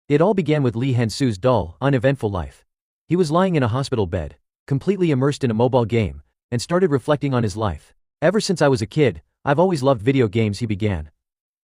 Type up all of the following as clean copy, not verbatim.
It all began with Lee Hansu's dull, uneventful life. He was lying in a hospital bed, completely immersed in a mobile game, and started reflecting on his life. Ever since I was a kid, I've always loved video games, he began.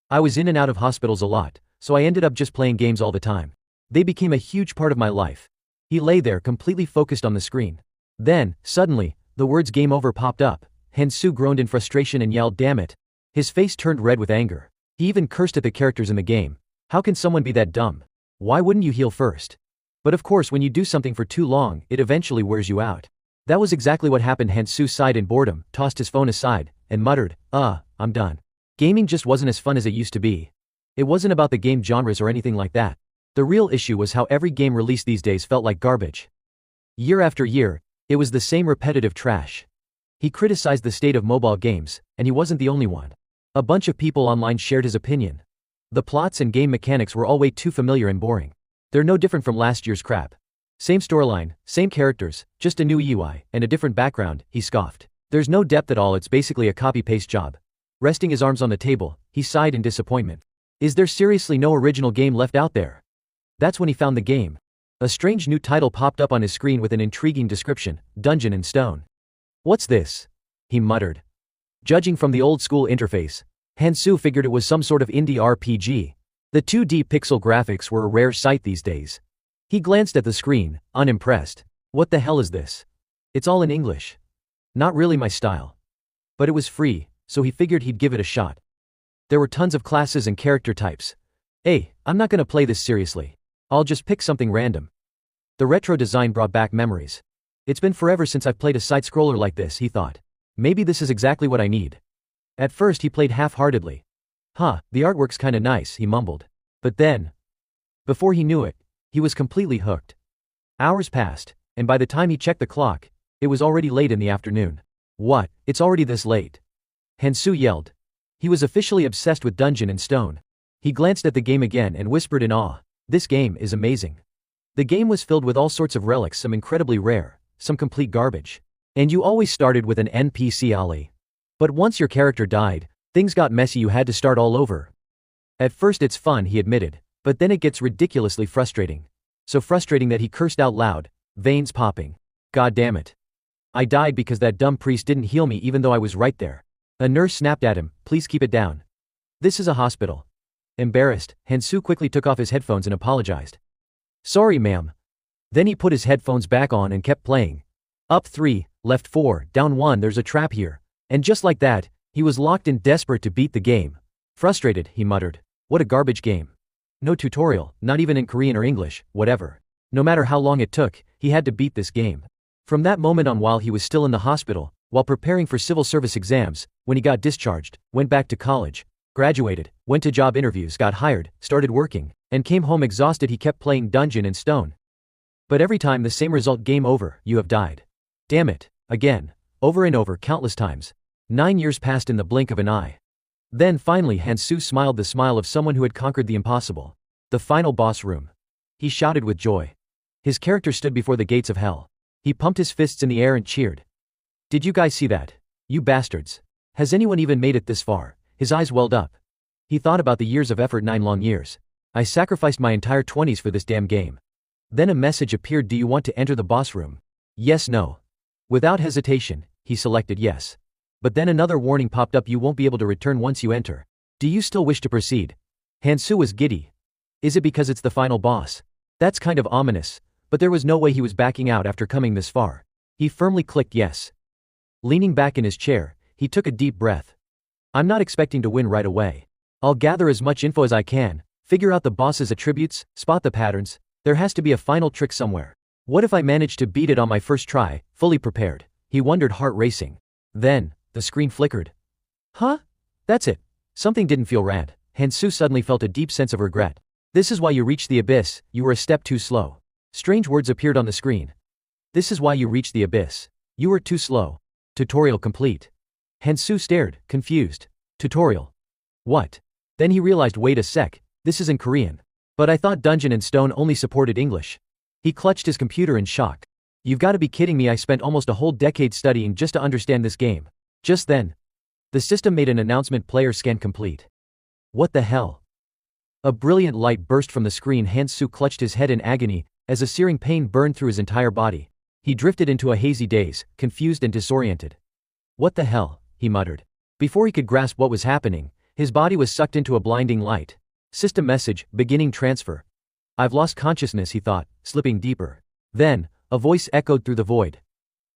I was in and out of hospitals a lot, so I ended up just playing games all the time. They became a huge part of my life. He lay there completely focused on the screen. Then, suddenly, the words "game over" popped up. Hansu groaned in frustration and yelled, "Damn it." His face turned red with anger. He even cursed at the characters in the game. How can someone be that dumb? Why wouldn't you heal first? But of course, when you do something for too long, it eventually wears you out. That was exactly what happened. Hansu sighed in boredom, tossed his phone aside, and muttered, I'm done. Gaming just wasn't as fun as it used to be. It wasn't about the game genres or anything like that. The real issue was how every game released these days felt like garbage. Year after year, it was the same repetitive trash. He criticized the state of mobile games, and he wasn't the only one. A bunch of people online shared his opinion. The plots and game mechanics were all way too familiar and boring. They're no different from last year's crap. Same storyline, same characters, just a new UI, and a different background, he scoffed. There's no depth at all, it's basically a copy-paste job. Resting his arms on the table, he sighed in disappointment. Is there seriously no original game left out there? That's when he found the game. A strange new title popped up on his screen with an intriguing description, Dungeon and Stone. What's this? He muttered. Judging from the old-school interface, Hansu figured it was some sort of indie RPG. The 2D pixel graphics were a rare sight these days. He glanced at the screen, unimpressed. What the hell is this? It's all in English. Not really my style. But it was free, so he figured he'd give it a shot. There were tons of classes and character types. Hey, I'm not gonna play this seriously. I'll just pick something random. The retro design brought back memories. It's been forever since I've played a side-scroller like this, he thought. Maybe this is exactly what I need. At first he played half-heartedly. The artwork's kinda nice, he mumbled. But then, before he knew it, he was completely hooked. Hours passed, and by the time he checked the clock, it was already late in the afternoon. What? It's already this late? Hansu yelled. He was officially obsessed with Dungeon and Stone. He glanced at the game again and whispered in awe, "This game is amazing." The game was filled with all sorts of relics, some incredibly rare, some complete garbage. And you always started with an NPC ally. But once your character died, things got messy, you had to start all over. At first it's fun, he admitted, but then it gets ridiculously frustrating. So frustrating that he cursed out loud, veins popping. God damn it. I died because that dumb priest didn't heal me even though I was right there. A nurse snapped at him, "Please keep it down. This is a hospital." Embarrassed, Hansu quickly took off his headphones and apologized. "Sorry, ma'am." Then he put his headphones back on and kept playing. Up 3, left 4, down 1, there's a trap here. And just like that, he was locked in, desperate to beat the game. Frustrated, he muttered. What a garbage game. No tutorial, not even in Korean or English, whatever. No matter how long it took, he had to beat this game. From that moment on, while he was still in the hospital, while preparing for civil service exams, when he got discharged, went back to college, graduated, went to job interviews, got hired, started working, and came home exhausted, he kept playing Dungeon and Stone. But every time the same result, game over, you have died. Damn it, again, over and over, countless times. 9 years passed in the blink of an eye. Then finally Hansu smiled, the smile of someone who had conquered the impossible. The final boss room. He shouted with joy. His character stood before the gates of hell. He pumped his fists in the air and cheered. Did you guys see that? You bastards. Has anyone even made it this far? His eyes welled up. He thought about the years of effort, 9 long years. I sacrificed my entire 20s for this damn game. Then a message appeared. Do you want to enter the boss room? Yes, no. Without hesitation, he selected yes. But then another warning popped up. You won't be able to return once you enter. Do you still wish to proceed? Hansu was giddy. Is it because it's the final boss? That's kind of ominous, but there was no way he was backing out after coming this far. He firmly clicked yes. Leaning back in his chair, he took a deep breath. I'm not expecting to win right away. I'll gather as much info as I can, figure out the boss's attributes, spot the patterns. There has to be a final trick somewhere. What if I manage to beat it on my first try, fully prepared? He wondered, heart racing. Then, the screen flickered. Huh? That's it. Something didn't feel right. Hansu suddenly felt a deep sense of regret. This is why you reached the abyss, you were a step too slow. Strange words appeared on the screen. This is why you reached the abyss. You were too slow. Tutorial complete. Hansu stared, confused. Tutorial. What? Then he realized, wait a sec, this is in Korean. But I thought Dungeon and Stone only supported English. He clutched his computer in shock. You've got to be kidding me, I spent almost a whole decade studying just to understand this game. Just then, the system made an announcement, player scan complete. What the hell? A brilliant light burst from the screen. Hansu clutched his head in agony, as a searing pain burned through his entire body. He drifted into a hazy daze, confused and disoriented. "What the hell?" he muttered. Before he could grasp what was happening, his body was sucked into a blinding light. System message, beginning transfer. "I've lost consciousness," he thought, slipping deeper. Then, a voice echoed through the void.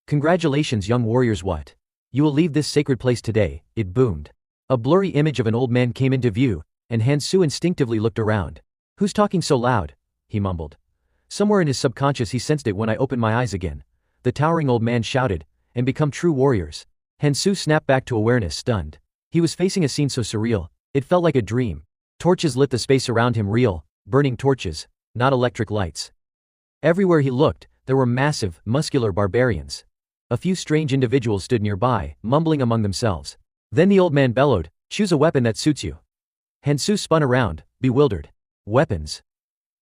"Congratulations, young warriors, what? You will leave this sacred place today," it boomed. A blurry image of an old man came into view, and Hansu instinctively looked around. "Who's talking so loud?" he mumbled. Somewhere in his subconscious he sensed it when I opened my eyes again. The towering old man shouted, "And become true warriors." Hansu snapped back to awareness, stunned. He was facing a scene so surreal, it felt like a dream. Torches lit the space around him, real, burning torches, not electric lights. Everywhere he looked, there were massive, muscular barbarians. A few strange individuals stood nearby, mumbling among themselves. Then the old man bellowed, "Choose a weapon that suits you." Hansu spun around, bewildered. Weapons?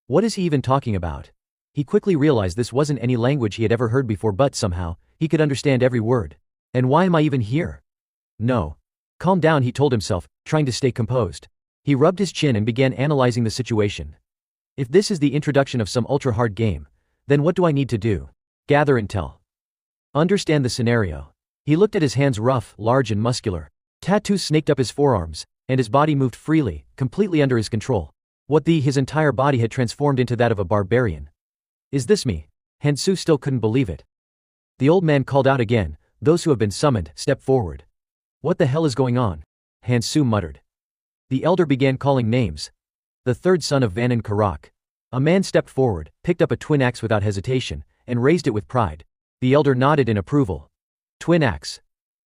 What is he even talking about? He quickly realized this wasn't any language he had ever heard before, but somehow, he could understand every word. And why am I even here? No. Calm down, he told himself, trying to stay composed. He rubbed his chin and began analyzing the situation. If this is the introduction of some ultra-hard game, then what do I need to do? Gather intel. Understand the scenario. He looked at his hands, rough, large and muscular. Tattoos snaked up his forearms, and his body moved freely, completely under his control. His entire body had transformed into that of a barbarian. Is this me? Hansu still couldn't believe it. The old man called out again, "Those who have been summoned, step forward." "What the hell is going on?" Hansu muttered. The elder began calling names. "The third son of Vanin Karak." A man stepped forward, picked up a twin axe without hesitation, and raised it with pride. The elder nodded in approval. "Twin axe.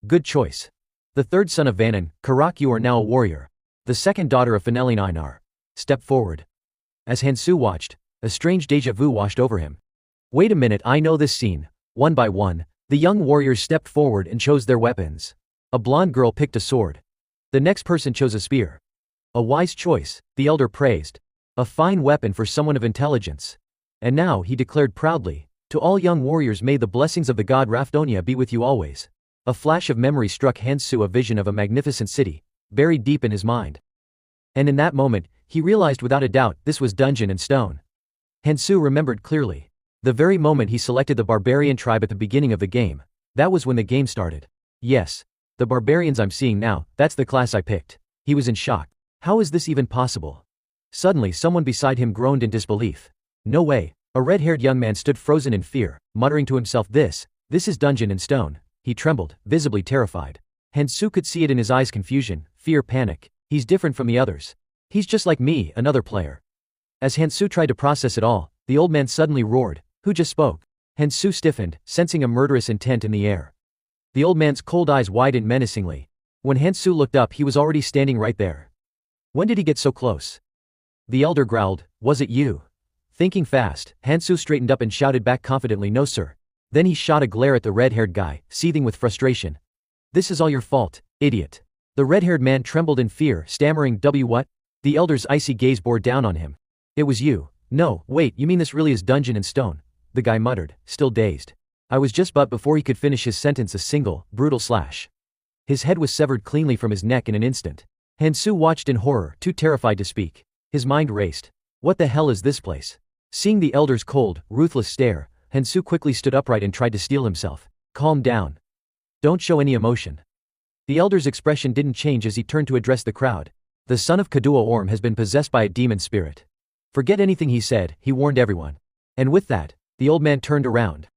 Good choice. The third son of Vanin, Karak, you are now a warrior. The second daughter of Fanelin Einar. Step forward." As Hansu watched, a strange déjà vu washed over him. Wait a minute, I know this scene. One by one, the young warriors stepped forward and chose their weapons. A blonde girl picked a sword. The next person chose a spear. "A wise choice," the elder praised. "A fine weapon for someone of intelligence." And now, he declared proudly, "To all young warriors, may the blessings of the god Rafdonia be with you always." A flash of memory struck Hansu, a vision of a magnificent city, buried deep in his mind. And in that moment, he realized without a doubt this was Dungeon and Stone. Hansu remembered clearly. The very moment he selected the barbarian tribe at the beginning of the game. That was when the game started. Yes. The barbarians I'm seeing now, that's the class I picked. He was in shock. How is this even possible? Suddenly someone beside him groaned in disbelief. No way. A red-haired young man stood frozen in fear, muttering to himself, This is Dungeon and Stone." He trembled, visibly terrified. Hansu could see it in his eyes, confusion, fear, panic. He's different from the others. He's just like me, another player. As Hansu tried to process it all, the old man suddenly roared, "Who just spoke?" Hansu stiffened, sensing a murderous intent in the air. The old man's cold eyes widened menacingly. When Hansu looked up, he was already standing right there. When did he get so close? The elder growled, "Was it you?" Thinking fast, Hansu straightened up and shouted back confidently, "No sir." Then he shot a glare at the red-haired guy, seething with frustration. "This is all your fault, idiot." The red-haired man trembled in fear, stammering, What?" The elder's icy gaze bore down on him. "It was you." "No, wait, you mean this really is Dungeon and Stone?" the guy muttered, still dazed. "I was just," but before he could finish his sentence, a single, brutal slash. His head was severed cleanly from his neck in an instant. Hansu watched in horror, too terrified to speak. His mind raced. What the hell is this place? Seeing the elder's cold, ruthless stare, Hansu quickly stood upright and tried to steel himself. "Calm down. Don't show any emotion." The elder's expression didn't change as he turned to address the crowd. "The son of Kadua Orm has been possessed by a demon spirit. Forget anything he said," he warned everyone. And with that, the old man turned around.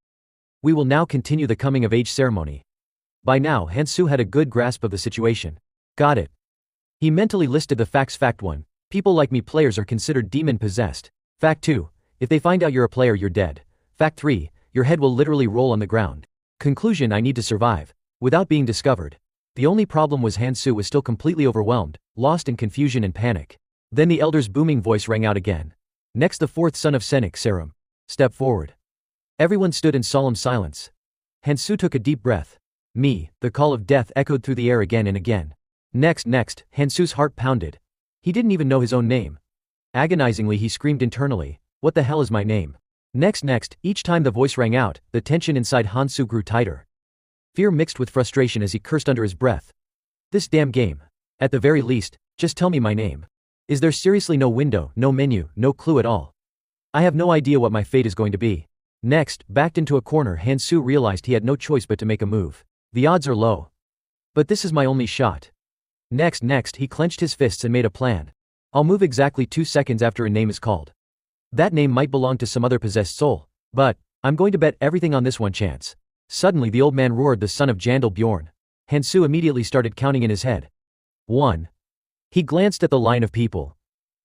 "We will now continue the coming-of-age ceremony." By now, Hansu had a good grasp of the situation. Got it. He mentally listed the facts. Fact 1. People like me, players, are considered demon-possessed. Fact 2. If they find out you're a player, you're dead. Fact 3. Your head will literally roll on the ground. Conclusion: I need to survive without being discovered. The only problem was Hansu was still completely overwhelmed, lost in confusion and panic. Then the elder's booming voice rang out again. "Next, the fourth son of Senik, Serum. Step forward." Everyone stood in solemn silence. Hansu took a deep breath. "Me," the call of death echoed through the air again and again. Next, Hansu's heart pounded. He didn't even know his own name. Agonizingly, he screamed internally, "What the hell is my name?" Next, each time the voice rang out, the tension inside Hansu grew tighter. Fear mixed with frustration as he cursed under his breath. "This damn game. At the very least, just tell me my name." Is there seriously no window, no menu, no clue at all? I have no idea what my fate is going to be. Next, backed into a corner, Hansu realized he had no choice but to make a move. The odds are low. But this is my only shot. Next, he clenched his fists and made a plan. I'll move exactly 2 seconds after a name is called. That name might belong to some other possessed soul, but I'm going to bet everything on this one chance. Suddenly the old man roared, the son of Yandel, Bjorn. Hansu immediately started counting in his head. 1. He glanced at the line of people.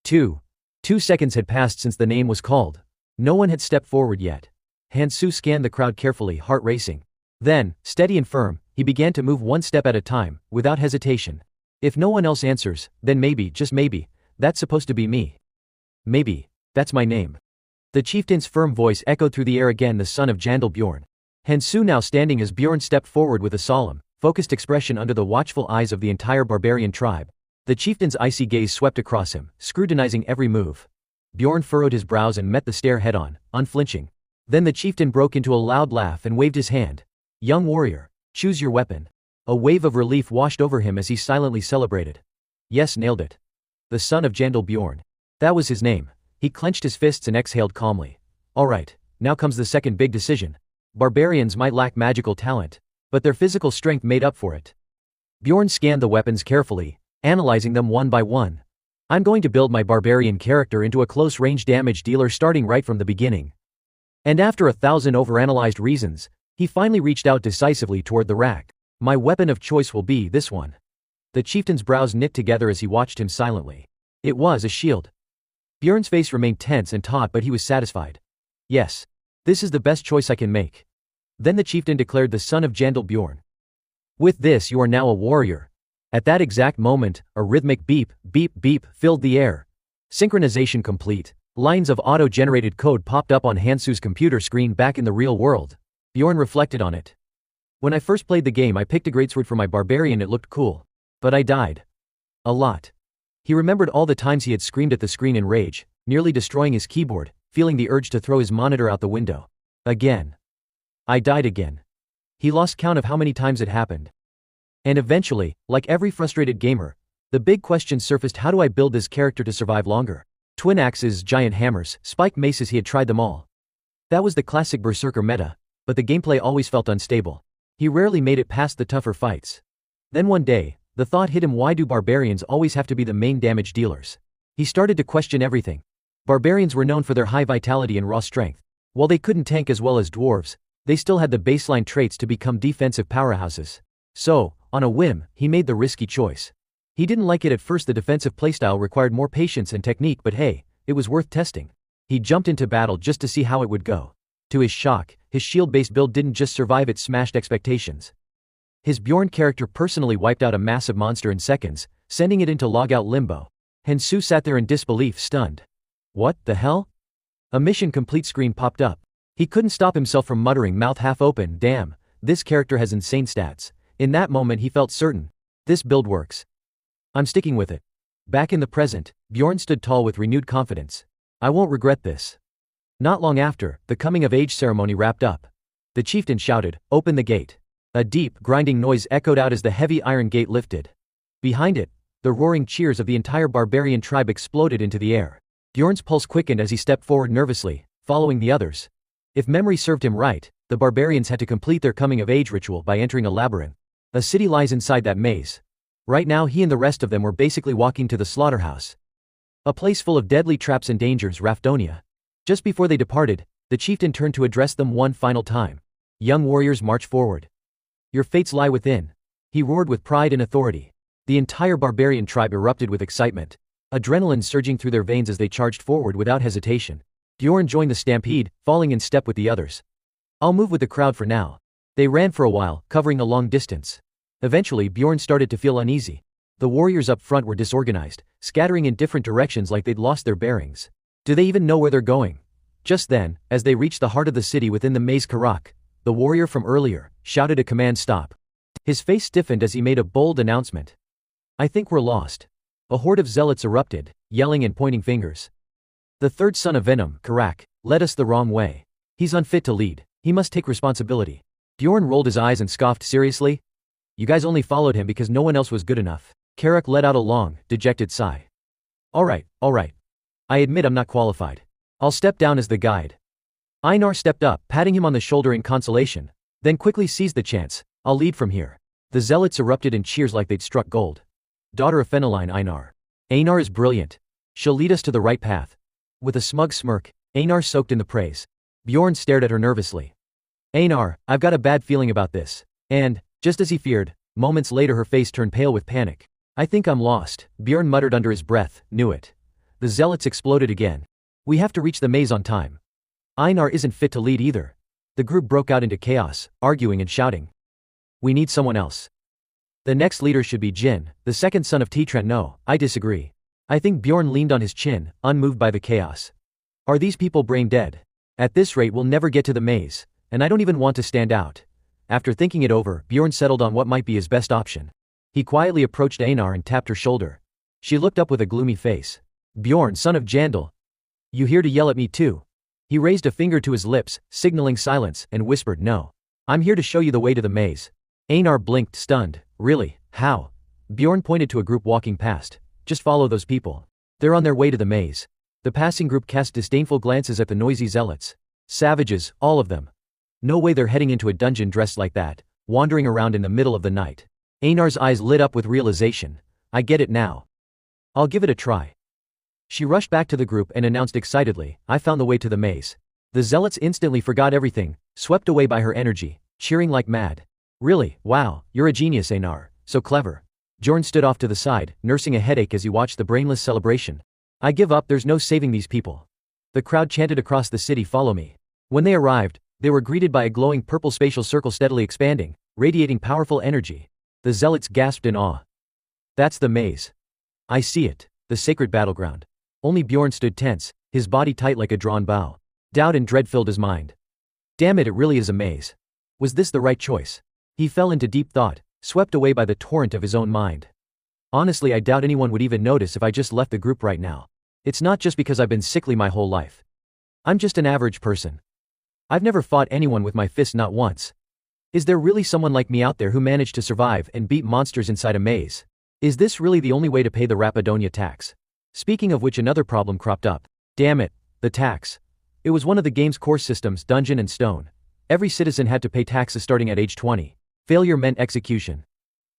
2. 2 seconds had passed since the name was called. No one had stepped forward yet. Hansu scanned the crowd carefully, heart racing. Then, steady and firm, he began to move 1 step at a time, without hesitation. If no one else answers, then maybe, just maybe, that's supposed to be me. Maybe, that's my name. The chieftain's firm voice echoed through the air again, the son of Yandel, Bjorn. Hansu now standing as Bjorn stepped forward with a solemn, focused expression under the watchful eyes of the entire barbarian tribe. The chieftain's icy gaze swept across him, scrutinizing every move. Bjorn furrowed his brows and met the stare head-on, unflinching. Then the chieftain broke into a loud laugh and waved his hand. Young warrior, choose your weapon. A wave of relief washed over him as he silently celebrated. Yes, nailed it. The son of Yandel, Bjorn. That was his name. He clenched his fists and exhaled calmly. Alright, now comes the second big decision. Barbarians might lack magical talent, but their physical strength made up for it. Bjorn scanned the weapons carefully, analyzing them one by one. I'm going to build my barbarian character into a close-range damage dealer starting right from the beginning. And after 1,000 overanalyzed reasons, he finally reached out decisively toward the rack. My weapon of choice will be this one. The chieftain's brows knit together as he watched him silently. It was a shield. Bjorn's face remained tense and taut, but he was satisfied. Yes. This is the best choice I can make. Then the chieftain declared, the son of Yandel, Bjorn. With this you are now a warrior. At that exact moment, a rhythmic beep, beep, beep filled the air. Synchronization complete. Lines of auto-generated code popped up on Hansu's computer screen back in the real world. Bjorn reflected on it. When I first played the game, I picked a greatsword for my barbarian. It looked cool. But I died. A lot. He remembered all the times he had screamed at the screen in rage, nearly destroying his keyboard, feeling the urge to throw his monitor out the window. Again. I died again. He lost count of how many times it happened. And eventually, like every frustrated gamer, the big question surfaced: how do I build this character to survive longer? Twin axes, giant hammers, spiked maces, he had tried them all. That was the classic berserker meta, but the gameplay always felt unstable. He rarely made it past the tougher fights. Then one day, the thought hit him: why do barbarians always have to be the main damage dealers? He started to question everything. Barbarians were known for their high vitality and raw strength. While they couldn't tank as well as dwarves, they still had the baseline traits to become defensive powerhouses. So, on a whim, he made the risky choice. He didn't like it at first. The defensive playstyle required more patience and technique, but hey, it was worth testing. He jumped into battle just to see how it would go. To his shock, his shield-based build didn't just survive, it smashed expectations. His Bjorn character personally wiped out a massive monster in seconds, sending it into logout limbo. Hansu sat there in disbelief, stunned. What the hell? A mission complete screen popped up. He couldn't stop himself from muttering, mouth half open, damn, this character has insane stats. In that moment he felt certain. This build works. I'm sticking with it. Back in the present, Bjorn stood tall with renewed confidence. I won't regret this. Not long after, the coming-of-age ceremony wrapped up. The chieftain shouted, open the gate. A deep, grinding noise echoed out as the heavy iron gate lifted. Behind it, the roaring cheers of the entire barbarian tribe exploded into the air. Bjorn's pulse quickened as he stepped forward nervously, following the others. If memory served him right, the barbarians had to complete their coming-of-age ritual by entering a labyrinth. A city lies inside that maze. Right now he and the rest of them were basically walking to the slaughterhouse. A place full of deadly traps and dangers, Rafdonia. Just before they departed, the chieftain turned to address them one final time. Young warriors, march forward. Your fates lie within. He roared with pride and authority. The entire barbarian tribe erupted with excitement. Adrenaline surging through their veins as they charged forward without hesitation. Bjorn joined the stampede, falling in step with the others. I'll move with the crowd for now. They ran for a while, covering a long distance. Eventually Bjorn started to feel uneasy. The warriors up front were disorganized, scattering in different directions like they'd lost their bearings. Do they even know where they're going? Just then, as they reached the heart of the city within the maze, Karak, the warrior from earlier, shouted a command: stop. His face stiffened as he made a bold announcement. I think we're lost. A horde of zealots erupted, yelling and pointing fingers. The third son of Venom, Karak, led us the wrong way. He's unfit to lead. He must take responsibility. Bjorn rolled his eyes and scoffed, seriously? You guys only followed him because no one else was good enough. Karak let out a long, dejected sigh. Alright. I admit I'm not qualified. I'll step down as the guide. Einar stepped up, patting him on the shoulder in consolation, then quickly seized the chance. I'll lead from here. The zealots erupted in cheers like they'd struck gold. Daughter of Fenneline, Einar. Einar is brilliant. She'll lead us to the right path. With a smug smirk, Einar soaked in the praise. Bjorn stared at her nervously. Einar, I've got a bad feeling about this. And, just as he feared, moments later her face turned pale with panic. I think I'm lost, Bjorn muttered under his breath. Knew it. The zealots exploded again. We have to reach the maze on time. Einar isn't fit to lead either. The group broke out into chaos, arguing and shouting. We need someone else. The next leader should be Jin, the second son of Titran. No, I disagree. I think Bjorn leaned on his chin, unmoved by the chaos. Are these people brain dead? At this rate we'll never get to the maze, and I don't even want to stand out. After thinking it over, Bjorn settled on what might be his best option. He quietly approached Einar and tapped her shoulder. She looked up with a gloomy face. Bjorn, son of Yandel. You here to yell at me too? He raised a finger to his lips, signaling silence, and whispered, no. I'm here to show you the way to the maze. Einar blinked, stunned. Really? How? Bjorn pointed to a group walking past. Just follow those people. They're on their way to the maze. The passing group cast disdainful glances at the noisy zealots. Savages, all of them. No way they're heading into a dungeon dressed like that, wandering around in the middle of the night. Einar's eyes lit up with realization. I get it now. I'll give it a try. She rushed back to the group and announced excitedly, I found the way to the maze. The zealots instantly forgot everything, swept away by her energy, cheering like mad. Really, wow, you're a genius, Einar, so clever. Bjorn stood off to the side, nursing a headache as he watched the brainless celebration. I give up, there's no saving these people. The crowd chanted across the city, follow me. When they arrived, they were greeted by a glowing purple spatial circle steadily expanding, radiating powerful energy. The zealots gasped in awe. That's the maze. I see it, the sacred battleground. Only Bjorn stood tense, his body tight like a drawn bow. Doubt and dread filled his mind. Damn it, it really is a maze. Was this the right choice? He fell into deep thought, swept away by the torrent of his own mind. Honestly, I doubt anyone would even notice if I just left the group right now. It's not just because I've been sickly my whole life. I'm just an average person. I've never fought anyone with my fists, not once. Is there really someone like me out there who managed to survive and beat monsters inside a maze? Is this really the only way to pay the Rapadonia tax? Speaking of which, another problem cropped up. Damn it, the tax. It was one of the game's core systems, dungeon and stone. Every citizen had to pay taxes starting at age 20. Failure meant execution.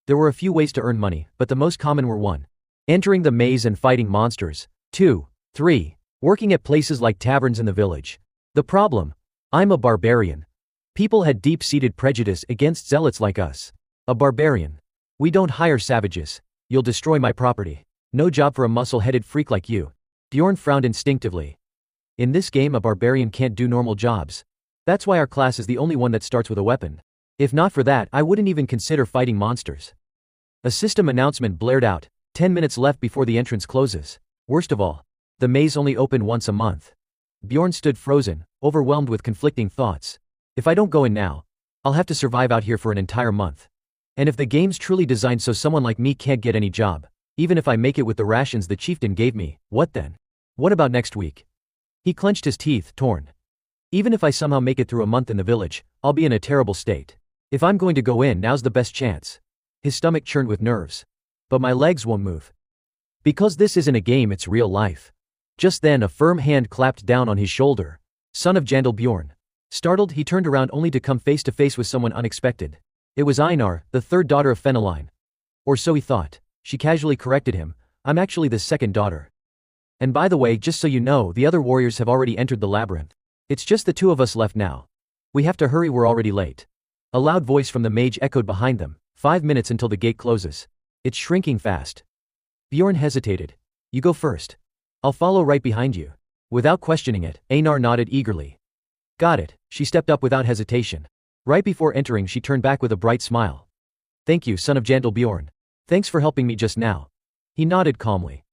There were a few ways to earn money, but the most common were 1. Entering the maze and fighting monsters. 2. 3. Working at places like taverns in the village. The problem? I'm a barbarian. People had deep-seated prejudice against zealots like us. A barbarian. We don't hire savages. You'll destroy my property. No job for a muscle-headed freak like you. Bjorn frowned instinctively. In this game, a barbarian can't do normal jobs. That's why our class is the only one that starts with a weapon. If not for that, I wouldn't even consider fighting monsters. A system announcement blared out. 10 minutes left before the entrance closes. Worst of all, the maze only opened once a month. Bjorn stood frozen, overwhelmed with conflicting thoughts. If I don't go in now, I'll have to survive out here for an entire month. And if the game's truly designed so someone like me can't get any job, even if I make it with the rations the chieftain gave me, what then? What about next week? He clenched his teeth, torn. Even if I somehow make it through a month in the village, I'll be in a terrible state. If I'm going to go in, now's the best chance. His stomach churned with nerves. But my legs won't move. Because this isn't a game, it's real life. Just then a firm hand clapped down on his shoulder. Son of Yandel, Bjorn. Startled, he turned around only to come face to face with someone unexpected. It was Einar, the third daughter of Fenneline. Or so he thought. She casually corrected him. I'm actually the second daughter. And by the way, just so you know, the other warriors have already entered the labyrinth. It's just the 2 of us left now. We have to hurry, we're already late. A loud voice from the mage echoed behind them. 5 minutes until the gate closes. It's shrinking fast. Bjorn hesitated. You go first. I'll follow right behind you. Without questioning it, Einar nodded eagerly. Got it. She stepped up without hesitation. Right before entering, she turned back with a bright smile. Thank you, son of Yandel, Bjorn. Thanks for helping me just now. He nodded calmly.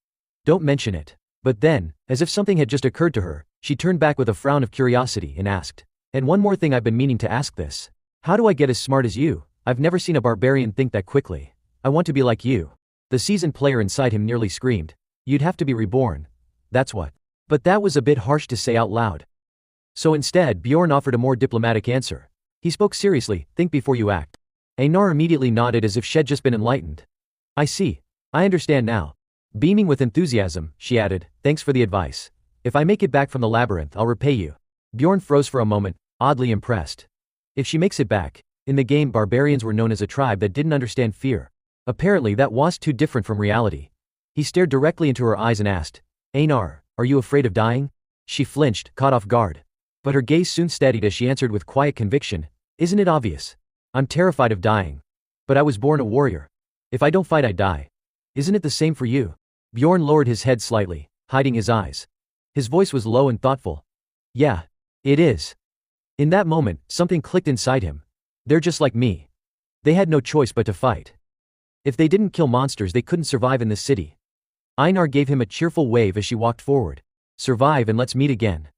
Don't mention it. But then, as if something had just occurred to her, she turned back with a frown of curiosity and asked, and one more thing, I've been meaning to ask this. How do I get as smart as you? I've never seen a barbarian think that quickly. I want to be like you. The seasoned player inside him nearly screamed. You'd have to be reborn. That's what. But that was a bit harsh to say out loud. So instead, Bjorn offered a more diplomatic answer. He spoke seriously, think before you act. Einar immediately nodded as if she'd just been enlightened. I see. I understand now. Beaming with enthusiasm, she added, "Thanks for the advice. If I make it back from the labyrinth, I'll repay you." Bjorn froze for a moment, oddly impressed. If she makes it back. In the game, barbarians were known as a tribe that didn't understand fear. Apparently that was too different from reality. He stared directly into her eyes and asked, "Einar, are you afraid of dying?" She flinched, caught off guard. But her gaze soon steadied as she answered with quiet conviction, "Isn't it obvious? I'm terrified of dying. But I was born a warrior. If I don't fight, I die. Isn't it the same for you?" Bjorn lowered his head slightly, hiding his eyes. His voice was low and thoughtful. "Yeah. It is." In that moment, something clicked inside him. They're just like me. They had no choice but to fight. If they didn't kill monsters, they couldn't survive in this city. Einar gave him a cheerful wave as she walked forward. "Survive and let's meet again."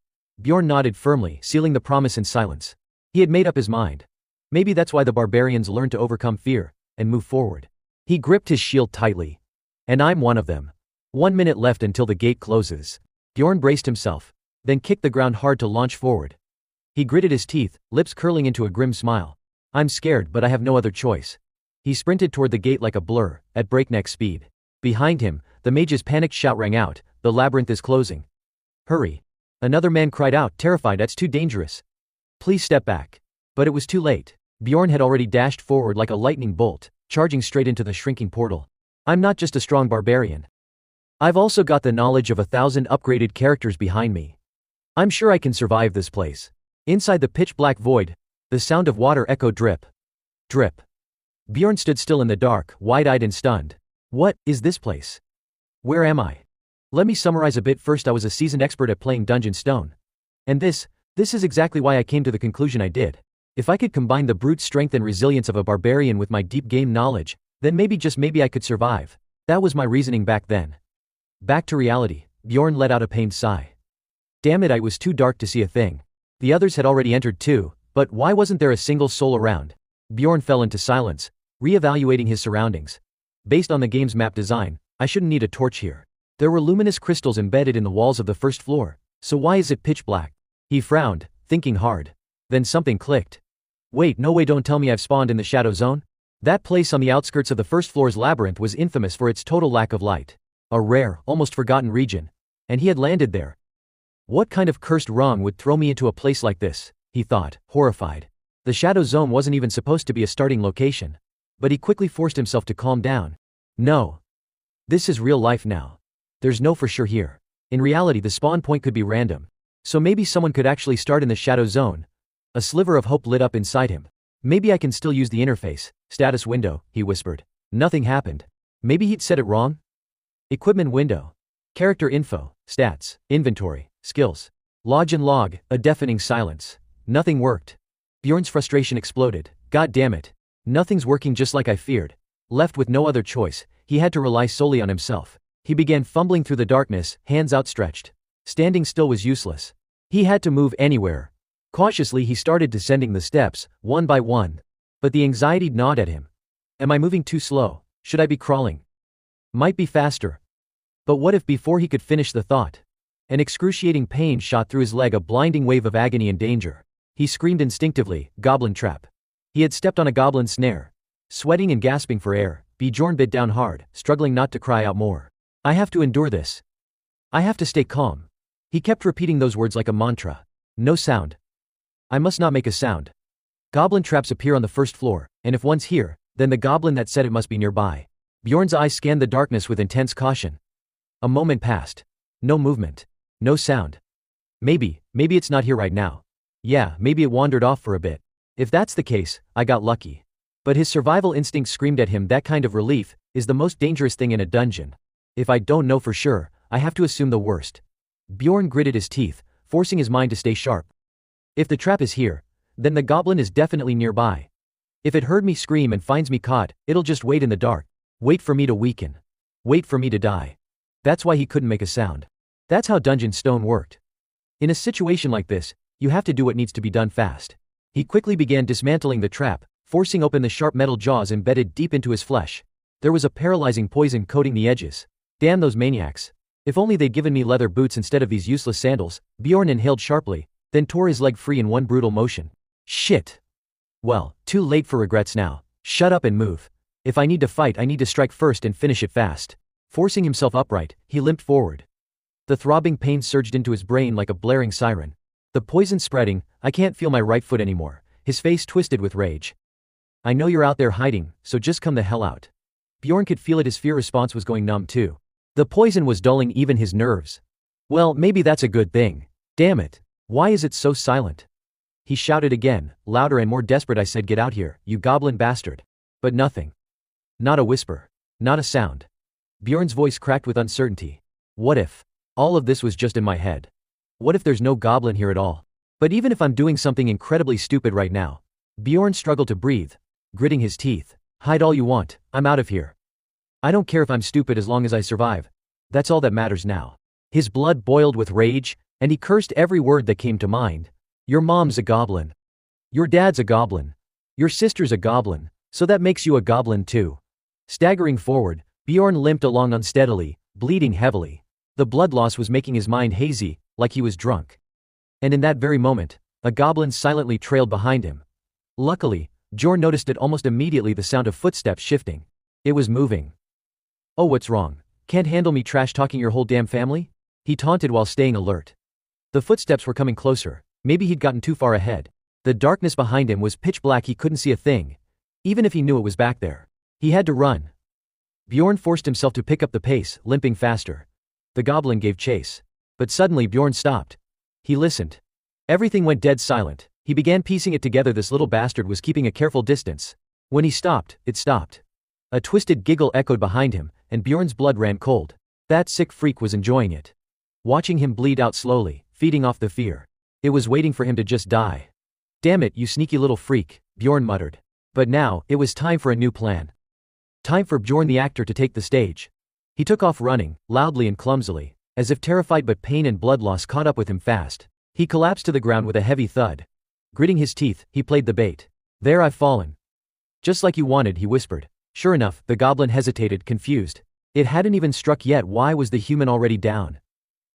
Bjorn nodded firmly, sealing the promise in silence. He had made up his mind. Maybe that's why the barbarians learned to overcome fear and move forward. He gripped his shield tightly. "And I'm one of them." 1 minute left until the gate closes. Bjorn braced himself, then kicked the ground hard to launch forward. He gritted his teeth, lips curling into a grim smile. "I'm scared, but I have no other choice." He sprinted toward the gate like a blur, at breakneck speed. Behind him, the mage's panicked shout rang out, "The labyrinth is closing." "Hurry." Another man cried out, terrified, "That's too dangerous. Please step back." But it was too late. Bjorn had already dashed forward like a lightning bolt, charging straight into the shrinking portal. "I'm not just a strong barbarian. I've also got the knowledge of 1,000 upgraded characters behind me. I'm sure I can survive this place." Inside the pitch-black void, the sound of water echoed drip. Drip. Bjorn stood still in the dark, wide-eyed and stunned. "What is this place? Where am I?" Let me summarize a bit. First, I was a seasoned expert at playing Dungeon Stone. And this is exactly why I came to the conclusion I did. If I could combine the brute strength and resilience of a barbarian with my deep game knowledge, then maybe, just maybe, I could survive. That was my reasoning back then. Back to reality, Bjorn let out a pained sigh. Damn it, it was too dark to see a thing. The others had already entered too, but why wasn't there a single soul around? Bjorn fell into silence, reevaluating his surroundings. Based on the game's map design, I shouldn't need a torch here. There were luminous crystals embedded in the walls of the first floor, so why is it pitch black? He frowned, thinking hard. Then something clicked. Wait, no way, don't tell me I've spawned in the Shadow Zone? That place on the outskirts of the first floor's labyrinth was infamous for its total lack of light. A rare, almost forgotten region. And he had landed there. What kind of cursed wrong would throw me into a place like this? He thought, horrified. The Shadow Zone wasn't even supposed to be a starting location. But he quickly forced himself to calm down. No. This is real life now. There's no for sure here. In reality, the spawn point could be random. So maybe someone could actually start in the Shadow Zone. A sliver of hope lit up inside him. Maybe I can still use the interface. Status window, he whispered. Nothing happened. Maybe he'd said it wrong? Equipment window. Character info, stats, inventory, skills. Lodge and log, a deafening silence. Nothing worked. Bjorn's frustration exploded. God damn it. Nothing's working, just like I feared. Left with no other choice, he had to rely solely on himself. He began fumbling through the darkness, hands outstretched. Standing still was useless. He had to move anywhere. Cautiously he started descending the steps, one by one. But the anxiety gnawed at him. Am I moving too slow? Should I be crawling? Might be faster. But what if before he could finish the thought? An excruciating pain shot through his leg, a blinding wave of agony and danger. He screamed instinctively, goblin trap. He had stepped on a goblin snare. Sweating and gasping for air, Bjorn bit down hard, struggling not to cry out more. I have to endure this. I have to stay calm. He kept repeating those words like a mantra. No sound. I must not make a sound. Goblin traps appear on the first floor, and if one's here, then the goblin that said it must be nearby. Bjorn's eyes scanned the darkness with intense caution. A moment passed. No movement. No sound. Maybe it's not here right now. Yeah, maybe it wandered off for a bit. If that's the case, I got lucky. But his survival instinct screamed at him, that kind of relief is the most dangerous thing in a dungeon. If I don't know for sure, I have to assume the worst. Bjorn gritted his teeth, forcing his mind to stay sharp. If the trap is here, then the goblin is definitely nearby. If it heard me scream and finds me caught, it'll just wait in the dark. Wait for me to weaken. Wait for me to die. That's why he couldn't make a sound. That's how Dungeon Stone worked. In a situation like this, you have to do what needs to be done fast. He quickly began dismantling the trap, forcing open the sharp metal jaws embedded deep into his flesh. There was a paralyzing poison coating the edges. Damn those maniacs. If only they'd given me leather boots instead of these useless sandals. Bjorn inhaled sharply, then tore his leg free in one brutal motion. Shit. Well, too late for regrets now. Shut up and move. If I need to fight, I need to strike first and finish it fast. Forcing himself upright, he limped forward. The throbbing pain surged into his brain like a blaring siren. The poison spreading, I can't feel my right foot anymore. His face twisted with rage. I know you're out there hiding, so just come the hell out. Bjorn could feel it, his fear response was going numb too. The poison was dulling even his nerves. Well, maybe that's a good thing. Damn it. Why is it so silent? He shouted again, louder and more desperate. I said, get out here, you goblin bastard. But nothing. Not a whisper. Not a sound. Bjorn's voice cracked with uncertainty. What if all of this was just in my head? What if there's no goblin here at all? But even if I'm doing something incredibly stupid right now. Bjorn struggled to breathe, gritting his teeth. Hide all you want, I'm out of here. I don't care if I'm stupid as long as I survive. That's all that matters now. His blood boiled with rage, and he cursed every word that came to mind. Your mom's a goblin. Your dad's a goblin. Your sister's a goblin, so that makes you a goblin too. Staggering forward, Bjorn limped along unsteadily, bleeding heavily. The blood loss was making his mind hazy, like he was drunk. And in that very moment, a goblin silently trailed behind him. Luckily, Bjorn noticed it almost immediately, the sound of footsteps shifting. It was moving. Oh, what's wrong? Can't handle me trash-talking your whole damn family? He taunted while staying alert. The footsteps were coming closer. Maybe he'd gotten too far ahead. The darkness behind him was pitch black, he couldn't see a thing. Even if he knew it was back there. He had to run. Bjorn forced himself to pick up the pace, limping faster. The goblin gave chase. But suddenly Bjorn stopped. He listened. Everything went dead silent. He began piecing it together, this little bastard was keeping a careful distance. When he stopped, it stopped. A twisted giggle echoed behind him, and Bjorn's blood ran cold. That sick freak was enjoying it. Watching him bleed out slowly, feeding off the fear. It was waiting for him to just die. Damn it, you sneaky little freak, Bjorn muttered. But now, it was time for a new plan. Time for Bjorn the actor to take the stage. He took off running, loudly and clumsily, as if terrified, but pain and blood loss caught up with him fast. He collapsed to the ground with a heavy thud. Gritting his teeth, he played the bait. There, I've fallen. Just like you wanted, he whispered. Sure enough, the goblin hesitated, confused. It hadn't even struck yet. Why was the human already down?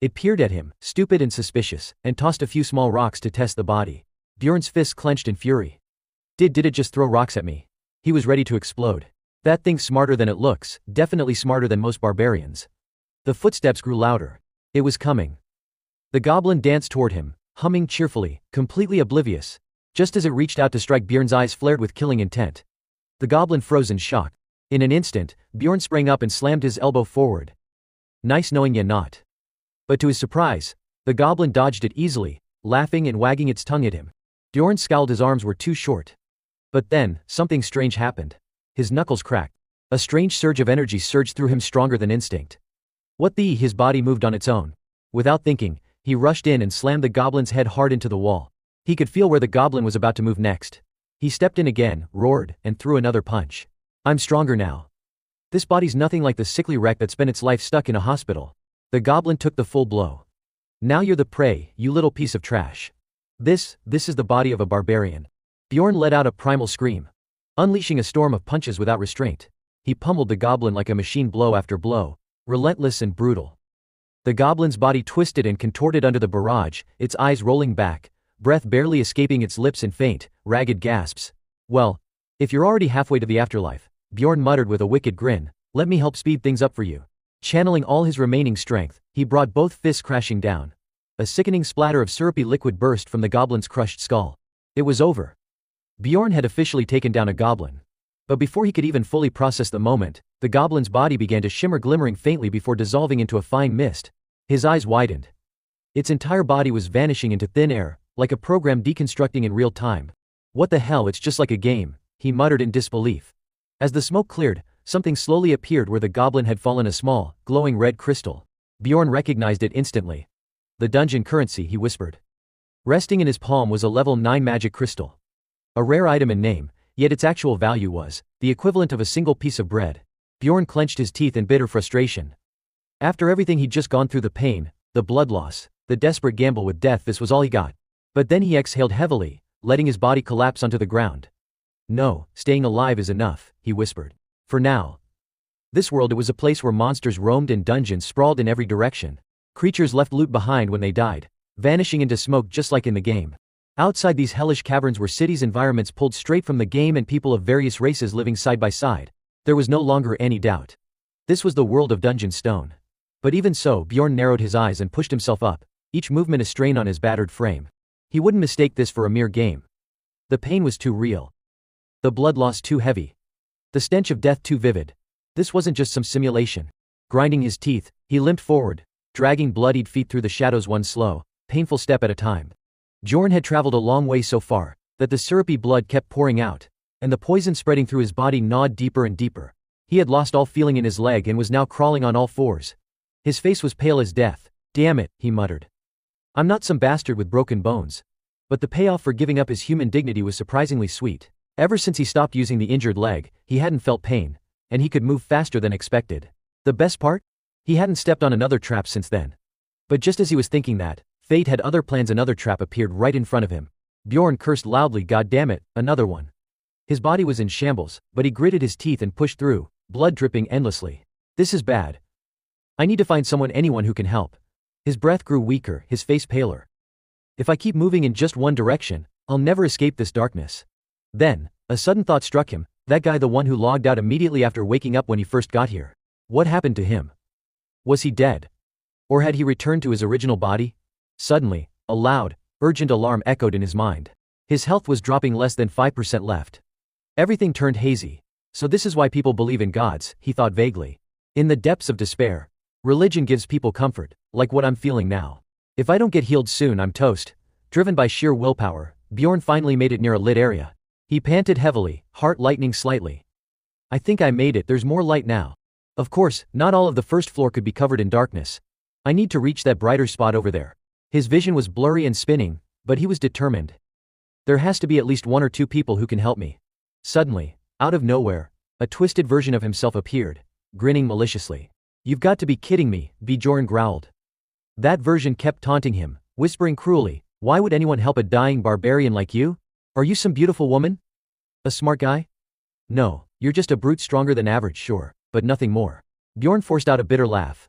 It peered at him, stupid and suspicious, and tossed a few small rocks to test the body. Bjorn's fists clenched in fury. Did it just throw rocks at me? He was ready to explode. That thing's smarter than it looks, definitely smarter than most barbarians. The footsteps grew louder. It was coming. The goblin danced toward him, humming cheerfully, completely oblivious. Just as it reached out to strike, Bjorn's eyes flared with killing intent. The goblin froze in shock. In an instant, Bjorn sprang up and slammed his elbow forward. Nice knowing ya not. But to his surprise, the goblin dodged it easily, laughing and wagging its tongue at him. Bjorn scowled, his arms were too short. But then, something strange happened. His knuckles cracked. A strange surge of energy surged through him, stronger than instinct. What the? His body moved on its own. Without thinking, he rushed in and slammed the goblin's head hard into the wall. He could feel where the goblin was about to move next. He stepped in again, roared, and threw another punch. I'm stronger now. This body's nothing like the sickly wreck that spent its life stuck in a hospital. The goblin took the full blow. Now you're the prey, you little piece of trash. This is the body of a barbarian. Bjorn let out a primal scream. Unleashing a storm of punches without restraint. He pummeled the goblin like a machine, blow after blow. Relentless and brutal. The goblin's body twisted and contorted under the barrage, its eyes rolling back, breath barely escaping its lips in faint, ragged gasps. Well, if you're already halfway to the afterlife, Bjorn muttered with a wicked grin, let me help speed things up for you. Channeling all his remaining strength, he brought both fists crashing down. A sickening splatter of syrupy liquid burst from the goblin's crushed skull. It was over. Bjorn had officially taken down a goblin. But before he could even fully process the moment, the goblin's body began to shimmer, glimmering faintly before dissolving into a fine mist. His eyes widened. Its entire body was vanishing into thin air, like a program deconstructing in real time. What the hell, it's just like a game, he muttered in disbelief. As the smoke cleared, something slowly appeared where the goblin had fallen, a small, glowing red crystal. Bjorn recognized it instantly. The dungeon currency, he whispered. Resting in his palm was a level 9 magic crystal. A rare item in name, yet its actual value was the equivalent of a single piece of bread. Bjorn clenched his teeth in bitter frustration. After everything he'd just gone through, the pain, the blood loss, the desperate gamble with death, this was all he got. But then he exhaled heavily, letting his body collapse onto the ground. No, staying alive is enough, he whispered. For now. This world, it was a place where monsters roamed and dungeons sprawled in every direction. Creatures left loot behind when they died, vanishing into smoke just like in the game. Outside these hellish caverns were cities, environments pulled straight from the game, and people of various races living side by side. There was no longer any doubt. This was the world of Dungeon Stone. But even so, Bjorn narrowed his eyes and pushed himself up, each movement a strain on his battered frame. He wouldn't mistake this for a mere game. The pain was too real. The blood loss too heavy. The stench of death too vivid. This wasn't just some simulation. Grinding his teeth, he limped forward, dragging bloodied feet through the shadows one slow, painful step at a time. Bjorn had traveled a long way so far, that the syrupy blood kept pouring out, and the poison spreading through his body gnawed deeper and deeper. He had lost all feeling in his leg and was now crawling on all fours. His face was pale as death. "Damn it," he muttered. "I'm not some bastard with broken bones." But the payoff for giving up his human dignity was surprisingly sweet. Ever since he stopped using the injured leg, he hadn't felt pain, and he could move faster than expected. The best part? He hadn't stepped on another trap since then. But just as he was thinking that, fate had other plans. Another trap appeared right in front of him. Bjorn cursed loudly. God damn it, another one. His body was in shambles, but he gritted his teeth and pushed through, blood dripping endlessly. This is bad. I need to find anyone who can help. His breath grew weaker, his face paler. If I keep moving in just one direction, I'll never escape this darkness. Then, a sudden thought struck him, that guy, the one who logged out immediately after waking up when he first got here. What happened to him? Was he dead? Or had he returned to his original body? Suddenly, a loud, urgent alarm echoed in his mind. His health was dropping, less than 5% left. Everything turned hazy. So this is why people believe in gods, he thought vaguely. In the depths of despair, religion gives people comfort, like what I'm feeling now. If I don't get healed soon, I'm toast. Driven by sheer willpower, Bjorn finally made it near a lit area. He panted heavily, heart lightening slightly. I think I made it. There's more light now. Of course, not all of the first floor could be covered in darkness. I need to reach that brighter spot over there. His vision was blurry and spinning, but he was determined. There has to be at least one or two people who can help me. Suddenly, out of nowhere, a twisted version of himself appeared, grinning maliciously. You've got to be kidding me, Bjorn growled. That version kept taunting him, whispering cruelly, why would anyone help a dying barbarian like you? Are you some beautiful woman? A smart guy? No, you're just a brute, stronger than average, sure, but nothing more. Bjorn forced out a bitter laugh.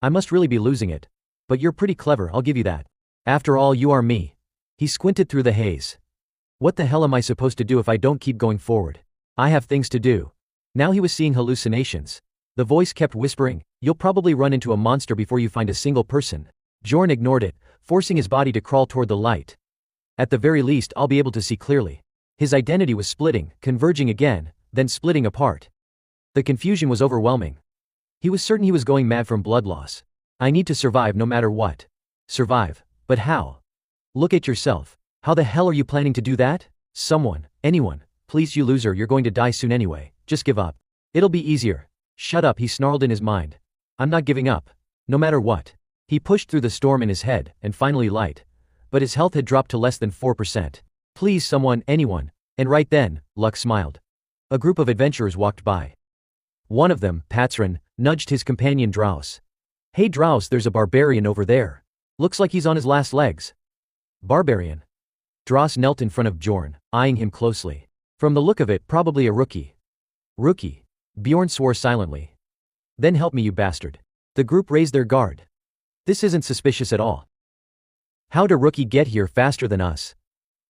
I must really be losing it. But you're pretty clever, I'll give you that. After all, you are me. He squinted through the haze. What the hell am I supposed to do if I don't keep going forward? I have things to do. Now he was seeing hallucinations. The voice kept whispering, you'll probably run into a monster before you find a single person. Bjorn ignored it, forcing his body to crawl toward the light. At the very least, I'll be able to see clearly. His identity was splitting, converging again, then splitting apart. The confusion was overwhelming. He was certain he was going mad from blood loss. I need to survive no matter what. Survive? But how? Look at yourself. How the hell are you planning to do that? Someone, anyone, please, you loser, you're going to die soon anyway. Just give up. It'll be easier. Shut up, he snarled in his mind. I'm not giving up. No matter what. He pushed through the storm in his head, and finally light. But his health had dropped to less than 4%. Please, someone, anyone. And right then, luck smiled. A group of adventurers walked by. One of them, Patron, nudged his companion Draus. Hey Draus, there's a barbarian over there. Looks like he's on his last legs. Barbarian. Draus knelt in front of Bjorn, eyeing him closely. From the look of it, probably a rookie. Rookie? Bjorn swore silently. Then help me, you bastard. The group raised their guard. This isn't suspicious at all. How'd a rookie get here faster than us?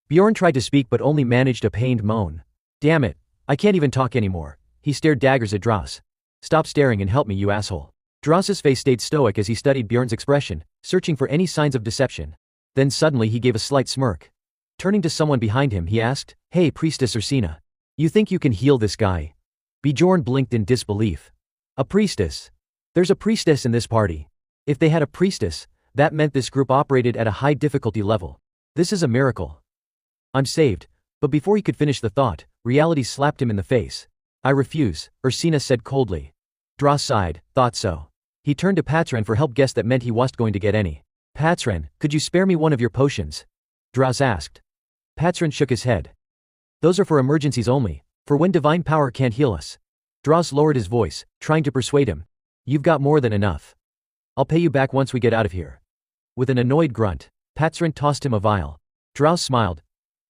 Bjorn tried to speak but only managed a pained moan. Damn it, I can't even talk anymore. He stared daggers at Draus. Stop staring and help me, you asshole. Draus's face stayed stoic as he studied Bjorn's expression, searching for any signs of deception. Then suddenly he gave a slight smirk. Turning to someone behind him, he asked, Hey, Priestess Ursina. You think you can heal this guy? Bjorn blinked in disbelief. A priestess? There's a priestess in this party. If they had a priestess, that meant this group operated at a high difficulty level. This is a miracle. I'm saved. But before he could finish the thought, reality slapped him in the face. I refuse, Ursina said coldly. Draus sighed, thought so. He turned to Patron for help, guessed that meant he wasn't going to get any. Patron, could you spare me one of your potions? Draus asked. Patron shook his head. Those are for emergencies only, for when divine power can't heal us. Draus lowered his voice, trying to persuade him. You've got more than enough. I'll pay you back once we get out of here. With an annoyed grunt, Patron tossed him a vial. Draus smiled,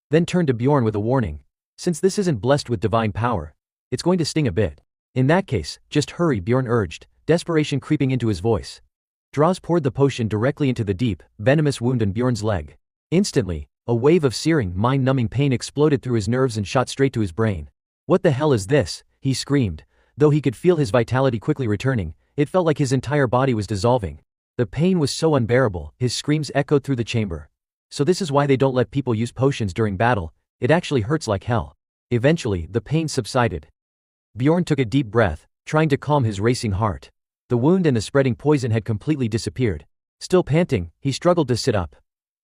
then turned to Bjorn with a warning. Since this isn't blessed with divine power, it's going to sting a bit. In that case, just hurry, Bjorn urged, desperation creeping into his voice. Draus poured the potion directly into the deep, venomous wound in Bjorn's leg. Instantly, a wave of searing, mind-numbing pain exploded through his nerves and shot straight to his brain. What the hell is this? He screamed, Though he could feel his vitality quickly returning, it felt like his entire body was dissolving. The pain was so unbearable, his screams echoed through the chamber. So this is why they don't let people use potions during battle, it actually hurts like hell. Eventually, the pain subsided. Bjorn took a deep breath, trying to calm his racing heart. The wound and the spreading poison had completely disappeared. Still panting, he struggled to sit up.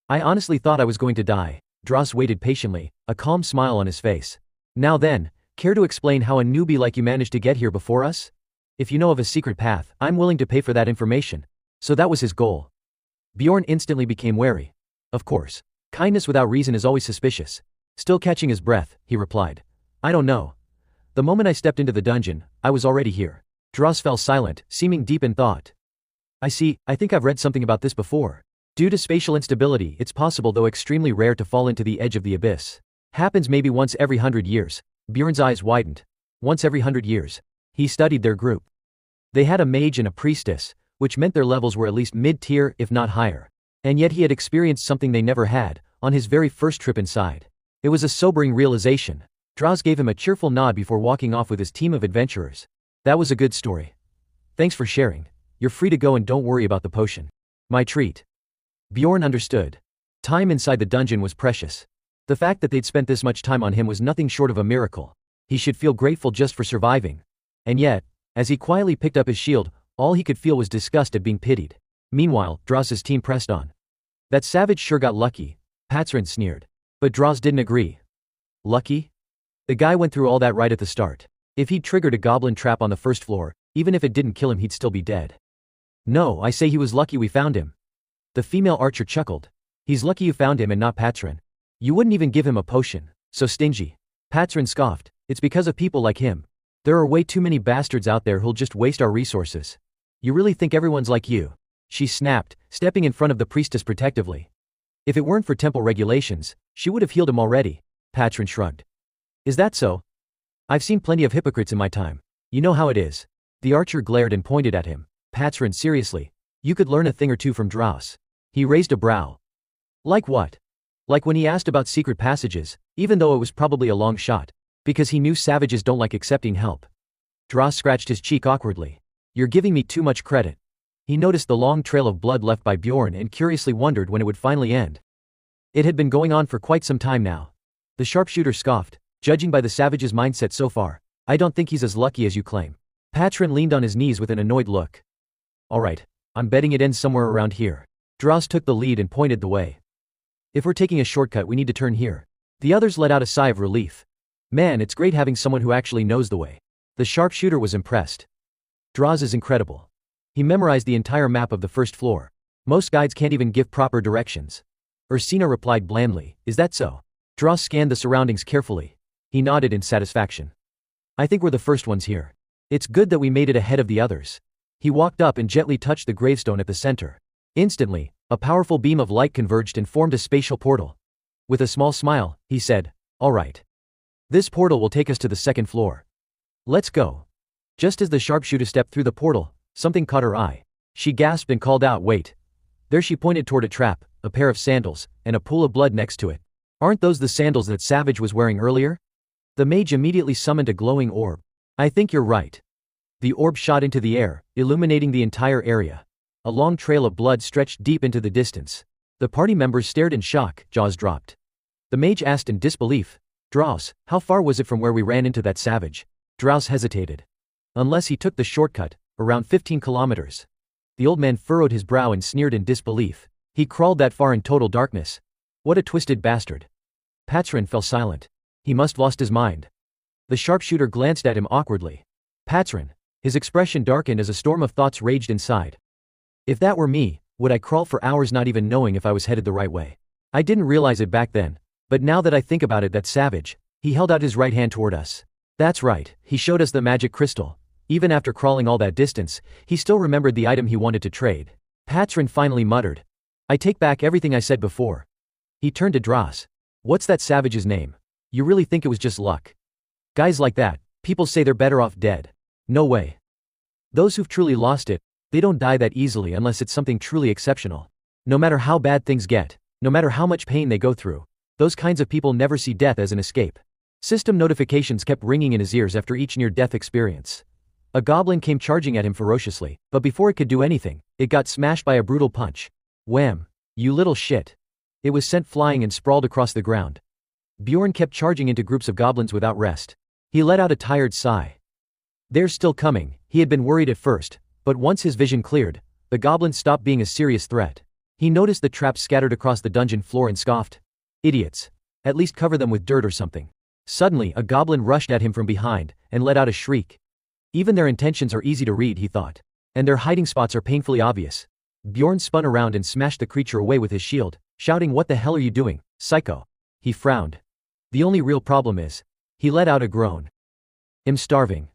I honestly thought I was going to die. Dross waited patiently, a calm smile on his face. Now then, care to explain how a newbie like you managed to get here before us? If you know of a secret path, I'm willing to pay for that information. So that was his goal. Bjorn instantly became wary. Of course. Kindness without reason is always suspicious. Still catching his breath, he replied. I don't know. The moment I stepped into the dungeon, I was already here. Dross fell silent, seeming deep in thought. I see, I think I've read something about this before. Due to spatial instability, it's possible though extremely rare to fall into the edge of the abyss. Happens maybe once every 100 years. Bjorn's eyes widened. Once every 100 years. He studied their group. They had a mage and a priestess, which meant their levels were at least mid-tier if not higher. And yet he had experienced something they never had, on his very first trip inside. It was a sobering realization. Dross gave him a cheerful nod before walking off with his team of adventurers. That was a good story. Thanks for sharing. You're free to go and don't worry about the potion. My treat. Bjorn understood. Time inside the dungeon was precious. The fact that they'd spent this much time on him was nothing short of a miracle. He should feel grateful just for surviving. And yet, as he quietly picked up his shield, all he could feel was disgust at being pitied. Meanwhile, Dross's team pressed on. That savage sure got lucky, Patron sneered. But Dross didn't agree. Lucky? The guy went through all that right at the start. If he'd triggered a goblin trap on the first floor, even if it didn't kill him he'd still be dead. No, I say he was lucky we found him. The female archer chuckled. He's lucky you found him and not Patron. You wouldn't even give him a potion. So stingy. Patron scoffed. It's because of people like him. There are way too many bastards out there who'll just waste our resources. You really think everyone's like you? She snapped, stepping in front of the priestess protectively. If it weren't for temple regulations, she would have healed him already. Patron shrugged. Is that so? I've seen plenty of hypocrites in my time. You know how it is. The archer glared and pointed at him. Patron, seriously. You could learn a thing or two from Dross. He raised a brow. Like what? Like when he asked about secret passages, even though it was probably a long shot. Because he knew savages don't like accepting help. Dross scratched his cheek awkwardly. You're giving me too much credit. He noticed the long trail of blood left by Bjorn and curiously wondered when it would finally end. It had been going on for quite some time now. The sharpshooter scoffed. Judging by the savage's mindset so far, I don't think he's as lucky as you claim. Patron leaned on his knees with an annoyed look. Alright, I'm betting it ends somewhere around here. Dross took the lead and pointed the way. If we're taking a shortcut we need to turn here. The others let out a sigh of relief. Man, it's great having someone who actually knows the way. The sharpshooter was impressed. Dross is incredible. He memorized the entire map of the first floor. Most guides can't even give proper directions. Ursina replied blandly, is that so? Dross scanned the surroundings carefully. He nodded in satisfaction. I think we're the first ones here. It's good that we made it ahead of the others. He walked up and gently touched the gravestone at the center. Instantly, a powerful beam of light converged and formed a spatial portal. With a small smile, he said, all right. This portal will take us to the second floor. Let's go. Just as the sharpshooter stepped through the portal, something caught her eye. She gasped and called out, wait. There she pointed toward a trap, a pair of sandals, and a pool of blood next to it. Aren't those the sandals that Savage was wearing earlier? The mage immediately summoned a glowing orb. I think you're right. The orb shot into the air, illuminating the entire area. A long trail of blood stretched deep into the distance. The party members stared in shock, jaws dropped. The mage asked in disbelief, Dross, how far was it from where we ran into that savage? Dross hesitated. Unless he took the shortcut, around 15 kilometers. The old man furrowed his brow and sneered in disbelief. He crawled that far in total darkness. What a twisted bastard. Patron fell silent. He must lost his mind. The sharpshooter glanced at him awkwardly. Patron. His expression darkened as a storm of thoughts raged inside. If that were me, would I crawl for hours not even knowing if I was headed the right way? I didn't realize it back then. But now that I think about it, that savage. He held out his right hand toward us. That's right, he showed us the magic crystal. Even after crawling all that distance, he still remembered the item he wanted to trade. Patron finally muttered. I take back everything I said before. He turned to Dross. What's that savage's name? You really think it was just luck? Guys like that, people say they're better off dead. No way. Those who've truly lost it, they don't die that easily unless it's something truly exceptional. No matter how bad things get, no matter how much pain they go through, those kinds of people never see death as an escape. System notifications kept ringing in his ears after each near-death experience. A goblin came charging at him ferociously, but before it could do anything, it got smashed by a brutal punch. Wham! You little shit. It was sent flying and sprawled across the ground. Bjorn kept charging into groups of goblins without rest. He let out a tired sigh. They're still coming. He had been worried at first, but once his vision cleared, the goblins stopped being a serious threat. He noticed the traps scattered across the dungeon floor and scoffed. Idiots. At least cover them with dirt or something. Suddenly, a goblin rushed at him from behind, and let out a shriek. Even their intentions are easy to read, he thought. And their hiding spots are painfully obvious. Bjorn spun around and smashed the creature away with his shield, shouting, "What the hell are you doing, psycho?" He frowned. The only real problem is, he let out a groan. "I'm starving."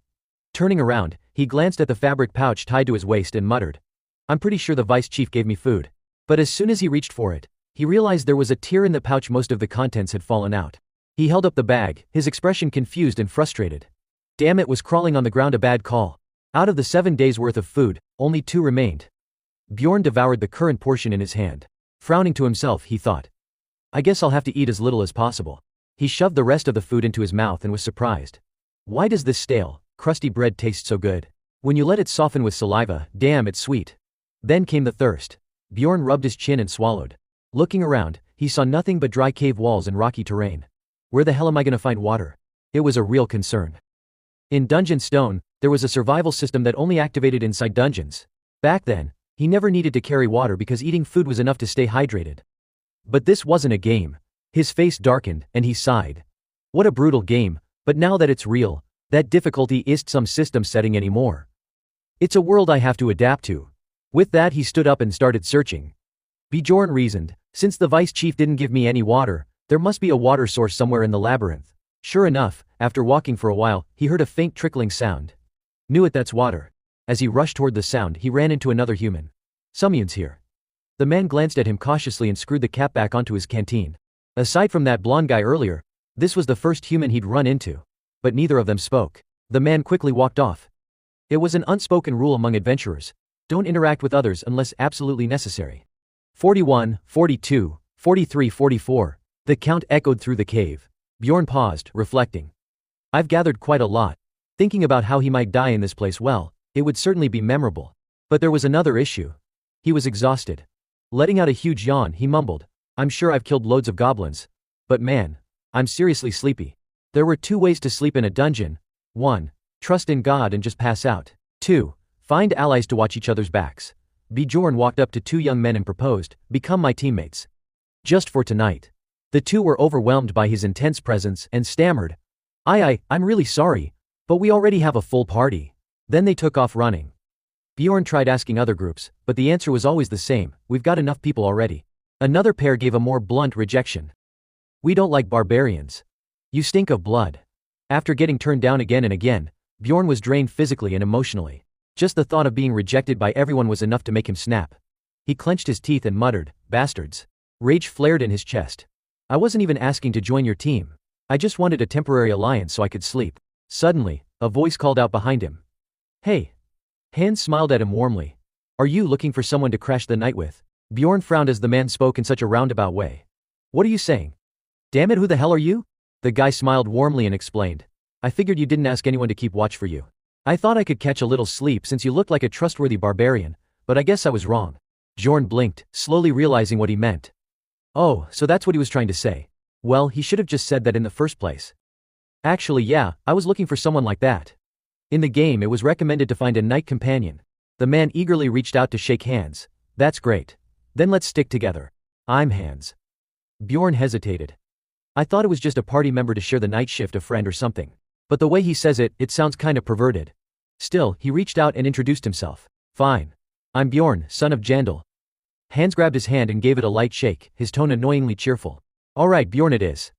Turning around, he glanced at the fabric pouch tied to his waist and muttered, "I'm pretty sure the vice chief gave me food." But as soon as he reached for it, he realized there was a tear in the pouch. Most of the contents had fallen out. He held up the bag, his expression confused and frustrated. Damn, it was crawling on the ground. A bad call. Out of the 7 days' worth of food, only 2 remained. Bjorn devoured the current portion in his hand. Frowning to himself, he thought, "I guess I'll have to eat as little as possible." He shoved the rest of the food into his mouth and was surprised. Why does this stale, crusty bread taste so good? When you let it soften with saliva, damn, it's sweet. Then came the thirst. Bjorn rubbed his chin and swallowed. Looking around, he saw nothing but dry cave walls and rocky terrain. Where the hell am I gonna find water? It was a real concern. In Dungeon Stone, there was a survival system that only activated inside dungeons. Back then, he never needed to carry water because eating food was enough to stay hydrated. But this wasn't a game. His face darkened, and he sighed. What a brutal game, but now that it's real, that difficulty isn't some system setting anymore. It's a world I have to adapt to. With that, he stood up and started searching. Bjorn reasoned, since the vice chief didn't give me any water, there must be a water source somewhere in the labyrinth. Sure enough, after walking for a while, he heard a faint trickling sound. Knew it, that's water. As he rushed toward the sound, he ran into another human. "Someone's here." The man glanced at him cautiously and screwed the cap back onto his canteen. Aside from that blonde guy earlier, this was the first human he'd run into. But neither of them spoke. The man quickly walked off. It was an unspoken rule among adventurers. Don't interact with others unless absolutely necessary. 41, 42, 43, 44. The count echoed through the cave. Bjorn paused, reflecting. I've gathered quite a lot. Thinking about how he might die in this place, well, it would certainly be memorable. But there was another issue. He was exhausted. Letting out a huge yawn, he mumbled, "I'm sure I've killed loads of goblins. But man, I'm seriously sleepy." There were 2 ways to sleep in a dungeon. 1. Trust in God and just pass out. 2. Find allies to watch each other's backs. Bjorn walked up to 2 young men and proposed, "Become my teammates. Just for tonight." The 2 were overwhelmed by his intense presence and stammered, I'm really sorry, but we already have a full party." Then they took off running. Bjorn tried asking other groups, but the answer was always the same, "We've got enough people already." Another pair gave a more blunt rejection. "We don't like barbarians. You stink of blood." After getting turned down again and again, Bjorn was drained physically and emotionally. Just the thought of being rejected by everyone was enough to make him snap. He clenched his teeth and muttered, "Bastards." Rage flared in his chest. "I wasn't even asking to join your team. I just wanted a temporary alliance so I could sleep." Suddenly, a voice called out behind him. "Hey." Hans smiled at him warmly. "Are you looking for someone to crash the night with?" Bjorn frowned as the man spoke in such a roundabout way. "What are you saying?" "Damn it, who the hell are you?" The guy smiled warmly and explained. "I figured you didn't ask anyone to keep watch for you. I thought I could catch a little sleep since you looked like a trustworthy barbarian, but I guess I was wrong." Bjorn blinked, slowly realizing what he meant. Oh, so that's what he was trying to say. Well, he should have just said that in the first place. Actually, yeah, I was looking for someone like that. In the game, it was recommended to find a knight companion. The man eagerly reached out to shake hands. "That's great. Then let's stick together. I'm Hans." Bjorn hesitated. "I thought it was just a party member to share the night shift, a friend or something. But the way he says it, it sounds kinda perverted." Still, he reached out and introduced himself. "Fine. I'm Bjorn, son of Yandel." Hans grabbed his hand and gave it a light shake, his tone annoyingly cheerful. "Alright, Bjorn it is.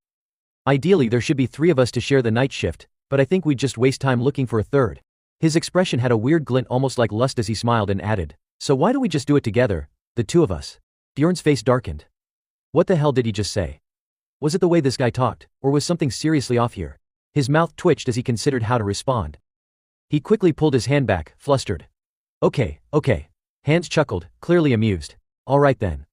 Ideally there should be 3 of us to share the night shift, but I think we'd just waste time looking for a third." His expression had a weird glint, almost like lust, as he smiled and added, "So why don't we just do it together, the 2 of us?" Bjorn's face darkened. What the hell did he just say? Was it the way this guy talked, or was something seriously off here? His mouth twitched as he considered how to respond. He quickly pulled his hand back, flustered. Okay. Hans chuckled, clearly amused. "Alright then.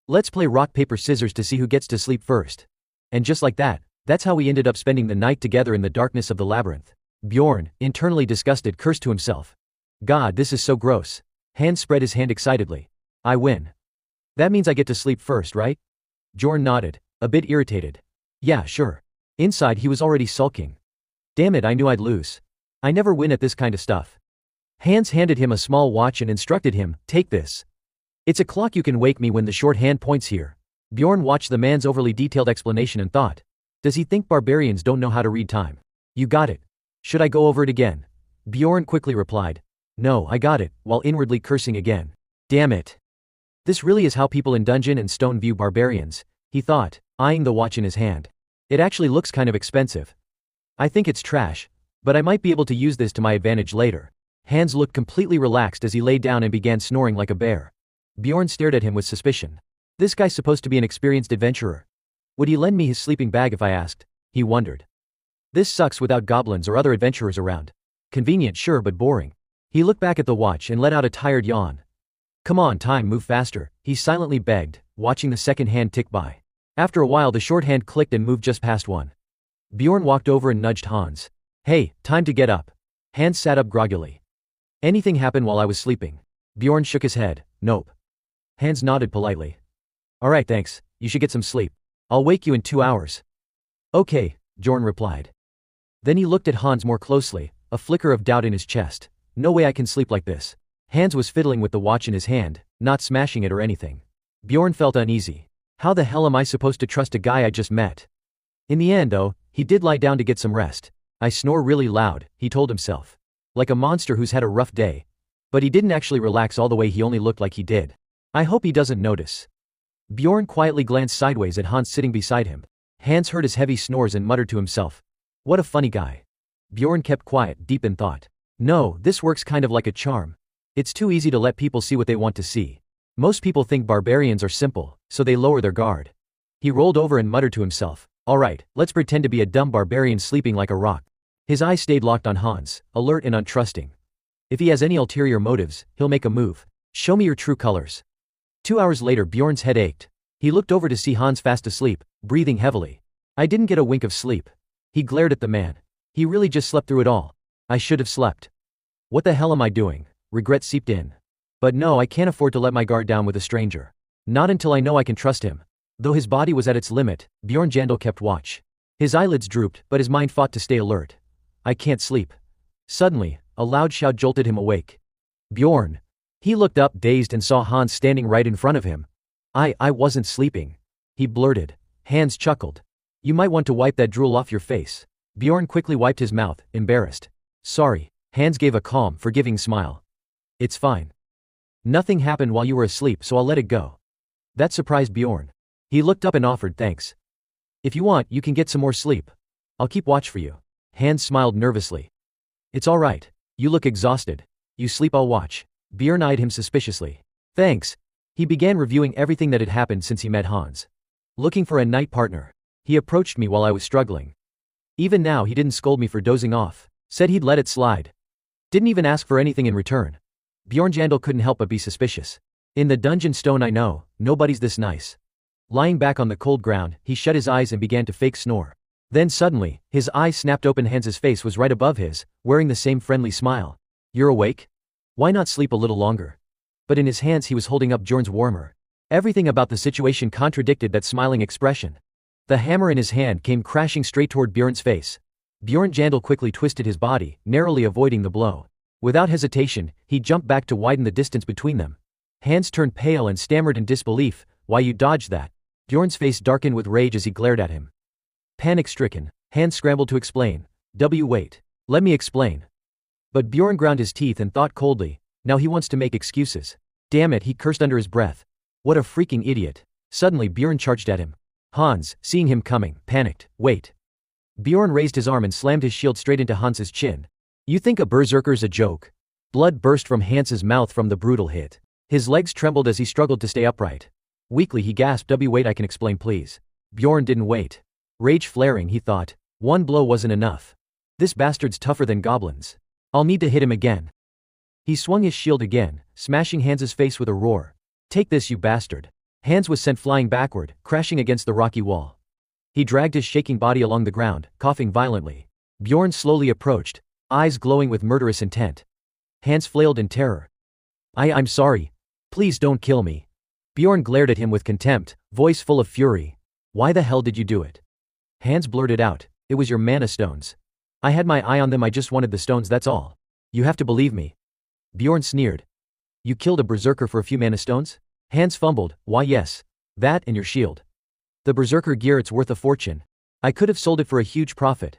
Let's play rock paper scissors to see who gets to sleep first." And just like that, that's how we ended up spending the night together in the darkness of the labyrinth. Bjorn, internally disgusted, cursed to himself. God, this is so gross. Hans spread his hand excitedly. I win. That means I get to sleep first, right? Bjorn nodded, a bit irritated. Yeah, sure. Inside he was already sulking. Damn it, I knew I'd lose. I never win at this kind of stuff. Hans handed him a small watch and instructed him, take this. It's a clock, you can wake me when the short hand points here. Bjorn watched the man's overly detailed explanation and thought. Does he think barbarians don't know how to read time? You got it. Should I go over it again? Bjorn quickly replied. No, I got it, while inwardly cursing again. Damn it. This really is how people in Dungeon and Stone view barbarians, he thought, eyeing the watch in his hand. It actually looks kind of expensive. I think it's trash, but I might be able to use this to my advantage later. Hans looked completely relaxed as he lay down and began snoring like a bear. Bjorn stared at him with suspicion. This guy's supposed to be an experienced adventurer. Would he lend me his sleeping bag if I asked? He wondered. This sucks without goblins or other adventurers around. Convenient, sure, but boring. He looked back at the watch and let out a tired yawn. Come on, time, move faster, he silently begged, watching the second hand tick by. After a while the short hand clicked and moved just past 1. Bjorn walked over and nudged Hans. Hey, time to get up. Hans sat up groggily. Anything happened while I was sleeping? Bjorn shook his head. Nope. Hans nodded politely. Alright, thanks, you should get some sleep. I'll wake you in 2 hours. Okay, Bjorn replied. Then he looked at Hans more closely, a flicker of doubt in his chest. No way I can sleep like this. Hans was fiddling with the watch in his hand, not smashing it or anything. Bjorn felt uneasy. How the hell am I supposed to trust a guy I just met? In the end, though, he did lie down to get some rest. I snore really loud, he told himself. Like a monster who's had a rough day. But he didn't actually relax all the way, he only looked like he did. I hope he doesn't notice. Bjorn quietly glanced sideways at Hans sitting beside him. Hans heard his heavy snores and muttered to himself. What a funny guy. Bjorn kept quiet, deep in thought. No, this works kind of like a charm. It's too easy to let people see what they want to see. Most people think barbarians are simple, so they lower their guard. He rolled over and muttered to himself. Alright, let's pretend to be a dumb barbarian sleeping like a rock. His eyes stayed locked on Hans, alert and untrusting. If he has any ulterior motives, he'll make a move. Show me your true colors. 2 hours later Bjorn's head ached. He looked over to see Hans fast asleep, breathing heavily. I didn't get a wink of sleep. He glared at the man. He really just slept through it all. I should have slept. What the hell am I doing? Regret seeped in. But no, I can't afford to let my guard down with a stranger. Not until I know I can trust him. Though his body was at its limit, Bjorn Yandel kept watch. His eyelids drooped, but his mind fought to stay alert. I can't sleep. Suddenly, a loud shout jolted him awake. Bjorn. He looked up dazed and saw Hans standing right in front of him. I wasn't sleeping. He blurted. Hans chuckled. You might want to wipe that drool off your face. Bjorn quickly wiped his mouth, embarrassed. Sorry. Hans gave a calm, forgiving smile. It's fine. Nothing happened while you were asleep, so I'll let it go. That surprised Bjorn. He looked up and offered thanks. If you want, you can get some more sleep. I'll keep watch for you. Hans smiled nervously. It's all right. You look exhausted. You sleep, I'll watch. Bjorn eyed him suspiciously. Thanks. He began reviewing everything that had happened since he met Hans. Looking for a night partner. He approached me while I was struggling. Even now he didn't scold me for dozing off. Said he'd let it slide. Didn't even ask for anything in return. Bjorn Yandel couldn't help but be suspicious. In the Dungeon Stone I know, nobody's this nice. Lying back on the cold ground, he shut his eyes and began to fake snore. Then suddenly, his eyes snapped open. Hans's face was right above his, wearing the same friendly smile. You're awake? Why not sleep a little longer? But in his hands he was holding up Bjorn's warmer. Everything about the situation contradicted that smiling expression. The hammer in his hand came crashing straight toward Bjorn's face. Bjorn Yandel quickly twisted his body, narrowly avoiding the blow. Without hesitation, he jumped back to widen the distance between them. Hans turned pale and stammered in disbelief. Why, you dodged that? Bjorn's face darkened with rage as he glared at him. Panic-stricken, Hans scrambled to explain. Wait. Let me explain. But Bjorn ground his teeth and thought coldly. Now he wants to make excuses. Damn it, he cursed under his breath. What a freaking idiot. Suddenly Bjorn charged at him. Hans, seeing him coming, panicked. Wait. Bjorn raised his arm and slammed his shield straight into Hans's chin. You think a berserker's a joke? Blood burst from Hans's mouth from the brutal hit. His legs trembled as he struggled to stay upright. Weakly he gasped, wait, I can explain please. Bjorn didn't wait. Rage flaring, he thought. One blow wasn't enough. This bastard's tougher than goblins. I'll need to hit him again. He swung his shield again, smashing Hans's face with a roar. Take this, you bastard. Hans was sent flying backward, crashing against the rocky wall. He dragged his shaking body along the ground, coughing violently. Bjorn slowly approached. eyes glowing with murderous intent. Hands flailed in terror. I'm sorry. Please don't kill me. Bjorn glared at him with contempt, voice full of fury. Why the hell did you do it? Hands blurted out, it was your mana stones. I had my eye on them, I just wanted the stones, that's all. You have to believe me. Bjorn sneered. You killed a berserker for a few mana stones? Hands fumbled, why yes. That and your shield. The berserker gear, it's worth a fortune. I could have sold it for a huge profit.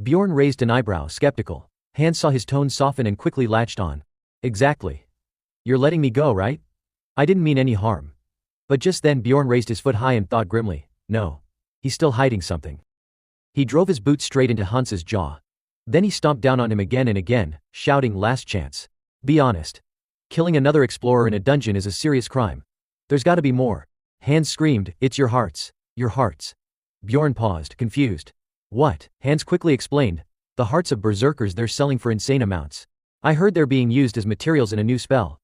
Bjorn raised an eyebrow, skeptical. Hands saw his tone soften and quickly latched on. Exactly. You're letting me go, right? I didn't mean any harm. But just then Bjorn raised his foot high and thought grimly, no. He's still hiding something. He drove his boot straight into Hans's jaw. Then he stomped down on him again and again, shouting, last chance. Be honest. Killing another explorer in a dungeon is a serious crime. There's gotta be more. Hands screamed, it's your hearts. Your hearts. Bjorn paused, confused. What? Hands quickly explained. The hearts of berserkers they're selling for insane amounts. I heard they're being used as materials in a new spell.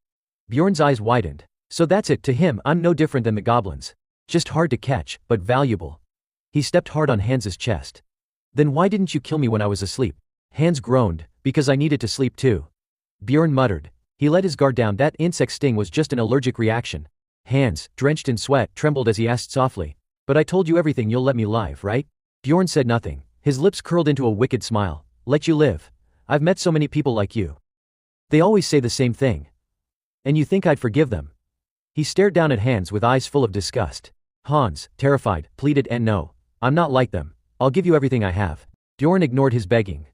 Bjorn's eyes widened. So that's it, to him I'm no different than the goblins. Just hard to catch, but valuable. He stepped hard on Hans's chest. Then why didn't you kill me when I was asleep? Hans groaned, because I needed to sleep too. Bjorn muttered. He let his guard down, that insect sting was just an allergic reaction. Hans, drenched in sweat, trembled as he asked softly. But I told you everything, you'll let me live, right? Bjorn said nothing. His lips curled into a wicked smile. Let you live. I've met so many people like you. They always say the same thing. And you think I'd forgive them? He stared down at Hans with eyes full of disgust. Hans, terrified, pleaded, and no. I'm not like them. I'll give you everything I have. Bjorn ignored his begging.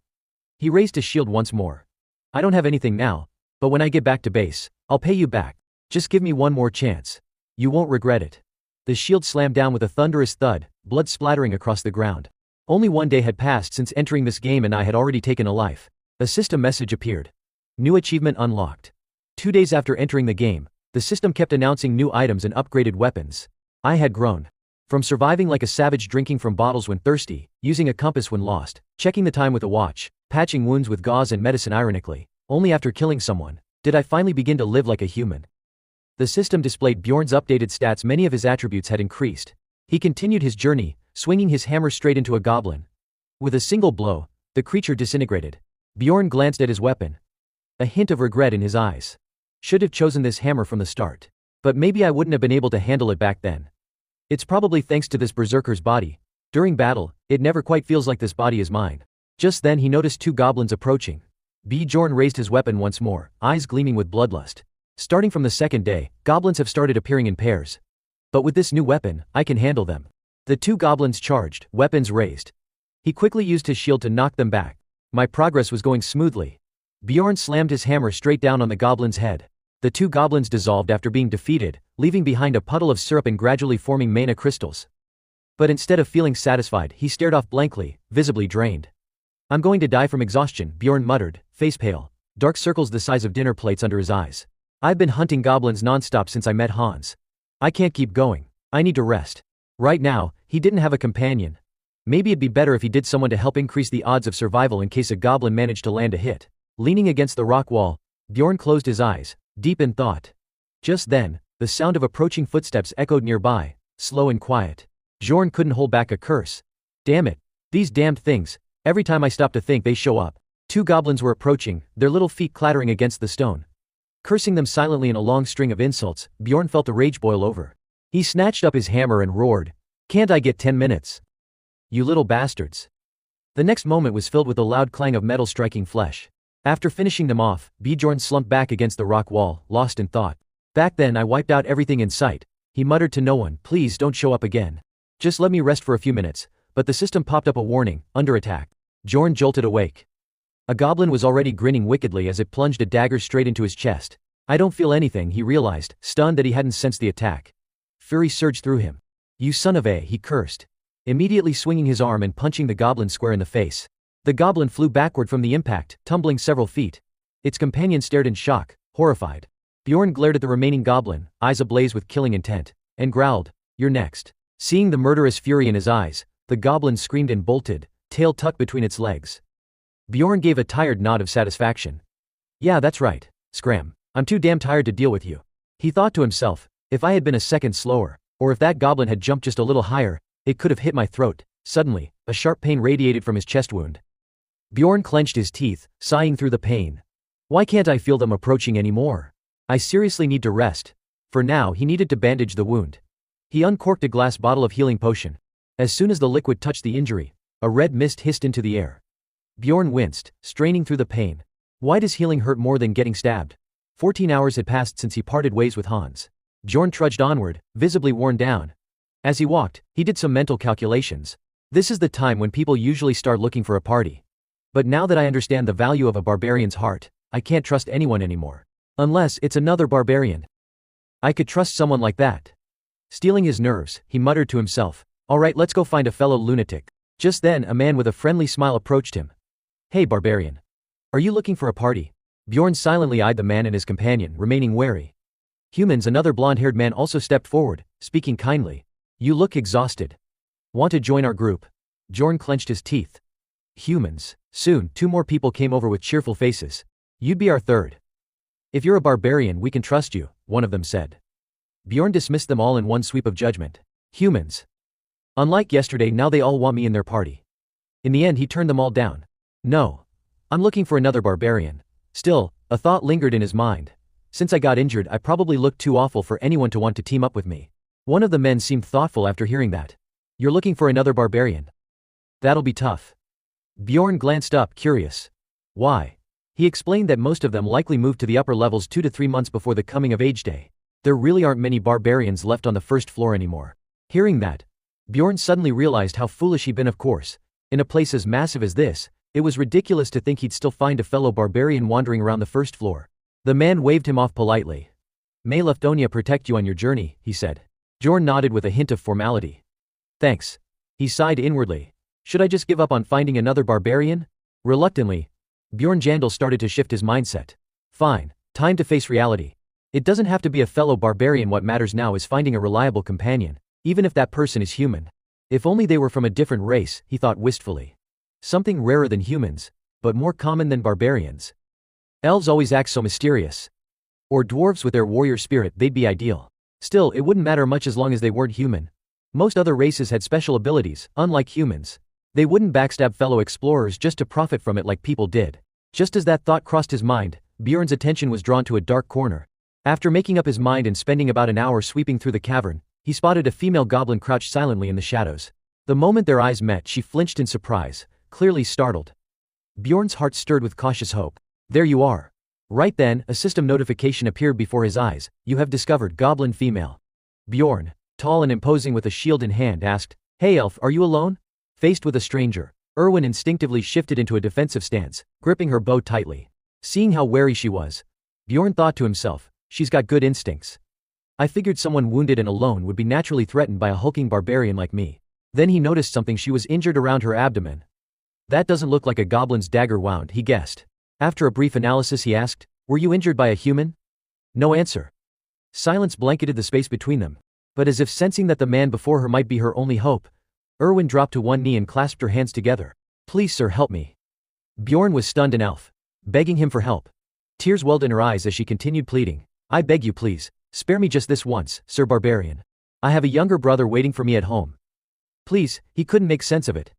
He raised his shield once more. I don't have anything now, but when I get back to base, I'll pay you back. Just give me one more chance. You won't regret it. The shield slammed down with a thunderous thud, blood splattering across the ground. Only one day had passed since entering this game and I had already taken a life. A system message appeared. New achievement unlocked. 2 days after entering the game, the system kept announcing new items and upgraded weapons. I had grown. From surviving like a savage, drinking from bottles when thirsty, using a compass when lost, checking the time with a watch, patching wounds with gauze and medicine, ironically, only after killing someone, did I finally begin to live like a human. The system displayed Bjorn's updated stats. Many of his attributes had increased. He continued his journey, swinging his hammer straight into a goblin. With a single blow, the creature disintegrated. Bjorn glanced at his weapon. A hint of regret in his eyes. Should have chosen this hammer from the start. But maybe I wouldn't have been able to handle it back then. It's probably thanks to this berserker's body. During battle, it never quite feels like this body is mine. Just then he noticed 2 goblins approaching. Bjorn raised his weapon once more, eyes gleaming with bloodlust. Starting from the second day, goblins have started appearing in pairs. But with this new weapon, I can handle them. The 2 goblins charged, weapons raised. He quickly used his shield to knock them back. My progress was going smoothly. Bjorn slammed his hammer straight down on the goblin's head. The 2 goblins dissolved after being defeated, leaving behind a puddle of syrup and gradually forming mana crystals. But instead of feeling satisfied, he stared off blankly, visibly drained. I'm going to die from exhaustion, Bjorn muttered, face pale, dark circles the size of dinner plates under his eyes. I've been hunting goblins nonstop since I met Hans. I can't keep going. I need to rest. Right now, he didn't have a companion. Maybe it'd be better if he did someone to help increase the odds of survival in case a goblin managed to land a hit. Leaning against the rock wall, Bjorn closed his eyes, deep in thought. Just then, the sound of approaching footsteps echoed nearby, slow and quiet. Bjorn couldn't hold back a curse. Damn it. These damned things. Every time I stop to think they show up. 2 goblins were approaching, their little feet clattering against the stone. Cursing them silently in a long string of insults, Bjorn felt the rage boil over. He snatched up his hammer and roared. Can't I get 10 minutes? You little bastards. The next moment was filled with a loud clang of metal striking flesh. After finishing them off, Bjorn slumped back against the rock wall, lost in thought. Back then I wiped out everything in sight. He muttered to no one, please don't show up again. Just let me rest for a few minutes. But the system popped up a warning, under attack. Bjorn jolted awake. A goblin was already grinning wickedly as it plunged a dagger straight into his chest. I don't feel anything, he realized, stunned that he hadn't sensed the attack. Fury surged through him. You son of a, he cursed. Immediately swinging his arm and punching the goblin square in the face. The goblin flew backward from the impact, tumbling several feet. Its companion stared in shock, horrified. Bjorn glared at the remaining goblin, eyes ablaze with killing intent, and growled, you're next. Seeing the murderous fury in his eyes, the goblin screamed and bolted, tail tucked between its legs. Bjorn gave a tired nod of satisfaction. Yeah, that's right, Scram. I'm too damn tired to deal with you. He thought to himself, if I had been a second slower, or if that goblin had jumped just a little higher, it could have hit my throat. Suddenly, a sharp pain radiated from his chest wound. Bjorn clenched his teeth, sighing through the pain. Why can't I feel them approaching anymore? I seriously need to rest. For now, he needed to bandage the wound. He uncorked a glass bottle of healing potion. As soon as the liquid touched the injury, a red mist hissed into the air. Bjorn winced, straining through the pain. Why does healing hurt more than getting stabbed? 14 hours had passed since he parted ways with Hans. Bjorn trudged onward, visibly worn down. As he walked, he did some mental calculations. This is the time when people usually start looking for a party. But now that I understand the value of a barbarian's heart, I can't trust anyone anymore. Unless it's another barbarian. I could trust someone like that. Steeling his nerves, he muttered to himself, "Alright, let's go find a fellow lunatic." Just then, a man with a friendly smile approached him. "Hey, barbarian. Are you looking for a party?" Bjorn silently eyed the man and his companion, remaining wary. Humans, another blonde-haired man also stepped forward, speaking kindly. "You look exhausted. Want to join our group?" Bjorn clenched his teeth. Humans. Soon, 2 more people came over with cheerful faces. "You'd be our third. If you're a barbarian, we can trust you," one of them said. Bjorn dismissed them all in one sweep of judgment. Humans. Unlike yesterday, now they all want me in their party. In the end, he turned them all down. No. I'm looking for another barbarian. Still, a thought lingered in his mind. Since I got injured, I probably looked too awful for anyone to want to team up with me. One of the men seemed thoughtful after hearing that. "You're looking for another barbarian? That'll be tough." Bjorn glanced up, curious. Why? He explained that most of them likely moved to the upper levels 2 to 3 months before the coming of age day. There really aren't many barbarians left on the first floor anymore. Hearing that, Bjorn suddenly realized how foolish he'd been. Of course, in a place as massive as this, it was ridiculous to think he'd still find a fellow barbarian wandering around the first floor. The man waved him off politely. "May Leftonia protect you on your journey," he said. Bjorn nodded with a hint of formality. "Thanks." He sighed inwardly. Should I just give up on finding another barbarian? Reluctantly, Bjorn Yandel started to shift his mindset. Fine, time to face reality. It doesn't have to be a fellow barbarian. What matters now is finding a reliable companion, even if that person is human. If only they were from a different race, he thought wistfully. Something rarer than humans, but more common than barbarians. Elves always act so mysterious. Or dwarves with their warrior spirit, they'd be ideal. Still, it wouldn't matter much as long as they weren't human. Most other races had special abilities, unlike humans. They wouldn't backstab fellow explorers just to profit from it like people did. Just as that thought crossed his mind, Bjorn's attention was drawn to a dark corner. After making up his mind and spending about an hour sweeping through the cavern, he spotted a female goblin crouched silently in the shadows. The moment their eyes met, she flinched in surprise, clearly startled. Bjorn's heart stirred with cautious hope. There you are. Right then, a system notification appeared before his eyes. You have discovered goblin female. Bjorn, tall and imposing with a shield in hand, asked, "Hey elf, are you alone?" Faced with a stranger, Erwin instinctively shifted into a defensive stance, gripping her bow tightly. Seeing how wary she was, Bjorn thought to himself, she's got good instincts. I figured someone wounded and alone would be naturally threatened by a hulking barbarian like me. Then he noticed something. She was injured around her abdomen. That doesn't look like a goblin's dagger wound, he guessed. After a brief analysis, he asked, "Were you injured by a human?" No answer. Silence blanketed the space between them. But as if sensing that the man before her might be her only hope, Erwin dropped to one knee and clasped her hands together. "Please sir, help me." Bjorn was stunned. An elf begging him for help. Tears welled in her eyes as she continued pleading. "I beg you, please, spare me just this once, Sir Barbarian. I have a younger brother waiting for me at home." Please, he couldn't make sense of it.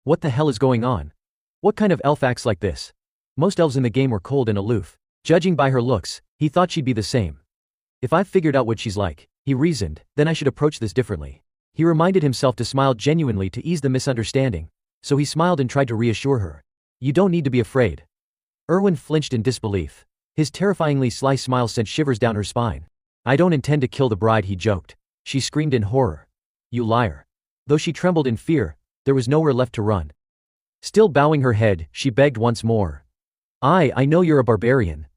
What the hell is going on? What kind of elf acts like this? Most elves in the game were cold and aloof. Judging by her looks, he thought she'd be the same. If I've figured out what she's like, he reasoned, then I should approach this differently. He reminded himself to smile genuinely to ease the misunderstanding, so he smiled and tried to reassure her. "You don't need to be afraid." Erwin flinched in disbelief. His terrifyingly sly smile sent shivers down her spine. "I don't intend to kill the bride," he joked. She screamed in horror. "You liar." Though she trembled in fear, there was nowhere left to run. Still bowing her head, she begged once more. I know you're a barbarian.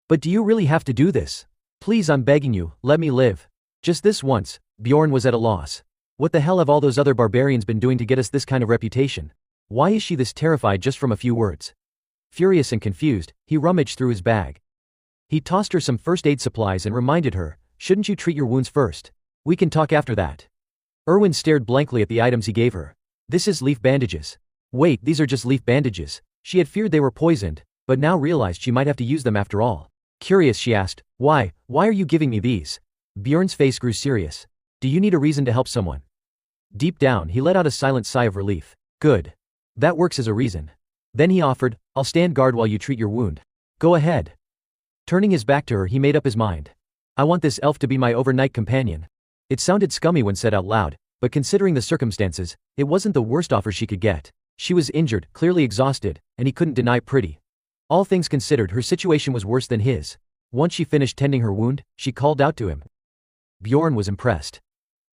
But do you really have to do this? Please, I'm begging you, let me live. Just this once." Bjorn was at a loss. What the hell have all those other barbarians been doing to get us this kind of reputation? Why is she this terrified just from a few words? Furious and confused, he rummaged through his bag. He tossed her some first aid supplies and reminded her, "Shouldn't you treat your wounds first? We can talk after that." Erwin stared blankly at the items he gave her. "This is leaf bandages." Wait, these are just leaf bandages. She had feared they were poisoned, but now realized she might have to use them after all. Curious, she asked, Why are you giving me these?" Bjorn's face grew serious. "Do you need a reason to help someone?" Deep down, he let out a silent sigh of relief. Good. That works as a reason. Then he offered, I'll stand guard while you treat your wound. Go ahead. Turning his back to her, he made up his mind. I want this elf to be my overnight companion. It sounded scummy when said out loud, but considering the circumstances, it wasn't the worst offer she could get. She was injured, clearly exhausted, and he couldn't deny pretty. All things considered, her situation was worse than his. Once she finished tending her wound, she called out to him. Bjorn was impressed.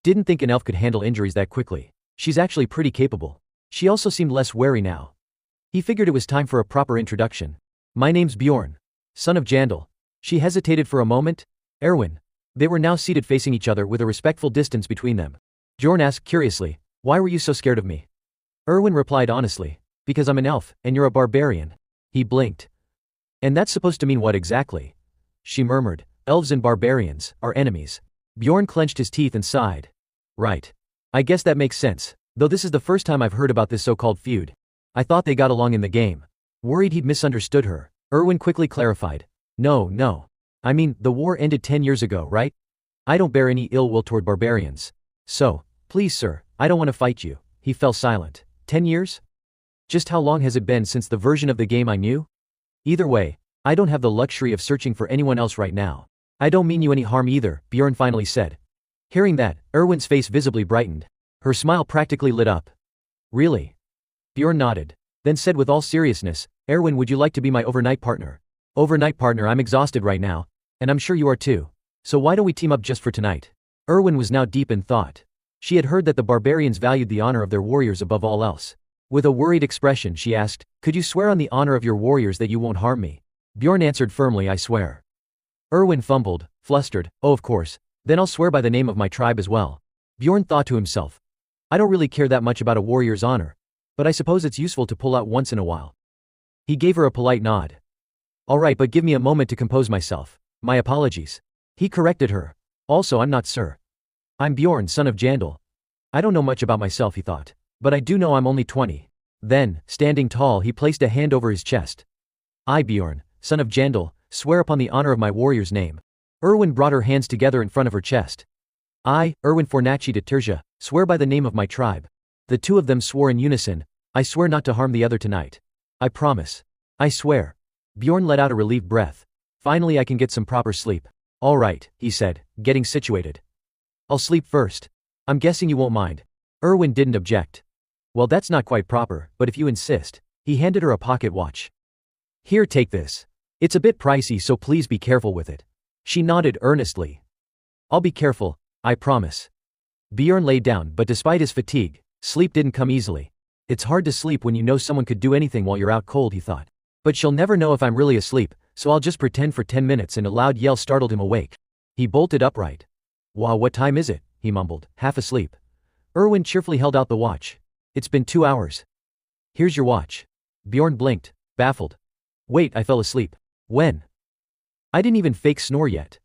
Didn't think an elf could handle injuries that quickly. She's actually pretty capable. She also seemed less wary now. He figured it was time for a proper introduction. My name's Bjorn, son of Yandel. She hesitated for a moment. Erwin. They were now seated facing each other with a respectful distance between them. Bjorn asked curiously, why were you so scared of me? Erwin replied honestly, because I'm an elf, and you're a barbarian. He blinked. And that's supposed to mean what exactly? She murmured, elves and barbarians are enemies. Bjorn clenched his teeth and sighed. Right. I guess that makes sense, though this is the first time I've heard about this so-called feud. I thought they got along in the game. Worried he'd misunderstood her, Erwin quickly clarified. No. I mean, the war ended 10 years ago, right? I don't bear any ill will toward barbarians. So, please sir, I don't want to fight you. He fell silent. 10 years? Just how long has it been since the version of the game I knew? Either way, I don't have the luxury of searching for anyone else right now. I don't mean you any harm either, Bjorn finally said. Hearing that, Erwin's face visibly brightened. Her smile practically lit up. Really? Bjorn nodded, then said with all seriousness, Erwin, would you like to be my overnight partner? Overnight partner, I'm exhausted right now, and I'm sure you are too. So why don't we team up just for tonight? Erwin was now deep in thought. She had heard that the barbarians valued the honor of their warriors above all else. With a worried expression, she asked, could you swear on the honor of your warriors that you won't harm me? Bjorn answered firmly, I swear. Erwin fumbled, flustered, oh of course, then I'll swear by the name of my tribe as well. Bjorn thought to himself. I don't really care that much about a warrior's honor, but I suppose it's useful to pull out once in a while. He gave her a polite nod. All right, but give me a moment to compose myself. My apologies. He corrected her. Also, I'm not sir. I'm Bjorn, son of Yandel. I don't know much about myself, he thought, but I do know I'm only 20. Then, standing tall, he placed a hand over his chest. I, Bjorn, son of Yandel, swear upon the honor of my warrior's name. Erwin brought her hands together in front of her chest. I, Erwin Fornaci de Terja, swear by the name of my tribe. The two of them swore in unison, I swear not to harm the other tonight. I promise. I swear. Bjorn let out a relieved breath. Finally I can get some proper sleep. All right, he said, getting situated. I'll sleep first. I'm guessing you won't mind. Erwin didn't object. Well, that's not quite proper, but if you insist. He handed her a pocket watch. Here, take this. It's a bit pricey, so please be careful with it. She nodded earnestly. I'll be careful, I promise. Bjorn lay down, but despite his fatigue, sleep didn't come easily. It's hard to sleep when you know someone could do anything while you're out cold, he thought. But she'll never know if I'm really asleep, so I'll just pretend for 10 minutes, and a loud yell startled him awake. He bolted upright. Wow, what time is it? He mumbled, half asleep. Erwin cheerfully held out the watch. It's been 2 hours. Here's your watch. Bjorn blinked, baffled. Wait, I fell asleep. When? I didn't even fake snore yet.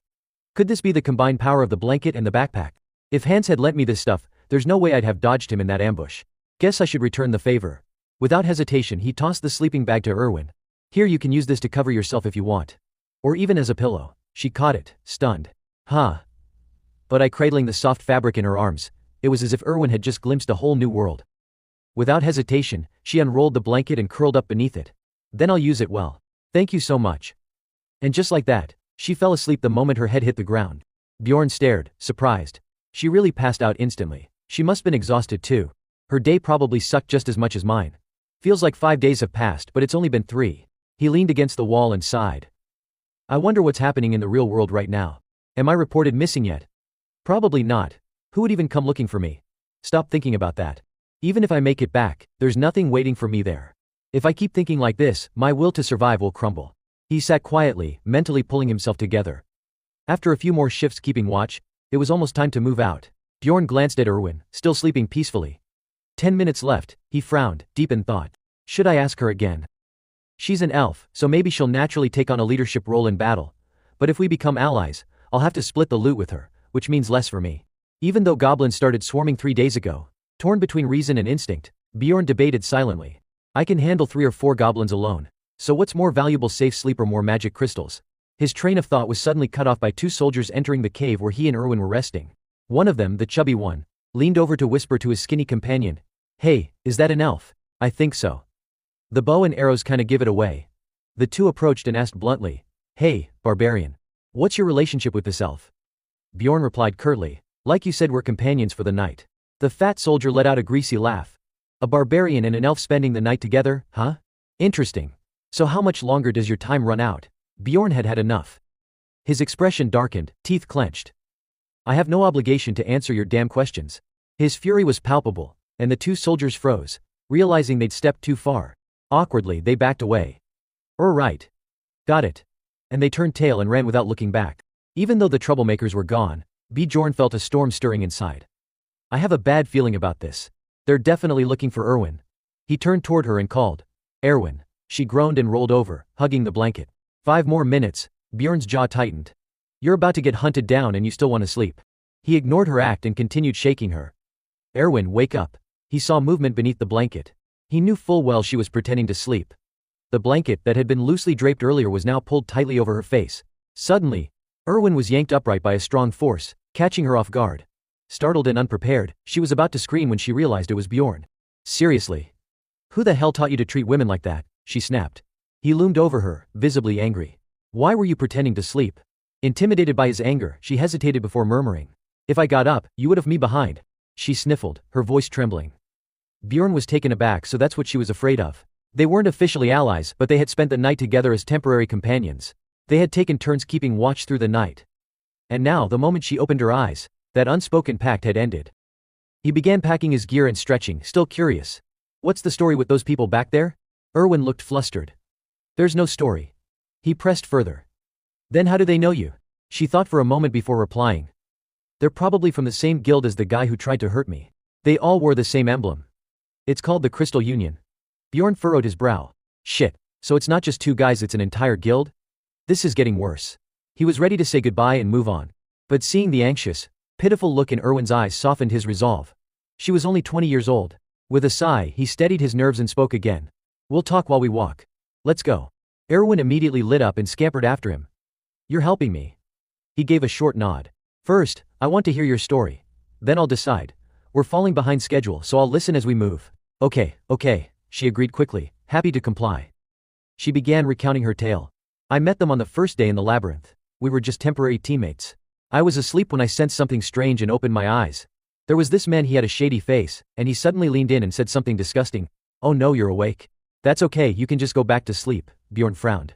Could this be the combined power of the blanket and the backpack? If Hans had lent me this stuff, there's no way I'd have dodged him in that ambush. Guess I should return the favor. Without hesitation, he tossed the sleeping bag to Erwin. Here, you can use this to cover yourself if you want. Or even as a pillow. She caught it, stunned. Huh. But cradling the soft fabric in her arms, it was as if Erwin had just glimpsed a whole new world. Without hesitation, she unrolled the blanket and curled up beneath it. Then I'll use it well. Thank you so much. And just like that, she fell asleep the moment her head hit the ground. Bjorn stared, surprised. She really passed out instantly. She must been exhausted too. Her day probably sucked just as much as mine. Feels like 5 days have passed, but it's only been 3. He leaned against the wall and sighed. I wonder what's happening in the real world right now. Am I reported missing yet? Probably not. Who would even come looking for me? Stop thinking about that. Even if I make it back, there's nothing waiting for me there. If I keep thinking like this, my will to survive will crumble. He sat quietly, mentally pulling himself together. After a few more shifts keeping watch, it was almost time to move out. Bjorn glanced at Erwin, still sleeping peacefully. 10 minutes left, he frowned, deep in thought. Should I ask her again? She's an elf, so maybe she'll naturally take on a leadership role in battle. But if we become allies, I'll have to split the loot with her, which means less for me. Even though goblins started swarming 3 days ago, torn between reason and instinct, Bjorn debated silently. I can handle 3 or 4 goblins alone. So what's more valuable, safe sleep or more magic crystals? His train of thought was suddenly cut off by 2 soldiers entering the cave where he and Erwin were resting. One of them, the chubby one, leaned over to whisper to his skinny companion. Hey, is that an elf? I think so. The bow and arrows kinda give it away. The two approached and asked bluntly, "Hey, Barbarian. What's your relationship with this elf?" Bjorn replied curtly, "Like you said, we're companions for the night." The fat soldier let out a greasy laugh. "A barbarian and an elf spending the night together, huh? Interesting. So how much longer does your time run out?" Bjorn had had enough. His expression darkened, teeth clenched. "I have no obligation to answer your damn questions." His fury was palpable, and the two soldiers froze, realizing they'd stepped too far. Awkwardly, they backed away. Right. Got it." And they turned tail and ran without looking back. Even though the troublemakers were gone, Bjorn felt a storm stirring inside. "I have a bad feeling about this. They're definitely looking for Erwin." He turned toward her and called, "Erwin." She groaned and rolled over, hugging the blanket. 5 more minutes, Bjorn's jaw tightened. "You're about to get hunted down and you still want to sleep." He ignored her act and continued shaking her. "Erwin, wake up." He saw movement beneath the blanket. He knew full well she was pretending to sleep. The blanket that had been loosely draped earlier was now pulled tightly over her face. Suddenly, Erwin was yanked upright by a strong force, catching her off guard. Startled and unprepared, she was about to scream when she realized it was Bjorn. "Seriously? Who the hell taught you to treat women like that?" she snapped. He loomed over her, visibly angry. "Why were you pretending to sleep?" Intimidated by his anger, she hesitated before murmuring, "If I got up, you would have me behind." She sniffled, her voice trembling. Bjorn was taken aback, so that's what she was afraid of. They weren't officially allies, but they had spent the night together as temporary companions. They had taken turns keeping watch through the night. And now, the moment she opened her eyes, that unspoken pact had ended. He began packing his gear and stretching, still curious. "What's the story with those people back there?" Erwin looked flustered. "There's no story." He pressed further. "Then how do they know you?" She thought for a moment before replying. "They're probably from the same guild as the guy who tried to hurt me. They all wore the same emblem. It's called the Crystal Union." Bjorn furrowed his brow. "Shit, so it's not just 2 guys, it's an entire guild? This is getting worse." He was ready to say goodbye and move on. But seeing the anxious, pitiful look in Erwin's eyes softened his resolve. She was only 20 years old. With a sigh, he steadied his nerves and spoke again. "We'll talk while we walk. Let's go." Erwin immediately lit up and scampered after him. "You're helping me." He gave a short nod. "First, I want to hear your story. Then I'll decide. We're falling behind schedule, so I'll listen as we move." Okay, she agreed quickly, happy to comply. She began recounting her tale. "I met them on the first day in the labyrinth. We were just temporary teammates. I was asleep when I sensed something strange and opened my eyes. There was this man, he had a shady face, and he suddenly leaned in and said something disgusting. 'Oh no, you're awake. That's okay, you can just go back to sleep.'" Bjorn frowned.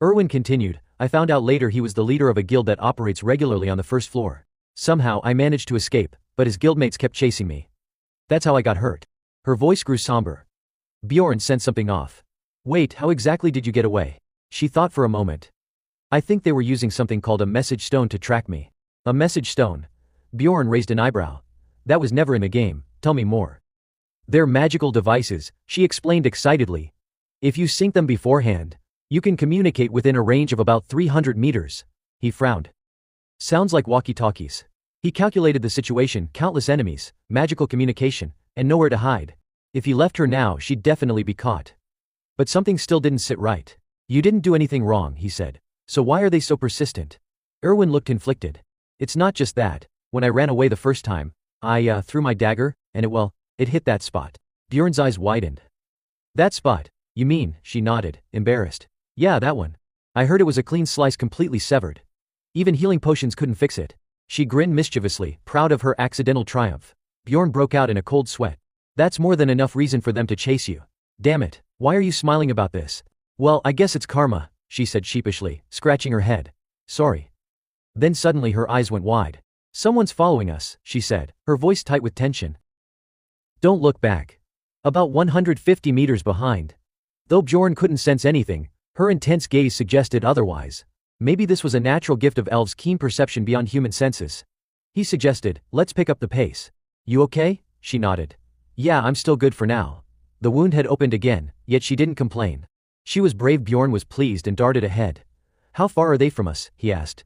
Erwin continued, "I found out later he was the leader of a guild that operates regularly on the first floor. Somehow I managed to escape, but his guildmates kept chasing me. That's how I got hurt." Her voice grew somber. Bjorn sensed something off. "Wait, how exactly did you get away?" She thought for a moment. "I think they were using something called a message stone to track me." "A message stone?" Bjorn raised an eyebrow. "That was never in the game, tell me more." "They're magical devices," she explained excitedly. "If you sync them beforehand, you can communicate within a range of about 300 meters. He frowned. "Sounds like walkie-talkies." He calculated the situation, countless enemies, magical communication, and nowhere to hide. If he left her now, she'd definitely be caught. But something still didn't sit right. "You didn't do anything wrong," he said. "So why are they so persistent?" Erwin looked conflicted. "It's not just that. When I ran away the first time, I threw my dagger, and it hit that spot." Bjorn's eyes widened. "That spot, you mean?" She nodded, embarrassed. "Yeah, that one. I heard it was a clean slice, completely severed. Even healing potions couldn't fix it." She grinned mischievously, proud of her accidental triumph. Bjorn broke out in a cold sweat. "That's more than enough reason for them to chase you. Damn it, why are you smiling about this?" "Well, I guess it's karma," she said sheepishly, scratching her head. "Sorry." Then suddenly her eyes went wide. "Someone's following us," she said, her voice tight with tension. "Don't look back." About 150 meters behind. Though Bjorn couldn't sense anything, her intense gaze suggested otherwise. Maybe this was a natural gift of elves' keen perception beyond human senses. He suggested, "Let's pick up the pace." "You okay?" She nodded. "Yeah, I'm still good for now." The wound had opened again, yet she didn't complain. She was brave. Bjorn was pleased and darted ahead. "How far are they from us?" he asked.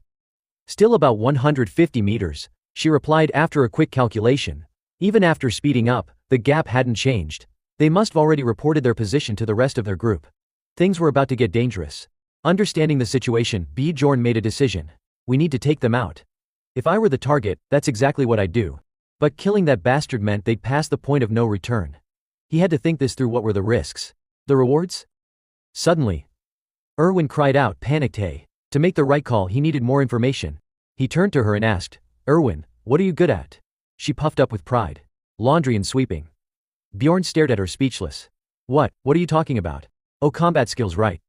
"Still about 150 meters, she replied after a quick calculation. Even after speeding up, the gap hadn't changed. They must have already reported their position to the rest of their group. Things were about to get dangerous. Understanding the situation, Bjorn made a decision. "We need to take them out. If I were the target, that's exactly what I'd do. But killing that bastard meant they'd pass the point of no return." He had to think this through. What were the risks? The rewards? Suddenly, Erwin cried out, panicked. Hey. To make the right call, he needed more information. He turned to her and asked, Erwin, what are you good at? She puffed up with pride. Laundry and sweeping. Bjorn stared at her speechless. What are you talking about? Oh, combat skills, right.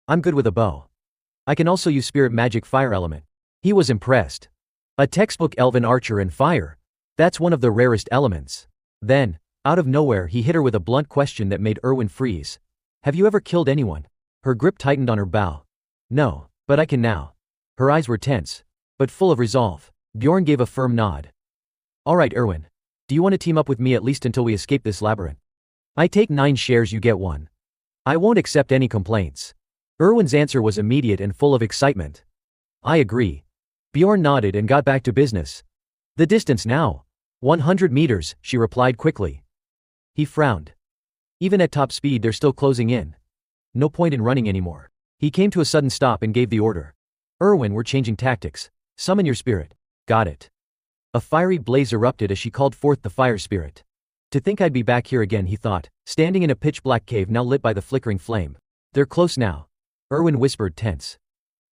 I'm good with a bow. I can also use spirit magic fire element. He was impressed. A textbook elven archer and fire. That's one of the rarest elements. Then, out of nowhere, he hit her with a blunt question that made Erwin freeze. Have you ever killed anyone? Her grip tightened on her bow. No, but I can now. Her eyes were tense, but full of resolve. Bjorn gave a firm nod. All right, Erwin. Do you want to team up with me at least until we escape this labyrinth? I take 9 shares, you get 1. I won't accept any complaints. Erwin's answer was immediate and full of excitement. I agree. Bjorn nodded and got back to business. The distance now? 100 meters, she replied quickly. He frowned. Even at top speed, they're still closing in. No point in running anymore. He came to a sudden stop and gave the order. Erwin, we're changing tactics. Summon your spirit. Got it. A fiery blaze erupted as she called forth the fire spirit. To think I'd be back here again, he thought, standing in a pitch-black cave now lit by the flickering flame. They're close now. Erwin whispered, tense.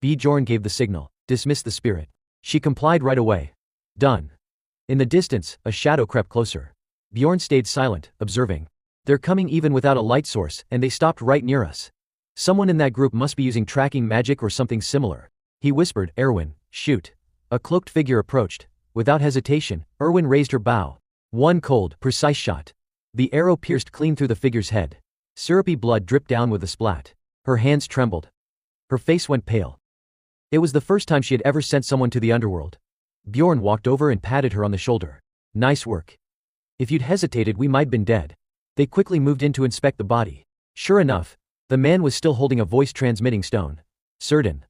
Bjorn gave the signal. Dismiss the spirit. She complied right away. Done. In the distance, a shadow crept closer. Bjorn stayed silent, observing. They're coming even without a light source, and they stopped right near us. Someone in that group must be using tracking magic or something similar. He whispered, Erwin, shoot. A cloaked figure approached. Without hesitation, Erwin raised her bow. One cold, precise shot. The arrow pierced clean through the figure's head. Syrupy blood dripped down with a splat. Her hands trembled. Her face went pale. It was the first time she had ever sent someone to the underworld. Bjorn walked over and patted her on the shoulder. Nice work. If you'd hesitated, we might've been dead. They quickly moved in to inspect the body. Sure enough, the man was still holding a voice-transmitting stone. Certain.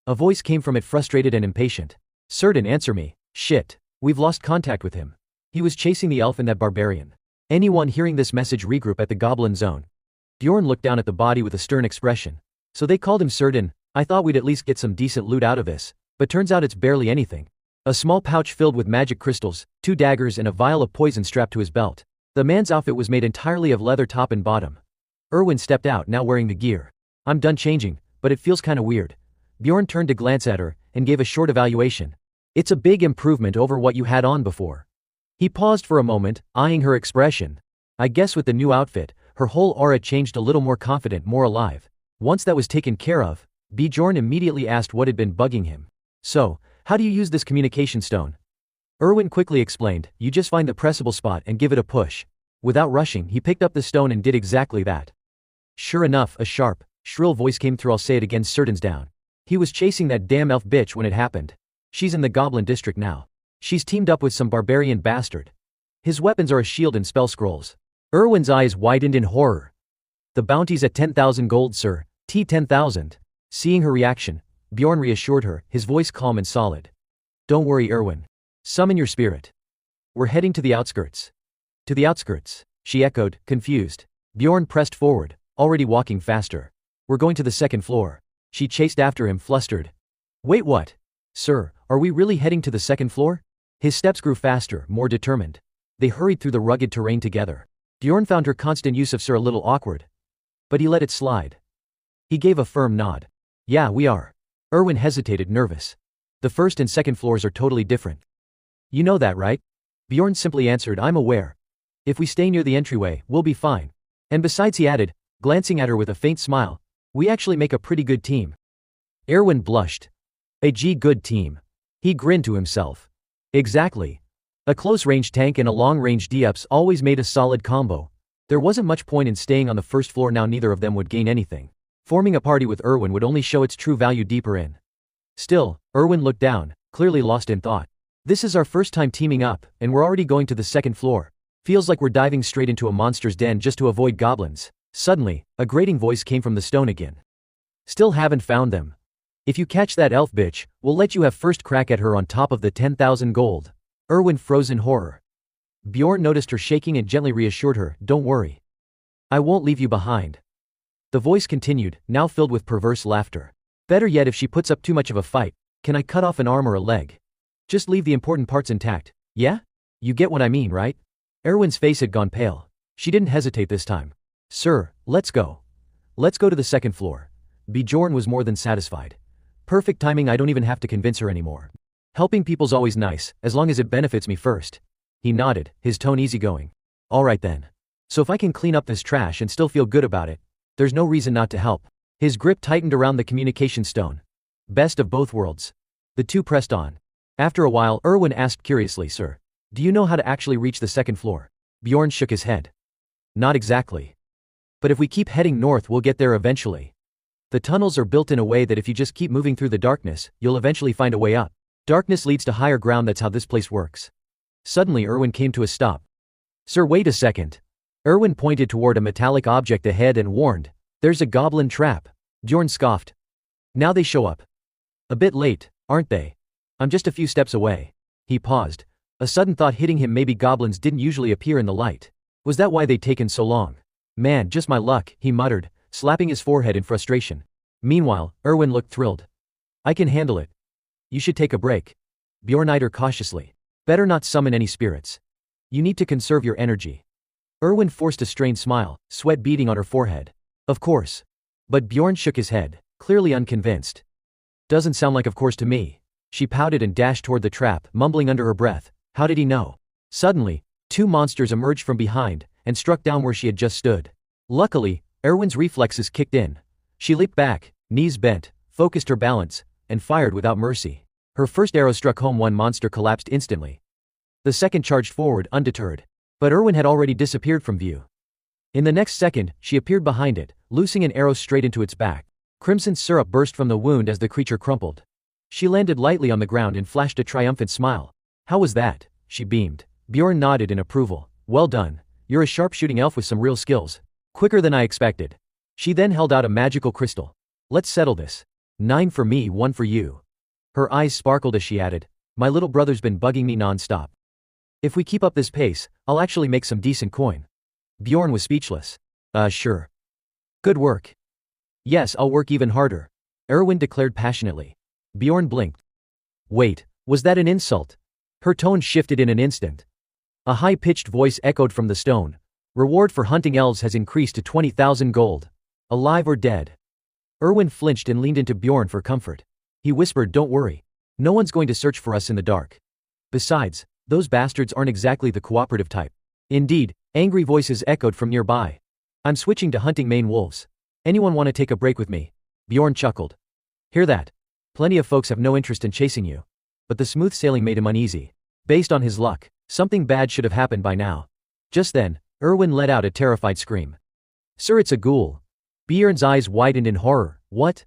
A voice came from it, frustrated and impatient. Certain, answer me. Shit. We've lost contact with him. He was chasing the elf and that barbarian. Anyone hearing this message regroup at the goblin zone. Bjorn looked down at the body with a stern expression. So they called him Certain. I thought we'd at least get some decent loot out of this, but turns out it's barely anything. A small pouch filled with magic crystals, 2 daggers and a vial of poison strapped to his belt. The man's outfit was made entirely of leather top and bottom. Erwin stepped out, now wearing the gear. I'm done changing, but it feels kinda weird. Bjorn turned to glance at her, and gave a short evaluation. It's a big improvement over what you had on before. He paused for a moment, eyeing her expression. I guess with the new outfit, her whole aura changed, a little more confident, more alive. Once that was taken care of, Bjorn immediately asked what had been bugging him. So, how do you use this communication stone? Erwin quickly explained, you just find the pressable spot and give it a push. Without rushing, he picked up the stone and did exactly that. Sure enough, a sharp, shrill voice came through. I'll say it again, Certain's down. He was chasing that damn elf bitch when it happened. She's in the goblin district now. She's teamed up with some barbarian bastard. His weapons are a shield and spell scrolls. Erwin's eyes widened in horror. The bounty's at 10,000 gold, sir. T 10,000. Seeing her reaction, Bjorn reassured her, his voice calm and solid. Don't worry, Erwin. Summon your spirit. We're heading to the outskirts. To the outskirts, she echoed, confused. Bjorn pressed forward, already walking faster. We're going to the 2nd floor. She chased after him, flustered. Wait, what? Sir, are we really heading to the 2nd floor? His steps grew faster, more determined. They hurried through the rugged terrain together. Bjorn found her constant use of sir a little awkward. But he let it slide. He gave a firm nod. Yeah, we are. Erwin hesitated, nervous. The 1st and 2nd floors are totally different. You know that, right? Bjorn simply answered, I'm aware. If we stay near the entryway, we'll be fine. And besides, he added, glancing at her with a faint smile, we actually make a pretty good team. Erwin blushed. A good team. He grinned to himself. Exactly. A close-range tank and a long-range DPS always made a solid combo. There wasn't much point in staying on the 1st floor now. Neither of them would gain anything. Forming a party with Erwin would only show its true value deeper in. Still, Erwin looked down, clearly lost in thought. This is our first time teaming up, and we're already going to the 2nd floor. Feels like we're diving straight into a monster's den just to avoid goblins. Suddenly, a grating voice came from the stone again. Still haven't found them. If you catch that elf bitch, we'll let you have first crack at her on top of the 10,000 gold. Erwin froze in horror. Bjorn noticed her shaking and gently reassured her, don't worry. I won't leave you behind. The voice continued, now filled with perverse laughter. Better yet, if she puts up too much of a fight, can I cut off an arm or a leg? Just leave the important parts intact, yeah? You get what I mean, right? Erwin's face had gone pale. She didn't hesitate this time. Sir, let's go. Let's go to the second floor. Bjorn was more than satisfied. Perfect timing, I don't even have to convince her anymore. Helping people's always nice, as long as it benefits me first. He nodded, his tone easygoing. Alright then. So if I can clean up this trash and still feel good about it, there's no reason not to help. His grip tightened around the communication stone. Best of both worlds. The two pressed on. After a while, Erwin asked curiously, Sir, do you know how to actually reach the second floor? Bjorn shook his head. Not exactly. But if we keep heading north, we'll get there eventually. The tunnels are built in a way that if you just keep moving through the darkness, you'll eventually find a way up. Darkness leads to higher ground, that's how this place works. Suddenly Erwin came to a stop. Sir, wait a second. Erwin pointed toward a metallic object ahead and warned, there's a goblin trap. Bjorn scoffed. Now they show up. A bit late, aren't they? I'm just a few steps away. He paused. A sudden thought hitting him, maybe goblins didn't usually appear in the light. Was that why they'd taken so long? Man, just my luck, he muttered, slapping his forehead in frustration. Meanwhile, Erwin looked thrilled. I can handle it. You should take a break. Bjorn eyed her cautiously. Better not summon any spirits. You need to conserve your energy. Erwin forced a strained smile, sweat beading on her forehead. Of course. But Bjorn shook his head, clearly unconvinced. Doesn't sound like of course to me. She pouted and dashed toward the trap, mumbling under her breath. How did he know? Suddenly, two monsters emerged from behind and struck down where she had just stood. Luckily, Erwin's reflexes kicked in. She leaped back, knees bent, focused her balance, and fired without mercy. Her first arrow struck home, one monster collapsed instantly. The second charged forward, undeterred. But Erwin had already disappeared from view. In the next second, she appeared behind it, loosing an arrow straight into its back. Crimson syrup burst from the wound as the creature crumpled. She landed lightly on the ground and flashed a triumphant smile. How was that? She beamed. Bjorn nodded in approval. Well done. You're a sharpshooting elf with some real skills. Quicker than I expected. She then held out a magical crystal. Let's settle this. 9 for me, 1 for you. Her eyes sparkled as she added, my little brother's been bugging me non-stop. If we keep up this pace, I'll actually make some decent coin. Bjorn was speechless. Sure. Good work. Yes, I'll work even harder. Erwin declared passionately. Bjorn blinked. Wait, was that an insult? Her tone shifted in an instant. A high-pitched voice echoed from the stone. Reward for hunting elves has increased to 20,000 gold. Alive or dead? Erwin flinched and leaned into Bjorn for comfort. He whispered, don't worry. No one's going to search for us in the dark. Besides, those bastards aren't exactly the cooperative type. Indeed, angry voices echoed from nearby. I'm switching to hunting Maine wolves. Anyone want to take a break with me? Bjorn chuckled. Hear that? Plenty of folks have no interest in chasing you. But the smooth sailing made him uneasy. Based on his luck, something bad should have happened by now. Just then, Erwin let out a terrified scream. Sir, it's a ghoul. Bjorn's eyes widened in horror. What?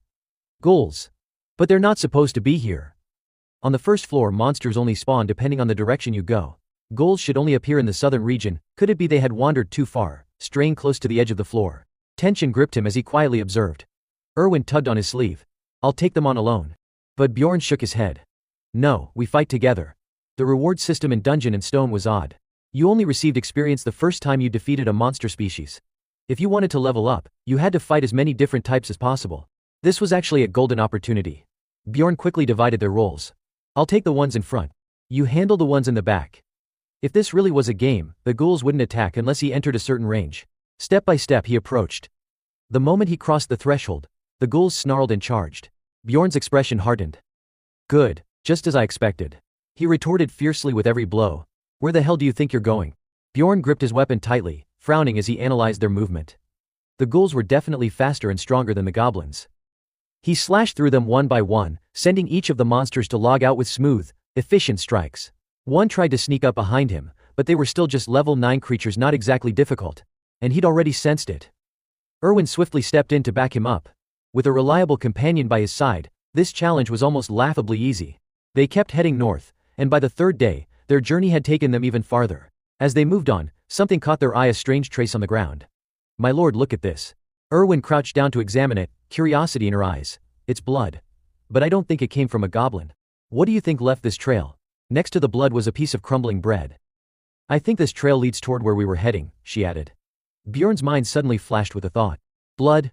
Ghouls. But they're not supposed to be here. On the first floor, monsters only spawn depending on the direction you go. Ghouls should only appear in the southern region. Could it be they had wandered too far, straying close to the edge of the floor? Tension gripped him as he quietly observed. Erwin tugged on his sleeve. I'll take them on alone. But Bjorn shook his head. No, we fight together. The reward system in Dungeon and Stone was odd. You only received experience the first time you defeated a monster species. If you wanted to level up, you had to fight as many different types as possible. This was actually a golden opportunity. Bjorn quickly divided their roles. I'll take the ones in front. You handle the ones in the back. If this really was a game, the ghouls wouldn't attack unless he entered a certain range. Step by step he approached. The moment he crossed the threshold, the ghouls snarled and charged. Bjorn's expression hardened. Good, just as I expected. He retorted fiercely with every blow. Where the hell do you think you're going? Bjorn gripped his weapon tightly, frowning as he analyzed their movement. The ghouls were definitely faster and stronger than the goblins. He slashed through them one by one, sending each of the monsters to log out with smooth, efficient strikes. One tried to sneak up behind him, but they were still just level 9 creatures, not exactly difficult. And he'd already sensed it. Erwin swiftly stepped in to back him up. With a reliable companion by his side, this challenge was almost laughably easy. They kept heading north, and by the third day, their journey had taken them even farther. As they moved on, something caught their eye, a strange trace on the ground. My lord, look at this. Erwin crouched down to examine it, curiosity in her eyes. It's blood. But I don't think it came from a goblin. What do you think left this trail? Next to the blood was a piece of crumbling bread. I think this trail leads toward where we were heading, she added. Bjorn's mind suddenly flashed with a thought. Blood?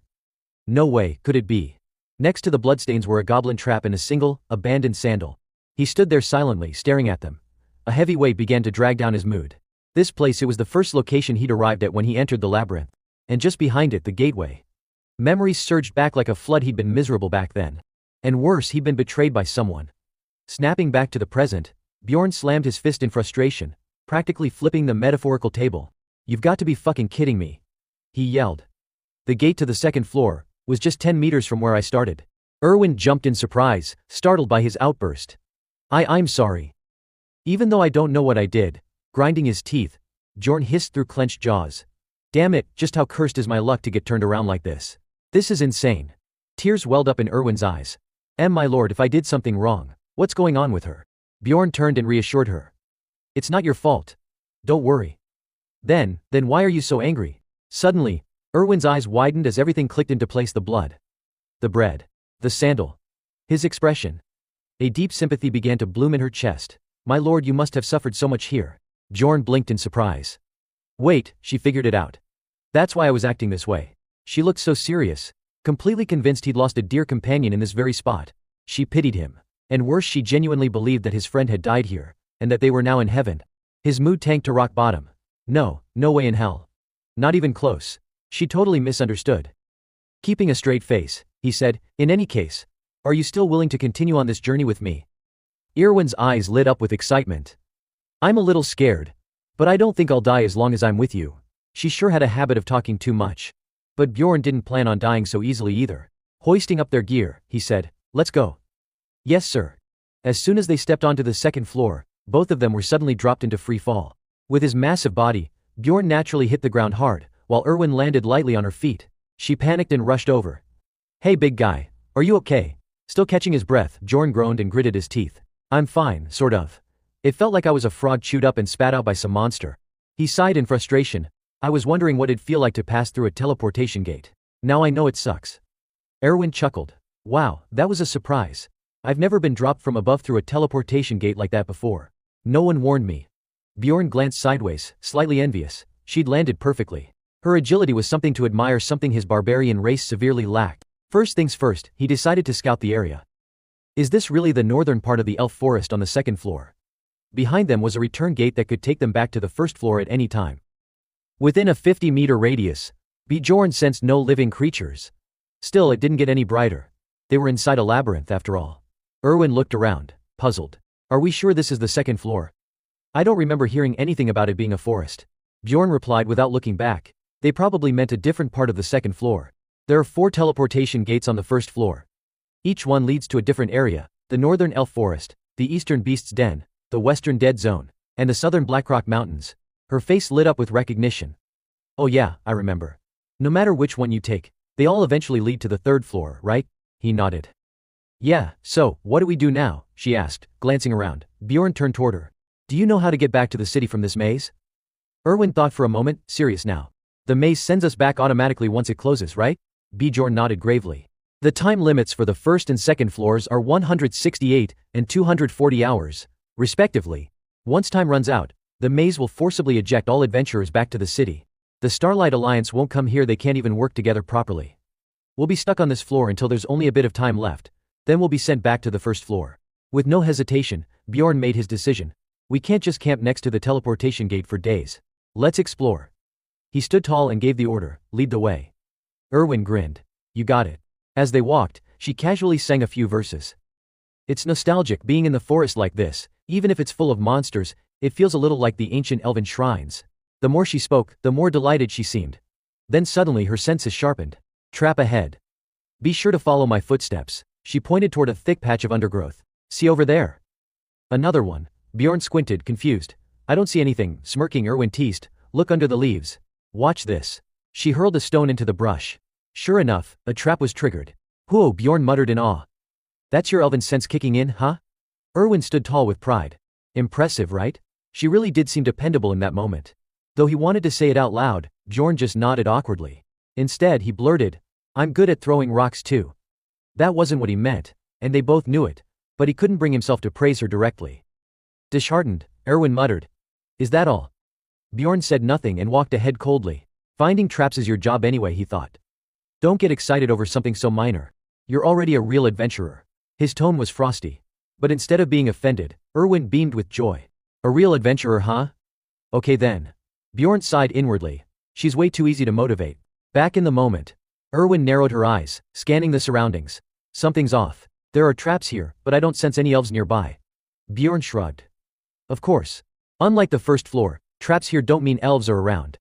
No way, could it be? Next to the bloodstains were a goblin trap and a single, abandoned sandal. He stood there silently, staring at them. A heavy weight began to drag down his mood. This place, it was the first location he'd arrived at when he entered the labyrinth. And just behind it, the gateway. Memories surged back like a flood. He'd been miserable back then. And worse, he'd been betrayed by someone. Snapping back to the present, Bjorn slammed his fist in frustration, practically flipping the metaphorical table. "You've got to be fucking kidding me," he yelled. The gate to the second floor was just 10 meters from where I started. Erwin jumped in surprise, startled by his outburst. I'm sorry. Even though I don't know what I did, grinding his teeth, Bjorn hissed through clenched jaws. Damn it, just how cursed is my luck to get turned around like this. This is insane. Tears welled up in Erwin's eyes. My lord, if I did something wrong, what's going on with her? Bjorn turned and reassured her. It's not your fault. Don't worry. Then why are you so angry? Suddenly, Erwin's eyes widened as everything clicked into place: the blood, the bread, the sandal, his expression. A deep sympathy began to bloom in her chest. My lord, you must have suffered so much here. Bjorn blinked in surprise. Wait, she figured it out. That's why I was acting this way. She looked so serious, completely convinced he'd lost a dear companion in this very spot. She pitied him. And worse, she genuinely believed that his friend had died here, and that they were now in heaven. His mood tanked to rock bottom. No way in hell. Not even close. She totally misunderstood. Keeping a straight face, he said, in any case, are you still willing to continue on this journey with me? Erwin's eyes lit up with excitement. I'm a little scared, but I don't think I'll die as long as I'm with you. She sure had a habit of talking too much. But Bjorn didn't plan on dying so easily either. Hoisting up their gear, he said, let's go. Yes, sir. As soon as they stepped onto the second floor, both of them were suddenly dropped into free fall. With his massive body, Bjorn naturally hit the ground hard, while Erwin landed lightly on her feet. She panicked and rushed over. Hey big guy, are you okay? Still catching his breath, Bjorn groaned and gritted his teeth. I'm fine, sort of. It felt like I was a frog chewed up and spat out by some monster. He sighed in frustration. I was wondering what it'd feel like to pass through a teleportation gate. Now I know it sucks. Erwin chuckled. Wow, that was a surprise. I've never been dropped from above through a teleportation gate like that before. No one warned me. Bjorn glanced sideways, slightly envious. She'd landed perfectly. Her agility was something to admire, something his barbarian race severely lacked. First things first, he decided to scout the area. Is this really the northern part of the elf forest on the second floor? Behind them was a return gate that could take them back to the first floor at any time. Within a 50-meter radius, Bjorn sensed no living creatures. Still, it didn't get any brighter. They were inside a labyrinth after all. Erwin looked around, puzzled. Are we sure this is the second floor? I don't remember hearing anything about it being a forest. Bjorn replied without looking back. They probably meant a different part of the second floor. There are 4 teleportation gates on the first floor. Each one leads to a different area: the northern elf forest, the eastern beast's den, the western dead zone, and the southern Blackrock Mountains. Her face lit up with recognition. Oh yeah, I remember. No matter which one you take, they all eventually lead to the third floor, right? He nodded. Yeah, so, what do we do now? She asked, glancing around. Bjorn turned toward her. Do you know how to get back to the city from this maze? Erwin thought for a moment, serious now. The maze sends us back automatically once it closes, right? Bjorn nodded gravely. The time limits for the first and second floors are 168 and 240 hours, respectively. Once time runs out, the maze will forcibly eject all adventurers back to the city. The Starlight Alliance won't come here, they can't even work together properly. We'll be stuck on this floor until there's only a bit of time left, then we'll be sent back to the first floor. With no hesitation, Bjorn made his decision. We can't just camp next to the teleportation gate for days. Let's explore. He stood tall and gave the order, lead the way. Erwin grinned. You got it. As they walked, she casually sang a few verses. It's nostalgic being in the forest like this, even if it's full of monsters, it feels a little like the ancient elven shrines. The more she spoke, the more delighted she seemed. Then suddenly her senses sharpened. Trap ahead. Be sure to follow my footsteps. She pointed toward a thick patch of undergrowth. See over there? Another one. Bjorn squinted, confused. I don't see anything, smirking. Erwin teased. Look under the leaves. Watch this. She hurled a stone into the brush. Sure enough, a trap was triggered. Whoa, Bjorn muttered in awe. That's your elven sense kicking in, huh? Erwin stood tall with pride. Impressive, right? She really did seem dependable in that moment. Though he wanted to say it out loud, Bjorn just nodded awkwardly. Instead, he blurted, I'm good at throwing rocks too. That wasn't what he meant, and they both knew it, but he couldn't bring himself to praise her directly. Disheartened, Erwin muttered. Is that all? Bjorn said nothing and walked ahead coldly. Finding traps is your job anyway, he thought. Don't get excited over something so minor. You're already a real adventurer. His tone was frosty. But instead of being offended, Erwin beamed with joy. A real adventurer, huh? Okay then. Bjorn sighed inwardly. She's way too easy to motivate. Back in the moment, Erwin narrowed her eyes, scanning the surroundings. Something's off. There are traps here, but I don't sense any elves nearby. Bjorn shrugged. Of course. Unlike the first floor, traps here don't mean elves are around.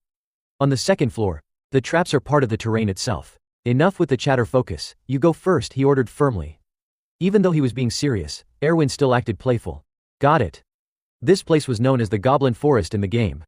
On the second floor, the traps are part of the terrain itself. Enough with the chatter, focus. You go first, he ordered firmly. Even though he was being serious, Erwin still acted playful. Got it. This place was known as the Goblin Forest in the game.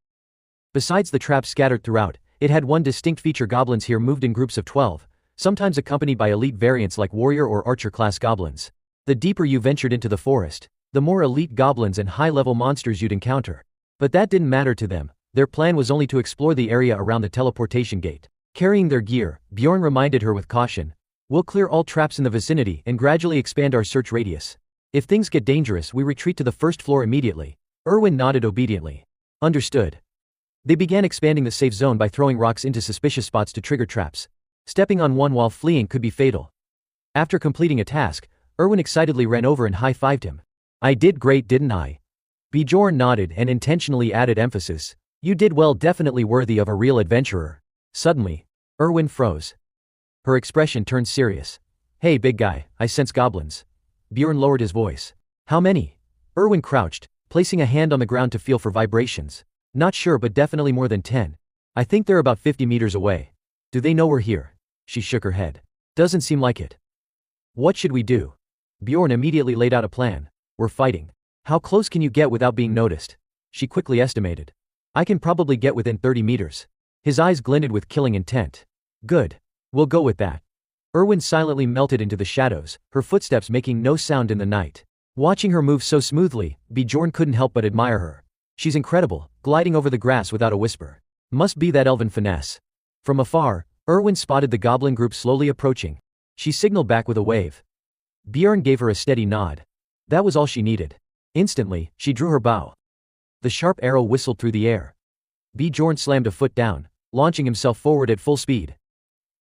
Besides the traps scattered throughout, it had one distinct feature: goblins here moved in groups of 12, sometimes accompanied by elite variants like warrior or archer class goblins. The deeper you ventured into the forest, the more elite goblins and high-level monsters you'd encounter. But that didn't matter to them. Their plan was only to explore the area around the teleportation gate. Carrying their gear, Bjorn reminded her with caution. We'll clear all traps in the vicinity and gradually expand our search radius. If things get dangerous, we retreat to the first floor immediately. Erwin nodded obediently. Understood. They began expanding the safe zone by throwing rocks into suspicious spots to trigger traps. Stepping on one while fleeing could be fatal. After completing a task, Erwin excitedly ran over and high-fived him. I did great, didn't I? Bjorn nodded and intentionally added emphasis. You did well, definitely worthy of a real adventurer. Suddenly, Erwin froze. Her expression turned serious. Hey big guy, I sense goblins. Bjorn lowered his voice. How many? Erwin crouched, placing a hand on the ground to feel for vibrations. Not sure, but definitely more than 10. I think they're about 50 meters away. Do they know we're here? She shook her head. Doesn't seem like it. What should we do? Bjorn immediately laid out a plan. We're fighting. How close can you get without being noticed? She quickly estimated. I can probably get within 30 meters. His eyes glinted with killing intent. Good. We'll go with that. Erwin silently melted into the shadows, her footsteps making no sound in the night. Watching her move so smoothly, Bjorn couldn't help but admire her. She's incredible, gliding over the grass without a whisper. Must be that elven finesse. From afar, Erwin spotted the goblin group slowly approaching. She signaled back with a wave. Bjorn gave her a steady nod. That was all she needed. Instantly, she drew her bow. The sharp arrow whistled through the air. Bjorn slammed a foot down, launching himself forward at full speed.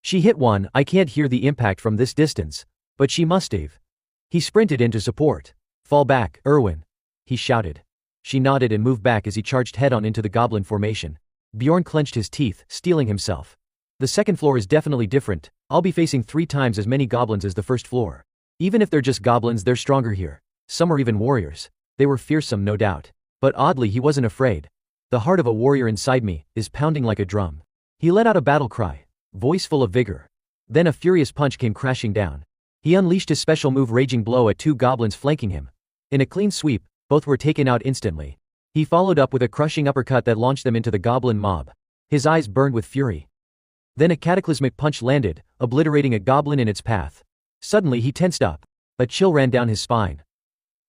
She hit one. I can't hear the impact from this distance, but she must have. He sprinted in to support. Fall back, Erwin. He shouted. She nodded and moved back as he charged head-on into the goblin formation. Bjorn clenched his teeth, steeling himself. The second floor is definitely different. I'll be facing 3 times as many goblins as the first floor. Even if they're just goblins, they're stronger here. Some are even warriors. They were fearsome, no doubt. But oddly, he wasn't afraid. The heart of a warrior inside me is pounding like a drum. He let out a battle cry, voice full of vigor. Then a furious punch came crashing down. He unleashed his special move, Raging Blow, at 2 goblins flanking him. In a clean sweep, both were taken out instantly. He followed up with a crushing uppercut that launched them into the goblin mob. His eyes burned with fury. Then a cataclysmic punch landed, obliterating a goblin in its path. Suddenly he tensed up. A chill ran down his spine.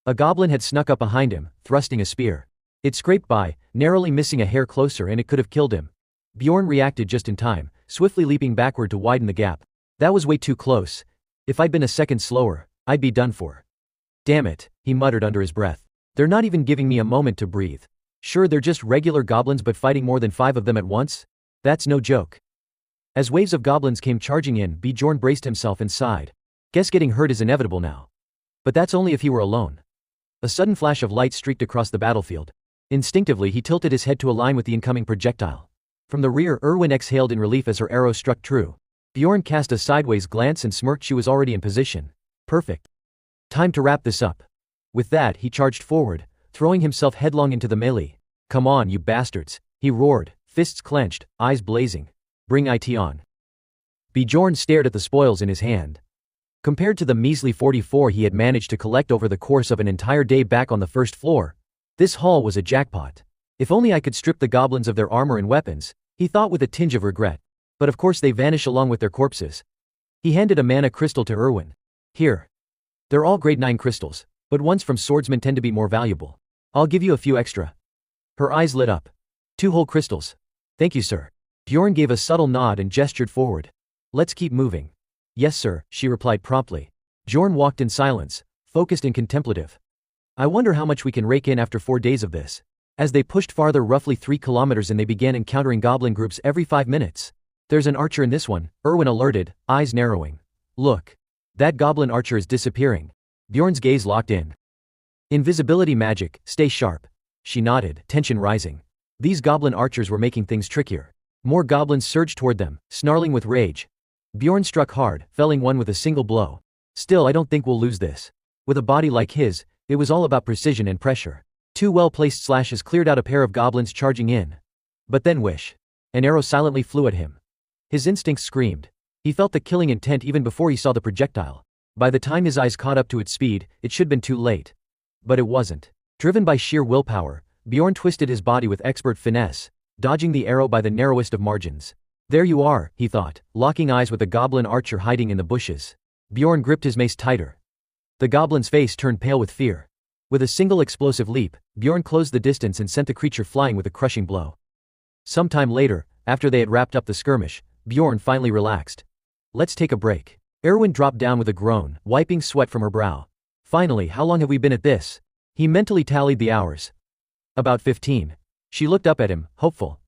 A goblin had snuck up behind him, thrusting a spear. It scraped by, narrowly missing a hair closer, and it could have killed him. Bjorn reacted just in time, swiftly leaping backward to widen the gap. That was way too close. If I'd been a second slower, I'd be done for. Damn it, he muttered under his breath. They're not even giving me a moment to breathe. Sure, they're just regular goblins, but fighting more than 5 of them at once? That's no joke. As waves of goblins came charging in, Bjorn braced himself and sighed. Guess getting hurt is inevitable now. But that's only if he were alone. A sudden flash of light streaked across the battlefield. Instinctively, he tilted his head to align with the incoming projectile. From the rear, Erwin exhaled in relief as her arrow struck true. Bjorn cast a sideways glance and smirked. She was already in position. Perfect. Time to wrap this up. With that, he charged forward, throwing himself headlong into the melee. Come on, you bastards, he roared, fists clenched, eyes blazing. Bring it on. Bjorn stared at the spoils in his hand. Compared to the measly 44 he had managed to collect over the course of an entire day back on the first floor, this haul was a jackpot. If only I could strip the goblins of their armor and weapons, he thought with a tinge of regret. But of course they vanish along with their corpses. He handed a mana crystal to Erwin. Here. They're all grade 9 crystals, but ones from swordsmen tend to be more valuable. I'll give you a few extra. Her eyes lit up. 2 whole crystals. Thank you, sir. Bjorn gave a subtle nod and gestured forward. Let's keep moving. Yes, sir, she replied promptly. Bjorn walked in silence, focused and contemplative. I wonder how much we can rake in after 4 days of this. As they pushed farther, roughly 3 kilometers, and they began encountering goblin groups every 5 minutes. There's an archer in this one, Erwin alerted, eyes narrowing. Look. That goblin archer is disappearing. Bjorn's gaze locked in. Invisibility magic, stay sharp. She nodded, tension rising. These goblin archers were making things trickier. More goblins surged toward them, snarling with rage. Bjorn struck hard, felling one with a single blow. Still, I don't think we'll lose this. With a body like his, it was all about precision and pressure. Two well-placed slashes cleared out a pair of goblins charging in. But then whish. An arrow silently flew at him. His instincts screamed. He felt the killing intent even before he saw the projectile. By the time his eyes caught up to its speed, it should have been too late. But it wasn't. Driven by sheer willpower, Bjorn twisted his body with expert finesse, dodging the arrow by the narrowest of margins. There you are, he thought, locking eyes with a goblin archer hiding in the bushes. Bjorn gripped his mace tighter. The goblin's face turned pale with fear. With a single explosive leap, Bjorn closed the distance and sent the creature flying with a crushing blow. Sometime later, after they had wrapped up the skirmish, Bjorn finally relaxed. Let's take a break. Erwin dropped down with a groan, wiping sweat from her brow. Finally, how long have we been at this? He mentally tallied the hours. About 15. She looked up at him, hopeful.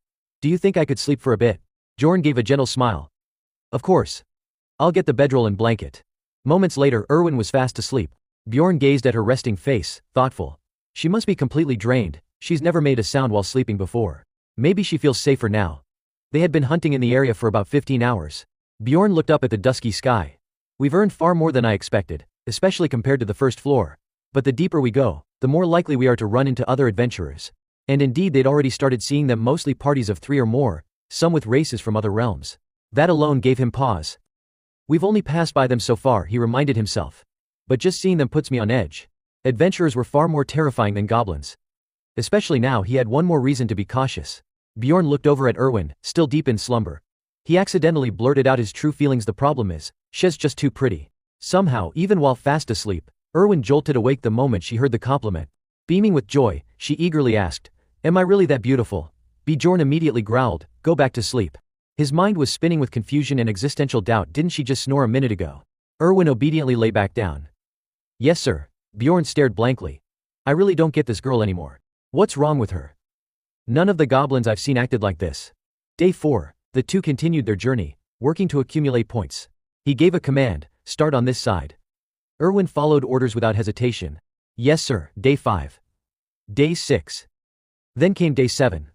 Do you think I could sleep for a bit? Bjorn gave a gentle smile. Of course. I'll get the bedroll and blanket. Moments later, Erwin was fast asleep. Bjorn gazed at her resting face, thoughtful. She must be completely drained. She's never made a sound while sleeping before. Maybe she feels safer now. They had been hunting in the area for about 15 hours. Bjorn looked up at the dusky sky. We've earned far more than I expected, especially compared to the first floor. But the deeper we go, the more likely we are to run into other adventurers. And indeed, they'd already started seeing them, mostly parties of 3 or more, some with races from other realms. That alone gave him pause. We've only passed by them so far, he reminded himself. But just seeing them puts me on edge. Adventurers were far more terrifying than goblins. Especially now, he had one more reason to be cautious. Bjorn looked over at Erwin, still deep in slumber. He accidentally blurted out his true feelings. The problem is, she's just too pretty. Somehow, even while fast asleep, Erwin jolted awake the moment she heard the compliment. Beaming with joy, she eagerly asked, "Am I really that beautiful?" Bjorn immediately growled, "Go back to sleep." His mind was spinning with confusion and existential doubt. Didn't she just snore a minute ago? Erwin obediently lay back down. Yes, sir. Bjorn stared blankly. I really don't get this girl anymore. What's wrong with her? None of the goblins I've seen acted like this. Day 4, the two continued their journey, working to accumulate points. He gave a command, start on this side. Erwin followed orders without hesitation. Yes, sir. Day 5. Day 6. Then came day 7.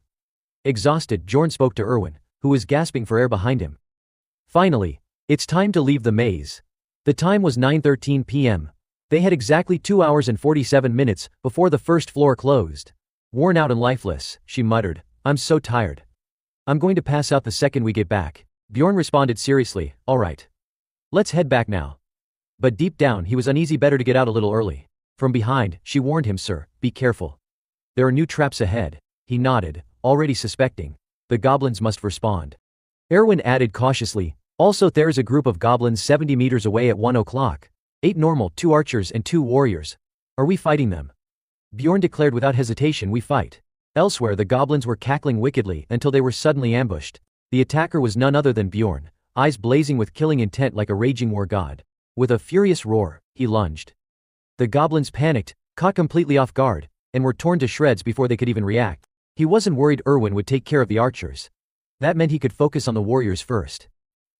Exhausted, Bjorn spoke to Erwin, who was gasping for air behind him. Finally, it's time to leave the maze. The time was 9:13 p.m. They had exactly 2 hours and 47 minutes before the first floor closed. Worn out and lifeless, she muttered, I'm so tired. I'm going to pass out the second we get back. Bjorn responded seriously, all right. Let's head back now. But deep down he was uneasy. Better to get out a little early. From behind, she warned him, sir, be careful. There are new traps ahead. He nodded, already suspecting. The goblins must respond. Erwin added cautiously, also there's a group of goblins 70 meters away at 1 o'clock. 8 normal, 2 archers and 2 warriors. Are we fighting them? Bjorn declared without hesitation, we fight. Elsewhere the goblins were cackling wickedly until they were suddenly ambushed. The attacker was none other than Bjorn, eyes blazing with killing intent like a raging war god. With a furious roar, he lunged. The goblins panicked, caught completely off guard, and were torn to shreds before they could even react. He wasn't worried Erwin would take care of the archers. That meant he could focus on the warriors first.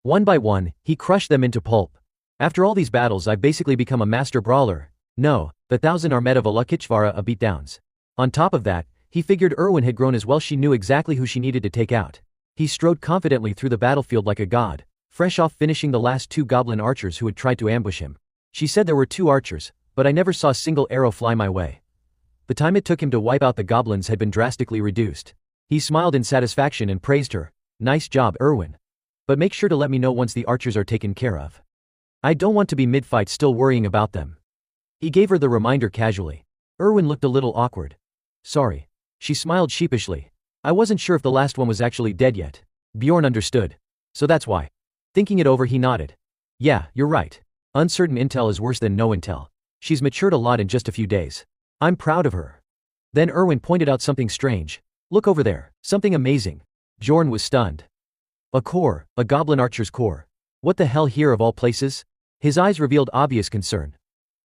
One by one, he crushed them into pulp. After all these battles I've basically become a master brawler. No, the 1,000 Armetta Valakichvara of beatdowns. On top of that, he figured Erwin had grown as well. She knew exactly who she needed to take out. He strode confidently through the battlefield like a god, fresh off finishing the last 2 goblin archers who had tried to ambush him. She said there were 2 archers, but I never saw a single arrow fly my way. The time it took him to wipe out the goblins had been drastically reduced. He smiled in satisfaction and praised her. Nice job, Erwin. But make sure to let me know once the archers are taken care of. I don't want to be mid-fight still worrying about them. He gave her the reminder casually. Erwin looked a little awkward. Sorry. She smiled sheepishly. I wasn't sure if the last one was actually dead yet. Bjorn understood. So that's why. Thinking it over, he nodded. Yeah, you're right. Uncertain intel is worse than no intel. She's matured a lot in just a few days. I'm proud of her. Then Erwin pointed out something strange. Look over there, something amazing. Bjorn was stunned. A core, a goblin archer's core. What the hell here of all places? His eyes revealed obvious concern.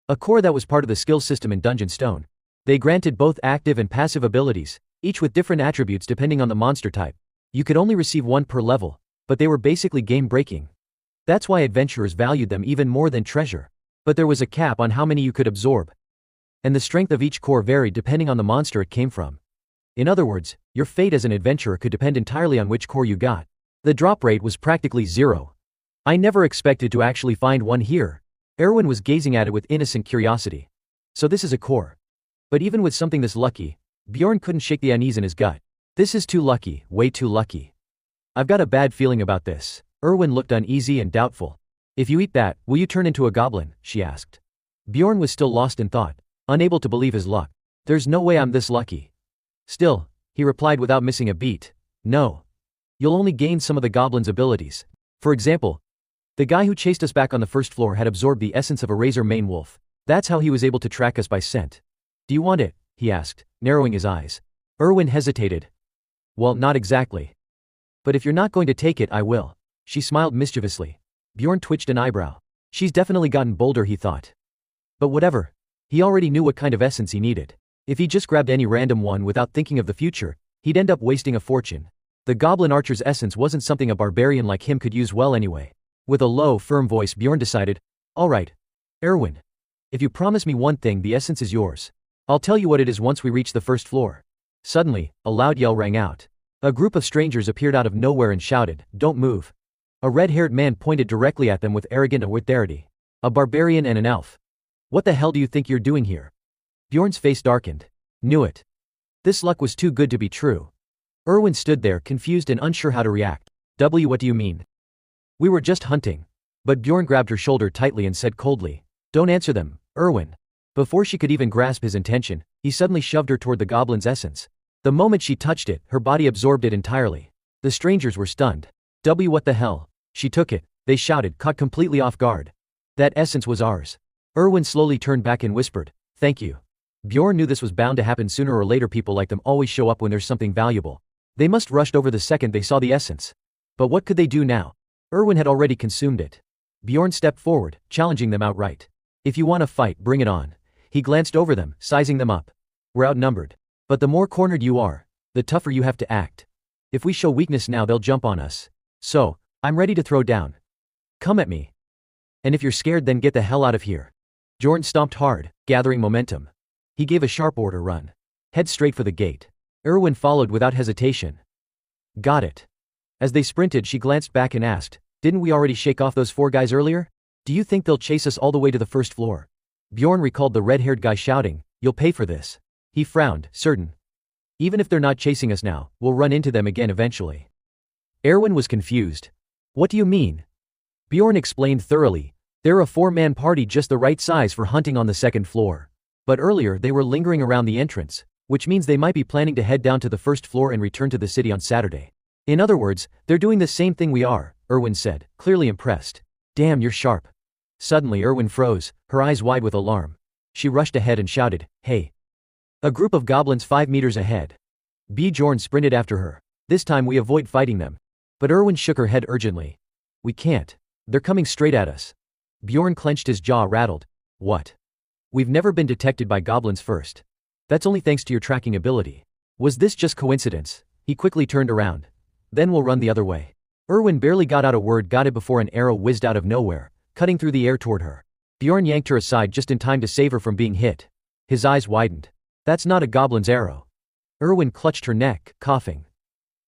A core that was part of the skill system in Dungeon Stone. They granted both active and passive abilities, each with different attributes depending on the monster type. You could only receive 1 per level, but they were basically game-breaking. That's why adventurers valued them even more than treasure. But there was a cap on how many you could absorb. And the strength of each core varied depending on the monster it came from. In other words, your fate as an adventurer could depend entirely on which core you got. The drop rate was practically 0. I never expected to actually find one here. Erwin was gazing at it with innocent curiosity. So this is a core. But even with something this lucky, Bjorn couldn't shake the unease in his gut. This is too lucky, way too lucky. I've got a bad feeling about this. Erwin looked uneasy and doubtful. If you eat that, will you turn into a goblin? She asked. Bjorn was still lost in thought, unable to believe his luck. There's no way I'm this lucky. Still, he replied without missing a beat. No. You'll only gain some of the goblin's abilities. For example, the guy who chased us back on the first floor had absorbed the essence of a razor-mane wolf. That's how he was able to track us by scent. Do you want it? He asked, narrowing his eyes. Erwin hesitated. Well, not exactly. But if you're not going to take it, I will. She smiled mischievously. Bjorn twitched an eyebrow. She's definitely gotten bolder, he thought. But whatever. He already knew what kind of essence he needed. If he just grabbed any random one without thinking of the future, he'd end up wasting a fortune. The goblin archer's essence wasn't something a barbarian like him could use well anyway. With a low, firm voice, Bjorn decided, all right. Erwin. If you promise me one thing, the essence is yours. I'll tell you what it is once we reach the first floor. Suddenly, a loud yell rang out. A group of strangers appeared out of nowhere and shouted, don't move. A red-haired man pointed directly at them with arrogant authority. A barbarian and an elf. What the hell do you think you're doing here? Bjorn's face darkened. Knew it. This luck was too good to be true. Erwin stood there, confused and unsure how to react. What do you mean? We were just hunting. But Bjorn grabbed her shoulder tightly and said coldly, don't answer them, Erwin. Before she could even grasp his intention, he suddenly shoved her toward the goblin's essence. The moment she touched it, her body absorbed it entirely. The strangers were stunned. What the hell? She took it, they shouted, caught completely off guard. That essence was ours. Erwin slowly turned back and whispered, thank you. Bjorn knew this was bound to happen sooner or later. People like them always show up when there's something valuable. They must rushed over the second they saw the essence. But what could they do now? Erwin had already consumed it. Bjorn stepped forward, challenging them outright. If you want to fight, bring it on. He glanced over them, sizing them up. We're outnumbered. But the more cornered you are, the tougher you have to act. If we show weakness now, they'll jump on us. So, I'm ready to throw down. Come at me. And if you're scared, then get the hell out of here. Bjorn stomped hard, gathering momentum. He gave a sharp order, run. Head straight for the gate. Erwin followed without hesitation. Got it. As they sprinted, she glanced back and asked, didn't we already shake off those 4 guys earlier? Do you think they'll chase us all the way to the first floor? Bjorn recalled the red-haired guy shouting, you'll pay for this. He frowned, certain. Even if they're not chasing us now, we'll run into them again eventually. Erwin was confused. What do you mean? Bjorn explained thoroughly. They're a 4-man party, just the right size for hunting on the second floor. But earlier they were lingering around the entrance, which means they might be planning to head down to the first floor and return to the city on Saturday. In other words, they're doing the same thing we are, Erwin said, clearly impressed. Damn, you're sharp. Suddenly Erwin froze, her eyes wide with alarm. She rushed ahead and shouted, hey. A group of goblins 5 meters ahead. Bjorn sprinted after her. This time we avoid fighting them. But Erwin shook her head urgently. We can't. They're coming straight at us. Bjorn clenched, his jaw rattled. What? We've never been detected by goblins first. That's only thanks to your tracking ability. Was this just coincidence? He quickly turned around. Then we'll run the other way. Erwin barely got out a word, got it before an arrow whizzed out of nowhere, cutting through the air toward her. Bjorn yanked her aside just in time to save her from being hit. His eyes widened. That's not a goblin's arrow. Erwin clutched her neck, coughing.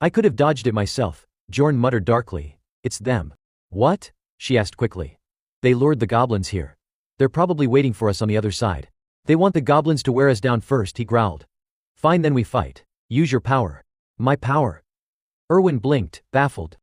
I could have dodged it myself, Bjorn muttered darkly. It's them. What? She asked quickly. They lured the goblins here. They're probably waiting for us on the other side. They want the goblins to wear us down first, he growled. Fine, then we fight. Use your power. My power? Erwin blinked, baffled.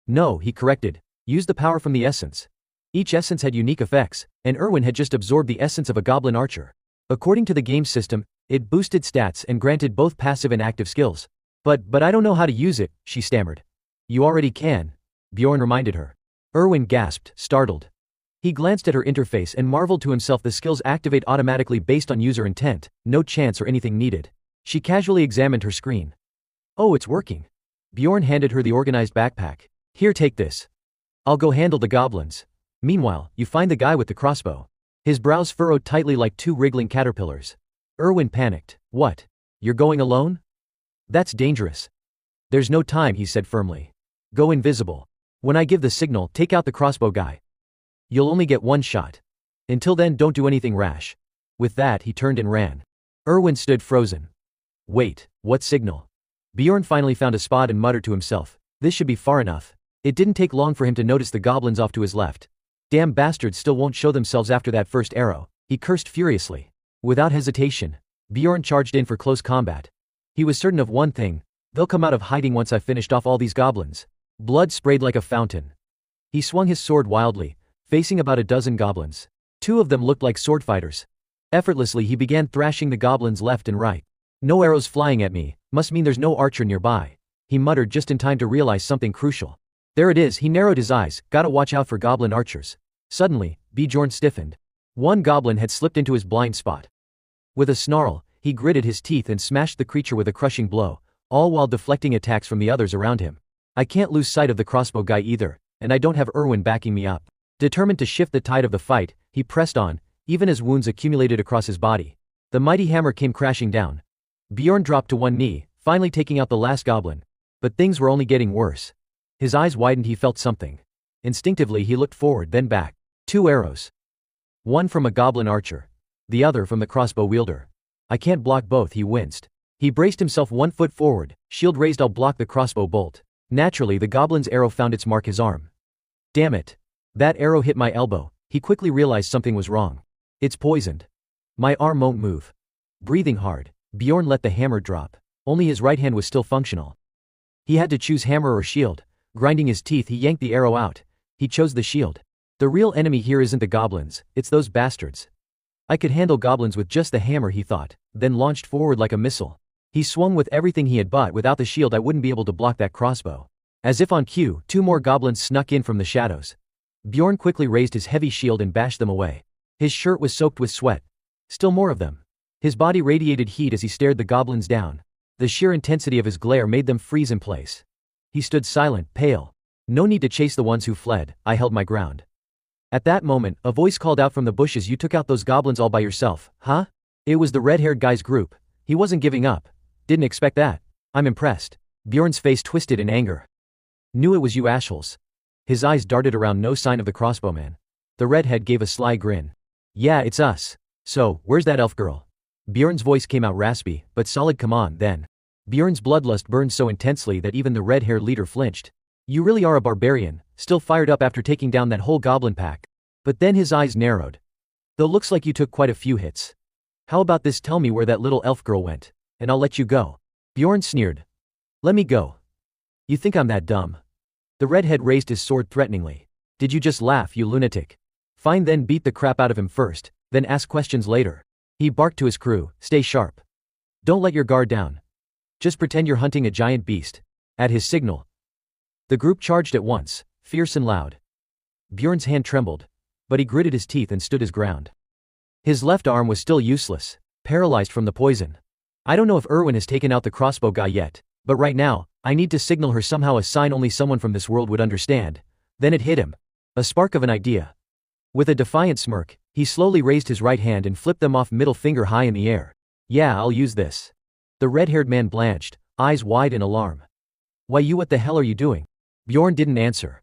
No, he corrected. Use the power from the essence. Each essence had unique effects, and Erwin had just absorbed the essence of a goblin archer. According to the game system, it boosted stats and granted both passive and active skills. But I don't know how to use it, she stammered. You already can, Bjorn reminded her. Erwin gasped, startled. He glanced at her interface and marveled to himself. The skills activate automatically based on user intent, no chance or anything needed. She casually examined her screen. Oh, it's working. Bjorn handed her the organized backpack. Here, take this. I'll go handle the goblins. Meanwhile, you find the guy with the crossbow. His brows furrowed tightly like 2 wriggling caterpillars. Erwin panicked. What? You're going alone? That's dangerous. There's no time, he said firmly. Go invisible. When I give the signal, take out the crossbow guy. You'll only get 1 shot. Until then, don't do anything rash. With that, he turned and ran. Erwin stood frozen. Wait, what signal? Bjorn finally found a spot and muttered to himself. This should be far enough. It didn't take long for him to notice the goblins off to his left. Damn bastards still won't show themselves after that first arrow, he cursed furiously. Without hesitation, Bjorn charged in for close combat. He was certain of one thing: they'll come out of hiding once I've finished off all these goblins. Blood sprayed like a fountain. He swung his sword wildly, facing about a dozen goblins. 2 of them looked like sword fighters. Effortlessly he began thrashing the goblins left and right. No arrows flying at me, must mean there's no archer nearby, he muttered just in time to realize something crucial. There it is, he narrowed his eyes, gotta watch out for goblin archers. Suddenly, Bjorn stiffened. One goblin had slipped into his blind spot. With a snarl, he gritted his teeth and smashed the creature with a crushing blow, all while deflecting attacks from the others around him. I can't lose sight of the crossbow guy either, and I don't have Erwin backing me up. Determined to shift the tide of the fight, he pressed on, even as wounds accumulated across his body. The mighty hammer came crashing down. Bjorn dropped to one knee, finally taking out the last goblin. But things were only getting worse. His eyes widened, he felt something. Instinctively he looked forward, then back. 2 arrows. One from a goblin archer. The other from the crossbow wielder. I can't block both, he winced. He braced himself 1 foot forward, shield raised. I'll block the crossbow bolt. Naturally the goblin's arrow found its mark, his arm. Damn it. That arrow hit my elbow. He quickly realized something was wrong. It's poisoned. My arm won't move. Breathing hard, Bjorn let the hammer drop. Only his right hand was still functional. He had to choose hammer or shield. Grinding his teeth, he yanked the arrow out. He chose the shield. The real enemy here isn't the goblins, it's those bastards. I could handle goblins with just the hammer, he thought, then launched forward like a missile. He swung with everything he had, but without the shield I wouldn't be able to block that crossbow. As if on cue, 2 more goblins snuck in from the shadows. Bjorn quickly raised his heavy shield and bashed them away. His shirt was soaked with sweat. Still more of them. His body radiated heat as he stared the goblins down. The sheer intensity of his glare made them freeze in place. He stood silent, pale. No need to chase the ones who fled, I held my ground. At that moment, a voice called out from the bushes, you took out those goblins all by yourself, huh? It was the red-haired guy's group. He wasn't giving up. Didn't expect that. I'm impressed. Bjorn's face twisted in anger. Knew it was you assholes. His eyes darted around, no sign of the crossbowman. The redhead gave a sly grin. Yeah, it's us. So, where's that elf girl? Bjorn's voice came out raspy, but solid. Come on, then. Bjorn's bloodlust burned so intensely that even the red-haired leader flinched. You really are a barbarian, still fired up after taking down that whole goblin pack. But then his eyes narrowed. Though looks like you took quite a few hits. How about this, tell me where that little elf girl went, and I'll let you go. Bjorn sneered. Let me go. You think I'm that dumb? The redhead raised his sword threateningly. Did you just laugh, you lunatic? Fine, then beat the crap out of him first, then ask questions later. He barked to his crew, stay sharp. Don't let your guard down. Just pretend you're hunting a giant beast. At his signal, the group charged at once, fierce and loud. Bjorn's hand trembled, but he gritted his teeth and stood his ground. His left arm was still useless, paralyzed from the poison. I don't know if Erwin has taken out the crossbow guy yet, but right now, I need to signal her somehow, a sign only someone from this world would understand. Then it hit him. A spark of an idea. With a defiant smirk, he slowly raised his right hand and flipped them off, middle finger high in the air. Yeah, I'll use this. The red-haired man blanched, eyes wide in alarm. Why, you, what the hell are you doing? Bjorn didn't answer.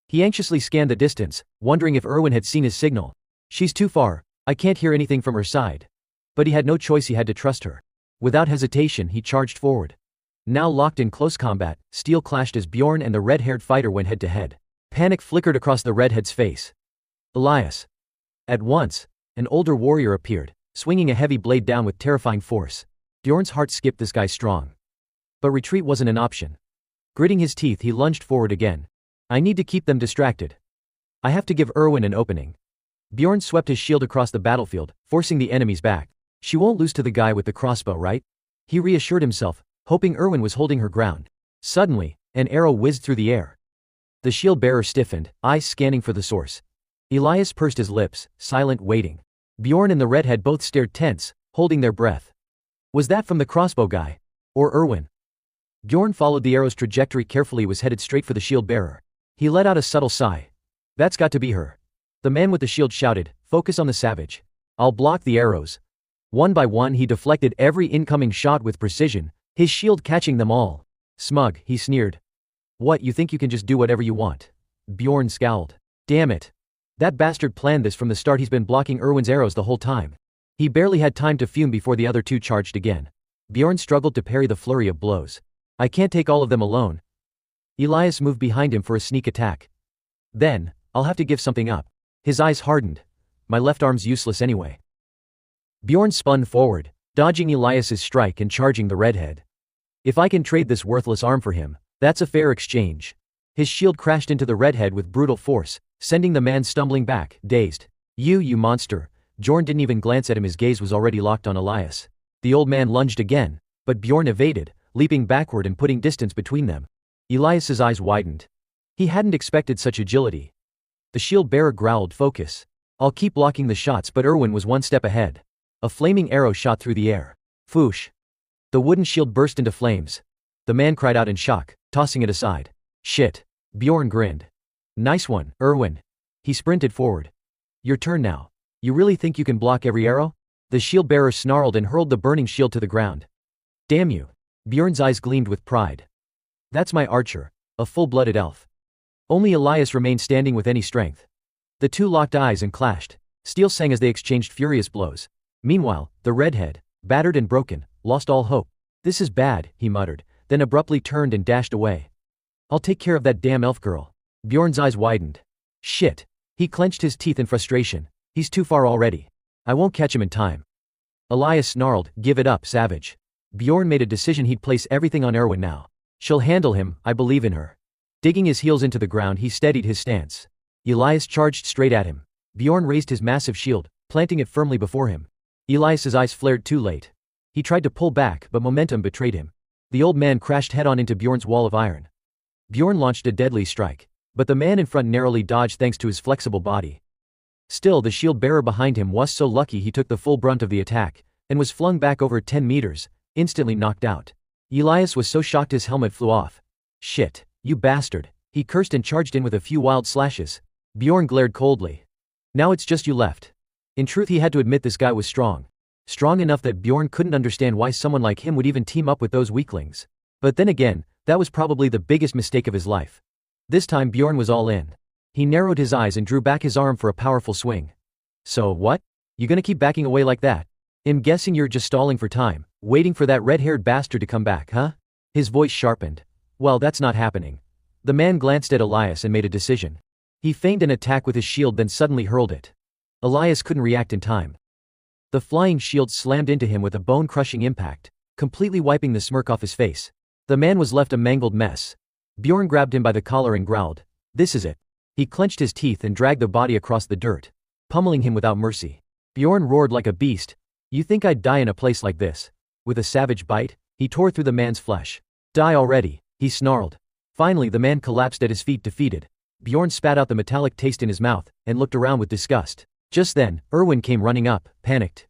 He anxiously scanned the distance, wondering if Erwin had seen his signal. She's too far, I can't hear anything from her side. But he had no choice, he had to trust her. Without hesitation, he charged forward. Now locked in close combat, steel clashed as Bjorn and the red-haired fighter went head-to-head. Panic flickered across the redhead's face. Elias. At once, an older warrior appeared, swinging a heavy blade down with terrifying force. Bjorn's heart skipped, this guy's strong. But retreat wasn't an option. Gritting his teeth, he lunged forward again. I need to keep them distracted. I have to give Erwin an opening. Bjorn swept his shield across the battlefield, forcing the enemies back. She won't lose to the guy with the crossbow, right? He reassured himself, hoping Erwin was holding her ground. Suddenly, an arrow whizzed through the air. The shield bearer stiffened, eyes scanning for the source. Elias pursed his lips, silent, waiting. Bjorn and the redhead both stared tense, holding their breath. Was that from the crossbow guy? Or Erwin? Bjorn followed the arrow's trajectory carefully. It was headed straight for the shield bearer. He let out a subtle sigh. That's got to be her. The man with the shield shouted, focus on the savage. I'll block the arrows. One by one he deflected every incoming shot with precision, his shield catching them all. Smug, he sneered. What, you think you can just do whatever you want? Bjorn scowled. Damn it. That bastard planned this from the start. He's been blocking Erwin's arrows the whole time. He barely had time to fume before the other two charged again. Bjorn struggled to parry the flurry of blows. I can't take all of them alone. Elias moved behind him for a sneak attack. Then, I'll have to give something up. His eyes hardened. My left arm's useless anyway. Bjorn spun forward, dodging Elias's strike and charging the redhead. If I can trade this worthless arm for him, that's a fair exchange. His shield crashed into the redhead with brutal force, sending the man stumbling back, dazed. You monster. Bjorn didn't even glance at him, his gaze was already locked on Elias. The old man lunged again, but Bjorn evaded, leaping backward and putting distance between them. Elias's eyes widened. He hadn't expected such agility. The shield bearer growled, "Focus. I'll keep blocking the shots," but Erwin was one step ahead. A flaming arrow shot through the air. Foosh. The wooden shield burst into flames. The man cried out in shock, tossing it aside. Shit. Bjorn grinned. Nice one, Erwin. He sprinted forward. Your turn now. You really think you can block every arrow? The shield bearer snarled and hurled the burning shield to the ground. Damn you. Bjorn's eyes gleamed with pride. That's my archer, a full-blooded elf. Only Elias remained standing with any strength. The two locked eyes and clashed. Steel sang as they exchanged furious blows. Meanwhile, the redhead, battered and broken, lost all hope. This is bad, he muttered, then abruptly turned and dashed away. I'll take care of that damn elf girl. Bjorn's eyes widened. Shit. He clenched his teeth in frustration. He's too far already. I won't catch him in time. Elias snarled, give it up, savage. Bjorn made a decision, he'd place everything on Erwin now. She'll handle him, I believe in her. Digging his heels into the ground, he steadied his stance. Elias charged straight at him. Bjorn raised his massive shield, planting it firmly before him. Elias's eyes flared too late. He tried to pull back, but momentum betrayed him. The old man crashed head-on into Bjorn's wall of iron. Bjorn launched a deadly strike, but the man in front narrowly dodged thanks to his flexible body. Still, the shield bearer behind him was so lucky he took the full brunt of the attack, and was flung back over 10 meters, instantly knocked out. Elias was so shocked his helmet flew off. Shit, you bastard, he cursed and charged in with a few wild slashes. Bjorn glared coldly. Now it's just you left. In truth, he had to admit this guy was strong. Strong enough that Bjorn couldn't understand why someone like him would even team up with those weaklings. But then again, that was probably the biggest mistake of his life. This time Bjorn was all in. He narrowed his eyes and drew back his arm for a powerful swing. So what? You gonna keep backing away like that? I'm guessing you're just stalling for time, waiting for that red-haired bastard to come back, huh? His voice sharpened. Well, that's not happening. The man glanced at Elias and made a decision. He feigned an attack with his shield, then suddenly hurled it. Elias couldn't react in time. The flying shield slammed into him with a bone-crushing impact, completely wiping the smirk off his face. The man was left a mangled mess. Bjorn grabbed him by the collar and growled, "This is it." He clenched his teeth and dragged the body across the dirt, pummeling him without mercy. Bjorn roared like a beast. You think I'd die in a place like this? With a savage bite, he tore through the man's flesh. Die already, he snarled. Finally, the man collapsed at his feet, defeated. Bjorn spat out the metallic taste in his mouth, and looked around with disgust. Just then, Erwin came running up, panicked.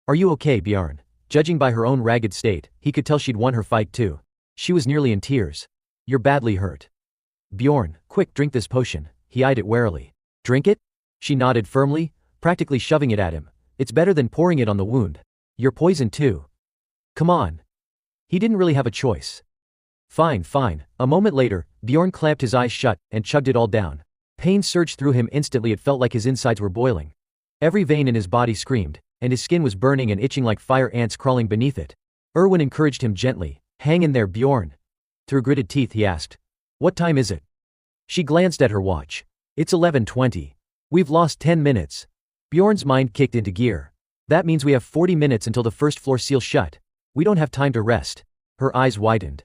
Are you okay, Bjorn? Judging by her own ragged state, he could tell she'd won her fight too. She was nearly in tears. You're badly hurt. Bjorn, quick, drink this potion. He eyed it warily. Drink it? She nodded firmly, practically shoving it at him. It's better than pouring it on the wound. You're poisoned too. Come on. He didn't really have a choice. Fine. A moment later, Bjorn clamped his eyes shut and chugged it all down. Pain surged through him instantly, it felt like his insides were boiling. Every vein in his body screamed, and his skin was burning and itching like fire ants crawling beneath it. Erwin encouraged him gently. Hang in there, Bjorn. Through gritted teeth he asked. What time is it? She glanced at her watch. It's 11:20. We've lost 10 minutes. Bjorn's mind kicked into gear. That means we have 40 minutes until the first floor seals shut. We don't have time to rest. Her eyes widened.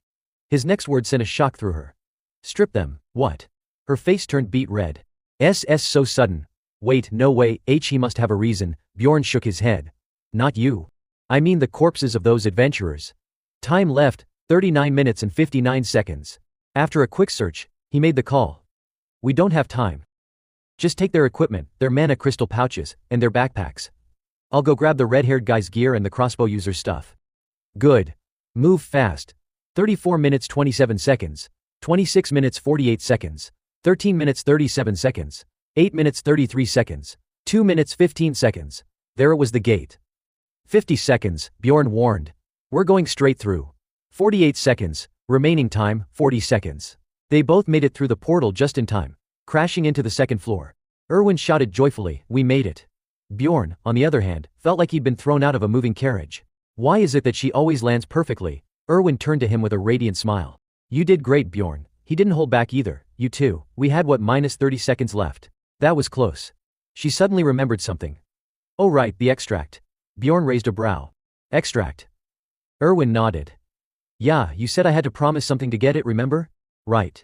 His next word sent a shock through her. Strip them, what? Her face turned beet red. So sudden. Wait, no way, he must have a reason. Bjorn shook his head. Not you. I mean the corpses of those adventurers. Time left, 39 minutes and 59 seconds. After a quick search, he made the call. We don't have time. Just take their equipment, their mana crystal pouches, and their backpacks. I'll go grab the red-haired guy's gear and the crossbow user's stuff. Good. Move fast. 34 minutes 27 seconds. 26 minutes 48 seconds. 13 minutes 37 seconds. 8 minutes 33 seconds. 2 minutes 15 seconds. There it was, the gate. 50 seconds, Bjorn warned. We're going straight through. 48 seconds. Remaining time, 40 seconds. They both made it through the portal just in time, crashing into the second floor. Erwin shouted joyfully, we made it. Bjorn, on the other hand, felt like he'd been thrown out of a moving carriage. Why is it that she always lands perfectly? Erwin turned to him with a radiant smile. You did great, Bjorn. He didn't hold back either. You too. We had what, minus 30 seconds left. That was close. She suddenly remembered something. Oh right, the extract. Bjorn raised a brow. Extract. Erwin nodded. Yeah, you said I had to promise something to get it, remember? Right.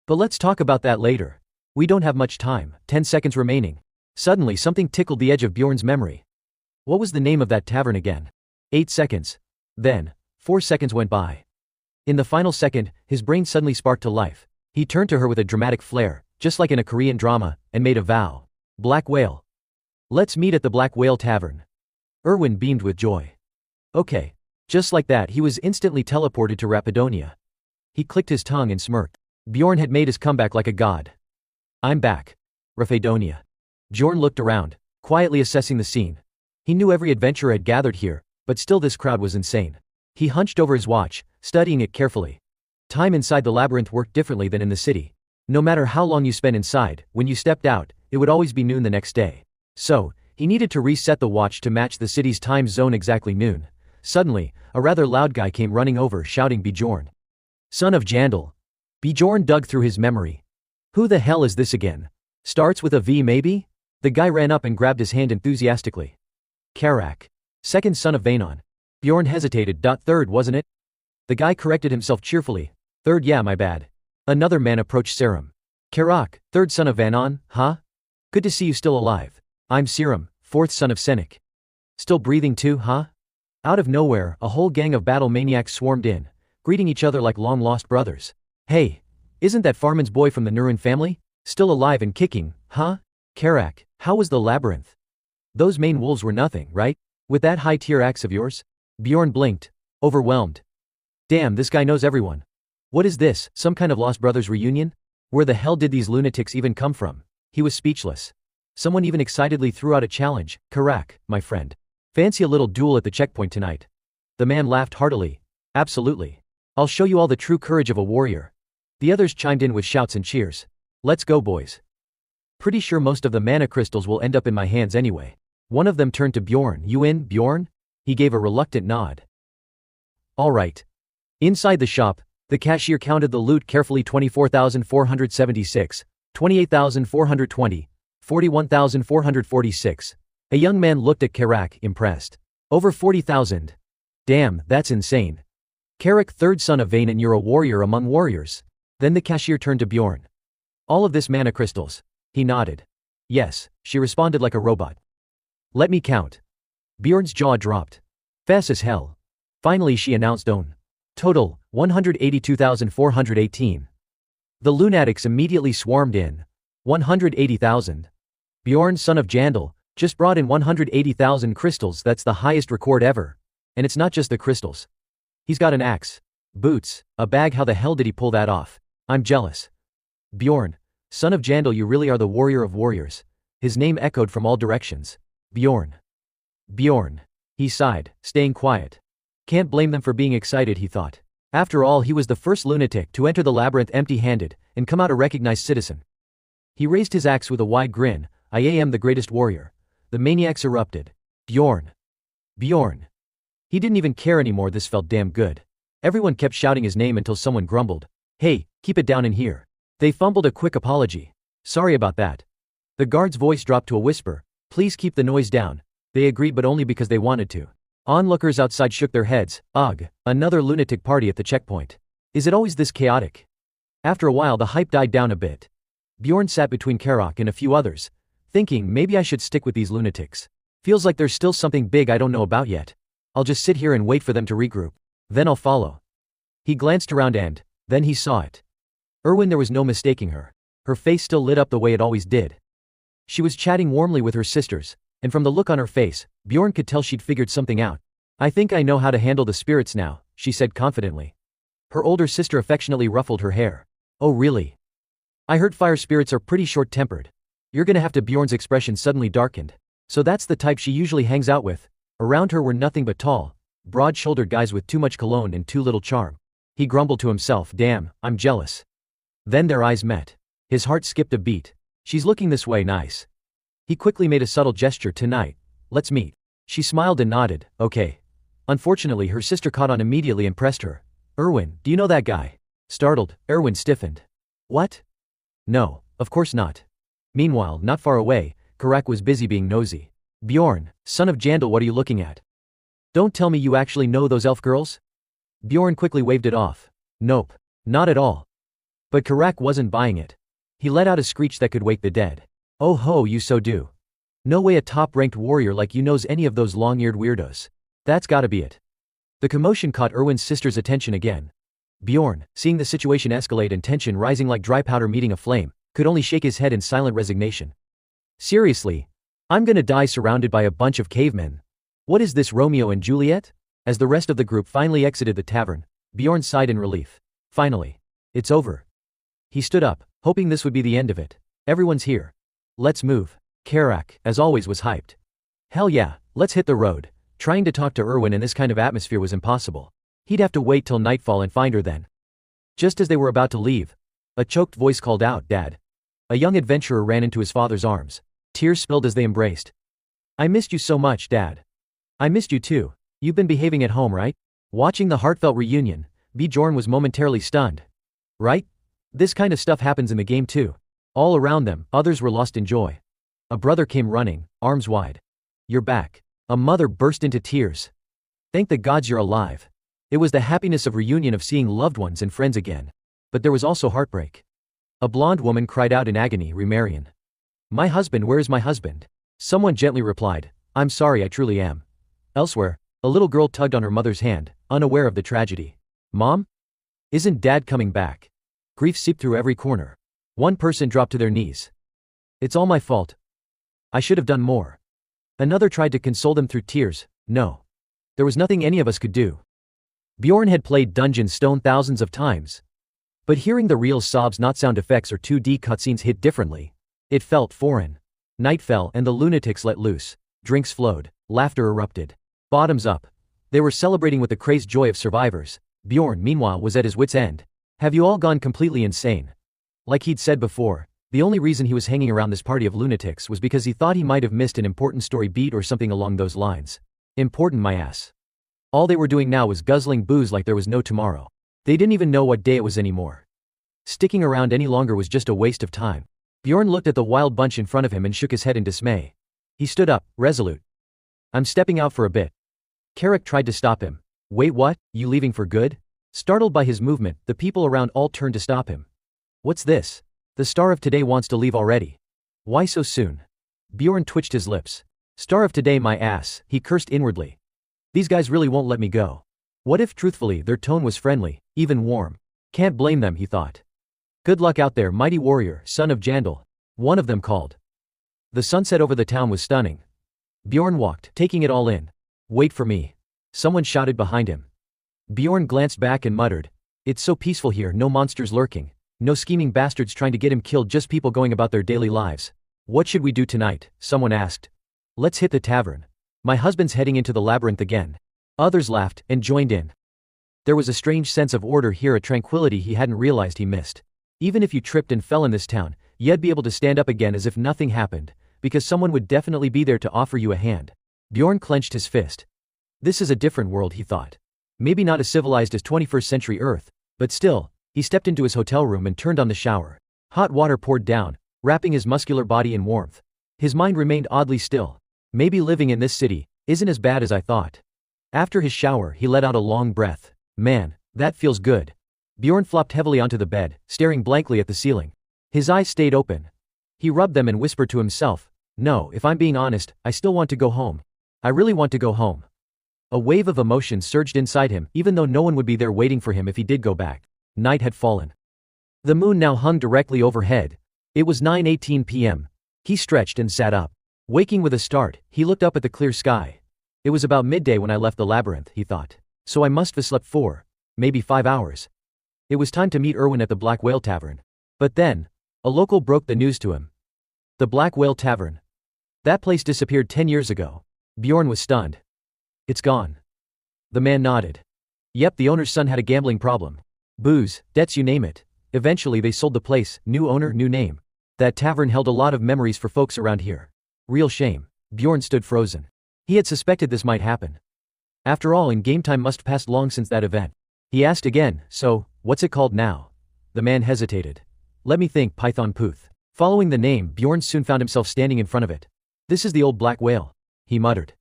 But let's talk about that later. We don't have much time, 10 seconds remaining. Suddenly something tickled the edge of Bjorn's memory. What was the name of that tavern again? 8 seconds. Then, 4 seconds went by. In the final second, his brain suddenly sparked to life. He turned to her with a dramatic flair, just like in a Korean drama, and made a vow. Black Whale. Let's meet at the Black Whale Tavern. Erwin beamed with joy. Okay. Just like that, he was instantly teleported to Rapidonia. He clicked his tongue and smirked. Bjorn had made his comeback like a god. I'm back. Rapidonia. Bjorn looked around, quietly assessing the scene. He knew every adventurer had gathered here, but still this crowd was insane. He hunched over his watch, studying it carefully. Time inside the labyrinth worked differently than in the city. No matter how long you spent inside, when you stepped out, it would always be noon the next day. So, he needed to reset the watch to match the city's time zone exactly noon. Suddenly, a rather loud guy came running over shouting Bjorn. Son of Yandel. Bjorn dug through his memory. Who the hell is this again? Starts with a V maybe? The guy ran up and grabbed his hand enthusiastically. Karak. Second son of Vanon. Bjorn hesitated. Third, wasn't it? The guy corrected himself cheerfully. Third, yeah, my bad. Another man approached Serum. Karak, third son of Vanon, huh? Good to see you still alive. I'm Serum, fourth son of Senik. Still breathing too, huh? Out of nowhere, a whole gang of battle maniacs swarmed in, greeting each other like long-lost brothers. Hey, isn't that Farman's boy from the Nurun family? Still alive and kicking, huh? Karak, how was the labyrinth? Those main wolves were nothing, right? With that high-tier axe of yours? Bjorn blinked, overwhelmed. Damn, this guy knows everyone. What is this, some kind of Lost Brothers reunion? Where the hell did these lunatics even come from? He was speechless. Someone even excitedly threw out a challenge. Karak, my friend. Fancy a little duel at the checkpoint tonight? The man laughed heartily. Absolutely. I'll show you all the true courage of a warrior. The others chimed in with shouts and cheers. Let's go, boys. Pretty sure most of the mana crystals will end up in my hands anyway. One of them turned to Bjorn. You in, Bjorn? He gave a reluctant nod. All right. Inside the shop, the cashier counted the loot carefully. 24,476, 28,420, 41,446. A young man looked at Karak, impressed. Over 40,000. Damn, that's insane. Karak, third son of Vane, and you're a warrior among warriors. Then the cashier turned to Bjorn. All of this mana crystals. He nodded. Yes, she responded like a robot. Let me count. Bjorn's jaw dropped. Fast as hell. Finally she announced own. Total, 182,418. The lunatics immediately swarmed in. 180,000. Bjorn, son of Yandel, just brought in 180,000 crystals. That's the highest record ever. And it's not just the crystals. He's got an axe, boots, a bag. How the hell did he pull that off? I'm jealous. Bjorn, son of Yandel, you really are the warrior of warriors. His name echoed from all directions. Bjorn. Bjorn. He sighed, staying quiet. Can't blame them for being excited, he thought. After all, he was the first lunatic to enter the labyrinth empty-handed and come out a recognized citizen. He raised his axe with a wide grin. I am the greatest warrior. The maniacs erupted. Bjorn. Bjorn. He didn't even care anymore. This felt damn good. Everyone kept shouting his name until someone grumbled. Hey, keep it down in here. They fumbled a quick apology. Sorry about that. The guard's voice dropped to a whisper. Please keep the noise down. They agreed, but only because they wanted to. Onlookers outside shook their heads. Ugh, another lunatic party at the checkpoint. Is it always this chaotic? After a while the hype died down a bit. Bjorn sat between Karak and a few others, thinking maybe I should stick with these lunatics. Feels like there's still something big I don't know about yet. I'll just sit here and wait for them to regroup. Then I'll follow. He glanced around and then he saw it. Erwin, there was no mistaking her. Her face still lit up the way it always did. She was chatting warmly with her sisters, and from the look on her face, Bjorn could tell she'd figured something out. I think I know how to handle the spirits now, she said confidently. Her older sister affectionately ruffled her hair. Oh really? I heard fire spirits are pretty short-tempered. You're gonna have to. Bjorn's expression suddenly darkened. So that's the type she usually hangs out with. Around her were nothing but tall, broad-shouldered guys with too much cologne and too little charm. He grumbled to himself, damn, I'm jealous. Then their eyes met. His heart skipped a beat. She's looking this way, nice. He quickly made a subtle gesture. Tonight. Let's meet. She smiled and nodded, okay. Unfortunately her sister caught on immediately and pressed her. Erwin, do you know that guy? Startled, Erwin stiffened. What? No, of course not. Meanwhile, not far away, Karak was busy being nosy. Bjorn, son of Yandel, what are you looking at? Don't tell me you actually know those elf girls? Bjorn quickly waved it off. Nope. Not at all. But Karak wasn't buying it. He let out a screech that could wake the dead. Oh ho, you so do. No way a top-ranked warrior like you knows any of those long-eared weirdos. That's gotta be it. The commotion caught Erwin's sister's attention again. Bjorn, seeing the situation escalate and tension rising like dry powder meeting a flame, could only shake his head in silent resignation. Seriously? I'm gonna die surrounded by a bunch of cavemen. What is this, Romeo and Juliet? As the rest of the group finally exited the tavern, Bjorn sighed in relief. Finally. It's over. He stood up, hoping this would be the end of it. Everyone's here. Let's move. Karak, as always, was hyped. Hell yeah, let's hit the road. Trying to talk to Erwin in this kind of atmosphere was impossible. He'd have to wait till nightfall and find her then. Just as they were about to leave, a choked voice called out, Dad. A young adventurer ran into his father's arms. Tears spilled as they embraced. I missed you so much, Dad. I missed you too. You've been behaving at home, right? Watching the heartfelt reunion, Bjorn was momentarily stunned. Right? This kind of stuff happens in the game too. All around them, others were lost in joy. A brother came running, arms wide. You're back. A mother burst into tears. Thank the gods you're alive. It was the happiness of reunion, of seeing loved ones and friends again. But there was also heartbreak. A blonde woman cried out in agony, Marion. My husband, where is my husband? Someone gently replied, I'm sorry, I truly am. Elsewhere, a little girl tugged on her mother's hand, unaware of the tragedy. Mom? Isn't Dad coming back? Grief seeped through every corner. One person dropped to their knees. It's all my fault. I should have done more. Another tried to console them through tears. No. There was nothing any of us could do. Bjorn had played Dungeon Stone thousands of times. But hearing the real sobs, not sound effects or 2D cutscenes, hit differently. It felt foreign. Night fell and the lunatics let loose. Drinks flowed. Laughter erupted. Bottoms up. They were celebrating with the crazed joy of survivors. Bjorn, meanwhile, was at his wits' end. Have you all gone completely insane? Like he'd said before, the only reason he was hanging around this party of lunatics was because he thought he might have missed an important story beat or something along those lines. Important, my ass. All they were doing now was guzzling booze like there was no tomorrow. They didn't even know what day it was anymore. Sticking around any longer was just a waste of time. Bjorn looked at the wild bunch in front of him and shook his head in dismay. He stood up, resolute. I'm stepping out for a bit. Karak tried to stop him. Wait, what? You leaving for good? Startled by his movement, the people around all turned to stop him. What's this? The star of today wants to leave already. Why so soon? Bjorn twitched his lips. Star of today, my ass, he cursed inwardly. These guys really won't let me go. What if, truthfully, their tone was friendly, even warm? Can't blame them, he thought. Good luck out there, mighty warrior, son of Yandel. One of them called. The sunset over the town was stunning. Bjorn walked, taking it all in. Wait for me. Someone shouted behind him. Bjorn glanced back and muttered. It's so peaceful here, no monsters lurking. No scheming bastards trying to get him killed, just people going about their daily lives. What should we do tonight? Someone asked. Let's hit the tavern. My husband's heading into the labyrinth again. Others laughed and joined in. There was a strange sense of order here, a tranquility he hadn't realized he missed. Even if you tripped and fell in this town, you'd be able to stand up again as if nothing happened, because someone would definitely be there to offer you a hand. Bjorn clenched his fist. This is a different world, he thought. Maybe not as civilized as 21st century Earth, but still. He stepped into his hotel room and turned on the shower. Hot water poured down, wrapping his muscular body in warmth. His mind remained oddly still. Maybe living in this city isn't as bad as I thought. After his shower, he let out a long breath. Man, that feels good. Bjorn flopped heavily onto the bed, staring blankly at the ceiling. His eyes stayed open. He rubbed them and whispered to himself, no, if I'm being honest, I still want to go home. I really want to go home. A wave of emotion surged inside him, even though no one would be there waiting for him if he did go back. Night had fallen. The moon now hung directly overhead. It was 9:18 p.m. He stretched and sat up. Waking with a start, he looked up at the clear sky. It was about midday when I left the labyrinth, he thought. So I must have slept 4, maybe 5 hours. It was time to meet Erwin at the Black Whale Tavern. But then, a local broke the news to him. The Black Whale Tavern. That place disappeared 10 years ago. Bjorn was stunned. It's gone. The man nodded. Yep, the owner's son had a gambling problem. Booze, debts, you name it. Eventually they sold the place, new owner, new name. That tavern held a lot of memories for folks around here. Real shame. Bjorn stood frozen. He had suspected this might happen. After all, in game time must pass long since that event. He asked again, so, What's it called now? The man hesitated. Let me think, Python Puth. Following the name, Bjorn soon found himself standing in front of it. This is the old black whale, he muttered.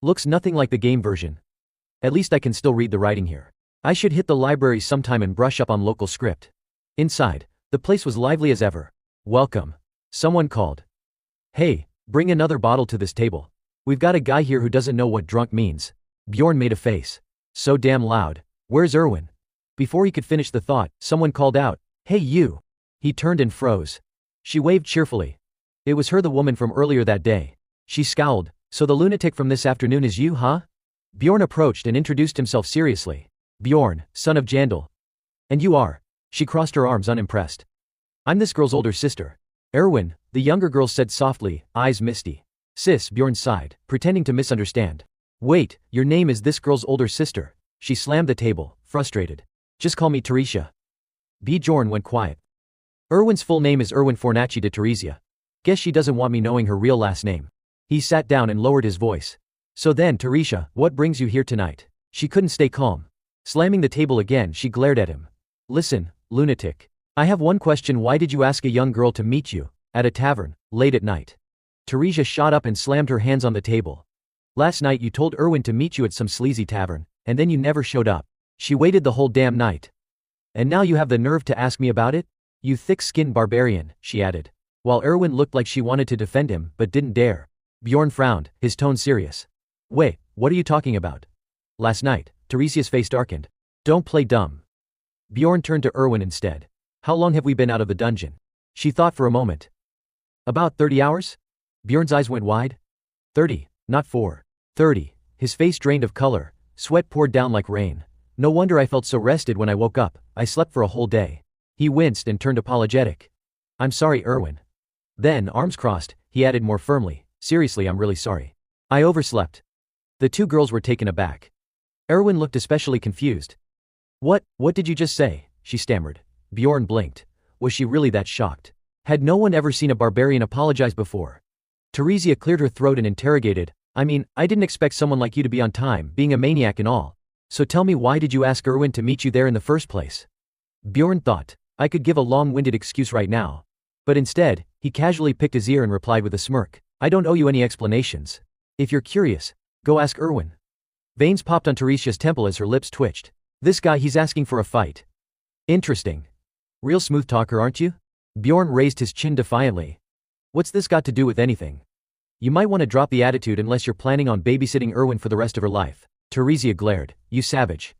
Looks nothing like the game version. At least I can still read the writing here. I should hit the library sometime and brush up on local script. Inside, the place was lively as ever. Welcome. Someone called. Hey, bring another bottle to this table. We've got a guy here who doesn't know what drunk means. Bjorn made a face. So damn loud. Where's Erwin? Before he could finish the thought, someone called out, Hey you! He turned and froze. She waved cheerfully. It was her, the woman from earlier that day. She scowled. So the lunatic from this afternoon is you, huh? Bjorn approached and introduced himself seriously. Bjorn, son of Yandel. And you are? She crossed her arms unimpressed. I'm this girl's older sister. Erwin, the younger girl said softly, eyes misty. Sis, Bjorn sighed, pretending to misunderstand. Wait, your name is this girl's older sister. She slammed the table, frustrated. Just call me Teresia. Bjorn went quiet. Erwin's full name is Erwin Fornacci de Teresia. Guess she doesn't want me knowing her real last name. He sat down and lowered his voice. So then, Teresia, what brings you here tonight? She couldn't stay calm. Slamming the table again, she glared at him. Listen, lunatic. I have one question. Why did you ask a young girl to meet you at a tavern, late at night? Teresia shot up and slammed her hands on the table. Last night you told Erwin to meet you at some sleazy tavern, and then you never showed up. She waited the whole damn night. And now you have the nerve to ask me about it? You thick-skinned barbarian, she added. While Erwin looked like she wanted to defend him, but didn't dare. Bjorn frowned, his tone serious. Wait, what are you talking about? Last night, Teresia's face darkened. Don't play dumb. Bjorn turned to Erwin instead. How long have we been out of the dungeon? She thought for a moment. About 30 hours? Bjorn's eyes went wide. 30, not 4. 30. His face drained of color, sweat poured down like rain. No wonder I felt so rested when I woke up, I slept for a whole day. He winced and turned apologetic. I'm sorry, Erwin. Then, arms crossed, he added more firmly, seriously, I'm really sorry. I overslept. The two girls were taken aback. Erwin looked especially confused. What did you just say? She stammered. Bjorn blinked. Was she really that shocked? Had no one ever seen a barbarian apologize before? Teresia cleared her throat and interrogated. I mean, I didn't expect someone like you to be on time, being a maniac and all. So tell me, why did you ask Erwin to meet you there in the first place? Bjorn thought. I could give a long-winded excuse right now. But instead, he casually picked his ear and replied with a smirk. I don't owe you any explanations. If you're curious, go ask Erwin. Veins popped on Teresia's temple as her lips twitched. This guy, he's asking for a fight. Interesting. Real smooth talker, aren't you? Bjorn raised his chin defiantly. What's this got to do with anything? You might want to drop the attitude unless you're planning on babysitting Erwin for the rest of her life. Teresia glared. You savage.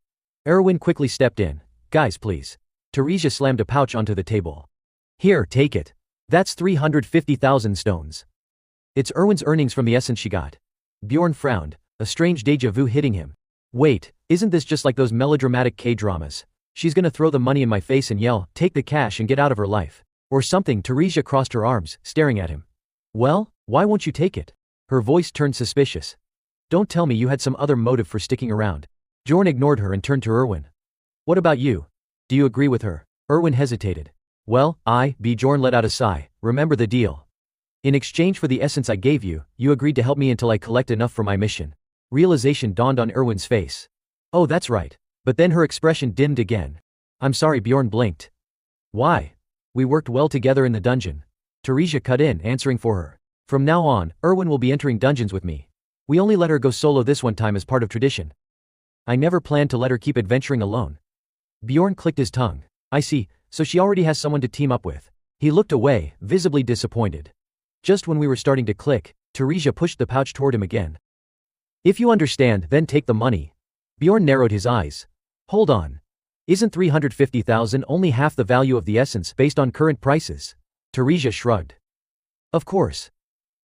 Erwin quickly stepped in. Guys, please. Teresia slammed a pouch onto the table. Here, take it. That's 350,000 stones. It's Erwin's earnings from the essence she got. Bjorn frowned, a strange déjà vu hitting him. Wait, isn't this just like those melodramatic K-dramas? She's gonna throw the money in my face and yell, take the cash and get out of her life. Or something. Teresia crossed her arms, staring at him. Well, why won't you take it? Her voice turned suspicious. Don't tell me you had some other motive for sticking around. Bjorn ignored her and turned to Erwin. What about you? Do you agree with her? Erwin hesitated. Well, Bjorn let out a sigh. Remember the deal. In exchange for the essence I gave you, you agreed to help me until I collect enough for my mission. Realization dawned on Erwin's face. Oh, that's right. But then her expression dimmed again. I'm sorry, Bjorn blinked. Why? We worked well together in the dungeon. Teresia cut in, answering for her. From now on, Erwin will be entering dungeons with me. We only let her go solo this one time as part of tradition. I never planned to let her keep adventuring alone. Bjorn clicked his tongue. I see, so she already has someone to team up with. He looked away, visibly disappointed. Just when we were starting to click, Teresia pushed the pouch toward him again. If you understand, then take the money. Bjorn narrowed his eyes. Hold on. Isn't 350,000 only half the value of the essence based on current prices? Teresia shrugged. Of course.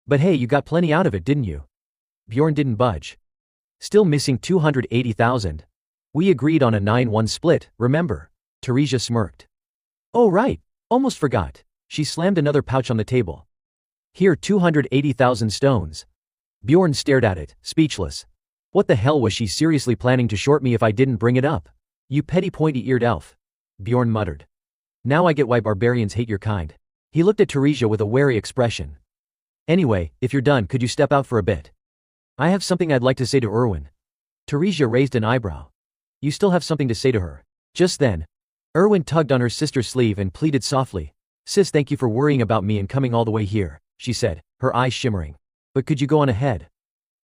But hey, you got plenty out of it, didn't you? Bjorn didn't budge. Still missing 280,000. We agreed on a 9-1 split, remember? Teresia smirked. Oh right, almost forgot. She slammed another pouch on the table. Here, 280,000 stones. Bjorn stared at it, speechless. What the hell was she seriously planning to short me if I didn't bring it up? You petty pointy-eared elf. Bjorn muttered. Now I get why barbarians hate your kind. He looked at Teresia with a wary expression. Anyway, if you're done, could you step out for a bit? I have something I'd like to say to Erwin. Teresia raised an eyebrow. You still have something to say to her? Just then, Erwin tugged on her sister's sleeve and pleaded softly. Sis, thank you for worrying about me and coming all the way here, she said, her eyes shimmering. But could you go on ahead?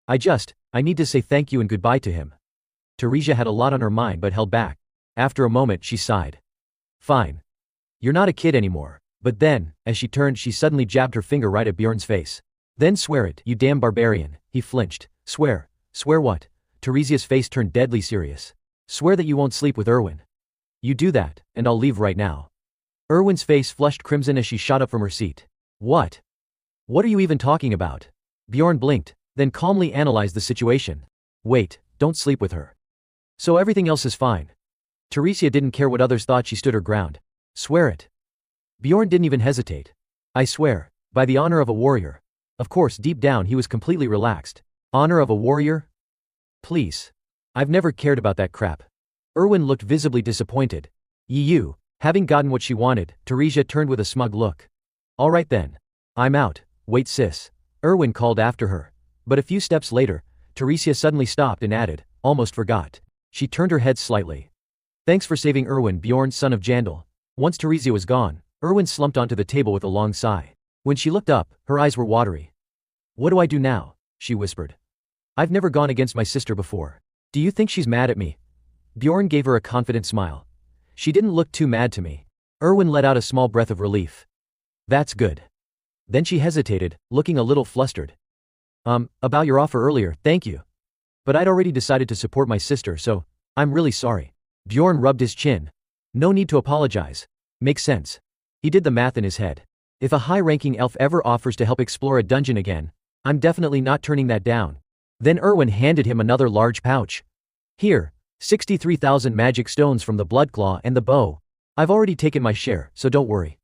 I need to say thank you and goodbye to him. Teresia had a lot on her mind but held back. After a moment she sighed. Fine. You're not a kid anymore. But then, as she turned, she suddenly jabbed her finger right at Bjorn's face. Then swear it, you damn barbarian. He flinched. Swear. Swear what? Teresia's face turned deadly serious. Swear that you won't sleep with Erwin. You do that, and I'll leave right now. Erwin's face flushed crimson as she shot up from her seat. What? What are you even talking about? Bjorn blinked, then calmly analyzed the situation. Wait, don't sleep with her. So everything else is fine. Teresia didn't care what others thought. She stood her ground. Swear it. Bjorn didn't even hesitate. I swear, by the honor of a warrior. Of course, deep down he was completely relaxed. Honor of a warrior? Please. I've never cared about that crap. Erwin looked visibly disappointed. You. Having gotten what she wanted, Teresia turned with a smug look. All right then. I'm out. Wait sis. Erwin called after her. But a few steps later, Teresia suddenly stopped and added, almost forgot. She turned her head slightly. Thanks for saving Erwin, Bjorn, son of Yandel. Once Teresia was gone, Erwin slumped onto the table with a long sigh. When she looked up, her eyes were watery. What do I do now? She whispered. I've never gone against my sister before. Do you think she's mad at me? Bjorn gave her a confident smile. She didn't look too mad to me. Erwin let out a small breath of relief. That's good. Then she hesitated, looking a little flustered. About your offer earlier, thank you. But I'd already decided to support my sister, so I'm really sorry. Bjorn rubbed his chin. No need to apologize. Makes sense. He did the math in his head. If a high-ranking elf ever offers to help explore a dungeon again, I'm definitely not turning that down. Then Erwin handed him another large pouch. Here, 63,000 magic stones from the Bloodclaw and the bow. I've already taken my share, so don't worry.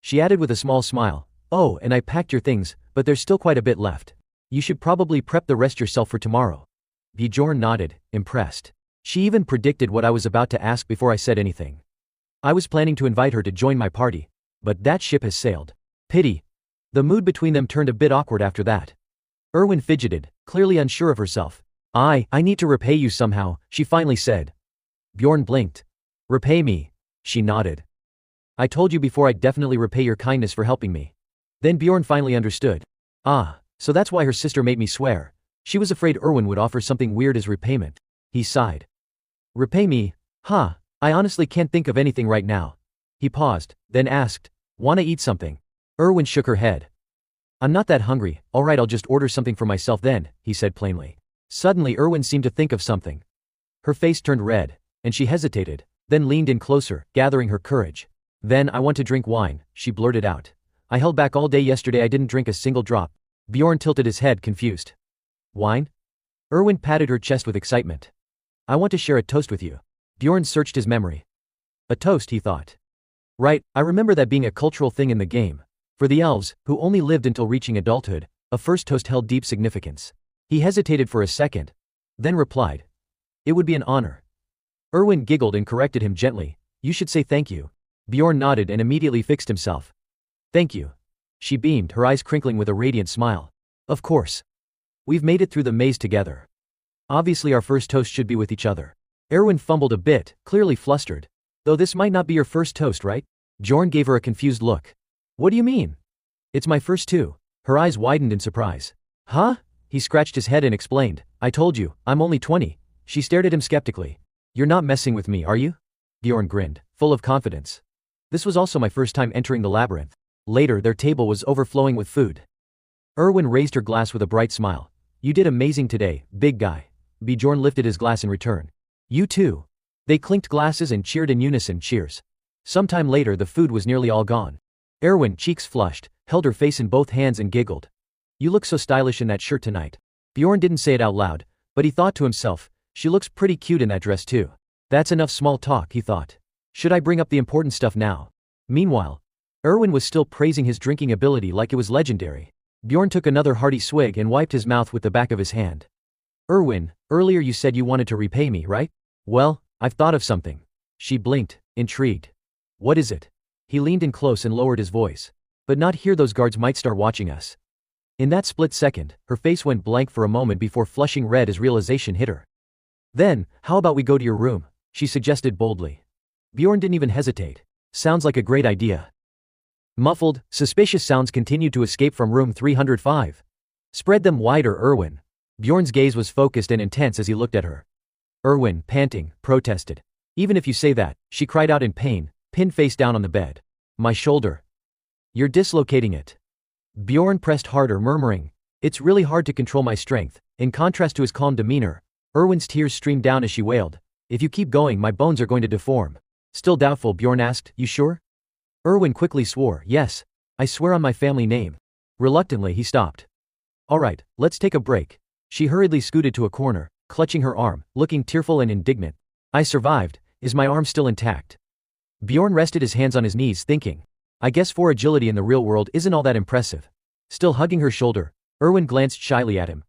She added with a small smile. Oh, and I packed your things, but there's still quite a bit left. You should probably prep the rest yourself for tomorrow. Bjorn nodded, impressed. She even predicted what I was about to ask before I said anything. I was planning to invite her to join my party. But that ship has sailed. Pity. The mood between them turned a bit awkward after that. Erwin fidgeted, clearly unsure of herself. I need to repay you somehow, she finally said. Bjorn blinked. Repay me? She nodded. I told you before I'd definitely repay your kindness for helping me. Then Bjorn finally understood. Ah, so that's why her sister made me swear. She was afraid Erwin would offer something weird as repayment. He sighed. Repay me? Huh, I honestly can't think of anything right now. He paused, then asked, wanna eat something? Erwin shook her head. I'm not that hungry, alright I'll just order something for myself then, he said plainly. Suddenly Erwin seemed to think of something. Her face turned red, and she hesitated, then leaned in closer, gathering her courage. Then I want to drink wine, she blurted out. I held back all day yesterday, I didn't drink a single drop. Bjorn tilted his head, confused. Wine? Erwin patted her chest with excitement. I want to share a toast with you. Bjorn searched his memory. A toast, he thought. Right, I remember that being a cultural thing in the game. For the elves, who only lived until reaching adulthood, a first toast held deep significance. He hesitated for a second, then replied. It would be an honor. Erwin giggled and corrected him gently. You should say thank you. Bjorn nodded and immediately fixed himself. Thank you. She beamed, her eyes crinkling with a radiant smile. Of course. We've made it through the maze together. Obviously our first toast should be with each other. Erwin fumbled a bit, clearly flustered. Though this might not be your first toast, right? Bjorn gave her a confused look. What do you mean? It's my first too. Her eyes widened in surprise. Huh? He scratched his head and explained. I told you, I'm only 20. She stared at him skeptically. You're not messing with me, are you? Bjorn grinned, full of confidence. This was also my first time entering the labyrinth. Later, their table was overflowing with food. Erwin raised her glass with a bright smile. You did amazing today, big guy. Bjorn lifted his glass in return. You too. They clinked glasses and cheered in unison. Cheers. Sometime later the food was nearly all gone. Erwin, cheeks flushed, held her face in both hands and giggled. You look so stylish in that shirt tonight. Bjorn didn't say it out loud, but he thought to himself, she looks pretty cute in that dress too. That's enough small talk, he thought. Should I bring up the important stuff now? Meanwhile, Erwin was still praising his drinking ability like it was legendary. Bjorn took another hearty swig and wiped his mouth with the back of his hand. Erwin, earlier you said you wanted to repay me, right? Well, I've thought of something. She blinked, intrigued. What is it? He leaned in close and lowered his voice. But not here, those guards might start watching us. In that split second, her face went blank for a moment before flushing red as realization hit her. Then, how about we go to your room? She suggested boldly. Bjorn didn't even hesitate. Sounds like a great idea. Muffled, suspicious sounds continued to escape from room 305. Spread them wider, Erwin. Bjorn's gaze was focused and intense as he looked at her. Erwin, panting, protested. Even if you say that, she cried out in pain, pinned face down on the bed. My shoulder. You're dislocating it. Bjorn pressed harder, murmuring. It's really hard to control my strength. In contrast to his calm demeanor, Erwin's tears streamed down as she wailed. If you keep going, my bones are going to deform. Still doubtful, Bjorn asked, you sure? Erwin quickly swore, yes. I swear on my family name. Reluctantly, he stopped. All right, let's take a break. She hurriedly scooted to a corner, clutching her arm, looking tearful and indignant. I survived. Is my arm still intact? Bjorn rested his hands on his knees, thinking. I guess 4 agility in the real world isn't all that impressive. Still hugging her shoulder, Erwin glanced shyly at him.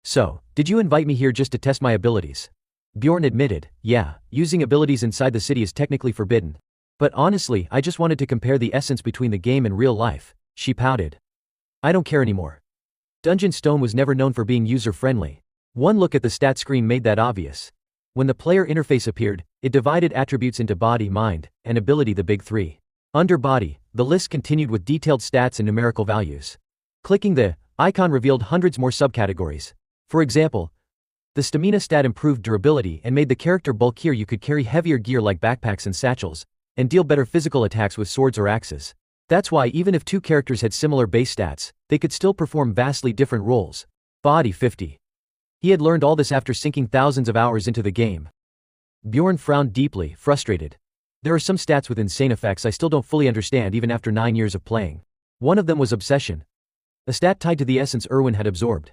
So, did you invite me here just to test my abilities? Bjorn admitted, yeah, using abilities inside the city is technically forbidden. But honestly, I just wanted to compare the essence between the game and real life, she pouted. I don't care anymore. Dungeon Stone was never known for being user-friendly. One look at the stat screen made that obvious. When the player interface appeared, it divided attributes into body, mind, and ability, the big 3. Under body, the list continued with detailed stats and numerical values. Clicking the icon revealed hundreds more subcategories. For example, the stamina stat improved durability and made the character bulkier. You could carry heavier gear like backpacks and satchels, and deal better physical attacks with swords or axes. That's why even if 2 characters had similar base stats, they could still perform vastly different roles. Body 50. He had learned all this after sinking thousands of hours into the game. Bjorn frowned deeply, frustrated. There are some stats with insane effects I still don't fully understand even after 9 years of playing. One of them was obsession. A stat tied to the essence Erwin had absorbed.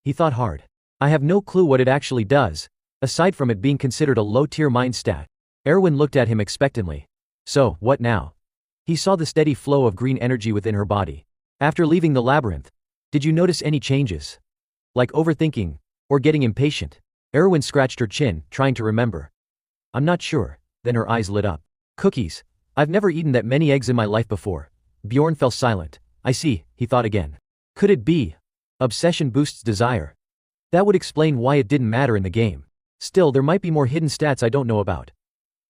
He thought hard. I have no clue what it actually does, aside from it being considered a low-tier mind stat. Erwin looked at him expectantly. So, what now? He saw the steady flow of green energy within her body. After leaving the labyrinth, did you notice any changes? Like overthinking, or getting impatient? Erwin scratched her chin, trying to remember. I'm not sure. Then her eyes lit up. Cookies. I've never eaten that many eggs in my life before. Bjorn fell silent. I see, he thought again. Could it be? Obsession boosts desire. That would explain why it didn't matter in the game. Still, there might be more hidden stats I don't know about.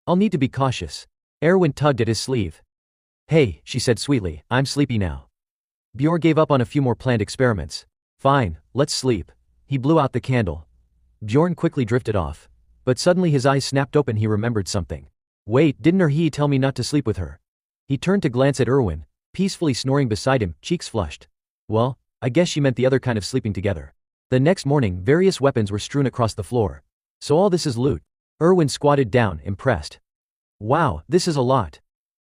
I'll need to be cautious. Erwin tugged at his sleeve. Hey, she said sweetly, I'm sleepy now. Bjorn gave up on a few more planned experiments. Fine, let's sleep. He blew out the candle. Bjorn quickly drifted off. But suddenly his eyes snapped open. He remembered something. Wait, didn't he tell me not to sleep with her? He turned to glance at Erwin, peacefully snoring beside him, cheeks flushed. Well, I guess she meant the other kind of sleeping together. The next morning, various weapons were strewn across the floor. So all this is loot. Erwin squatted down, impressed. Wow, this is a lot.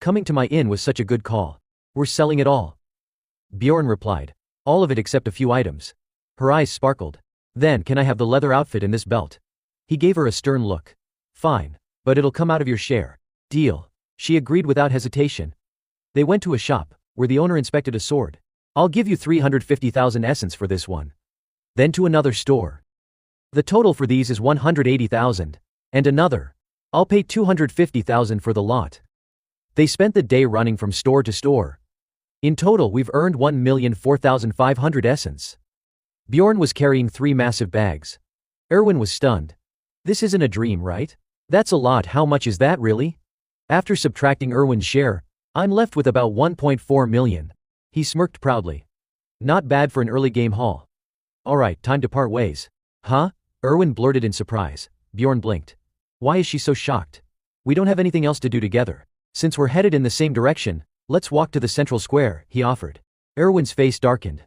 Coming to my inn was such a good call. We're selling it all. Bjorn replied. All of it except a few items. Her eyes sparkled. Then, can I have the leather outfit and this belt? He gave her a stern look. Fine. But it'll come out of your share. Deal. She agreed without hesitation. They went to a shop, where the owner inspected a sword. I'll give you 350,000 essence for this one. Then to another store. The total for these is 180,000. And another. I'll pay 250,000 for the lot. They spent the day running from store to store. In total, we've earned 1,004,500 essence. Bjorn was carrying 3 massive bags. Erwin was stunned. This isn't a dream, right? That's a lot. How much is that really? After subtracting Erwin's share, I'm left with about 1.4 million. He smirked proudly. Not bad for an early game haul. Alright, time to part ways. Huh? Erwin blurted in surprise. Bjorn blinked. Why is she so shocked? We don't have anything else to do together. Since we're headed in the same direction, let's walk to the central square, he offered. Erwin's face darkened.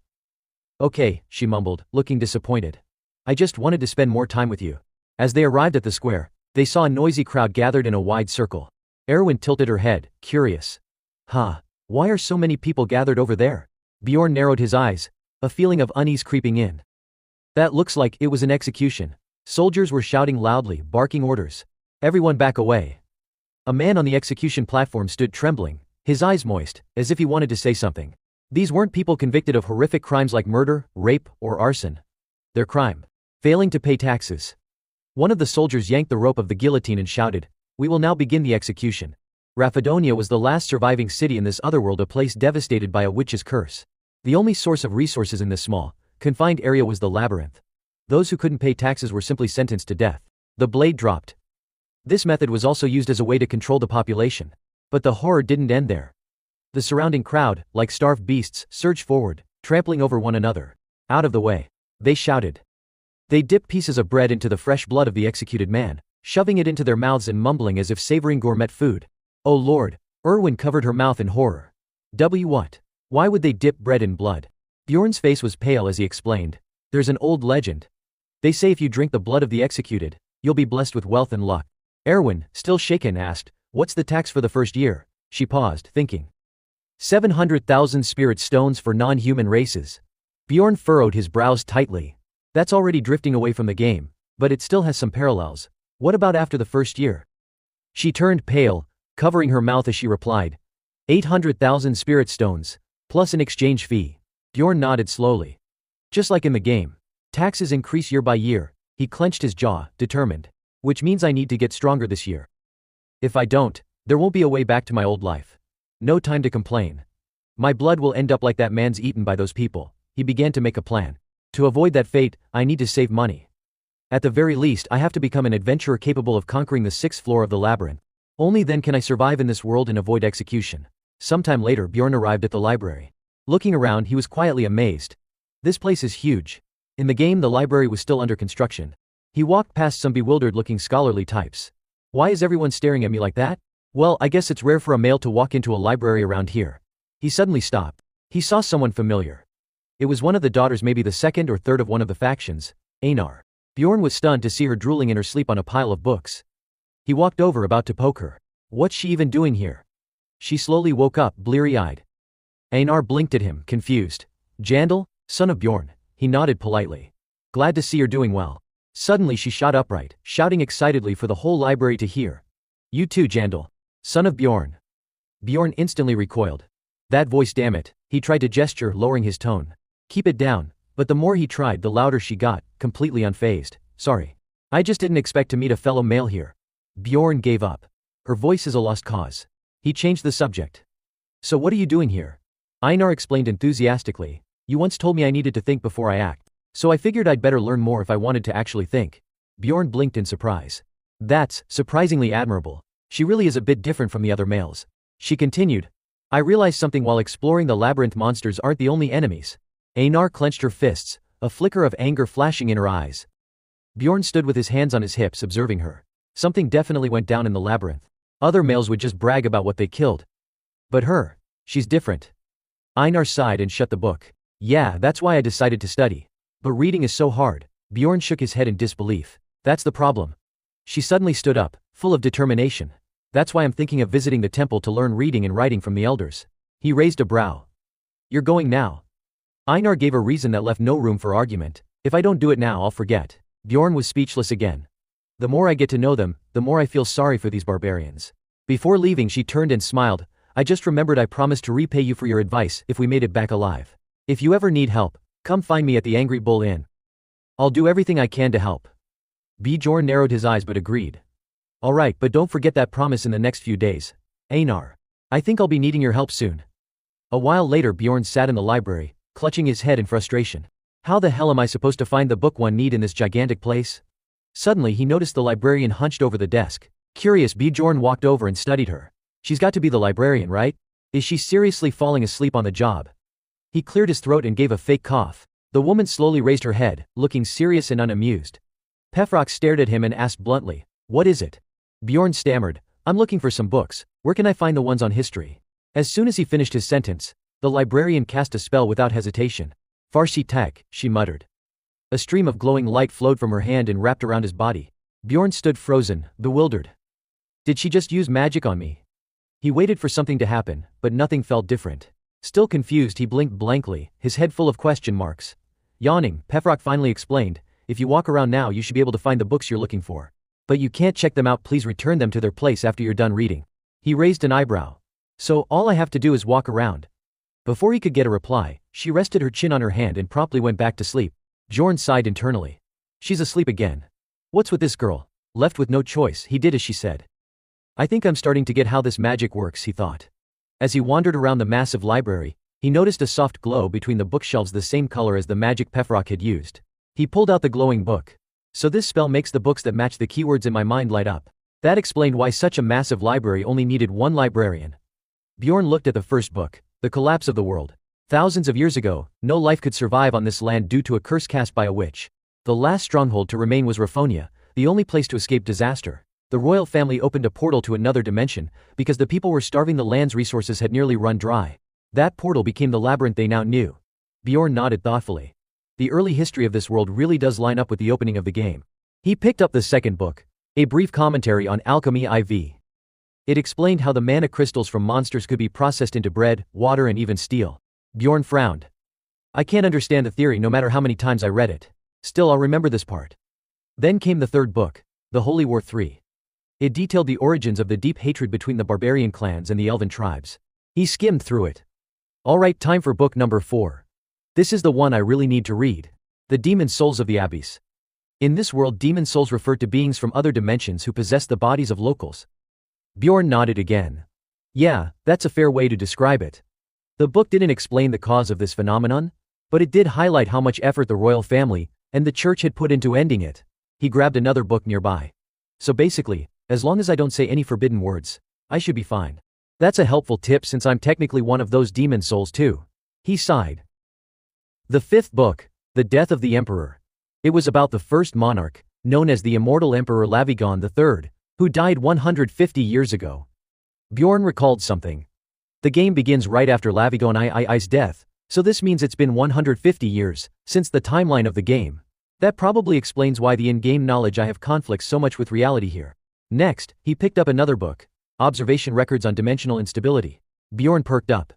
Okay, she mumbled, looking disappointed. I just wanted to spend more time with you. As they arrived at the square, they saw a noisy crowd gathered in a wide circle. Erwin tilted her head, curious. Huh, why are so many people gathered over there? Bjorn narrowed his eyes, a feeling of unease creeping in. That looks like it was an execution. Soldiers were shouting loudly, barking orders. Everyone back away. A man on the execution platform stood trembling, his eyes moist, as if he wanted to say something. These weren't people convicted of horrific crimes like murder, rape, or arson. Their crime: failing to pay taxes. One of the soldiers yanked the rope of the guillotine and shouted, "We will now begin the execution." Raphidonia was the last surviving city in this otherworld, a place devastated by a witch's curse. The only source of resources in this small, confined area was the labyrinth. Those who couldn't pay taxes were simply sentenced to death. The blade dropped. This method was also used as a way to control the population. But the horror didn't end there. The surrounding crowd, like starved beasts, surged forward, trampling over one another. Out of the way. They shouted. They dipped pieces of bread into the fresh blood of the executed man, shoving it into their mouths and mumbling as if savoring gourmet food. Oh Lord! Erwin covered her mouth in horror. What? Why would they dip bread in blood? Bjorn's face was pale as he explained. There's an old legend. They say if you drink the blood of the executed, you'll be blessed with wealth and luck. Erwin, still shaken, asked, what's the tax for the first year? She paused, thinking. 700,000 spirit stones for non-human races. Bjorn furrowed his brows tightly. That's already drifting away from the game, but it still has some parallels. What about after the first year? She turned pale, covering her mouth as she replied. 800,000 spirit stones, plus an exchange fee. Bjorn nodded slowly. Just like in the game. Taxes increase year by year. He clenched his jaw, determined. Which means I need to get stronger this year. If I don't, there won't be a way back to my old life. No time to complain. My blood will end up like that man's eaten by those people. He began to make a plan. To avoid that fate, I need to save money. At the very least, I have to become an adventurer capable of conquering the 6th floor of the labyrinth. Only then can I survive in this world and avoid execution. Sometime later, Bjorn arrived at the library. Looking around, he was quietly amazed. This place is huge. In the game, the library was still under construction. He walked past some bewildered-looking scholarly types. Why is everyone staring at me like that? Well, I guess it's rare for a male to walk into a library around here. He suddenly stopped. He saw someone familiar. It was one of the daughters, maybe the second or third of one of the factions, Einar. Bjorn was stunned to see her drooling in her sleep on a pile of books. He walked over, about to poke her. What's she even doing here? She slowly woke up, bleary-eyed. Einar blinked at him, confused. Yandel, son of Bjorn. He nodded politely. Glad to see you're doing well. Suddenly she shot upright, shouting excitedly for the whole library to hear. You too, Yandel. Son of Bjorn. Bjorn instantly recoiled. That voice, damn it. He tried to gesture, lowering his tone. Keep it down. But the more he tried, the louder she got, completely unfazed. Sorry. I just didn't expect to meet a fellow male here. Bjorn gave up. Her voice is a lost cause. He changed the subject. So what are you doing here? Einar explained enthusiastically. You once told me I needed to think before I act. So I figured I'd better learn more if I wanted to actually think. Bjorn blinked in surprise. That's surprisingly admirable. She really is a bit different from the other males. She continued. I realized something while exploring the labyrinth. Monsters aren't the only enemies. Einar clenched her fists, a flicker of anger flashing in her eyes. Bjorn stood with his hands on his hips, observing her. Something definitely went down in the labyrinth. Other males would just brag about what they killed. But her, she's different. Einar sighed and shut the book. Yeah, that's why I decided to study. But reading is so hard. Bjorn shook his head in disbelief. That's the problem. She suddenly stood up, full of determination. That's why I'm thinking of visiting the temple to learn reading and writing from the elders. He raised a brow. You're going now? Einar gave a reason that left no room for argument. If I don't do it now, I'll forget. Bjorn was speechless again. The more I get to know them, the more I feel sorry for these barbarians. Before leaving, she turned and smiled. I just remembered I promised to repay you for your advice if we made it back alive. If you ever need help, come find me at the Angry Bull Inn. I'll do everything I can to help. Bjorn narrowed his eyes but agreed. Alright, but don't forget that promise in the next few days. Einar. I think I'll be needing your help soon. A while later, Bjorn sat in the library, clutching his head in frustration. How the hell am I supposed to find the book one need in this gigantic place? Suddenly he noticed the librarian hunched over the desk. Curious, Bjorn walked over and studied her. She's got to be the librarian, right? Is she seriously falling asleep on the job? He cleared his throat and gave a fake cough. The woman slowly raised her head, looking serious and unamused. Pefrock stared at him and asked bluntly, what is it? Bjorn stammered, I'm looking for some books. Where can I find the ones on history? As soon as he finished his sentence, the librarian cast a spell without hesitation. Farsi tech, she muttered. A stream of glowing light flowed from her hand and wrapped around his body. Bjorn stood frozen, bewildered. Did she just use magic on me? He waited for something to happen, but nothing felt different. Still confused, he blinked blankly, his head full of question marks. Yawning, Pefrock finally explained, if you walk around now you should be able to find the books you're looking for. But you can't check them out, please return them to their place after you're done reading. He raised an eyebrow. So, all I have to do is walk around? Before he could get a reply, she rested her chin on her hand and promptly went back to sleep. Bjorn sighed internally. She's asleep again. What's with this girl? Left with no choice, he did as she said. I think I'm starting to get how this magic works, he thought. As he wandered around the massive library, he noticed a soft glow between the bookshelves, the same color as the magic Pefrock had used. He pulled out the glowing book. So this spell makes the books that match the keywords in my mind light up. That explained why such a massive library only needed one librarian. Bjorn looked at the first book, The Collapse of the World. Thousands of years ago, no life could survive on this land due to a curse cast by a witch. The last stronghold to remain was Raphonia, the only place to escape disaster. The royal family opened a portal to another dimension, because the people were starving. The land's resources had nearly run dry. That portal became the labyrinth they now knew. Bjorn nodded thoughtfully. The early history of this world really does line up with the opening of the game. He picked up the second book, A Brief Commentary on Alchemy IV. It explained how the mana crystals from monsters could be processed into bread, water and even steel. Bjorn frowned. I can't understand the theory no matter how many times I read it. Still, I'll remember this part. Then came the third book, The Holy War III. It detailed the origins of the deep hatred between the barbarian clans and the elven tribes. He skimmed through it. Alright, time for book number 4. This is the one I really need to read. The Demon Souls of the Abyss. In this world, demon souls refer to beings from other dimensions who possess the bodies of locals. Bjorn nodded again. Yeah, that's a fair way to describe it. The book didn't explain the cause of this phenomenon, but it did highlight how much effort the royal family and the church had put into ending it. He grabbed another book nearby. So basically, as long as I don't say any forbidden words, I should be fine. That's a helpful tip since I'm technically one of those demon souls too. He sighed. The fifth book, The Death of the Emperor. It was about the first monarch, known as the immortal Emperor Lavigon III, who died 150 years ago. Bjorn recalled something. The game begins right after Lavigon II's death, so this means it's been 150 years since the timeline of the game. That probably explains why the in-game knowledge I have conflicts so much with reality here. Next, he picked up another book, Observation Records on Dimensional Instability. Bjorn perked up.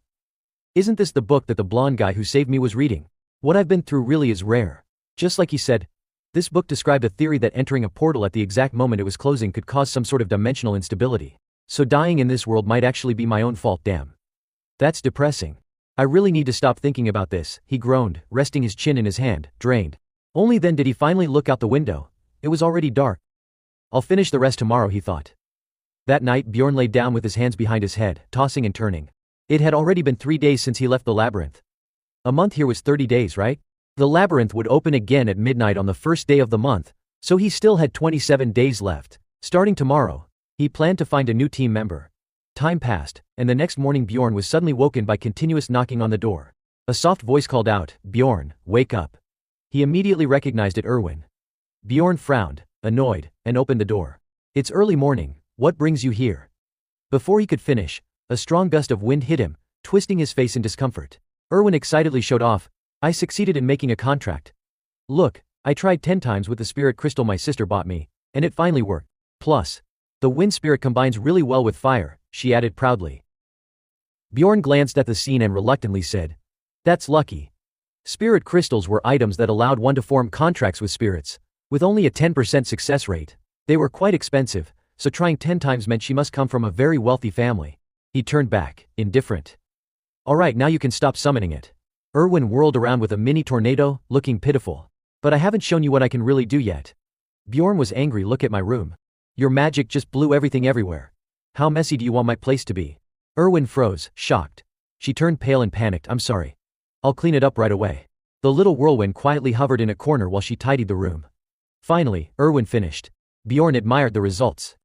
Isn't this the book that the blonde guy who saved me was reading? What I've been through really is rare. Just like he said, this book described a theory that entering a portal at the exact moment it was closing could cause some sort of dimensional instability. So dying in this world might actually be my own fault, damn. That's depressing. I really need to stop thinking about this, he groaned, resting his chin in his hand, drained. Only then did he finally look out the window. It was already dark. I'll finish the rest tomorrow, he thought. That night, Bjorn lay down with his hands behind his head, tossing and turning. It had already been 3 days since he left the labyrinth. A month here was 30 days, right? The labyrinth would open again at midnight on the first day of the month, so he still had 27 days left. Starting tomorrow, he planned to find a new team member. Time passed, and the next morning Bjorn was suddenly woken by continuous knocking on the door. A soft voice called out, Bjorn, wake up. He immediately recognized it, Erwin. Bjorn frowned, annoyed, and opened the door. It's early morning, what brings you here? Before he could finish, a strong gust of wind hit him, twisting his face in discomfort. Erwin excitedly showed off, I succeeded in making a contract. Look, I tried 10 times with the spirit crystal my sister bought me, and it finally worked. Plus, the wind spirit combines really well with fire, she added proudly. Bjorn glanced at the scene and reluctantly said, that's lucky. Spirit crystals were items that allowed one to form contracts with spirits, with only a 10% success rate. They were quite expensive, so trying 10 times meant she must come from a very wealthy family. He turned back, indifferent. Alright, now you can stop summoning it. Erwin whirled around with a mini tornado, looking pitiful. But I haven't shown you what I can really do yet. Bjorn was angry. Look at my room. Your magic just blew everything everywhere. How messy do you want my place to be? Erwin froze, shocked. She turned pale and panicked. I'm sorry. I'll clean it up right away. The little whirlwind quietly hovered in a corner while she tidied the room. Finally, Erwin finished. Bjorn admired the results.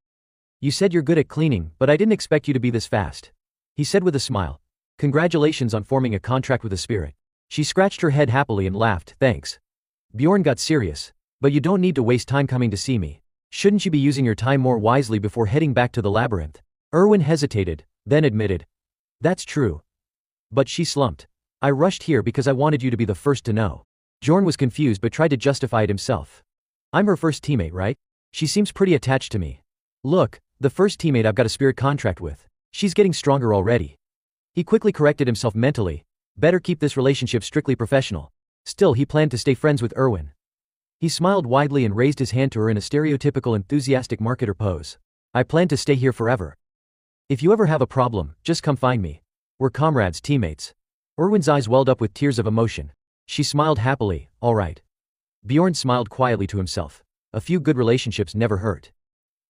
You said you're good at cleaning, but I didn't expect you to be this fast. He said with a smile. Congratulations on forming a contract with a spirit. She scratched her head happily and laughed, thanks. Bjorn got serious. But you don't need to waste time coming to see me. Shouldn't you be using your time more wisely before heading back to the labyrinth? Erwin hesitated, then admitted. That's true. But she slumped. I rushed here because I wanted you to be the first to know. Bjorn was confused but tried to justify it himself. I'm her first teammate, right? She seems pretty attached to me. Look, the first teammate I've got a spirit contract with. She's getting stronger already. He quickly corrected himself mentally. Better keep this relationship strictly professional. Still, he planned to stay friends with Erwin. He smiled widely and raised his hand to her in a stereotypical enthusiastic marketer pose. I plan to stay here forever. If you ever have a problem, just come find me. We're comrades, teammates. Erwin's eyes welled up with tears of emotion. She smiled happily, all right. Bjorn smiled quietly to himself. A few good relationships never hurt.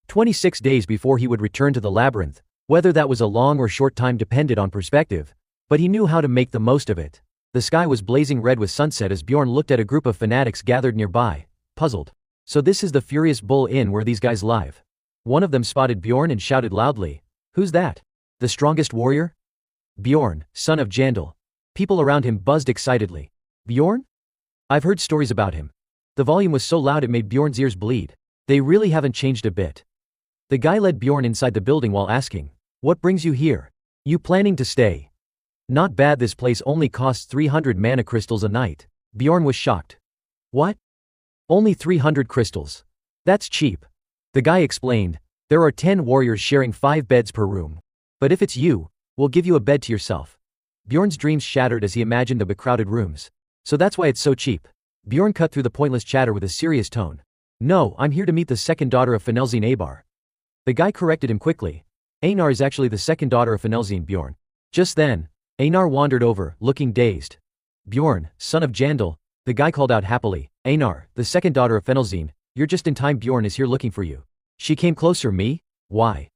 26 days before he would return to the labyrinth, whether that was a long or short time depended on perspective, but he knew how to make the most of it. The sky was blazing red with sunset as Bjorn looked at a group of fanatics gathered nearby, puzzled. So this is the Furious Bull Inn where these guys live. One of them spotted Bjorn and shouted loudly, "Who's that? The strongest warrior?" "Bjorn, son of Yandel." People around him buzzed excitedly. "Bjorn? I've heard stories about him." The volume was so loud it made Bjorn's ears bleed. They really haven't changed a bit. The guy led Bjorn inside the building while asking, "What brings you here? You planning to stay?" "Not bad, this place only costs 300 mana crystals a night." Bjorn was shocked. "What? Only 300 crystals? That's cheap." The guy explained, "There are 10 warriors sharing 5 beds per room. But if it's you, we'll give you a bed to yourself." Bjorn's dreams shattered as he imagined the becrowded rooms. "So that's why it's so cheap." Bjorn cut through the pointless chatter with a serious tone. "No, I'm here to meet the second daughter of Fenelzine Abar." The guy corrected him quickly. "Einar is actually the second daughter of Fenelzine Bjorn." Just then, Einar wandered over, looking dazed. "Bjorn, son of Yandel," the guy called out happily. "Einar, the second daughter of Fenelzine, you're just in time, Bjorn is here looking for you." "She came closer, me? Why?"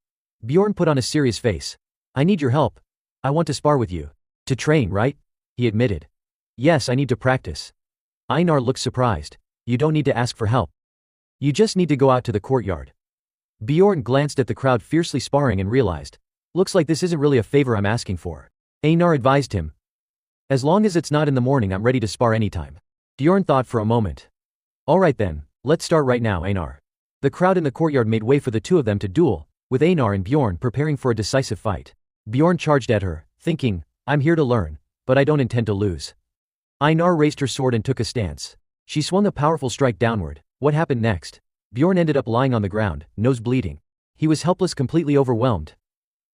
Bjorn put on a serious face. "I need your help. I want to spar with you." "To train, right?" he admitted. "Yes, I need to practice." Einar looked surprised. "You don't need to ask for help. You just need to go out to the courtyard." Bjorn glanced at the crowd fiercely sparring and realized, "Looks like this isn't really a favor I'm asking for." Einar advised him, "As long as it's not in the morning, I'm ready to spar anytime." Bjorn thought for a moment. "All right then, let's start right now, Einar." The crowd in the courtyard made way for the two of them to duel, with Einar and Bjorn preparing for a decisive fight. Bjorn charged at her, thinking, "I'm here to learn, but I don't intend to lose." Einar raised her sword and took a stance. She swung a powerful strike downward. What happened next? Bjorn ended up lying on the ground, nose bleeding. He was helpless, completely overwhelmed.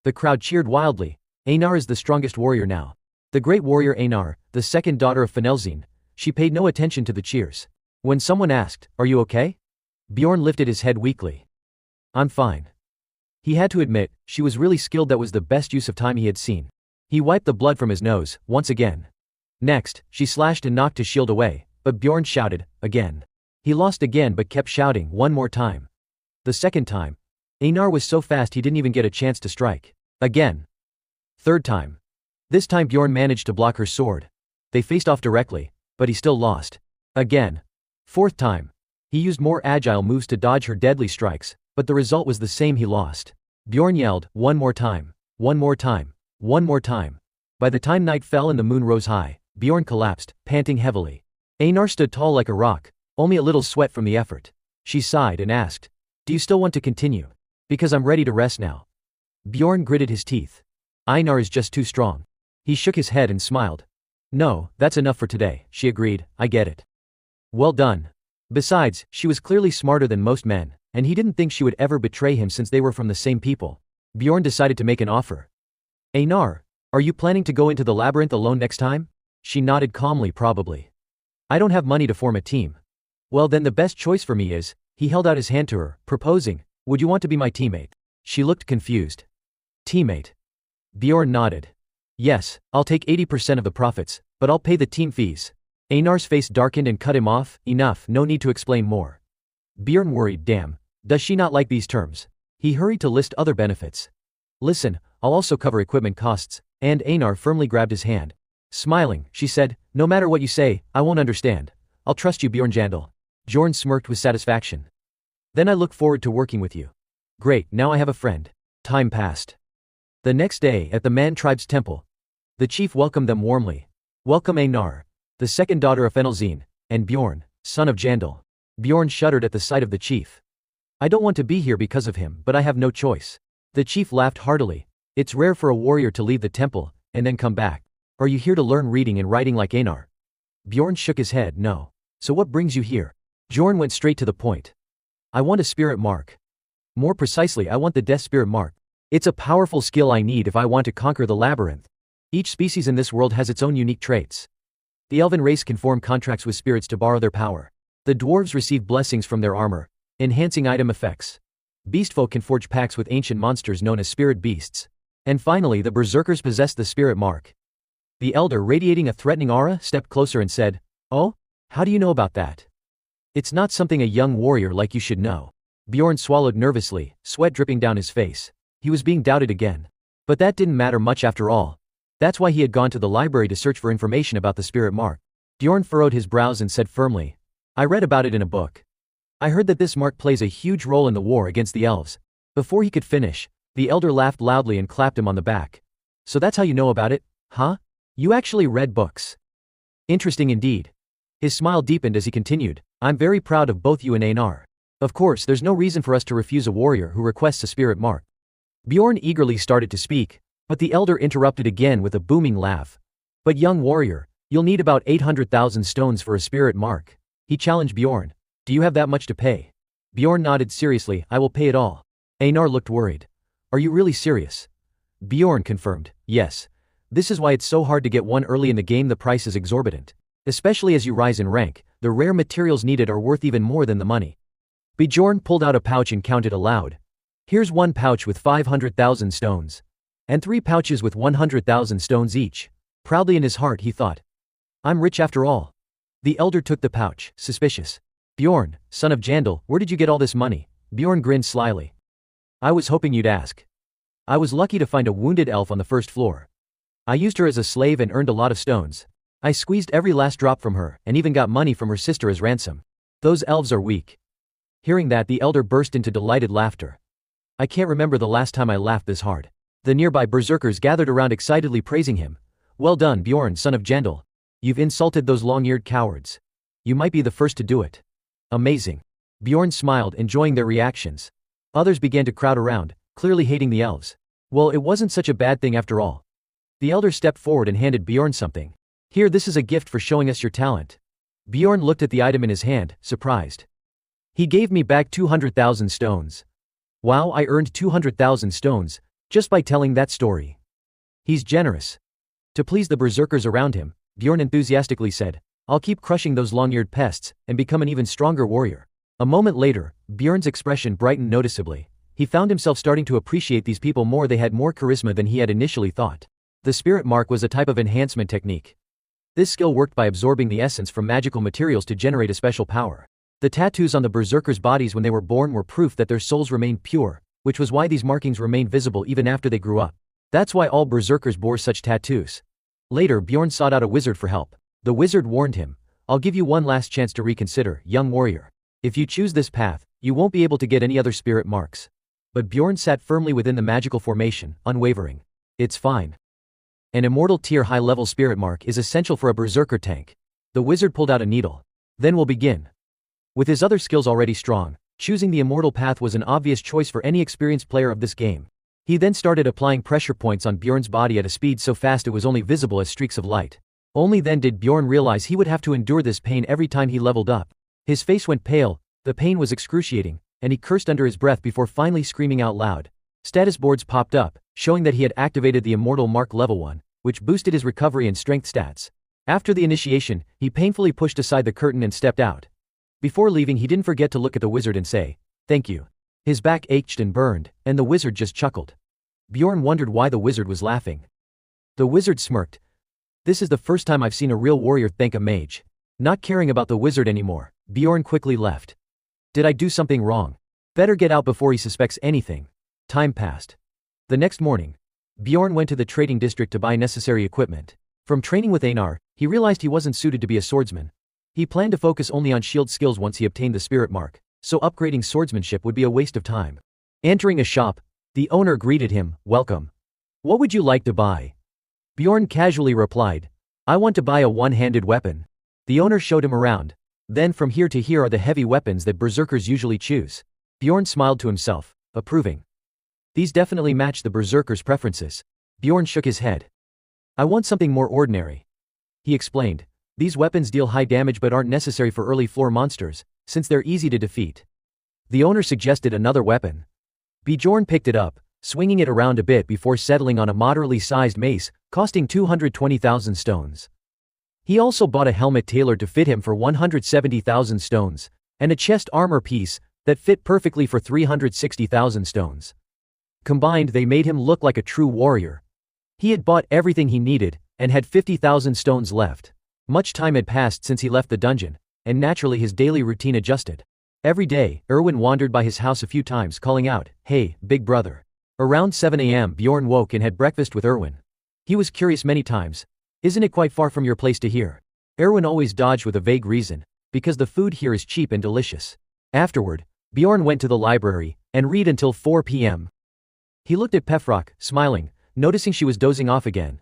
The crowd cheered wildly. Einar is the strongest warrior now. The great warrior Einar, the second daughter of Fenelzine. She paid no attention to the cheers. When someone asked, "Are you okay?" Bjorn lifted his head weakly. "I'm fine." He had to admit, she was really skilled. That was the best use of time he had seen. He wiped the blood from his nose, once again. Next, she slashed and knocked his shield away, but Bjorn shouted, again. He lost again but kept shouting one more time. The second time. Einar was so fast he didn't even get a chance to strike. Again. Third time. This time Bjorn managed to block her sword. They faced off directly, but he still lost. Again. Fourth time. He used more agile moves to dodge her deadly strikes, but the result was the same, he lost. Bjorn yelled, "One more time. One more time. One more time." By the time night fell and the moon rose high, Bjorn collapsed, panting heavily. Einar stood tall like a rock, only a little sweat from the effort. She sighed and asked, "Do you still want to continue?" "Because I'm ready to rest now." Bjorn gritted his teeth. Einar is just too strong. He shook his head and smiled. "No, that's enough for today," she agreed, "I get it." Well done. Besides, she was clearly smarter than most men, and he didn't think she would ever betray him since they were from the same people. Bjorn decided to make an offer. "Einar, are you planning to go into the labyrinth alone next time?" She nodded calmly, "Probably. I don't have money to form a team." "Well then the best choice for me is," he held out his hand to her, proposing, "would you want to be my teammate?" She looked confused. "Teammate?" Bjorn nodded. "Yes, I'll take 80% of the profits, but I'll pay the team fees." Einar's face darkened and cut him off. "Enough, no need to explain more." Bjorn worried, "Damn, does she not like these terms?" He hurried to list other benefits. "Listen, I'll also cover equipment costs," and Einar firmly grabbed his hand. Smiling, she said, "No matter what you say, I won't understand. I'll trust you, Bjorn Yandel." Bjorn smirked with satisfaction. "Then I look forward to working with you." "Great, now I have a friend." Time passed. The next day, at the Man tribe's temple, the chief welcomed them warmly. "Welcome Einar, the second daughter of Fenelzine, and Bjorn, son of Yandel." Bjorn shuddered at the sight of the chief. "I don't want to be here because of him, but I have no choice." The chief laughed heartily. "It's rare for a warrior to leave the temple, and then come back. Are you here to learn reading and writing like Einar?" Bjorn shook his head, "No." "So what brings you here?" Bjorn went straight to the point. "I want a spirit mark. More precisely, I want the Death Spirit Mark. It's a powerful skill I need if I want to conquer the labyrinth. Each species in this world has its own unique traits. The elven race can form contracts with spirits to borrow their power. The dwarves receive blessings from their armor, enhancing item effects. Beastfolk can forge pacts with ancient monsters known as spirit beasts. And finally, the berserkers possess the spirit mark." The elder, radiating a threatening aura, stepped closer and said, "Oh? How do you know about that?" "It's not something a young warrior like you should know." Bjorn swallowed nervously, sweat dripping down his face. He was being doubted again. But that didn't matter much after all. That's why he had gone to the library to search for information about the spirit mark. Bjorn furrowed his brows and said firmly, "I read about it in a book. I heard that this mark plays a huge role in the war against the elves. Before he could finish, the elder laughed loudly and clapped him on the back. So that's how you know about it, huh? You actually read books. Interesting indeed. His smile deepened as he continued, I'm very proud of both you and Einar. Of course, there's no reason for us to refuse a warrior who requests a spirit mark. Bjorn eagerly started to speak, but the elder interrupted again with a booming laugh. But young warrior, you'll need about 800,000 stones for a spirit mark. He challenged Bjorn. Do you have that much to pay? Bjorn nodded seriously, I will pay it all. Einar looked worried. Are you really serious? Bjorn confirmed, yes. This is why it's so hard to get one early in the game. The price is exorbitant. Especially as you rise in rank, the rare materials needed are worth even more than the money. Bjorn pulled out a pouch and counted aloud. Here's one pouch with 500,000 stones. And 3 pouches with 100,000 stones each. Proudly in his heart he thought. I'm rich after all. The elder took the pouch, suspicious. Bjorn, son of Yandel, where did you get all this money? Bjorn grinned slyly. I was hoping you'd ask. I was lucky to find a wounded elf on the first floor. I used her as a slave and earned a lot of stones. I squeezed every last drop from her, and even got money from her sister as ransom. Those elves are weak. Hearing that, the elder burst into delighted laughter. I can't remember the last time I laughed this hard. The nearby berserkers gathered around excitedly praising him. Well done, Bjorn, son of Yandel. You've insulted those long-eared cowards. You might be the first to do it. Amazing. Bjorn smiled, enjoying their reactions. Others began to crowd around, clearly hating the elves. Well, it wasn't such a bad thing after all. The elder stepped forward and handed Bjorn something. Here, this is a gift for showing us your talent. Bjorn looked at the item in his hand, surprised. He gave me back 200,000 stones. Wow, I earned 200,000 stones, just by telling that story. He's generous. To please the berserkers around him, Bjorn enthusiastically said, I'll keep crushing those long-eared pests, and become an even stronger warrior. A moment later, Bjorn's expression brightened noticeably. He found himself starting to appreciate these people more. They had more charisma than he had initially thought. The spirit mark was a type of enhancement technique. This skill worked by absorbing the essence from magical materials to generate a special power. The tattoos on the berserkers' bodies when they were born were proof that their souls remained pure, which was why these markings remained visible even after they grew up. That's why all berserkers bore such tattoos. Later, Bjorn sought out a wizard for help. The wizard warned him, I'll give you one last chance to reconsider, young warrior. If you choose this path, you won't be able to get any other spirit marks. But Bjorn sat firmly within the magical formation, unwavering. It's fine. An immortal tier high-level spirit mark is essential for a berserker tank. The wizard pulled out a needle. Then we'll begin. With his other skills already strong, choosing the immortal path was an obvious choice for any experienced player of this game. He then started applying pressure points on Bjorn's body at a speed so fast it was only visible as streaks of light. Only then did Bjorn realize he would have to endure this pain every time he leveled up. His face went pale, the pain was excruciating, and he cursed under his breath before finally screaming out loud. Status boards popped up, showing that he had activated the immortal mark level 1, which boosted his recovery and strength stats. After the initiation, he painfully pushed aside the curtain and stepped out. Before leaving, he didn't forget to look at the wizard and say, thank you. His back ached and burned, and the wizard just chuckled. Bjorn wondered why the wizard was laughing. The wizard smirked. This is the first time I've seen a real warrior thank a mage. Not caring about the wizard anymore, Bjorn quickly left. Did I do something wrong? Better get out before he suspects anything. Time passed. The next morning, Bjorn went to the trading district to buy necessary equipment. From training with Einar, he realized he wasn't suited to be a swordsman. He planned to focus only on shield skills once he obtained the spirit mark, so upgrading swordsmanship would be a waste of time. Entering a shop, the owner greeted him, welcome. What would you like to buy? Bjorn casually replied, I want to buy a one-handed weapon. The owner showed him around. Then from here to here are the heavy weapons that berserkers usually choose. Bjorn smiled to himself, approving. These definitely match the berserkers' preferences. Bjorn shook his head. I want something more ordinary. He explained, these weapons deal high damage but aren't necessary for early floor monsters, since they're easy to defeat. The owner suggested another weapon. Bjorn picked it up, swinging it around a bit before settling on a moderately sized mace, costing 220,000 stones. He also bought a helmet tailored to fit him for 170,000 stones, and a chest armor piece that fit perfectly for 360,000 stones. Combined, they made him look like a true warrior. He had bought everything he needed, and had 50,000 stones left. Much time had passed since he left the dungeon, and naturally his daily routine adjusted. Every day, Erwin wandered by his house a few times calling out, hey, big brother. Around 7 a.m. Bjorn woke and had breakfast with Erwin. He was curious many times. Isn't it quite far from your place to here? Erwin always dodged with a vague reason, because the food here is cheap and delicious. Afterward, Bjorn went to the library, and read until 4 p.m. He looked at Pefrock, smiling, noticing she was dozing off again.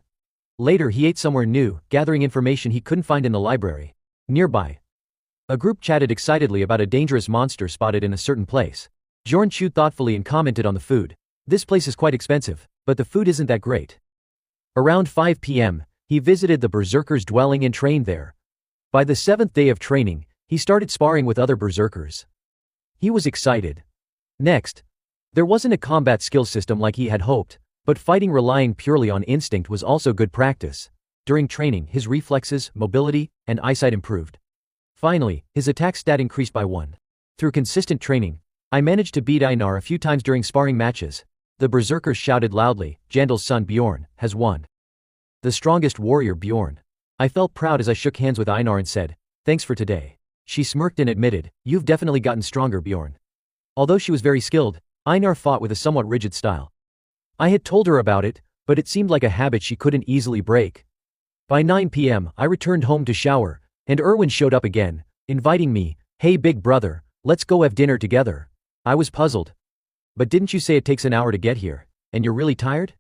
Later he ate somewhere new, gathering information he couldn't find in the library. Nearby, a group chatted excitedly about a dangerous monster spotted in a certain place. Bjorn chewed thoughtfully and commented on the food. This place is quite expensive, but the food isn't that great. Around 5 p.m., he visited the berserkers' dwelling and trained there. By the 7th day of training, he started sparring with other berserkers. He was excited. Next, there wasn't a combat skill system like he had hoped, but fighting relying purely on instinct was also good practice. During training, his reflexes, mobility, and eyesight improved. Finally, his attack stat increased by 1. Through consistent training, I managed to beat Einar a few times during sparring matches. The berserkers shouted loudly, Yandel's son Bjorn has won. The strongest warrior Bjorn. I felt proud as I shook hands with Einar and said, thanks for today. She smirked and admitted, you've definitely gotten stronger, Bjorn. Although she was very skilled, Einar fought with a somewhat rigid style. I had told her about it, but it seemed like a habit she couldn't easily break. By 9 p.m., I returned home to shower, and Erwin showed up again, inviting me, hey big brother, let's go have dinner together. I was puzzled. But didn't you say it takes an hour to get here, and you're really tired?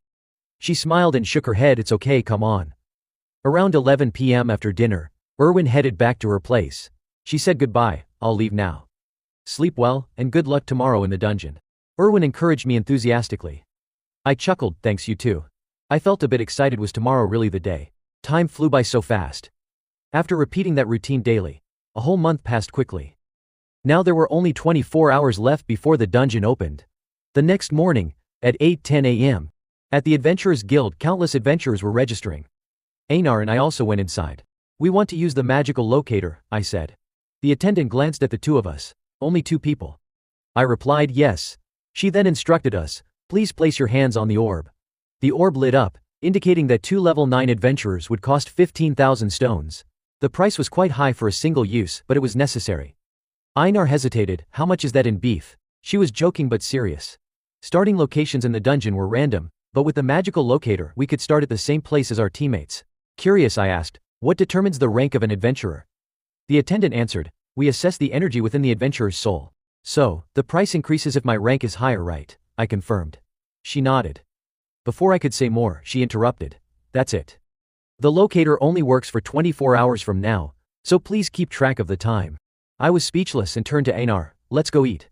She smiled and shook her head, it's okay, come on. Around 11 p.m. after dinner, Erwin headed back to her place. She said goodbye, I'll leave now. Sleep well, and good luck tomorrow in the dungeon. Erwin encouraged me enthusiastically. I chuckled, thanks you too. I felt a bit excited. Was tomorrow really the day? Time flew by so fast. After repeating that routine daily, a whole month passed quickly. Now there were only 24 hours left before the dungeon opened. The next morning, at 8:10 a.m., at the Adventurers Guild, countless adventurers were registering. Einar and I also went inside. We want to use the magical locator, I said. The attendant glanced at the two of us. Only 2 people. I replied yes. She then instructed us, please place your hands on the orb. The orb lit up, indicating that 2 level 9 adventurers would cost 15,000 stones. The price was quite high for a single use, but it was necessary. Einar hesitated, how much is that in beef? She was joking but serious. Starting locations in the dungeon were random, but with the magical locator we could start at the same place as our teammates. Curious, I asked, what determines the rank of an adventurer? The attendant answered, we assess the energy within the adventurer's soul. So, the price increases if my rank is higher, right? I confirmed. She nodded. Before I could say more, she interrupted. That's it. The locator only works for 24 hours from now, so please keep track of the time. I was speechless and turned to Einar, let's go eat.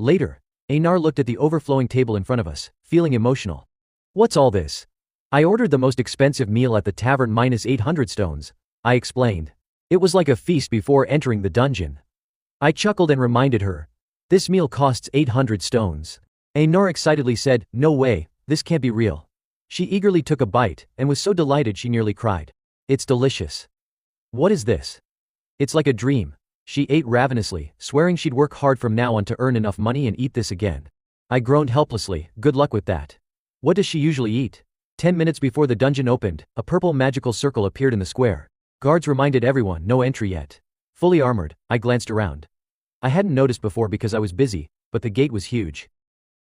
Later, Einar looked at the overflowing table in front of us, feeling emotional. What's all this? I ordered the most expensive meal at the tavern minus 800 stones, I explained. It was like a feast before entering the dungeon. I chuckled and reminded her. This meal costs 800 stones. Einar excitedly said, no way, this can't be real. She eagerly took a bite, and was so delighted she nearly cried. It's delicious. What is this? It's like a dream. She ate ravenously, swearing she'd work hard from now on to earn enough money and eat this again. I groaned helplessly, good luck with that. What does she usually eat? 10 minutes before the dungeon opened, a purple magical circle appeared in the square. Guards reminded everyone, no entry yet. Fully armored, I glanced around. I hadn't noticed before because I was busy, but the gate was huge.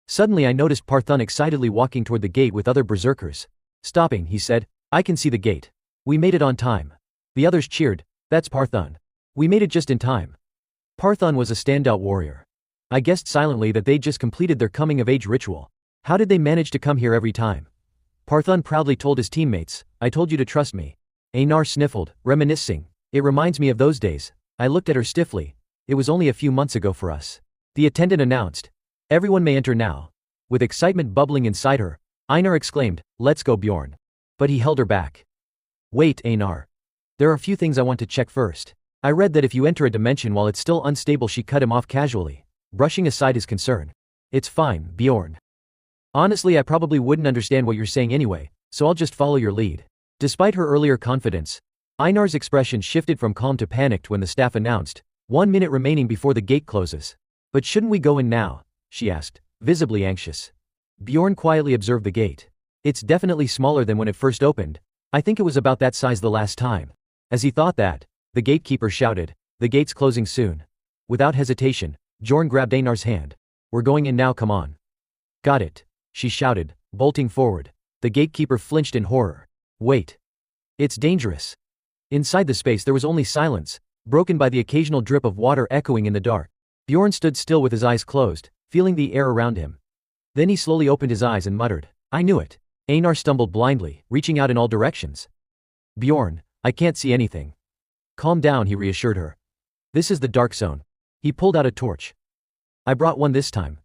Suddenly I noticed Parthun excitedly walking toward the gate with other berserkers. Stopping, he said, I can see the gate. We made it on time. The others cheered, that's Parthun. We made it just in time. Parthun was a standout warrior. I guessed silently that they'd just completed their coming-of-age ritual. How did they manage to come here every time? Parthun proudly told his teammates, I told you to trust me. Einar sniffled, reminiscing. It reminds me of those days. I looked at her stiffly. It was only a few months ago for us. The attendant announced. Everyone may enter now. With excitement bubbling inside her, Einar exclaimed, let's go, Bjorn. But he held her back. Wait, Einar. There are a few things I want to check first. I read that if you enter a dimension while it's still unstable, she cut him off casually, brushing aside his concern. It's fine, Bjorn. Honestly, I probably wouldn't understand what you're saying anyway, so I'll just follow your lead. Despite her earlier confidence, Einar's expression shifted from calm to panicked when the staff announced, 1 minute remaining before the gate closes. But shouldn't we go in now? She asked, visibly anxious. Bjorn quietly observed the gate. It's definitely smaller than when it first opened. I think it was about that size the last time. As he thought that, the gatekeeper shouted, the gate's closing soon. Without hesitation, Bjorn grabbed Einar's hand. We're going in now, come on. Got it, she shouted, bolting forward. The gatekeeper flinched in horror. Wait. It's dangerous. Inside the space there was only silence, broken by the occasional drip of water echoing in the dark. Bjorn stood still with his eyes closed, feeling the air around him. Then he slowly opened his eyes and muttered, "I knew it." Einar stumbled blindly, reaching out in all directions. "Bjorn, I can't see anything." "Calm down," he reassured her. "This is the dark zone." He pulled out a torch. "I brought one this time."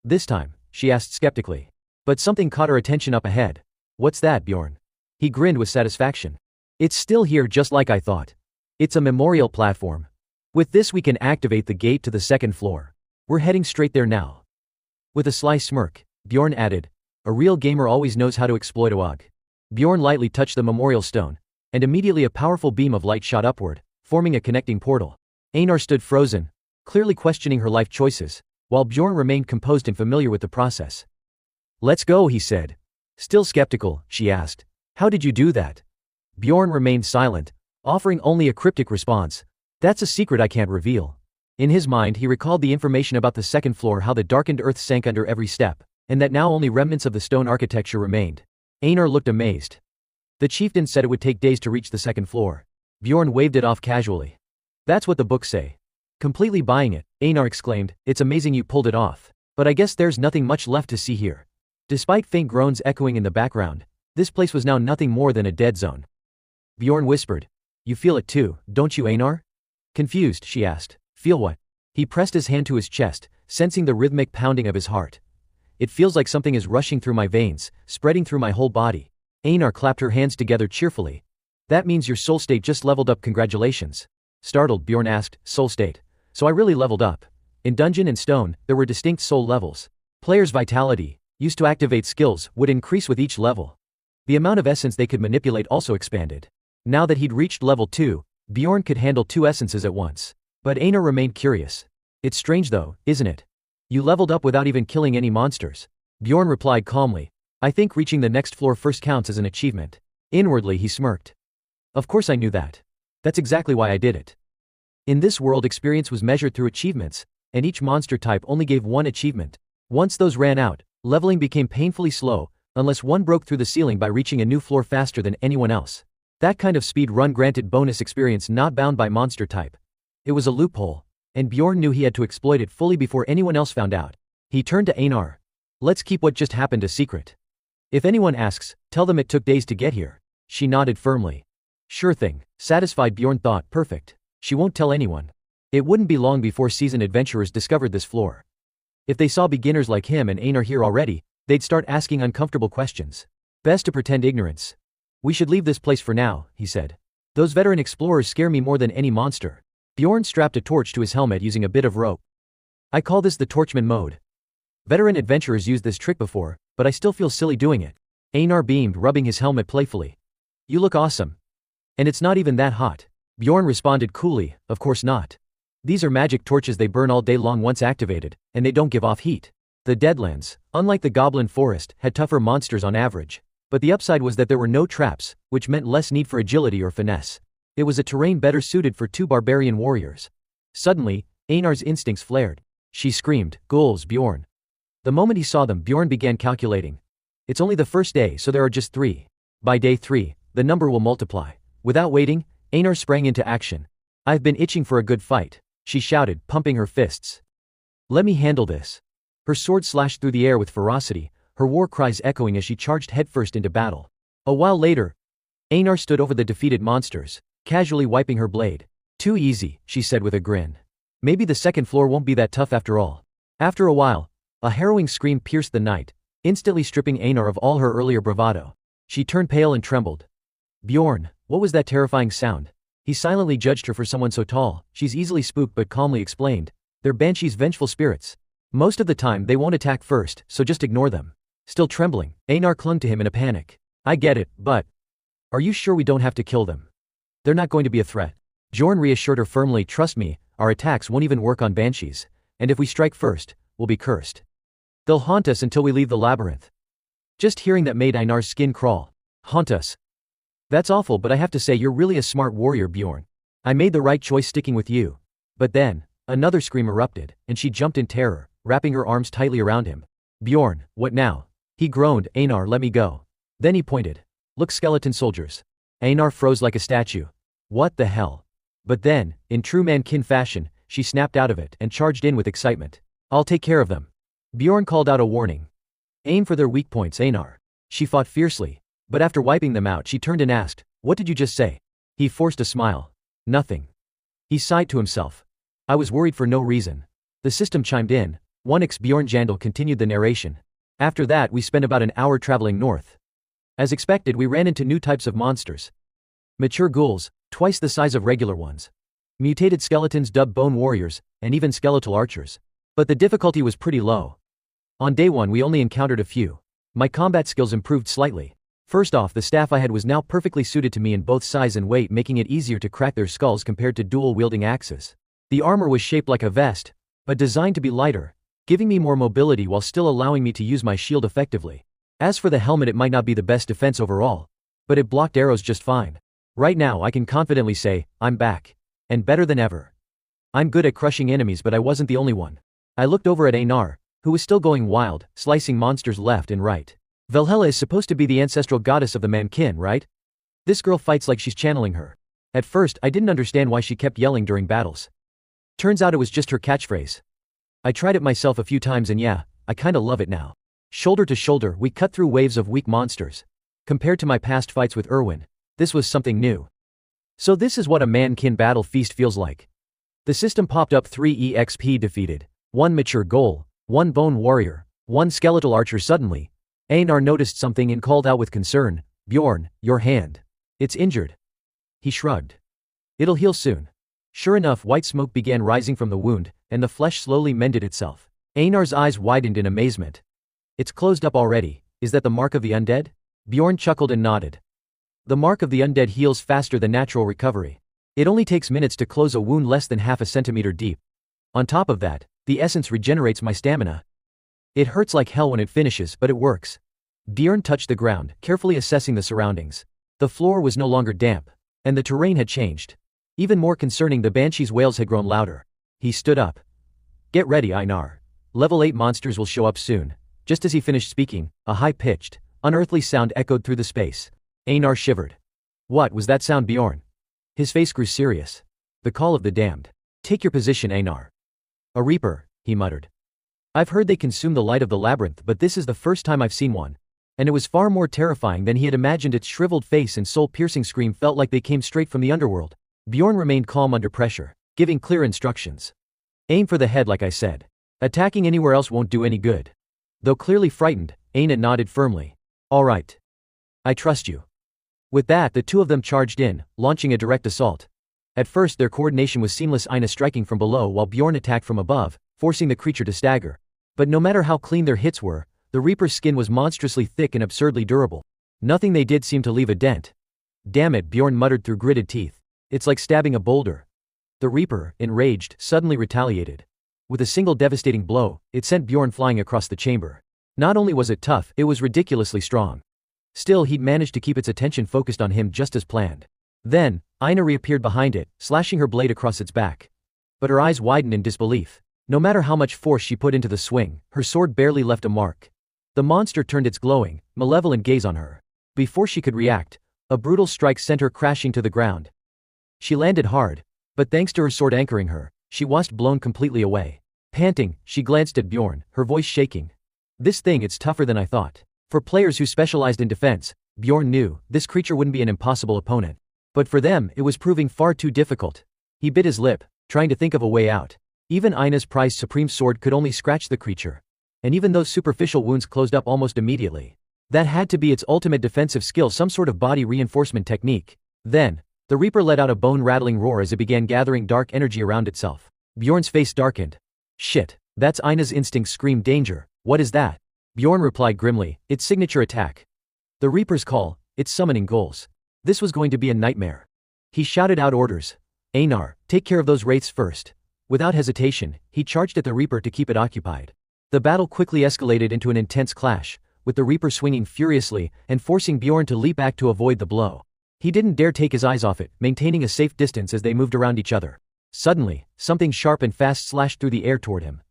"This time?" she asked skeptically. But something caught her attention up ahead. "What's that, Bjorn?" He grinned with satisfaction. "It's still here just like I thought. It's a memorial platform. With this we can activate the gate to the second floor. We're heading straight there now." With a sly smirk, Bjorn added, "A real gamer always knows how to exploit a bug." Bjorn lightly touched the memorial stone, and immediately a powerful beam of light shot upward, forming a connecting portal. Einar stood frozen, clearly questioning her life choices, while Bjorn remained composed and familiar with the process. "Let's go," he said. Still skeptical, she asked, "How did you do that?" Bjorn remained silent, offering only a cryptic response. "That's a secret I can't reveal." In his mind he recalled the information about the second floor, how the darkened earth sank under every step, and that now only remnants of the stone architecture remained. Einar looked amazed. "The chieftain said it would take days to reach the second floor." Bjorn waved it off casually. "That's what the books say." Completely buying it, Einar exclaimed, "It's amazing you pulled it off. But I guess there's nothing much left to see here." Despite faint groans echoing in the background, this place was now nothing more than a dead zone. Bjorn whispered, "You feel it too, don't you, Einar?" Confused, she asked, "Feel what?" He pressed his hand to his chest, sensing the rhythmic pounding of his heart. "It feels like something is rushing through my veins, spreading through my whole body." Einar clapped her hands together cheerfully. "That means your soul state just leveled up, congratulations." Startled, Bjorn asked, "Soul state? So I really leveled up?" In Dungeon and Stone, there were distinct soul levels. Players' vitality, used to activate skills, would increase with each level. The amount of essence they could manipulate also expanded. Now that he'd reached level 2, Bjorn could handle 2 essences at once. But Einar remained curious. "It's strange though, isn't it? You leveled up without even killing any monsters." Bjorn replied calmly, "I think reaching the next floor first counts as an achievement." Inwardly he smirked. "Of course I knew that. That's exactly why I did it." In this world, experience was measured through achievements, and each monster type only gave 1 achievement. Once those ran out, leveling became painfully slow, unless one broke through the ceiling by reaching a new floor faster than anyone else. That kind of speed run granted bonus experience not bound by monster type. It was a loophole, and Bjorn knew he had to exploit it fully before anyone else found out. He turned to Einar. "Let's keep what just happened a secret. If anyone asks, tell them it took days to get here." She nodded firmly. "Sure thing." Satisfied, Bjorn thought, "Perfect. She won't tell anyone." It wouldn't be long before seasoned adventurers discovered this floor. If they saw beginners like him and Einar here already, they'd start asking uncomfortable questions. Best to pretend ignorance. "We should leave this place for now," he said. "Those veteran explorers scare me more than any monster." Bjorn strapped a torch to his helmet using a bit of rope. "I call this the Torchman mode. Veteran adventurers used this trick before, but I still feel silly doing it." Einar beamed, rubbing his helmet playfully. "You look awesome. And it's not even that hot." Bjorn responded coolly, "Of course not. These are magic torches, they burn all day long once activated, and they don't give off heat." The Deadlands, unlike the Goblin Forest, had tougher monsters on average. But the upside was that there were no traps, which meant less need for agility or finesse. It was a terrain better suited for 2 barbarian warriors. Suddenly, Einar's instincts flared. She screamed, "Ghouls, Bjorn." The moment he saw them, Bjorn began calculating. "It's only the first day, so there are just 3. By day 3, the number will multiply." Without waiting, Einar sprang into action. "I've been itching for a good fight," she shouted, pumping her fists. "Let me handle this." Her sword slashed through the air with ferocity, her war cries echoing as she charged headfirst into battle. A while later, Einar stood over the defeated monsters, casually wiping her blade. "Too easy," she said with a grin. "Maybe the second floor won't be that tough after all." After a while, a harrowing scream pierced the night, instantly stripping Einar of all her earlier bravado. She turned pale and trembled. "Bjorn, what was that terrifying sound?" He silently judged her for someone so tall. "She's easily spooked," but calmly explained. "They're banshees, vengeful spirits. Most of the time they won't attack first, so just ignore them." Still trembling, Einar clung to him in a panic. "I get it, but are you sure we don't have to kill them? They're not going to be a threat." Bjorn reassured her firmly, "Trust me, our attacks won't even work on banshees. And if we strike first, we'll be cursed. They'll haunt us until we leave the labyrinth." Just hearing that made Einar's skin crawl. "Haunt us? That's awful, but I have to say you're really a smart warrior, Bjorn. I made the right choice sticking with you." But then, another scream erupted, and she jumped in terror, wrapping her arms tightly around him. "Bjorn, what now?" He groaned, "Einar, let me go." Then he pointed. "Look, skeleton soldiers." Einar froze like a statue. What the hell? But then, in true mankin fashion, she snapped out of it and charged in with excitement. "I'll take care of them." Bjorn called out a warning. Aim for their weak points, Einar. She fought fiercely, but after wiping them out she turned and asked, "What did you just say?" He forced a smile. "Nothing." He sighed to himself. "I was worried for no reason." The system chimed in. 1x Bjorn Yandel continued the narration. After that we spent about an hour traveling north. As expected, we ran into new types of monsters. Mature ghouls, twice the size of regular ones. Mutated skeletons dubbed bone warriors, and even skeletal archers. But the difficulty was pretty low. On day 1 we only encountered a few. My combat skills improved slightly. First off, the staff I had was now perfectly suited to me in both size and weight, making it easier to crack their skulls compared to dual-wielding axes. The armor was shaped like a vest, but designed to be lighter, giving me more mobility while still allowing me to use my shield effectively. As for the helmet, it might not be the best defense overall, but it blocked arrows just fine. Right now I can confidently say, I'm back. And better than ever. I'm good at crushing enemies, but I wasn't the only one. I looked over at Einar, who was still going wild, slicing monsters left and right. Valhalla is supposed to be the ancestral goddess of the mankin, right? This girl fights like she's channeling her. At first, I didn't understand why she kept yelling during battles. Turns out it was just her catchphrase. I tried it myself a few times and yeah, I kinda love it now. Shoulder to shoulder, we cut through waves of weak monsters. Compared to my past fights with Erwin, this was something new. So this is what a mankin battle feast feels like. The system popped up: 3 EXP defeated, 1 mature ghoul, 1 bone warrior, 1 skeletal archer. Suddenly, Einar noticed something and called out with concern, "Bjorn, your hand. It's injured." He shrugged. "It'll heal soon." Sure enough, white smoke began rising from the wound, and the flesh slowly mended itself. Einar's eyes widened in amazement. "It's closed up already. Is that the mark of the undead?" Bjorn chuckled and nodded. "The mark of the undead heals faster than natural recovery. It only takes minutes to close a wound less than half a centimeter deep. On top of that, the essence regenerates my stamina. It hurts like hell when it finishes, but it works." Bjorn touched the ground, carefully assessing the surroundings. The floor was no longer damp, and the terrain had changed. Even more concerning, the banshee's wails had grown louder. He stood up. "Get ready, Einar. Level 8 monsters will show up soon." Just as he finished speaking, a high-pitched, unearthly sound echoed through the space. Einar shivered. "What was that sound, Bjorn?" His face grew serious. "The call of the damned. Take your position, Einar." "A reaper," he muttered. "I've heard they consume the light of the labyrinth, but this is the first time I've seen one." And it was far more terrifying than he had imagined. Its shriveled face and soul-piercing scream felt like they came straight from the underworld. Bjorn remained calm under pressure, giving clear instructions. "Aim for the head like I said. Attacking anywhere else won't do any good." Though clearly frightened, Einar nodded firmly. "All right. I trust you." With that, the two of them charged in, launching a direct assault. At first their coordination was seamless, Einar striking from below while Bjorn attacked from above, forcing the creature to stagger. But no matter how clean their hits were, the Reaper's skin was monstrously thick and absurdly durable. Nothing they did seemed to leave a dent. "Damn it," Bjorn muttered through gritted teeth. "It's like stabbing a boulder." The Reaper, enraged, suddenly retaliated. With a single devastating blow, it sent Bjorn flying across the chamber. Not only was it tough, it was ridiculously strong. Still, he'd managed to keep its attention focused on him just as planned. Then, Einar reappeared behind it, slashing her blade across its back. But her eyes widened in disbelief. No matter how much force she put into the swing, her sword barely left a mark. The monster turned its glowing, malevolent gaze on her. Before she could react, a brutal strike sent her crashing to the ground. She landed hard, but thanks to her sword anchoring her, she wasn't blown completely away. Panting, she glanced at Bjorn, her voice shaking. "This thing, it's tougher than I thought." For players who specialized in defense, Bjorn knew this creature wouldn't be an impossible opponent. But for them, it was proving far too difficult. He bit his lip, trying to think of a way out. Even Einar's prized supreme sword could only scratch the creature. And even those superficial wounds closed up almost immediately. That had to be its ultimate defensive skill, some sort of body reinforcement technique. Then, the Reaper let out a bone-rattling roar as it began gathering dark energy around itself. Bjorn's face darkened. "Shit, that's Einar's instinct," screamed. "Danger, what is that?" Bjorn replied grimly, "Its signature attack. The Reaper's call, it's summoning ghouls." This was going to be a nightmare. He shouted out orders. "Einar, take care of those wraiths first." Without hesitation, he charged at the Reaper to keep it occupied. The battle quickly escalated into an intense clash, with the Reaper swinging furiously and forcing Bjorn to leap back to avoid the blow. He didn't dare take his eyes off it, maintaining a safe distance as they moved around each other. Suddenly, something sharp and fast slashed through the air toward him.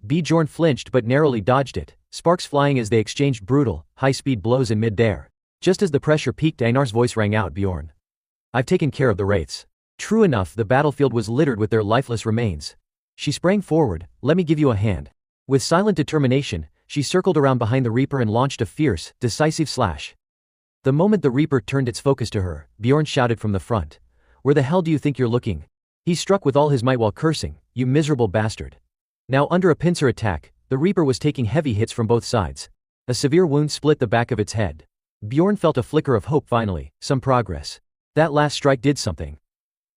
Bjorn flinched but narrowly dodged it, sparks flying as they exchanged brutal, high-speed blows in mid-air. Just as the pressure peaked, Einar's voice rang out, "Bjorn, I've taken care of the wraiths." True enough, the battlefield was littered with their lifeless remains. She sprang forward. "Let me give you a hand." With silent determination, she circled around behind the Reaper and launched a fierce, decisive slash. The moment the Reaper turned its focus to her, Bjorn shouted from the front. "Where the hell do you think you're looking?" He struck with all his might while cursing, "You miserable bastard." Now under a pincer attack, the Reaper was taking heavy hits from both sides. A severe wound split the back of its head. Bjorn felt a flicker of hope finally, some progress. That last strike did something.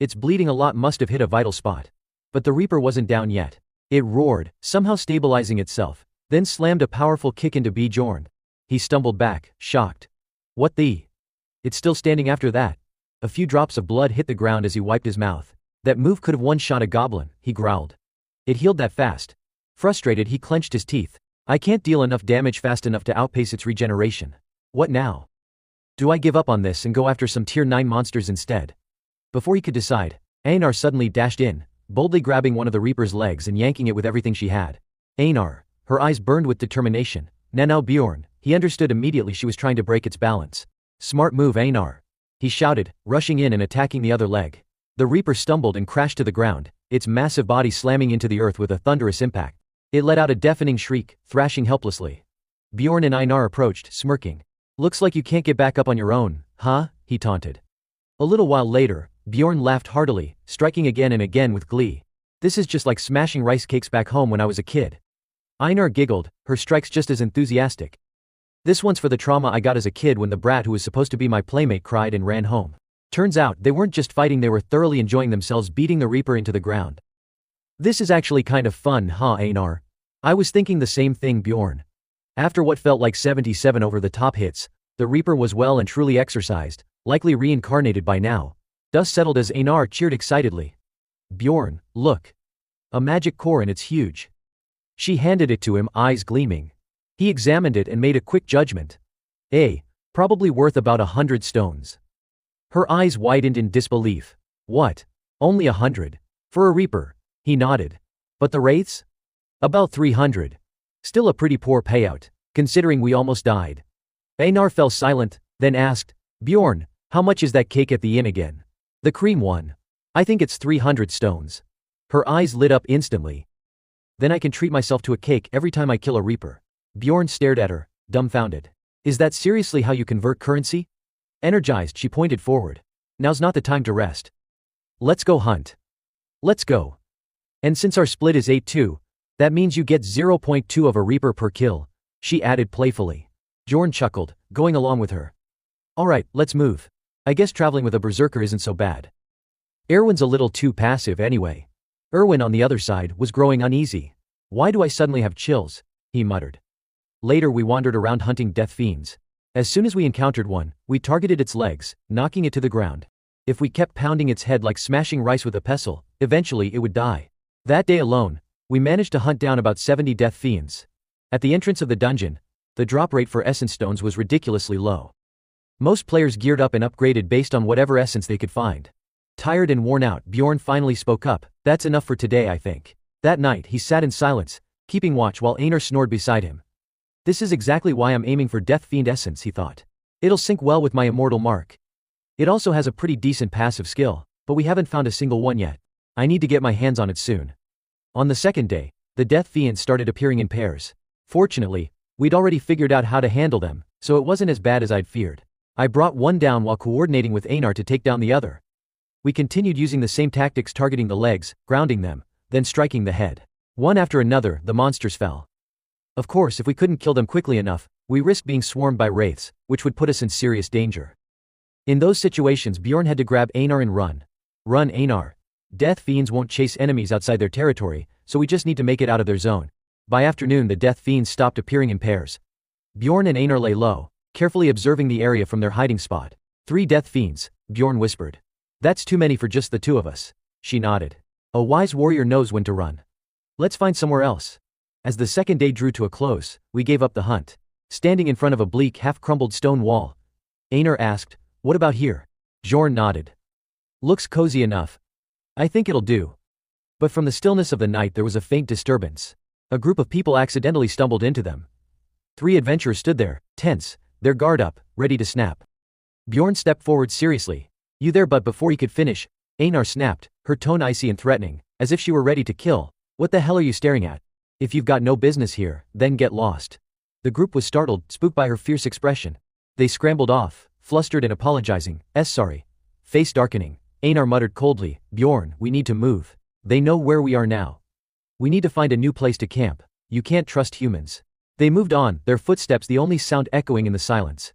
Its bleeding a lot must have hit a vital spot. But the Reaper wasn't down yet. It roared, somehow stabilizing itself, then slammed a powerful kick into Bjorn. He stumbled back, shocked. What the? It's still standing after that. A few drops of blood hit the ground as he wiped his mouth. That move could have one-shot a goblin, he growled. It healed that fast. Frustrated, he clenched his teeth. I can't deal enough damage fast enough to outpace its regeneration. What now? Do I give up on this and go after some tier 9 monsters instead? Before he could decide, Einar suddenly dashed in, boldly grabbing one of the Reaper's legs and yanking it with everything she had. Einar, her eyes burned with determination. Now Bjorn, he understood immediately she was trying to break its balance. Smart move, Einar. He shouted, rushing in and attacking the other leg. The Reaper stumbled and crashed to the ground, its massive body slamming into the earth with a thunderous impact. It let out a deafening shriek, thrashing helplessly. Bjorn and Einar approached, smirking. Looks like you can't get back up on your own, huh? He taunted. A little while later, Bjorn laughed heartily, striking again and again with glee. This is just like smashing rice cakes back home when I was a kid. Einar giggled, her strikes just as enthusiastic. This one's for the trauma I got as a kid when the brat who was supposed to be my playmate cried and ran home. Turns out, they weren't just fighting, they were thoroughly enjoying themselves beating the Reaper into the ground. This is actually kind of fun, huh, Einar? I was thinking the same thing, Bjorn. After what felt like 77 over-the-top hits, the Reaper was well and truly exercised, likely reincarnated by now. Dust settled as Einar cheered excitedly. Bjorn, look. A magic core and it's huge. She handed it to him, eyes gleaming. He examined it and made a quick judgment. Probably worth about 100 stones. Her eyes widened in disbelief. What? Only 100? For a Reaper? He nodded. But the wraiths? About 300. Still a pretty poor payout, considering we almost died. Einar fell silent, then asked, Bjorn, how much is that cake at the inn again? The cream one. I think it's 300 stones. Her eyes lit up instantly. Then I can treat myself to a cake every time I kill a Reaper. Bjorn stared at her, dumbfounded. Is that seriously how you convert currency? Energized, she pointed forward. Now's not the time to rest. Let's go hunt. Let's go. And since our split is 8-2, that means you get 0.2 of a Reaper per kill, she added playfully. Bjorn chuckled, going along with her. Alright, let's move. I guess traveling with a berserker isn't so bad. Erwin's a little too passive anyway. Erwin, on the other side, was growing uneasy. Why do I suddenly have chills? He muttered. Later we wandered around hunting death fiends. As soon as we encountered one, we targeted its legs, knocking it to the ground. If we kept pounding its head like smashing rice with a pestle, eventually it would die. That day alone, we managed to hunt down about 70 death fiends. At the entrance of the dungeon, the drop rate for essence stones was ridiculously low. Most players geared up and upgraded based on whatever essence they could find. Tired and worn out, Bjorn finally spoke up. That's enough for today, I think. That night, he sat in silence, keeping watch while Einar snored beside him. This is exactly why I'm aiming for Death Fiend Essence, he thought. It'll sync well with my immortal mark. It also has a pretty decent passive skill, but we haven't found a single one yet. I need to get my hands on it soon. On the second day, the Death Fiends started appearing in pairs. Fortunately, we'd already figured out how to handle them, so it wasn't as bad as I'd feared. I brought one down while coordinating with Einar to take down the other. We continued using the same tactics, targeting the legs, grounding them, then striking the head. One after another, the monsters fell. Of course, if we couldn't kill them quickly enough, we risked being swarmed by wraiths, which would put us in serious danger. In those situations, Bjorn had to grab Einar and run. Run, Einar. Death fiends won't chase enemies outside their territory, so we just need to make it out of their zone. By afternoon, the death fiends stopped appearing in pairs. Bjorn and Einar lay low, carefully observing the area from their hiding spot. 3 death fiends, Bjorn whispered. That's too many for just the 2 of us. She nodded. A wise warrior knows when to run. Let's find somewhere else. As the second day drew to a close, we gave up the hunt. Standing in front of a bleak, half-crumbled stone wall, Einar asked, What about here? Bjorn nodded. Looks cozy enough. I think it'll do. But from the stillness of the night there was a faint disturbance. A group of people accidentally stumbled into them. 3 adventurers stood there, tense, their guard up, ready to snap. Bjorn stepped forward seriously. You there? But before he could finish, Einar snapped, her tone icy and threatening, as if she were ready to kill. What the hell are you staring at? If you've got no business here, then get lost. The group was startled, spooked by her fierce expression. They scrambled off, flustered and apologizing. Sorry. Face darkening. Einar muttered coldly, Bjorn, we need to move. They know where we are now. We need to find a new place to camp. You can't trust humans. They moved on, their footsteps the only sound echoing in the silence.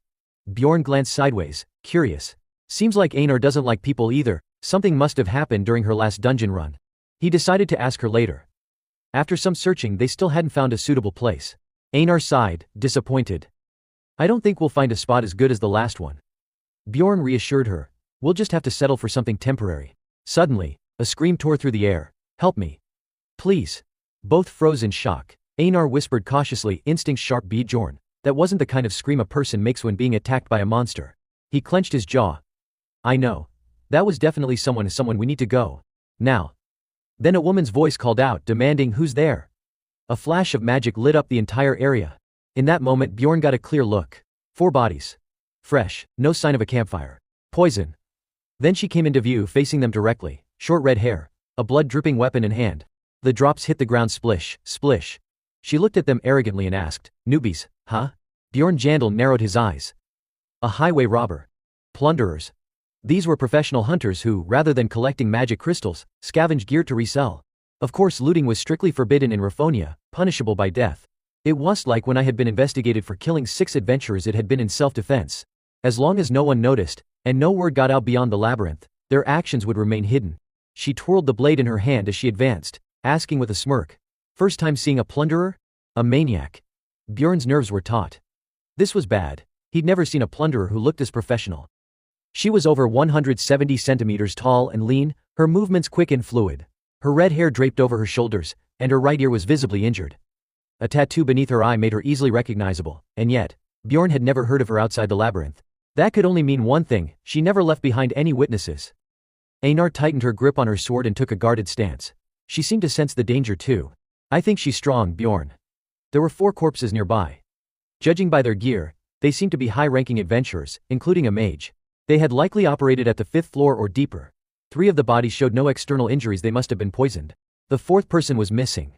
Bjorn glanced sideways, curious. Seems like Einar doesn't like people either. Something must have happened during her last dungeon run. He decided to ask her later. After some searching, they still hadn't found a suitable place. Einar sighed, disappointed. I don't think we'll find a spot as good as the last one. Bjorn reassured her. We'll just have to settle for something temporary. Suddenly, a scream tore through the air. Help me. Please. Both froze in shock. Einar whispered cautiously, instinct sharp Bjorn. That wasn't the kind of scream a person makes when being attacked by a monster. He clenched his jaw. I know. That was definitely someone we need to go. Now. Then a woman's voice called out, demanding who's there. A flash of magic lit up the entire area. In that moment Bjorn got a clear look. 4 bodies. Fresh, no sign of a campfire. Poison. Then she came into view facing them directly, short red hair, a blood-dripping weapon in hand. The drops hit the ground splish, splish. She looked at them arrogantly and asked, newbies, huh? Bjorn Yandel narrowed his eyes. A highway robber. Plunderers. These were professional hunters who, rather than collecting magic crystals, scavenged gear to resell. Of course looting was strictly forbidden in Raphonia, punishable by death. It was like when I had been investigated for killing 6 adventurers, it had been in self-defense. As long as no one noticed, and no word got out beyond the labyrinth, their actions would remain hidden. She twirled the blade in her hand as she advanced, asking with a smirk. First time seeing a plunderer? A maniac. Bjorn's nerves were taut. This was bad. He'd never seen a plunderer who looked as professional. She was over 170 centimeters tall and lean, her movements quick and fluid. Her red hair draped over her shoulders, and her right ear was visibly injured. A tattoo beneath her eye made her easily recognizable, and yet, Bjorn had never heard of her outside the labyrinth. That could only mean one thing, she never left behind any witnesses. Einar tightened her grip on her sword and took a guarded stance. She seemed to sense the danger too. I think she's strong, Bjorn. There were 4 corpses nearby. Judging by their gear, they seemed to be high-ranking adventurers, including a mage. They had likely operated at the 5th floor or deeper. 3 of the bodies showed no external injuries, they must have been poisoned. The 4th person was missing.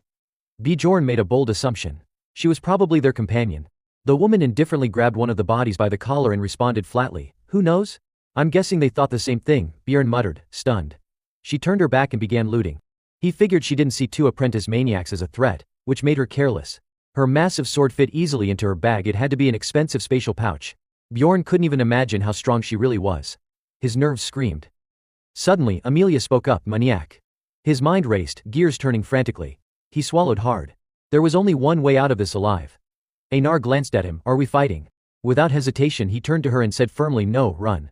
Bjorn made a bold assumption. She was probably their companion. The woman indifferently grabbed one of the bodies by the collar and responded flatly, who knows? I'm guessing they thought the same thing, Bjorn muttered, stunned. She turned her back and began looting. He figured she didn't see 2 apprentice maniacs as a threat, which made her careless. Her massive sword fit easily into her bag, it had to be an expensive spatial pouch. Bjorn couldn't even imagine how strong she really was. His nerves screamed. Suddenly, Amelia spoke up, maniac. His mind raced, gears turning frantically. He swallowed hard. There was only one way out of this alive. Einar glanced at him, are we fighting? Without hesitation he turned to her and said firmly, no, run.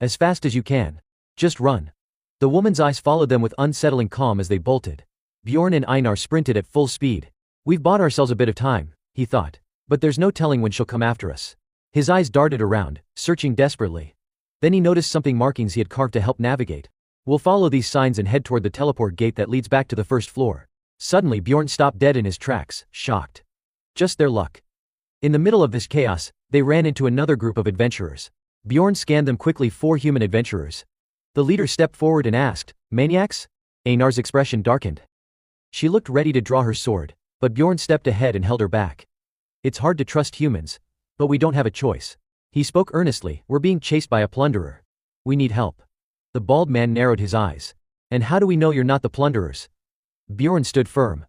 As fast as you can. Just run. The woman's eyes followed them with unsettling calm as they bolted. Bjorn and Einar sprinted at full speed. We've bought ourselves a bit of time, he thought. But there's no telling when she'll come after us. His eyes darted around, searching desperately. Then he noticed something, markings he had carved to help navigate. We'll follow these signs and head toward the teleport gate that leads back to the 1st floor. Suddenly Bjorn stopped dead in his tracks, shocked. Just their luck. In the middle of this chaos, they ran into another group of adventurers. Bjorn scanned them quickly, 4 human adventurers. The leader stepped forward and asked, maniacs? Einar's expression darkened. She looked ready to draw her sword, but Bjorn stepped ahead and held her back. It's hard to trust humans, but we don't have a choice. He spoke earnestly, we're being chased by a plunderer. We need help. The bald man narrowed his eyes. And how do we know you're not the plunderers? Bjorn stood firm.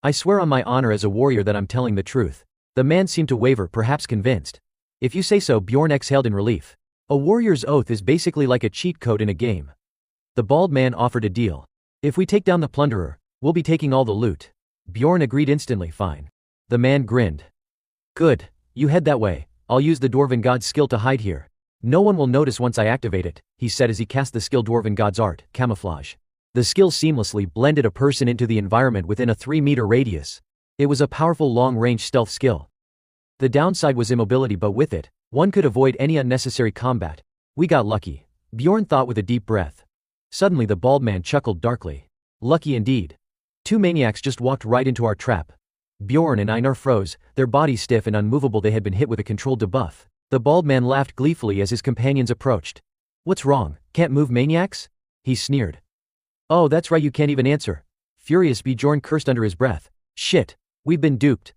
I swear on my honor as a warrior that I'm telling the truth. The man seemed to waver, perhaps convinced. If you say so, Bjorn exhaled in relief. A warrior's oath is basically like a cheat code in a game. The bald man offered a deal. If we take down the plunderer, we'll be taking all the loot. Bjorn agreed instantly, fine. The man grinned. Good, you head that way, I'll use the Dwarven God's skill to hide here. No one will notice once I activate it, he said as he cast the skill Dwarven God's art, camouflage. The skill seamlessly blended a person into the environment within a 3-meter radius. It was a powerful long-range stealth skill. The downside was immobility, but with it, one could avoid any unnecessary combat. We got lucky, Bjorn thought with a deep breath. Suddenly the bald man chuckled darkly. Lucky indeed. 2 maniacs just walked right into our trap. Bjorn and Einar froze, their bodies stiff and unmovable. They had been hit with a controlled debuff. The bald man laughed gleefully as his companions approached. What's wrong, can't move maniacs? He sneered. Oh, that's right, you can't even answer. Furious, Bjorn cursed under his breath. Shit. We've been duped.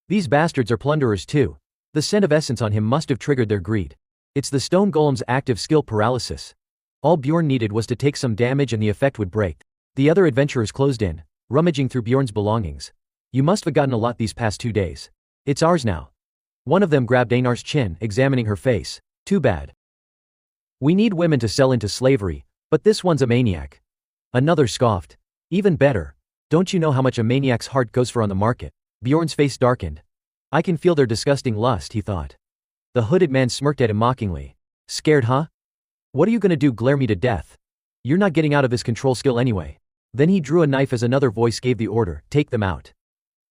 These bastards are plunderers too. The scent of essence on him must have triggered their greed. It's the stone golem's active skill paralysis. All Bjorn needed was to take some damage and the effect would break. The other adventurers closed in, rummaging through Bjorn's belongings. You must have gotten a lot these past 2 days. It's ours now. One of them grabbed Einar's chin, examining her face. Too bad. We need women to sell into slavery, but this one's a maniac. Another scoffed. Even better. Don't you know how much a maniac's heart goes for on the market? Bjorn's face darkened. I can feel their disgusting lust, he thought. The hooded man smirked at him mockingly. Scared, huh? What are you gonna do, glare me to death? You're not getting out of this control skill anyway. Then he drew a knife as another voice gave the order, take them out.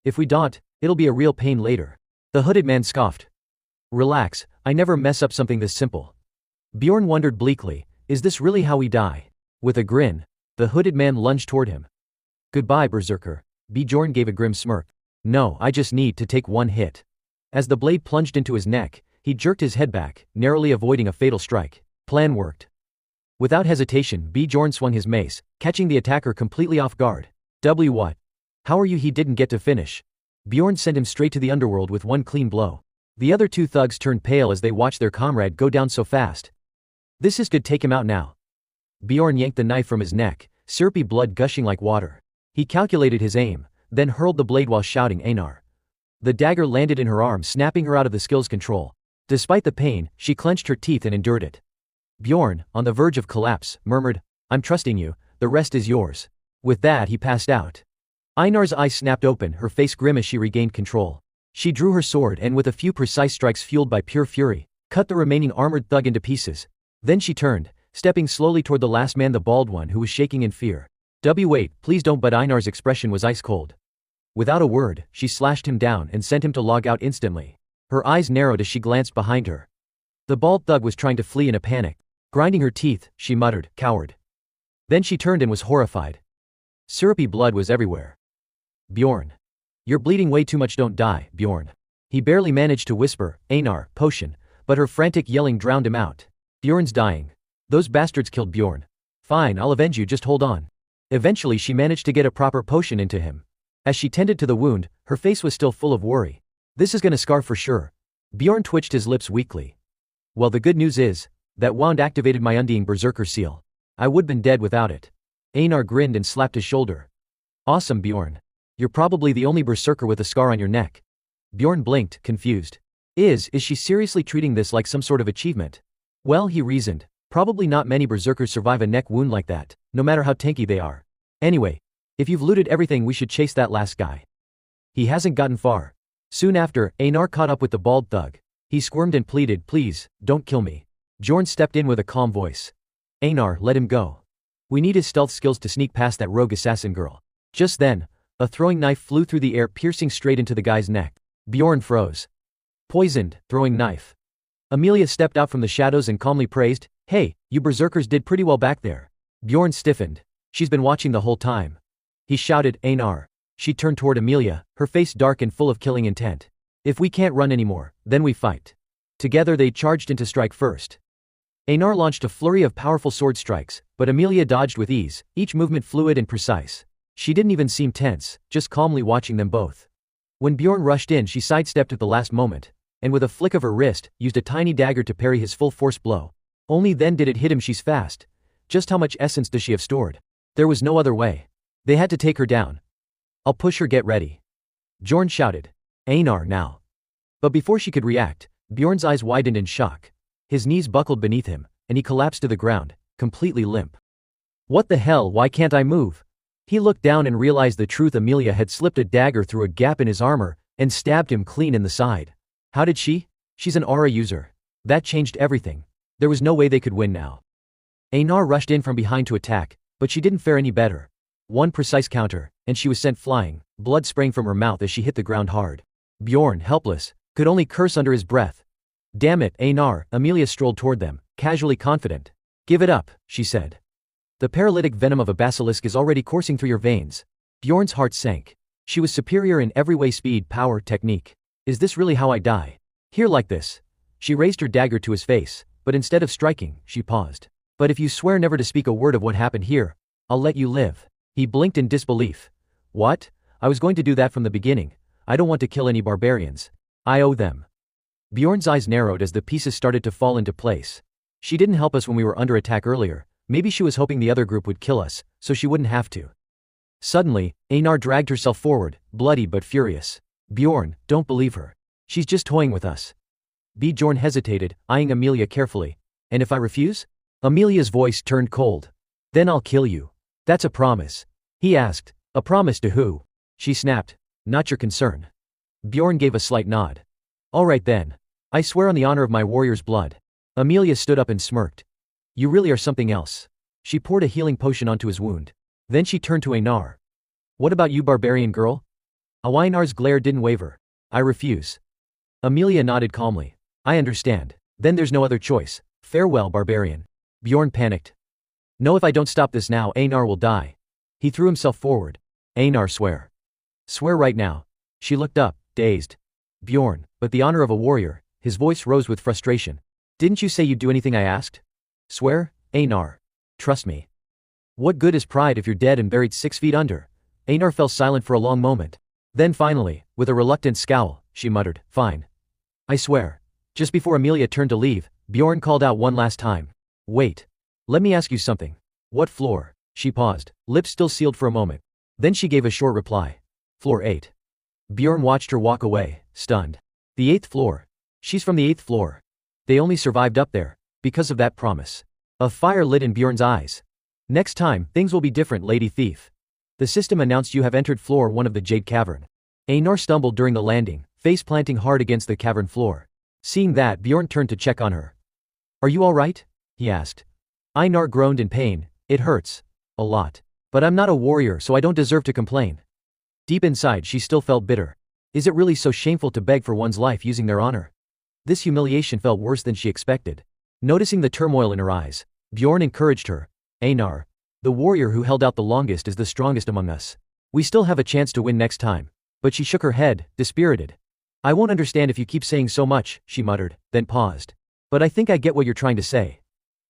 If we don't, it'll be a real pain later. The hooded man scoffed. Relax, I never mess up something this simple. Bjorn wondered bleakly, is this really how we die? With a grin, the hooded man lunged toward him. Goodbye, berserker. Bjorn gave a grim smirk. No, I just need to take one hit. As the blade plunged into his neck, he jerked his head back, narrowly avoiding a fatal strike. Plan worked. Without hesitation, Bjorn swung his mace, catching the attacker completely off guard. What? How are you? He didn't get to finish. Bjorn sent him straight to the underworld with one clean blow. The other 2 thugs turned pale as they watched their comrade go down so fast. This is good, take him out now. Bjorn yanked the knife from his neck, syrupy blood gushing like water. He calculated his aim, then hurled the blade while shouting Einar. The dagger landed in her arm, snapping her out of the skill's control. Despite the pain, she clenched her teeth and endured it. Bjorn, on the verge of collapse, murmured, I'm trusting you, the rest is yours. With that he passed out. Einar's eyes snapped open, her face grim as she regained control. She drew her sword and with a few precise strikes fueled by pure fury, cut the remaining armored thug into pieces. Then she turned, stepping slowly toward the last man, the bald one who was shaking in fear. Wait, please don't, but Einar's expression was ice cold. Without a word, she slashed him down and sent him to log out instantly. Her eyes narrowed as she glanced behind her. The bald thug was trying to flee in a panic. Grinding her teeth, she muttered, coward. Then she turned and was horrified. Syrupy blood was everywhere. Bjorn. You're bleeding way too much, don't die, Bjorn. He barely managed to whisper, Einar, potion, but her frantic yelling drowned him out. Bjorn's dying. Those bastards killed Bjorn. Fine, I'll avenge you, just hold on. Eventually she managed to get a proper potion into him. As she tended to the wound, her face was still full of worry. This is gonna scar for sure. Bjorn twitched his lips weakly. Well, the good news is, that wand activated my undying berserker seal. I would been dead without it. Einar grinned and slapped his shoulder. Awesome, Bjorn. You're probably the only berserker with a scar on your neck. Bjorn blinked, confused. Is she seriously treating this like some sort of achievement? Well, he reasoned, probably not many berserkers survive a neck wound like that, no matter how tanky they are. Anyway, if you've looted everything, we should chase that last guy. He hasn't gotten far. Soon after, Einar caught up with the bald thug. He squirmed and pleaded, please, don't kill me. Bjorn stepped in with a calm voice. Einar, let him go. We need his stealth skills to sneak past that rogue assassin girl. Just then, a throwing knife flew through the air, piercing straight into the guy's neck. Bjorn froze. Poisoned, throwing knife. Amelia stepped out from the shadows and calmly praised, hey, you berserkers did pretty well back there. Bjorn stiffened. She's been watching the whole time. He shouted, Einar. She turned toward Amelia, her face dark and full of killing intent. If we can't run anymore, then we fight. Together they charged in to strike first. Einar launched a flurry of powerful sword strikes, but Amelia dodged with ease, each movement fluid and precise. She didn't even seem tense, just calmly watching them both. When Bjorn rushed in, she sidestepped at the last moment, and with a flick of her wrist, used a tiny dagger to parry his full force blow. Only then did it hit him. She's fast. Just how much essence does she have stored? There was no other way. They had to take her down. I'll push her, get ready. Bjorn shouted. Einar, now. But before she could react, Bjorn's eyes widened in shock. His knees buckled beneath him, and he collapsed to the ground, completely limp. What the hell, why can't I move? He looked down and realized the truth. Amelia had slipped a dagger through a gap in his armor, and stabbed him clean in the side. How did she? She's an aura user. That changed everything. There was no way they could win now. Einar rushed in from behind to attack, but she didn't fare any better. One precise counter, and she was sent flying, blood spraying from her mouth as she hit the ground hard. Bjorn, helpless, could only curse under his breath. Damn it, Einar. Amelia strolled toward them, casually confident. Give it up, she said. The paralytic venom of a basilisk is already coursing through your veins. Bjorn's heart sank. She was superior in every way: speed, power, technique. Is this really how I die? Here, like this. She raised her dagger to his face, but instead of striking, she paused. But if you swear never to speak a word of what happened here, I'll let you live. He blinked in disbelief. What? I was going to do that from the beginning. I don't want to kill any barbarians. I owe them. Bjorn's eyes narrowed as the pieces started to fall into place. She didn't help us when we were under attack earlier. Maybe she was hoping the other group would kill us, so she wouldn't have to. Suddenly, Einar dragged herself forward, bloody but furious. Bjorn, don't believe her. She's just toying with us. Bjorn hesitated, eyeing Amelia carefully. And if I refuse? Amelia's voice turned cold. Then I'll kill you. That's a promise. He asked. A promise to who? She snapped. Not your concern. Bjorn gave a slight nod. All right then. I swear on the honor of my warrior's blood. Amelia stood up and smirked. You really are something else. She poured a healing potion onto his wound. Then she turned to Einar. What about you, barbarian girl? Einar's glare didn't waver. I refuse. Amelia nodded calmly. I understand. Then there's no other choice. Farewell, barbarian. Bjorn panicked. No, if I don't stop this now, Einar will die. He threw himself forward. Einar, swear. Swear right now. She looked up, dazed. Bjorn, but the honor of a warrior. His voice rose with frustration. Didn't you say you'd do anything I asked? Swear, Einar. Trust me. What good is pride if you're dead and buried 6 feet under? Einar fell silent for a long moment. Then finally, with a reluctant scowl, she muttered, Fine. I swear. Just before Amelia turned to leave, Bjorn called out one last time. Wait. Let me ask you something. What floor? She paused, lips still sealed for a moment. Then she gave a short reply. Floor 8. Bjorn watched her walk away, stunned. The 8th floor. She's from the 8th floor. They only survived up there, because of that promise. A fire lit in Bjorn's eyes. Next time, things will be different, Lady Thief. The system announced you have entered floor 1 of the Jade Cavern. Einar stumbled during the landing, face planting hard against the cavern floor. Seeing that, Bjorn turned to check on her. Are you alright? He asked. Einar groaned in pain. It hurts. A lot. But I'm not a warrior, so I don't deserve to complain. Deep inside, she still felt bitter. Is it really so shameful to beg for one's life using their honor? This humiliation felt worse than she expected. Noticing the turmoil in her eyes, Bjorn encouraged her. Einar, the warrior who held out the longest is the strongest among us. We still have a chance to win next time. But she shook her head, dispirited. I won't understand if you keep saying so much, she muttered, then paused. But I think I get what you're trying to say.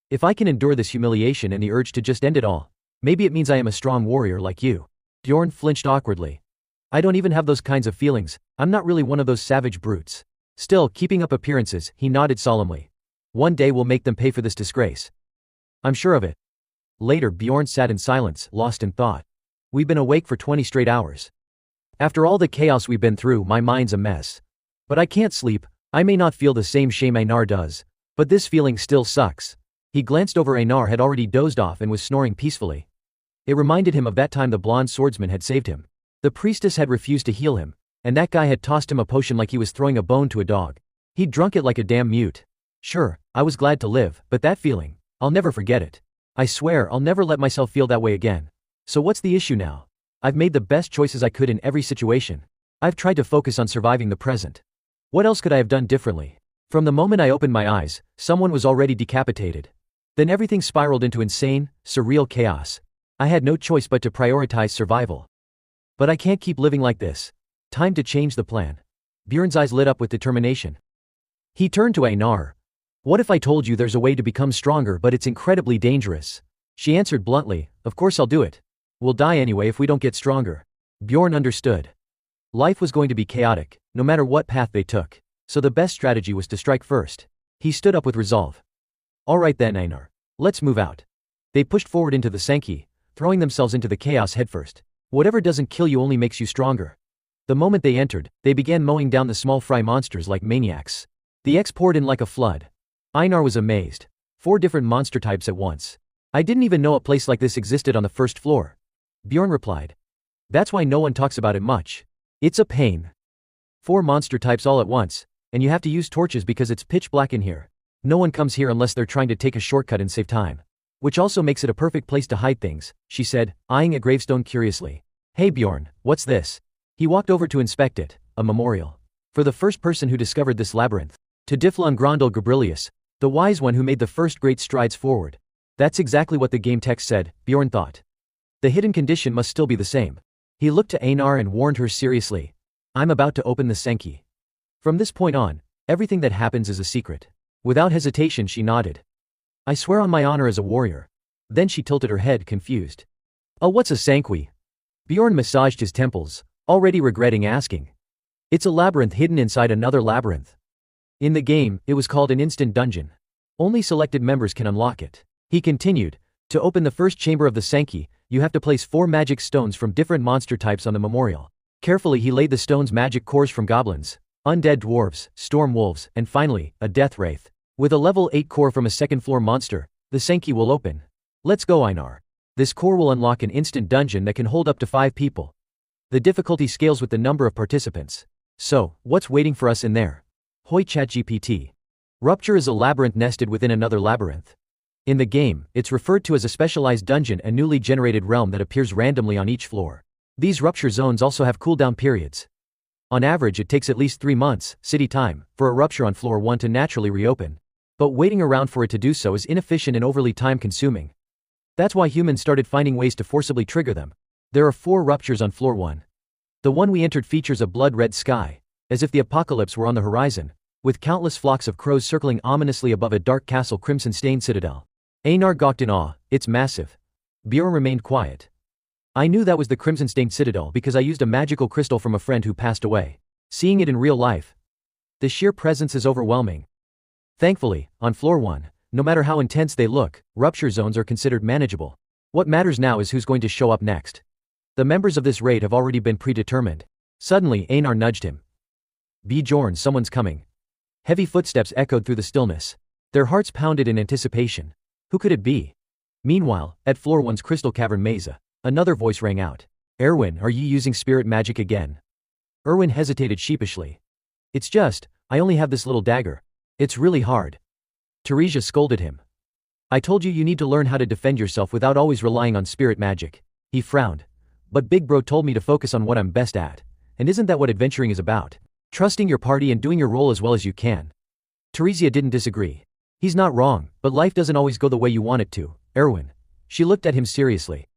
If I can endure this humiliation and the urge to just end it all, maybe it means I am a strong warrior like you. Bjorn flinched awkwardly. I don't even have those kinds of feelings. I'm not really one of those savage brutes. Still, keeping up appearances, he nodded solemnly. One day we'll make them pay for this disgrace. I'm sure of it. Later, Bjorn sat in silence, lost in thought. We've been awake for 20 straight hours. After all the chaos we've been through, my mind's a mess. But I can't sleep. I may not feel the same shame Einar does, but this feeling still sucks. He glanced over. Einar had already dozed off and was snoring peacefully. It reminded him of that time the blonde swordsman had saved him. The priestess had refused to heal him, and that guy had tossed him a potion like he was throwing a bone to a dog. He'd drunk it like a damn mute. Sure, I was glad to live, but that feeling, I'll never forget it. I swear I'll never let myself feel that way again. So what's the issue now? I've made the best choices I could in every situation. I've tried to focus on surviving the present. What else could I have done differently? From the moment I opened my eyes, someone was already decapitated. Then everything spiraled into insane, surreal chaos. I had no choice but to prioritize survival. But I can't keep living like this. Time to change the plan. Bjorn's eyes lit up with determination. He turned to Einar. What if I told you there's a way to become stronger, but it's incredibly dangerous? She answered bluntly, Of course I'll do it. We'll die anyway if we don't get stronger. Bjorn understood. Life was going to be chaotic, no matter what path they took. So the best strategy was to strike first. He stood up with resolve. All right then, Einar. Let's move out. They pushed forward into the Senki, throwing themselves into the chaos headfirst. Whatever doesn't kill you only makes you stronger. The moment they entered, they began mowing down the small fry monsters like maniacs. The X poured in like a flood. Einar was amazed. 4 different monster types at once. I didn't even know a place like this existed on the first floor. Bjorn replied. That's why no one talks about it much. It's a pain. 4 monster types all at once, and you have to use torches because it's pitch black in here. No one comes here unless they're trying to take a shortcut and save time. Which also makes it a perfect place to hide things, she said, eyeing a gravestone curiously. Hey Bjorn, what's this? He walked over to inspect it, a memorial. For the first person who discovered this labyrinth. To Diflon Grondel Gabrilius, the wise one who made the first great strides forward. That's exactly what the game text said, Bjorn thought. The hidden condition must still be the same. He looked to Einar and warned her seriously. I'm about to open the Senki. From this point on, everything that happens is a secret. Without hesitation she nodded. I swear on my honor as a warrior. Then she tilted her head, confused. Oh, what's a Senki? Bjorn massaged his temples, already regretting asking. It's a labyrinth hidden inside another labyrinth. In the game, it was called an instant dungeon. Only selected members can unlock it. He continued, to open the first chamber of the Senki, you have to place 4 magic stones from different monster types on the memorial. Carefully he laid the stones magic cores from goblins, undead dwarves, storm wolves, and finally, a death wraith. With a level 8 core from a second floor monster, the Senki will open. Let's go Einar. This core will unlock an instant dungeon that can hold up to 5 people. The difficulty scales with the number of participants. So, what's waiting for us in there? Hoi ChatGPT. Rupture is a labyrinth nested within another labyrinth. In the game, it's referred to as a specialized dungeon, a newly generated realm that appears randomly on each floor. These rupture zones also have cooldown periods. On average it takes at least 3 months, city time, for a rupture on floor 1 to naturally reopen. But waiting around for it to do so is inefficient and overly time-consuming. That's why humans started finding ways to forcibly trigger them. There are 4 ruptures on floor 1. The one we entered features a blood-red sky, as if the apocalypse were on the horizon, with countless flocks of crows circling ominously above a dark castle crimson-stained citadel. Einar gawked in awe. It's massive. Bjorn remained quiet. I knew that was the crimson-stained citadel because I used a magical crystal from a friend who passed away. Seeing it in real life, the sheer presence is overwhelming. Thankfully, on floor 1, no matter how intense they look, rupture zones are considered manageable. What matters now is who's going to show up next. The members of this raid have already been predetermined. Suddenly Einar nudged him. Bjorn, someone's coming. Heavy footsteps echoed through the stillness. Their hearts pounded in anticipation. Who could it be? Meanwhile, at floor 1's crystal cavern maze, another voice rang out. Erwin, are you using spirit magic again? Erwin hesitated sheepishly. It's just, I only have this little dagger. It's really hard. Teresia scolded him. I told you need to learn how to defend yourself without always relying on spirit magic. He frowned. But Big Bro told me to focus on what I'm best at. And isn't that what adventuring is about? Trusting your party and doing your role as well as you can. Teresia didn't disagree. He's not wrong, but life doesn't always go the way you want it to, Erwin. She looked at him seriously.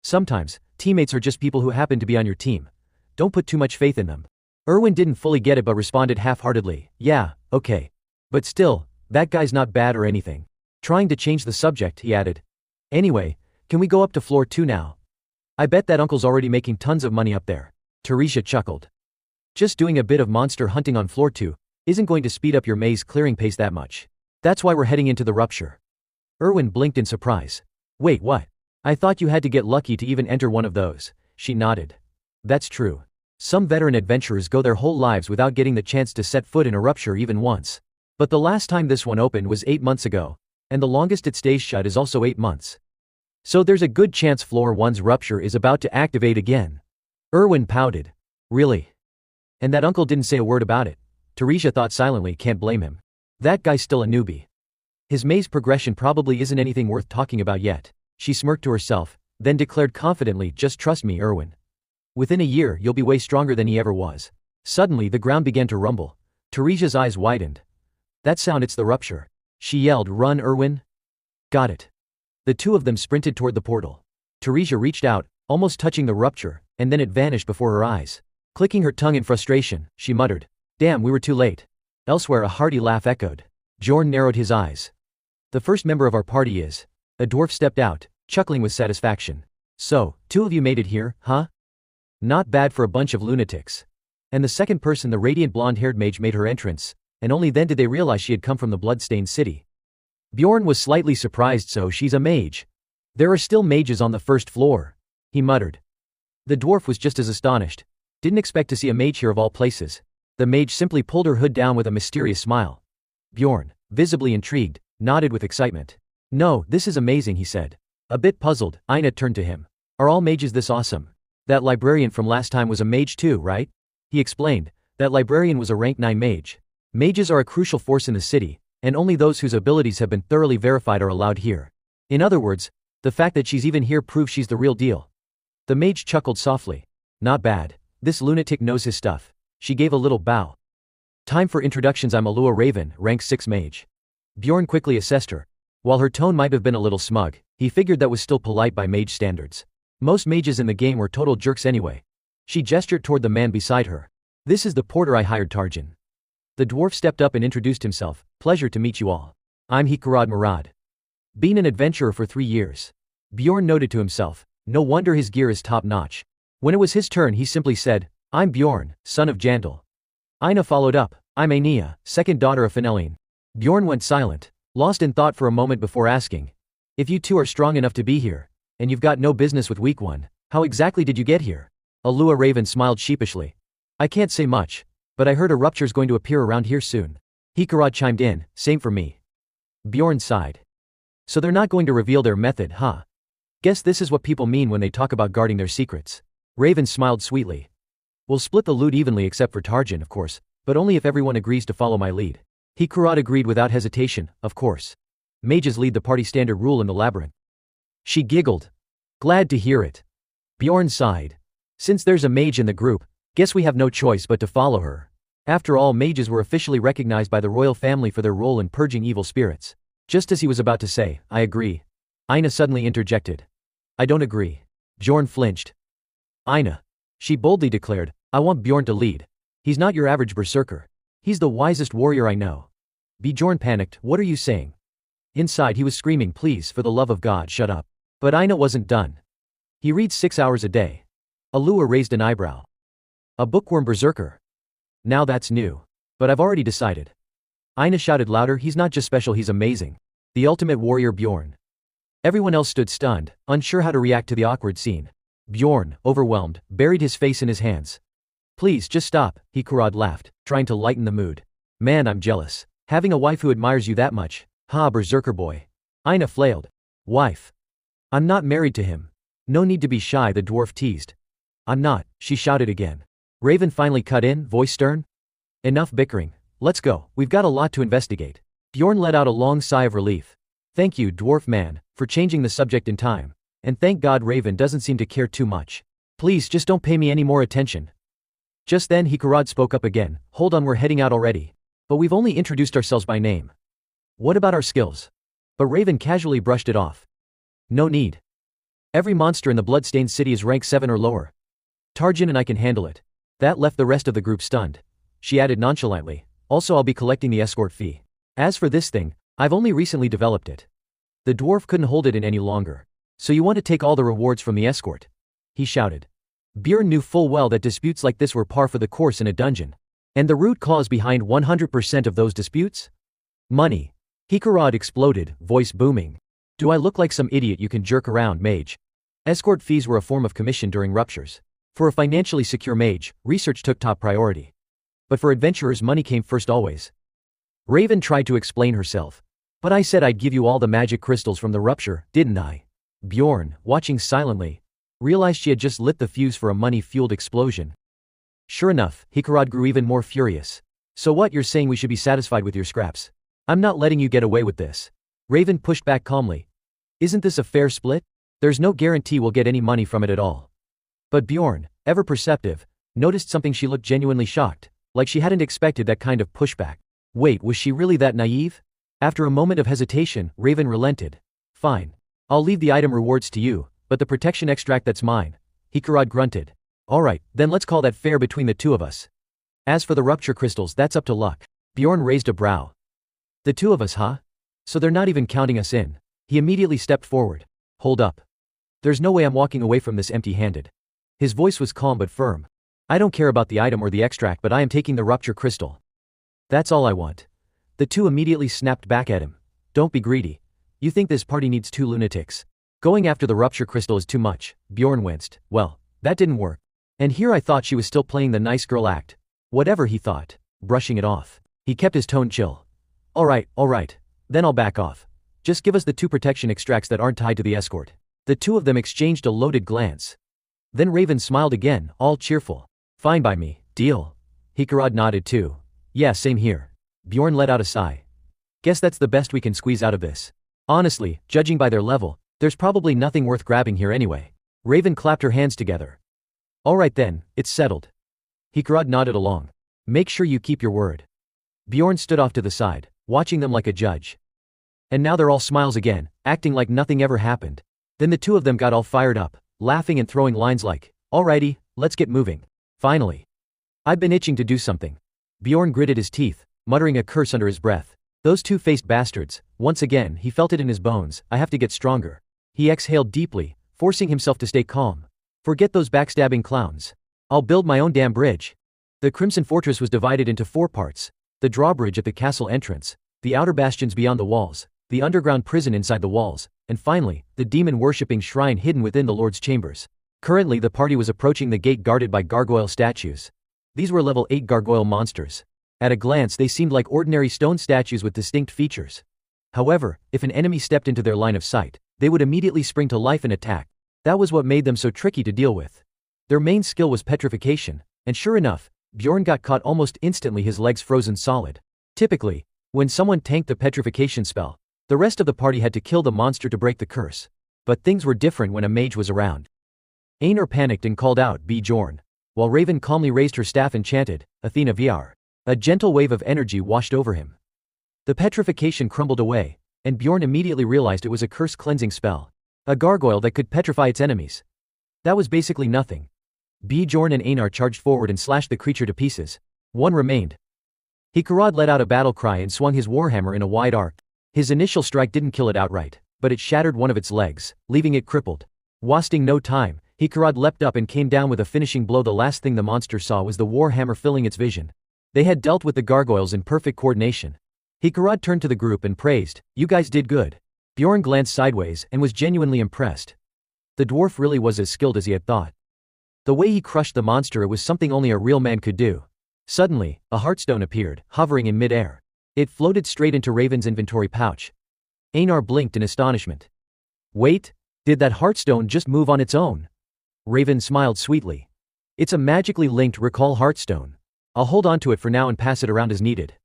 Sometimes, teammates are just people who happen to be on your team. Don't put too much faith in them. Erwin didn't fully get it but responded half-heartedly, yeah, okay. But still, that guy's not bad or anything. Trying to change the subject, he added. Anyway, can we go up to floor 2 now? I bet that uncle's already making tons of money up there. Teresia chuckled. Just doing a bit of monster hunting on floor 2 isn't going to speed up your maze clearing pace that much. That's why we're heading into the rupture. Erwin blinked in surprise. Wait, what? I thought you had to get lucky to even enter one of those. She nodded. That's true. Some veteran adventurers go their whole lives without getting the chance to set foot in a rupture even once. But the last time this one opened was 8 months ago, and the longest it stays shut is also 8 months. So there's a good chance floor 1's rupture is about to activate again. Erwin pouted. Really? And that uncle didn't say a word about it. Teresia thought silently, can't blame him. That guy's still a newbie. His maze progression probably isn't anything worth talking about yet. She smirked to herself, then declared confidently, just trust me, Erwin. Within a year you'll be way stronger than he ever was. Suddenly the ground began to rumble. Teresia's eyes widened. That sound, it's the rupture. She yelled, run, Erwin. Got it. The two of them sprinted toward the portal. Teresia reached out, almost touching the rupture, and then it vanished before her eyes. Clicking her tongue in frustration, she muttered, damn, we were too late. Elsewhere a hearty laugh echoed. Bjorn narrowed his eyes. The first member of our party is. A dwarf stepped out, chuckling with satisfaction. So, 2 of you made it here, huh? Not bad for a bunch of lunatics. And the second person, the radiant blonde-haired mage, made her entrance, and only then did they realize she had come from the blood-stained city. Bjorn was slightly surprised. So she's a mage. There are still mages on the first floor, he muttered. The dwarf was just as astonished. Didn't expect to see a mage here of all places. The mage simply pulled her hood down with a mysterious smile. Bjorn, visibly intrigued, nodded with excitement. No, this is amazing, he said. A bit puzzled, Ina turned to him. Are all mages this awesome? That librarian from last time was a mage too, right? He explained. That librarian was a rank 9 mage. Mages are a crucial force in the city, and only those whose abilities have been thoroughly verified are allowed here. In other words, the fact that she's even here proves she's the real deal. The mage chuckled softly. Not bad. This lunatic knows his stuff. She gave a little bow. Time for introductions. I'm Alua Raven, rank 6 mage. Bjorn quickly assessed her. While her tone might have been a little smug, he figured that was still polite by mage standards. Most mages in the game were total jerks anyway. She gestured toward the man beside her. This is the porter I hired, Tarjan. The dwarf stepped up and introduced himself. Pleasure to meet you all. I'm Hikarad Murad. Been an adventurer for 3 years. Bjorn noted to himself. No wonder his gear is top-notch. When it was his turn he simply said, I'm Bjorn, son of Yandel. Aina followed up, I'm Aina, second daughter of Fenelline. Bjorn went silent, lost in thought for a moment before asking. If you two are strong enough to be here, and you've got no business with weak one, how exactly did you get here? Alua Raven smiled sheepishly. I can't say much, but I heard a rupture's going to appear around here soon. Hikarad chimed in, same for me. Bjorn sighed. So they're not going to reveal their method, huh? Guess this is what people mean when they talk about guarding their secrets. Raven smiled sweetly. We'll split the loot evenly except for Tarjan, of course, but only if everyone agrees to follow my lead. Hikarad agreed without hesitation, of course. Mages lead the party standard rule in the labyrinth. She giggled. Glad to hear it. Bjorn sighed. Since there's a mage in the group, guess we have no choice but to follow her. After all, mages were officially recognized by the royal family for their role in purging evil spirits. Just as he was about to say, I agree, Aina suddenly interjected. I don't agree. Bjorn flinched. Aina. She boldly declared, I want Bjorn to lead. He's not your average berserker. He's the wisest warrior I know. Bjorn panicked, what are you saying? Inside he was screaming, please, for the love of God, shut up. But Aina wasn't done. He reads 6 hours a day. Alua raised an eyebrow. A bookworm berserker. Now that's new. But I've already decided. Aina shouted louder, he's not just special, he's amazing. The ultimate warrior Bjorn. Everyone else stood stunned, unsure how to react to the awkward scene. Bjorn, overwhelmed, buried his face in his hands. Please, just stop, Hikarad laughed, trying to lighten the mood. Man, I'm jealous. Having a wife who admires you that much. Ha, berserker boy. Aina flailed. Wife. I'm not married to him. No need to be shy, the dwarf teased. I'm not, she shouted again. Raven finally cut in, voice stern. Enough bickering. Let's go, we've got a lot to investigate. Bjorn let out a long sigh of relief. Thank you, dwarf man, for changing the subject in time. And thank God Raven doesn't seem to care too much. Please just don't pay me any more attention. Just then Hikarad spoke up again, hold on, we're heading out already. But we've only introduced ourselves by name. What about our skills? But Raven casually brushed it off. No need. Every monster in the Bloodstained City is rank 7 or lower. Tarjan and I can handle it. That left the rest of the group stunned. She added nonchalantly, also I'll be collecting the escort fee. As for this thing, I've only recently developed it. The dwarf couldn't hold it in any longer. So you want to take all the rewards from the escort? He shouted. Bjorn knew full well that disputes like this were par for the course in a dungeon. And the root cause behind 100% of those disputes? Money. Hikarad exploded, voice booming. Do I look like some idiot you can jerk around, mage? Escort fees were a form of commission during ruptures. For a financially secure mage, research took top priority. But for adventurers, money came first always. Raven tried to explain herself. But I said I'd give you all the magic crystals from the rupture, didn't I? Bjorn, watching silently, realized she had just lit the fuse for a money-fueled explosion. Sure enough, Hikarad grew even more furious. So what, you're saying we should be satisfied with your scraps? I'm not letting you get away with this. Raven pushed back calmly. Isn't this a fair split? There's no guarantee we'll get any money from it at all. But Bjorn, ever perceptive, noticed something. She looked genuinely shocked, like she hadn't expected that kind of pushback. Wait, was she really that naive? After a moment of hesitation, Raven relented. Fine. I'll leave the item rewards to you, but the protection extract, that's mine. Hikarad grunted. Alright, then let's call that fair between the two of us. As for the rupture crystals, that's up to luck. Bjorn raised a brow. The two of us, huh? So they're not even counting us in. He immediately stepped forward. Hold up. There's no way I'm walking away from this empty-handed. His voice was calm but firm. I don't care about the item or the extract, but I am taking the rupture crystal. That's all I want. The two immediately snapped back at him. Don't be greedy. You think this party needs 2 lunatics? Going after the rupture crystal is too much. Bjorn winced. Well, that didn't work. And here I thought she was still playing the nice girl act. Whatever, he thought, brushing it off. He kept his tone chill. Alright. Then I'll back off. Just give us the 2 protection extracts that aren't tied to the escort. The two of them exchanged a loaded glance. Then Raven smiled again, all cheerful. Fine by me, deal. Hikarad nodded too. Yeah, same here. Bjorn let out a sigh. Guess that's the best we can squeeze out of this. Honestly, judging by their level, there's probably nothing worth grabbing here anyway. Raven clapped her hands together. Alright then, it's settled. Hikarad nodded along. Make sure you keep your word. Bjorn stood off to the side, watching them like a judge. And now they're all smiles again, acting like nothing ever happened. Then the two of them got all fired up, laughing and throwing lines like, alrighty, let's get moving. Finally. I've been itching to do something. Bjorn gritted his teeth, muttering a curse under his breath. Those two-faced bastards, once again he felt it in his bones, I have to get stronger. He exhaled deeply, forcing himself to stay calm. Forget those backstabbing clowns. I'll build my own damn bridge. The Crimson Fortress was divided into 4 parts: the drawbridge at the castle entrance, the outer bastions beyond the walls, the underground prison inside the walls, and finally, the demon-worshipping shrine hidden within the Lord's chambers. Currently the party was approaching the gate guarded by gargoyle statues. These were level 8 gargoyle monsters. At a glance they seemed like ordinary stone statues with distinct features. However, if an enemy stepped into their line of sight, they would immediately spring to life and attack. That was what made them so tricky to deal with. Their main skill was petrification, and sure enough, Bjorn got caught almost instantly, his legs frozen solid. Typically, when someone tanked the petrification spell, the rest of the party had to kill the monster to break the curse. But things were different when a mage was around. Einar panicked and called out, Bjorn, while Raven calmly raised her staff and chanted, Athena Vr. A gentle wave of energy washed over him. The petrification crumbled away, and Bjorn immediately realized it was a curse-cleansing spell. A gargoyle that could petrify its enemies. That was basically nothing. Bjorn and Einar charged forward and slashed the creature to pieces. One remained. Hikarad let out a battle cry and swung his warhammer in a wide arc. His initial strike didn't kill it outright, but it shattered one of its legs, leaving it crippled. Wasting no time, Hikarad leapt up and came down with a finishing blow. The last thing the monster saw was the warhammer filling its vision. They had dealt with the gargoyles in perfect coordination. Hikarad turned to the group and praised, You guys did good. Bjorn glanced sideways and was genuinely impressed. The dwarf really was as skilled as he had thought. The way he crushed the monster, it was something only a real man could do. Suddenly, a heartstone appeared, hovering in mid-air. It floated straight into Raven's inventory pouch. Einar blinked in astonishment. Wait, did that heartstone just move on its own? Raven smiled sweetly. It's a magically linked recall heartstone. I'll hold on to it for now and pass it around as needed.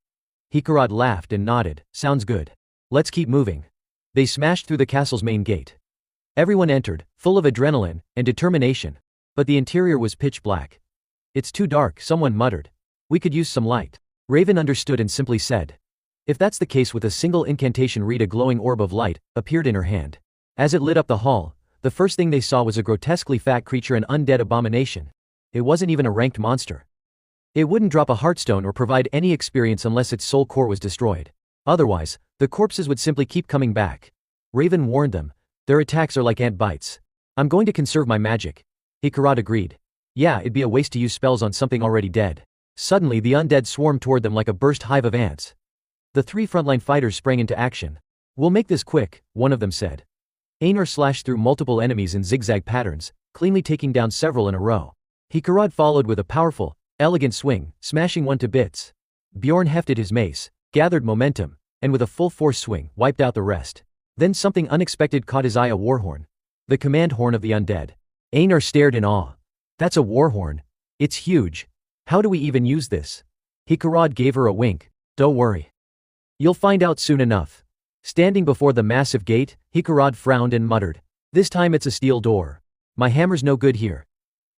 Hikarad laughed and nodded, Sounds good. Let's keep moving. They smashed through the castle's main gate. Everyone entered, full of adrenaline and determination. But the interior was pitch black. It's too dark, someone muttered. We could use some light. Raven understood and simply said. If that's the case, with a single incantation, read a glowing orb of light appeared in her hand. As it lit up the hall, the first thing they saw was a grotesquely fat creature, an undead abomination. It wasn't even a ranked monster. It wouldn't drop a heartstone or provide any experience unless its soul core was destroyed. Otherwise, the corpses would simply keep coming back. Raven warned them. Their attacks are like ant bites. I'm going to conserve my magic. Hikarad agreed. Yeah, it'd be a waste to use spells on something already dead. Suddenly the undead swarmed toward them like a burst hive of ants. The 3 frontline fighters sprang into action. We'll make this quick, one of them said. Einar slashed through multiple enemies in zigzag patterns, cleanly taking down several in a row. Hikarad followed with a powerful, elegant swing, smashing one to bits. Bjorn hefted his mace, gathered momentum, and with a full force swing, wiped out the rest. Then something unexpected caught his eye, a warhorn. The command horn of the undead. Einar stared in awe. That's a warhorn. It's huge. How do we even use this? Hikarad gave her a wink. Don't worry. You'll find out soon enough. Standing before the massive gate, Hikarad frowned and muttered. This time it's a steel door. My hammer's no good here.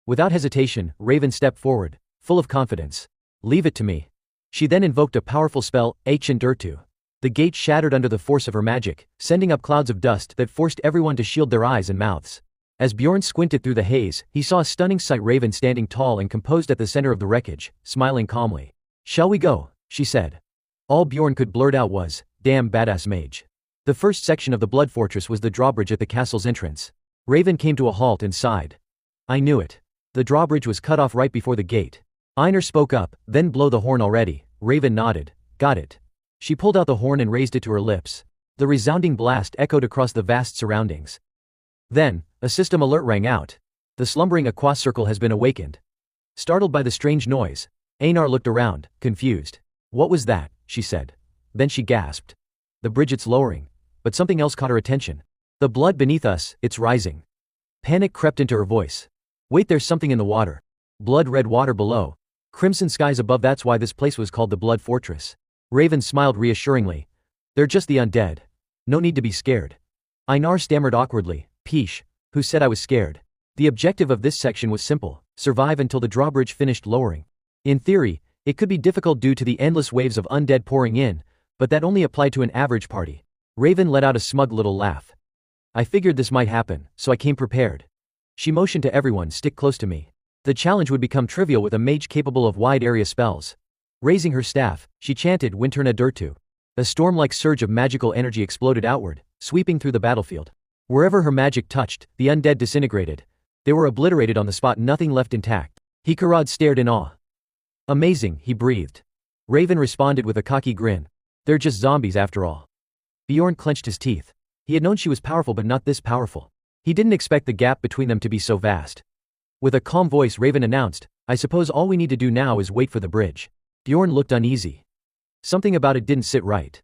Without hesitation, Raven stepped forward, full of confidence. Leave it to me. She then invoked a powerful spell, Anchendirtu. The gate shattered under the force of her magic, sending up clouds of dust that forced everyone to shield their eyes and mouths. As Bjorn squinted through the haze, he saw a stunning sight: Raven standing tall and composed at the center of the wreckage, smiling calmly. Shall we go? She said. All Bjorn could blurt out was, damn badass mage. The first section of the Blood Fortress was the drawbridge at the castle's entrance. Raven came to a halt and sighed. I knew it. The drawbridge was cut off right before the gate. Einar spoke up, then blow the horn already. Raven nodded. Got it. She pulled out the horn and raised it to her lips. The resounding blast echoed across the vast surroundings. Then, a system alert rang out. The slumbering Aqua Circle has been awakened. Startled by the strange noise, Einar looked around, confused. What was that? She said. Then she gasped. The bridget's lowering. But something else caught her attention. The blood beneath us, it's rising. Panic crept into her voice. Wait, there's something in the water. Blood-red water below. Crimson skies above, that's why this place was called the Blood Fortress. Raven smiled reassuringly. They're just the undead. No need to be scared. Einar stammered awkwardly. Peesh. Who said I was scared? The objective of this section was simple: survive until the drawbridge finished lowering. In theory, it could be difficult due to the endless waves of undead pouring in, but that only applied to an average party. Raven let out a smug little laugh. I figured this might happen, so I came prepared. She motioned to everyone, stick close to me. The challenge would become trivial with a mage capable of wide area spells. Raising her staff, she chanted Winterna Durtu. A storm-like surge of magical energy exploded outward, sweeping through the battlefield. Wherever her magic touched, the undead disintegrated. They were obliterated on the spot, nothing left intact. Hikarad stared in awe. Amazing, he breathed. Raven responded with a cocky grin. They're just zombies after all. Bjorn clenched his teeth. He had known she was powerful but not this powerful. He didn't expect the gap between them to be so vast. With a calm voice Raven announced, I suppose all we need to do now is wait for the bridge. Bjorn looked uneasy. Something about it didn't sit right.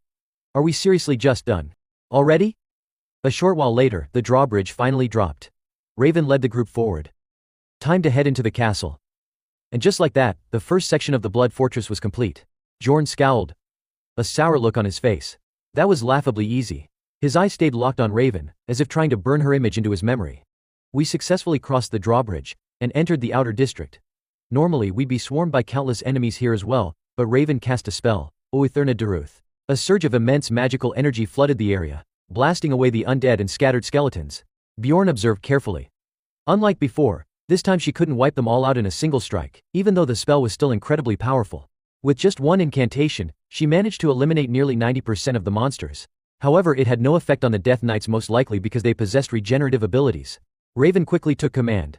Are we seriously just done? Already? A short while later, the drawbridge finally dropped. Raven led the group forward. Time to head into the castle. And just like that, the first section of the Blood Fortress was complete. Bjorn scowled. A sour look on his face. That was laughably easy. His eyes stayed locked on Raven, as if trying to burn her image into his memory. We successfully crossed the drawbridge, and entered the outer district. Normally we'd be swarmed by countless enemies here as well, but Raven cast a spell, Oetherna Daruth. A surge of immense magical energy flooded the area, blasting away the undead and scattered skeletons. Bjorn observed carefully. Unlike before, this time she couldn't wipe them all out in a single strike, even though the spell was still incredibly powerful. With just one incantation, she managed to eliminate nearly 90% of the monsters. However, it had no effect on the Death Knights, most likely because they possessed regenerative abilities. Raven quickly took command.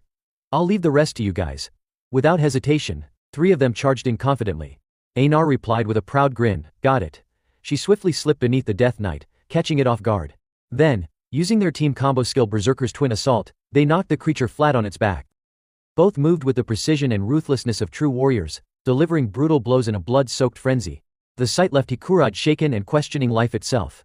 I'll leave the rest to you guys. Without hesitation, 3 of them charged in confidently. Einar replied with a proud grin, got it. She swiftly slipped beneath the Death Knight, catching it off guard. Then, using their team combo skill Berserker's Twin Assault, they knocked the creature flat on its back. Both moved with the precision and ruthlessness of true warriors, delivering brutal blows in a blood-soaked frenzy. The sight left Hikurad shaken and questioning life itself.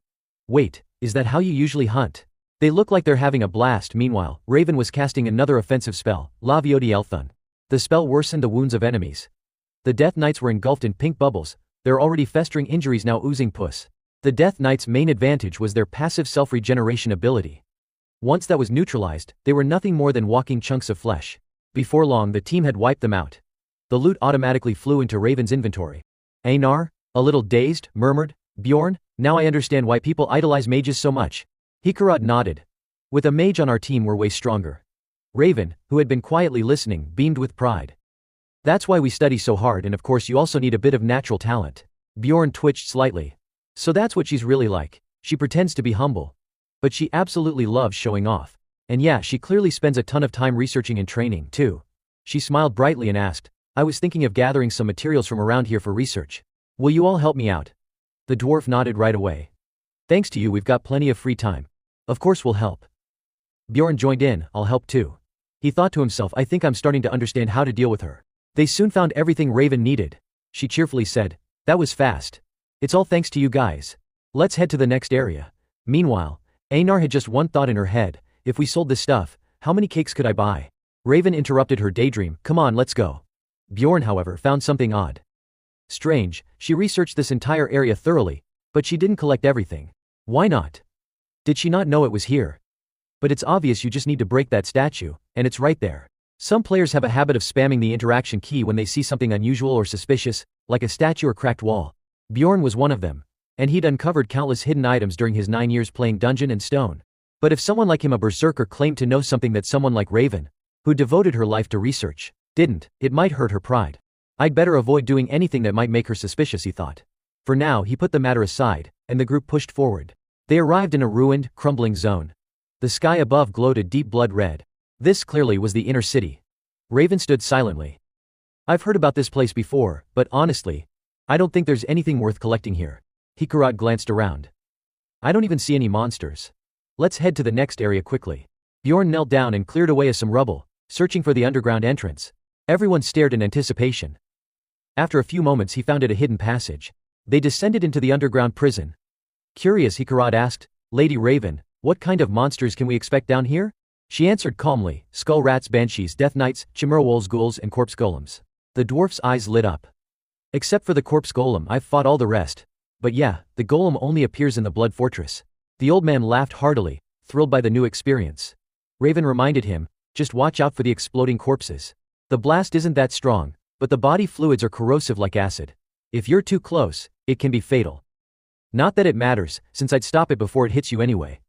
Wait, is that how you usually hunt? They look like they're having a blast. Meanwhile, Raven was casting another offensive spell, Lavioti Elthun. The spell worsened the wounds of enemies. The Death Knights were engulfed in pink bubbles, their already festering injuries now oozing pus. The Death Knights' main advantage was their passive self-regeneration ability. Once that was neutralized, they were nothing more than walking chunks of flesh. Before long the team had wiped them out. The loot automatically flew into Raven's inventory. Einar, a little dazed, murmured, Bjorn, now I understand why people idolize mages so much. Hikurad nodded. With a mage on our team we're way stronger. Raven, who had been quietly listening, beamed with pride. That's why we study so hard, and of course you also need a bit of natural talent. Bjorn twitched slightly. So that's what she's really like. She pretends to be humble. But she absolutely loves showing off. And yeah, she clearly spends a ton of time researching and training, too. She smiled brightly and asked, I was thinking of gathering some materials from around here for research. Will you all help me out? The dwarf nodded right away. Thanks to you we've got plenty of free time. Of course we'll help. Bjorn joined in, I'll help too. He thought to himself, I think I'm starting to understand how to deal with her. They soon found everything Raven needed. She cheerfully said, that was fast. It's all thanks to you guys. Let's head to the next area. Meanwhile, Einar had just one thought in her head, if we sold this stuff, how many cakes could I buy? Raven interrupted her daydream, come on let's go. Bjorn however found something odd. Strange, she researched this entire area thoroughly, but she didn't collect everything. Why not? Did she not know it was here? But it's obvious, you just need to break that statue, and it's right there. Some players have a habit of spamming the interaction key when they see something unusual or suspicious, like a statue or cracked wall. Bjorn was one of them, and he'd uncovered countless hidden items during his 9 years playing Dungeon and Stone. But if someone like him, a berserker, claimed to know something that someone like Raven, who devoted her life to research, didn't, it might hurt her pride. I'd better avoid doing anything that might make her suspicious, he thought. For now he put the matter aside, and the group pushed forward. They arrived in a ruined, crumbling zone. The sky above glowed a deep blood red. This clearly was the inner city. Raven stood silently. I've heard about this place before, but honestly, I don't think there's anything worth collecting here. Hikurad glanced around. I don't even see any monsters. Let's head to the next area quickly. Bjorn knelt down and cleared away some rubble, searching for the underground entrance. Everyone stared in anticipation. After a few moments he found it, a hidden passage. They descended into the underground prison. Curious, Hikurad asked, Lady Raven, what kind of monsters can we expect down here? She answered calmly, skull rats, banshees, death knights, chimera wolves, ghouls, and corpse golems. The dwarf's eyes lit up. Except for the corpse golem, I've fought all the rest. But yeah, the golem only appears in the Blood Fortress. The old man laughed heartily, thrilled by the new experience. Raven reminded him, just watch out for the exploding corpses. The blast isn't that strong, but the body fluids are corrosive like acid. If you're too close, it can be fatal. Not that it matters, since I'd stop it before it hits you anyway.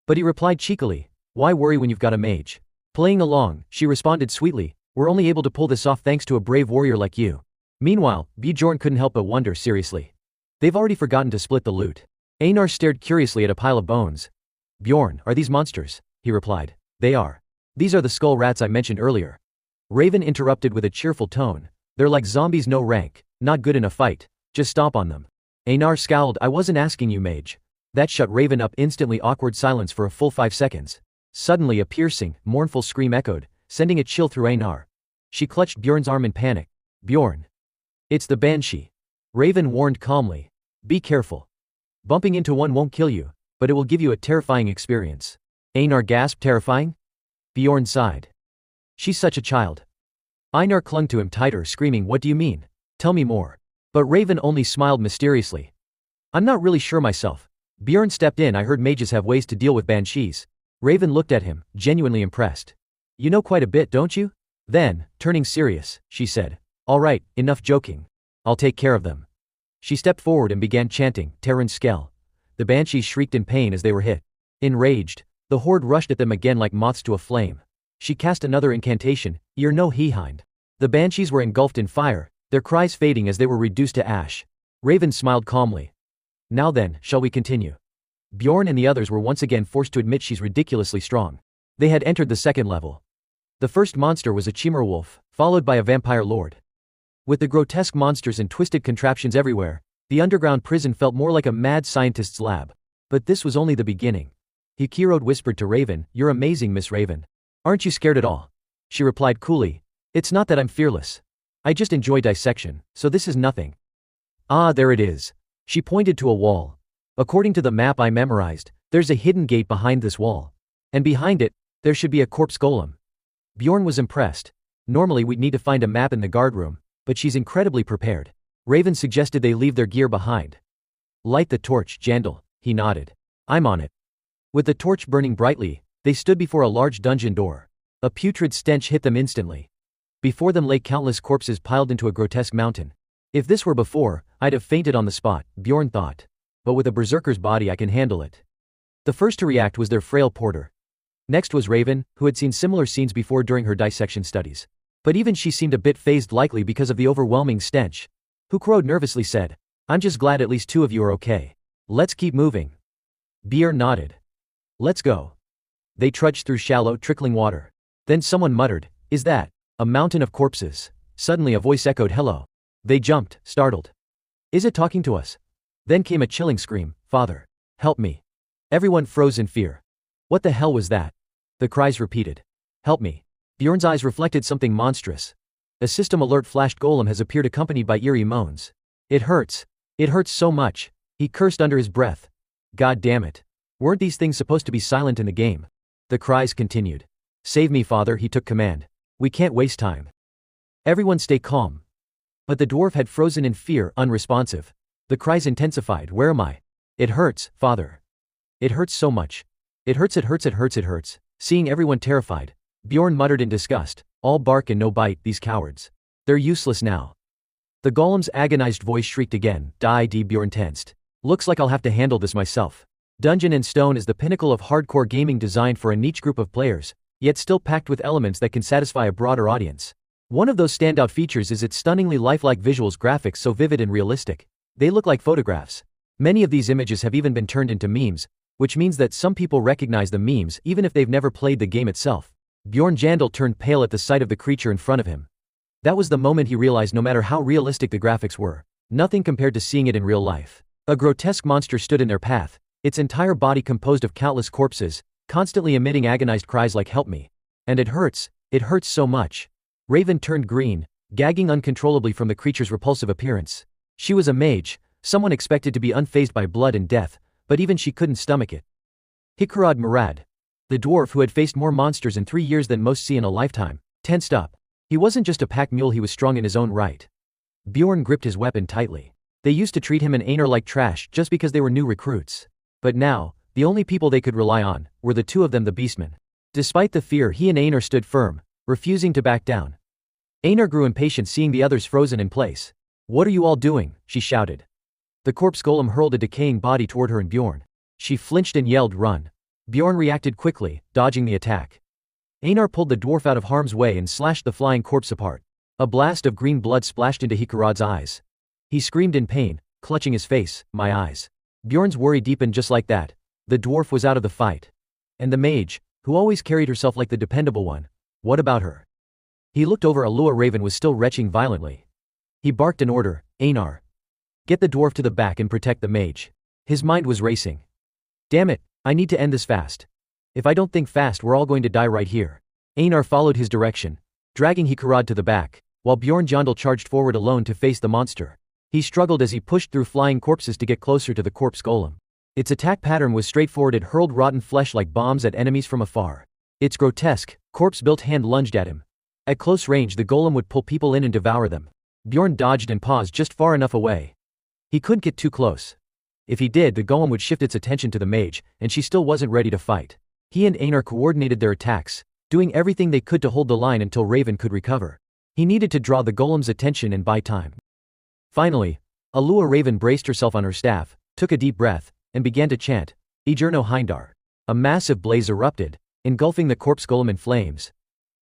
But he replied cheekily, why worry when you've got a mage? Playing along, she responded sweetly, we're only able to pull this off thanks to a brave warrior like you. Meanwhile, Bjorn couldn't help but wonder, seriously. They've already forgotten to split the loot. Einar stared curiously at a pile of bones. Bjorn, are these monsters? He replied. They are. These are the skull rats I mentioned earlier. Raven interrupted with a cheerful tone. They're like zombies, no rank, not good in a fight, just stomp on them. Einar scowled. I wasn't asking you, mage. That shut Raven up instantly. Awkward silence for a full 5 seconds. Suddenly a piercing, mournful scream echoed, sending a chill through Einar. She clutched Bjorn's arm in panic. Bjorn. It's the Banshee. Raven warned calmly. Be careful. Bumping into one won't kill you, but it will give you a terrifying experience. Einar gasped. Terrifying? Bjorn sighed. She's such a child. Einar clung to him tighter, screaming, what do you mean? Tell me more. But Raven only smiled mysteriously. I'm not really sure myself. Bjorn stepped in. I heard mages have ways to deal with banshees. Raven looked at him, genuinely impressed. You know quite a bit, don't you? Then, turning serious, she said, all right, enough joking. I'll take care of them. She stepped forward and began chanting, Terran Skell. The banshees shrieked in pain as they were hit. Enraged, the horde rushed at them again like moths to a flame. She cast another incantation, You're no Hehind. The banshees were engulfed in fire, their cries fading as they were reduced to ash. Raven smiled calmly. Now then, shall we continue? Bjorn and the others were once again forced to admit she's ridiculously strong. They had entered the second level. The first monster was a chimera wolf, followed by a vampire lord. With the grotesque monsters and twisted contraptions everywhere, the underground prison felt more like a mad scientist's lab. But this was only the beginning. Hikirode whispered to Raven, You're amazing, Miss Raven. Aren't you scared at all? She replied coolly, It's not that I'm fearless. I just enjoy dissection, so this is nothing. Ah, there it is. She pointed to a wall. According to the map I memorized, there's a hidden gate behind this wall. And behind it, there should be a corpse golem. Bjorn was impressed. Normally we'd need to find a map in the guard room, but she's incredibly prepared. Raven suggested they leave their gear behind. Light the torch, Yandel, he nodded. I'm on it. With the torch burning brightly, they stood before a large dungeon door. A putrid stench hit them instantly. Before them lay countless corpses piled into a grotesque mountain. If this were before, I'd have fainted on the spot, Bjorn thought. But with a berserker's body I can handle it. The first to react was their frail porter. Next was Raven, who had seen similar scenes before during her dissection studies. But even she seemed a bit phased, likely because of the overwhelming stench. Hukro nervously said, I'm just glad at least 2 of you are okay. Let's keep moving. Bjorn nodded. Let's go. They trudged through shallow, trickling water. Then someone muttered, Is that a mountain of corpses? Suddenly a voice echoed, Hello. They jumped, startled. Is it talking to us? Then came a chilling scream, Father. Help me. Everyone froze in fear. What the hell was that? The cries repeated. Help me. Bjorn's eyes reflected something monstrous. A system alert flashed. Golem has appeared accompanied by eerie moans. It hurts. It hurts so much. He cursed under his breath. God damn it. Weren't these things supposed to be silent in the game? The cries continued. Save me, Father, he took command. We can't waste time. Everyone stay calm. But the dwarf had frozen in fear, unresponsive. The cries intensified. Where am I? It hurts, Father. It hurts so much. It hurts, it hurts, it hurts, it hurts. Seeing everyone terrified, Bjorn muttered in disgust, all bark and no bite, these cowards. They're useless now. The golem's agonized voice shrieked again. Die, Bjorn tensed. Looks like I'll have to handle this myself. Dungeon and Stone is the pinnacle of hardcore gaming designed for a niche group of players, yet still packed with elements that can satisfy a broader audience. One of those standout features is its stunningly lifelike visuals, graphics so vivid and realistic. They look like photographs. Many of these images have even been turned into memes, which means that some people recognize the memes even if they've never played the game itself. Bjorn Yandel turned pale at the sight of the creature in front of him. That was the moment he realized no matter how realistic the graphics were, nothing compared to seeing it in real life. A grotesque monster stood in their path, its entire body composed of countless corpses, constantly emitting agonized cries like help me. And it hurts so much. Raven turned green, gagging uncontrollably from the creature's repulsive appearance. She was a mage, someone expected to be unfazed by blood and death, but even she couldn't stomach it. Hikarad Murad, the dwarf who had faced more monsters in 3 years than most see in a lifetime, tensed up. He wasn't just a pack mule, he was strong in his own right. Bjorn gripped his weapon tightly. They used to treat him and Einar like trash just because they were new recruits. But now, the only people they could rely on were the 2 of them, the beastmen. Despite the fear, he and Einar stood firm, refusing to back down. Einar grew impatient seeing the others frozen in place. What are you all doing? She shouted. The corpse golem hurled a decaying body toward her and Bjorn. She flinched and yelled, run. Bjorn reacted quickly, dodging the attack. Einar pulled the dwarf out of harm's way and slashed the flying corpse apart. A blast of green blood splashed into Hikarad's eyes. He screamed in pain, clutching his face. My eyes. Bjorn's worry deepened just like that. The dwarf was out of the fight. And the mage, who always carried herself like the dependable one, what about her? He looked over. Alua Raven was still retching violently. He barked an order, Einar. Get the dwarf to the back and protect the mage. His mind was racing. Damn it, I need to end this fast. If I don't think fast we're all going to die right here. Einar followed his direction, dragging Hikarad to the back, while Bjorn Yandel charged forward alone to face the monster. He struggled as he pushed through flying corpses to get closer to the corpse golem. Its attack pattern was straightforward. It hurled rotten flesh like bombs at enemies from afar. Its grotesque, corpse-built hand lunged at him. At close range the golem would pull people in and devour them. Bjorn dodged and paused just far enough away. He couldn't get too close. If he did, the golem would shift its attention to the mage, and she still wasn't ready to fight. He and Einar coordinated their attacks, doing everything they could to hold the line until Raven could recover. He needed to draw the golem's attention and buy time. Finally, Alua Raven braced herself on her staff, took a deep breath, and began to chant, Ejerno Hindar. A massive blaze erupted, engulfing the corpse golem in flames.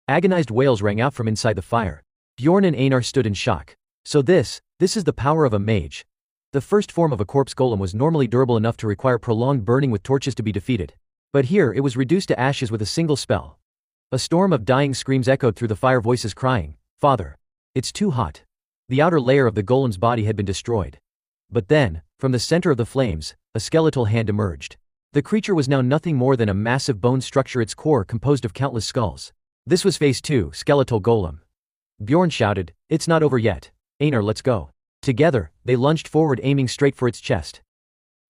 Agonized wails rang out from inside the fire. Bjorn and Einar stood in shock. So this is the power of a mage. The first form of a corpse golem was normally durable enough to require prolonged burning with torches to be defeated. But here it was reduced to ashes with a single spell. A storm of dying screams echoed through the fire, voices crying, Father! It's too hot. The outer layer of the golem's body had been destroyed. But then, from the center of the flames, a skeletal hand emerged. The creature was now nothing more than a massive bone structure, its core composed of countless skulls. This was phase 2, skeletal golem. Bjorn shouted, It's not over yet. Einar, let's go. Together, they lunged forward, aiming straight for its chest.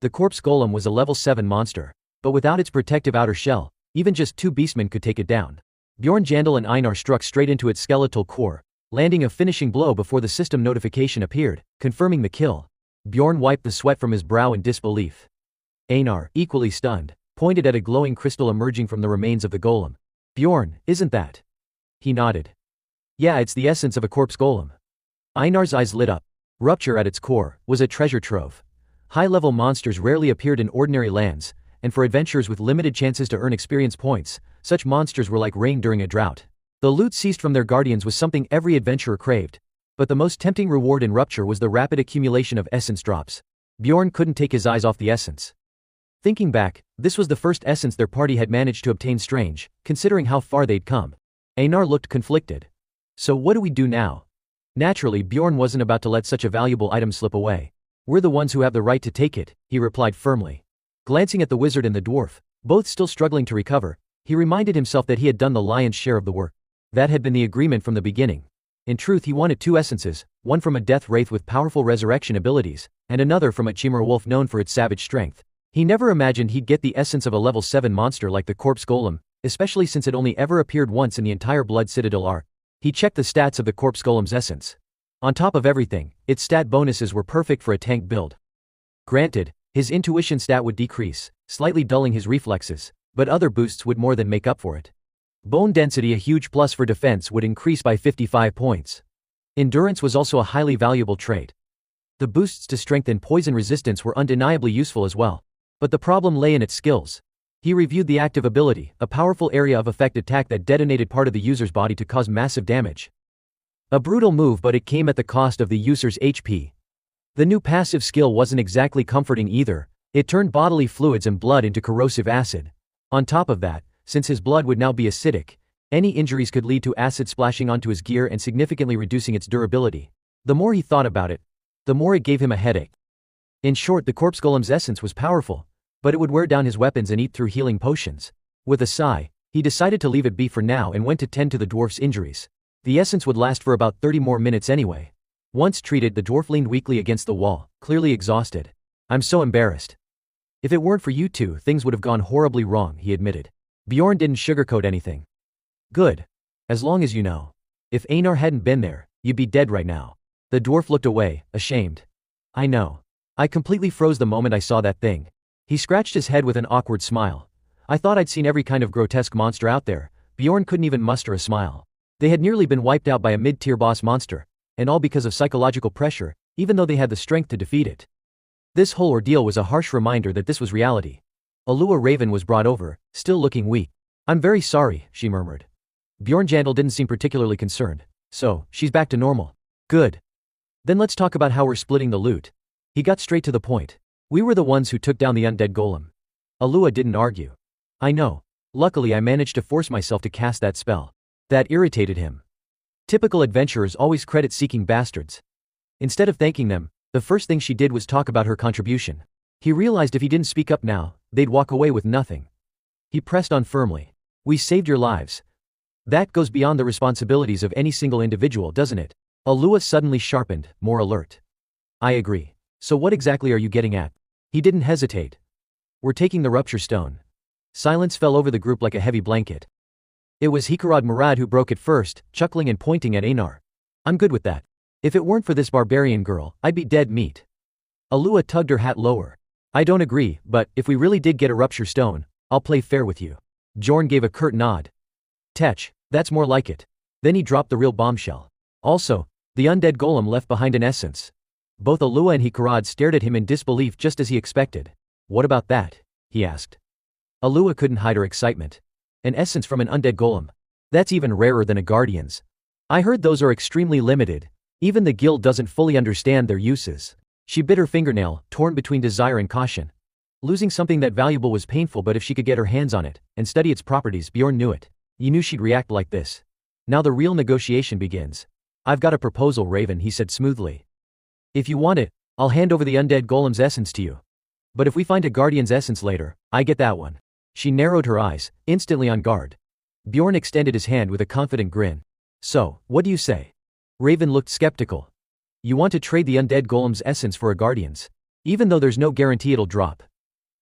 The corpse golem was a level 7 monster, but without its protective outer shell, even just 2 beastmen could take it down. Bjorn Yandel and Einar struck straight into its skeletal core, landing a finishing blow before the system notification appeared, confirming the kill. Bjorn wiped the sweat from his brow in disbelief. Einar, equally stunned, pointed at a glowing crystal emerging from the remains of the golem. Bjorn, isn't that? He nodded. Yeah, it's the essence of a corpse golem. Einar's eyes lit up. Rupture at its core was a treasure trove. High-level monsters rarely appeared in ordinary lands, and for adventurers with limited chances to earn experience points, such monsters were like rain during a drought. The loot seized from their guardians was something every adventurer craved, but the most tempting reward in Rupture was the rapid accumulation of essence drops. Bjorn couldn't take his eyes off the essence. Thinking back, this was the first essence their party had managed to obtain, strange, considering how far they'd come. Einar looked conflicted. So what do we do now? Naturally, Bjorn wasn't about to let such a valuable item slip away. We're the ones who have the right to take it, he replied firmly. Glancing at the wizard and the dwarf, both still struggling to recover, he reminded himself that he had done the lion's share of the work. That had been the agreement from the beginning. In truth, he wanted 2 essences, one from a death wraith with powerful resurrection abilities, and another from a chimera wolf known for its savage strength. He never imagined he'd get the essence of a level 7 monster like the corpse golem, especially since it only ever appeared once in the entire Blood Citadel arc. He checked the stats of the corpse golem's essence. On top of everything, its stat bonuses were perfect for a tank build. Granted, his intuition stat would decrease, slightly dulling his reflexes, but other boosts would more than make up for it. Bone density, a huge plus for defense, would increase by 55 points. Endurance was also a highly valuable trait. The boosts to strength and poison resistance were undeniably useful as well. But the problem lay in its skills. He reviewed the active ability, a powerful area of effect attack that detonated part of the user's body to cause massive damage. A brutal move, but it came at the cost of the user's HP. The new passive skill wasn't exactly comforting either. It turned bodily fluids and blood into corrosive acid. On top of that, since his blood would now be acidic, any injuries could lead to acid splashing onto his gear and significantly reducing its durability. The more he thought about it, the more it gave him a headache. In short, the corpse golem's essence was powerful, but it would wear down his weapons and eat through healing potions. With a sigh, he decided to leave it be for now and went to tend to the dwarf's injuries. The essence would last for about 30 more minutes anyway. Once treated, the dwarf leaned weakly against the wall, clearly exhausted. I'm so embarrassed. If it weren't for you two, things would have gone horribly wrong, he admitted. Bjorn didn't sugarcoat anything. Good. As long as you know. If Einar hadn't been there, you'd be dead right now. The dwarf looked away, ashamed. I know. I completely froze the moment I saw that thing. He scratched his head with an awkward smile. I thought I'd seen every kind of grotesque monster out there. Bjorn couldn't even muster a smile. They had nearly been wiped out by a mid-tier boss monster, and all because of psychological pressure, even though they had the strength to defeat it. This whole ordeal was a harsh reminder that this was reality. Alua Raven was brought over, still looking weak. I'm very sorry, she murmured. Bjorn Yandel didn't seem particularly concerned. So, she's back to normal. Good. Then let's talk about how we're splitting the loot. He got straight to the point. We were the ones who took down the undead golem. Alua didn't argue. I know. Luckily I managed to force myself to cast that spell. That irritated him. Typical adventurers always credit-seeking bastards. Instead of thanking them, the first thing she did was talk about her contribution. He realized if he didn't speak up now, they'd walk away with nothing. He pressed on firmly. We saved your lives. That goes beyond the responsibilities of any single individual, doesn't it? Alua suddenly sharpened, more alert. I agree. So what exactly are you getting at? He didn't hesitate. We're taking the rupture stone. Silence fell over the group like a heavy blanket. It was Hikarad Murad who broke it first, chuckling and pointing at Einar. I'm good with that. If it weren't for this barbarian girl, I'd be dead meat. Alua tugged her hat lower. I don't agree, but if we really did get a rupture stone, I'll play fair with you. Bjorn gave a curt nod. Tech, that's more like it. Then he dropped the real bombshell. Also, the undead golem left behind an essence. Both Alua and Hikarad stared at him in disbelief just as he expected. What about that? He asked. Alua couldn't hide her excitement. An essence from an undead golem. That's even rarer than a guardian's. I heard those are extremely limited. Even the guild doesn't fully understand their uses. She bit her fingernail, torn between desire and caution. Losing something that valuable was painful, but if she could get her hands on it and study its properties, Bjorn knew it. He knew she'd react like this. Now the real negotiation begins. I've got a proposal, Raven, he said smoothly. If you want it, I'll hand over the undead golem's essence to you. But if we find a guardian's essence later, I get that one. She narrowed her eyes, instantly on guard. Bjorn extended his hand with a confident grin. So, what do you say? Raven looked skeptical. You want to trade the undead golem's essence for a guardian's? Even though there's no guarantee it'll drop.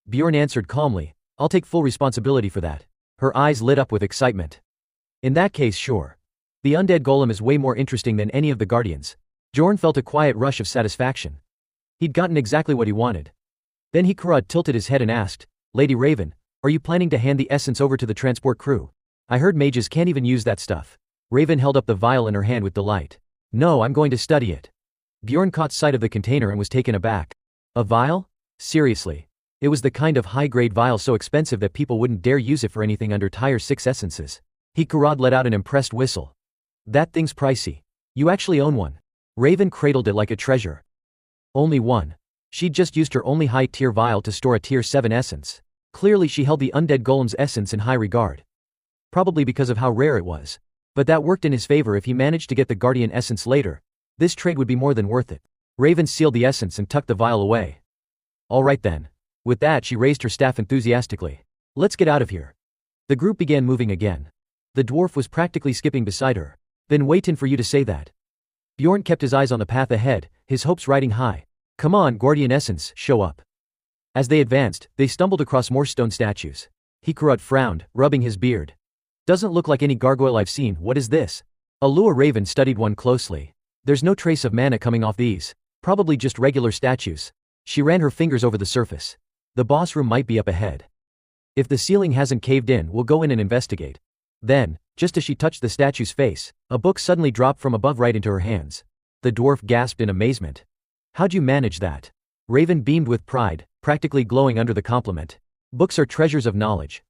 Bjorn answered calmly, I'll take full responsibility for that. Her eyes lit up with excitement. In that case, sure. The undead golem is way more interesting than any of the guardians. Bjorn felt a quiet rush of satisfaction. He'd gotten exactly what he wanted. Then Hikarad tilted his head and asked, Lady Raven, are you planning to hand the essence over to the transport crew? I heard mages can't even use that stuff. Raven held up the vial in her hand with delight. No, I'm going to study it. Bjorn caught sight of the container and was taken aback. A vial? Seriously. It was the kind of high-grade vial so expensive that people wouldn't dare use it for anything under tier 6 essences. Hikarad let out an impressed whistle. That thing's pricey. You actually own one. Raven cradled it like a treasure. Only one. She'd just used her only high-tier vial to store a tier 7 essence. Clearly she held the undead golem's essence in high regard. Probably because of how rare it was. But that worked in his favor if he managed to get the guardian essence later. This trade would be more than worth it. Raven sealed the essence and tucked the vial away. All right then. With that she raised her staff enthusiastically. Let's get out of here. The group began moving again. The dwarf was practically skipping beside her. Been waitin' for you to say that. Bjorn kept his eyes on the path ahead, his hopes riding high. Come on, guardian essence, show up. As they advanced, they stumbled across more stone statues. Hikarad frowned, rubbing his beard. Doesn't look like any gargoyle I've seen, what is this? Alua Raven studied one closely. There's no trace of mana coming off these. Probably just regular statues. She ran her fingers over the surface. The boss room might be up ahead. If the ceiling hasn't caved in, we'll go in and investigate. Then, just as she touched the statue's face, a book suddenly dropped from above right into her hands. The dwarf gasped in amazement. How'd you manage that? Raven beamed with pride, practically glowing under the compliment. Books are treasures of knowledge.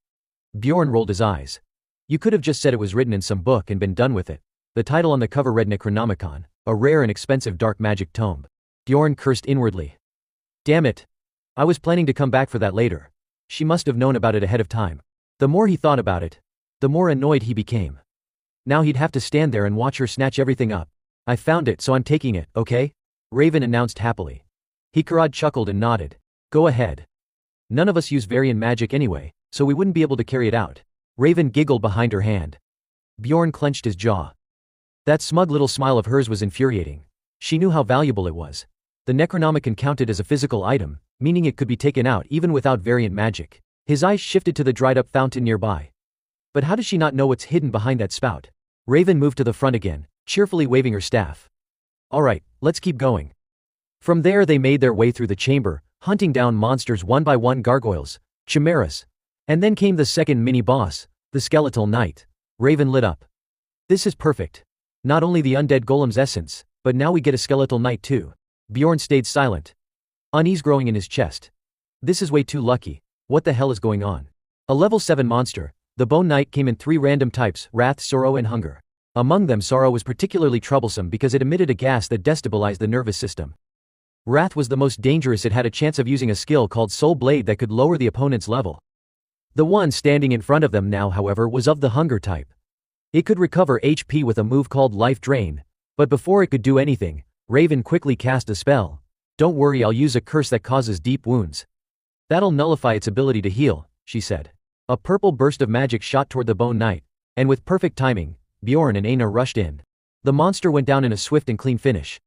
Bjorn rolled his eyes. You could have just said it was written in some book and been done with it. The title on the cover read Necronomicon, a rare and expensive dark magic tome. Bjorn cursed inwardly. Damn it. I was planning to come back for that later. She must have known about it ahead of time. The more he thought about it, the more annoyed he became. Now he'd have to stand there and watch her snatch everything up. I found it, so I'm taking it, okay? Raven announced happily. Hikarad chuckled and nodded. Go ahead. None of us use Varian magic anyway, so we wouldn't be able to carry it out. Raven giggled behind her hand. Bjorn clenched his jaw. That smug little smile of hers was infuriating. She knew how valuable it was. The Necronomicon counted as a physical item, meaning it could be taken out even without variant magic. His eyes shifted to the dried-up fountain nearby. But how does she not know what's hidden behind that spout? Raven moved to the front again, cheerfully waving her staff. All right, let's keep going. From there they made their way through the chamber, hunting down monsters one by one, gargoyles, chimeras. And then came the second mini-boss, the skeletal knight. Raven lit up. This is perfect. Not only the undead golem's essence, but now we get a skeletal knight too. Bjorn stayed silent. Unease growing in his chest. This is way too lucky. What the hell is going on? A level 7 monster, the Bone Knight came in 3 random types: wrath, sorrow and hunger. Among them sorrow was particularly troublesome because it emitted a gas that destabilized the nervous system. Wrath was the most dangerous. It had a chance of using a skill called Soul Blade that could lower the opponent's level. The one standing in front of them now, however, was of the hunger type. It could recover HP with a move called Life Drain, but before it could do anything, Raven quickly cast a spell. Don't worry, I'll use a curse that causes deep wounds. That'll nullify its ability to heal, she said. A purple burst of magic shot toward the Bone Knight, and with perfect timing, Bjorn and Einar rushed in. The monster went down in a swift and clean finish.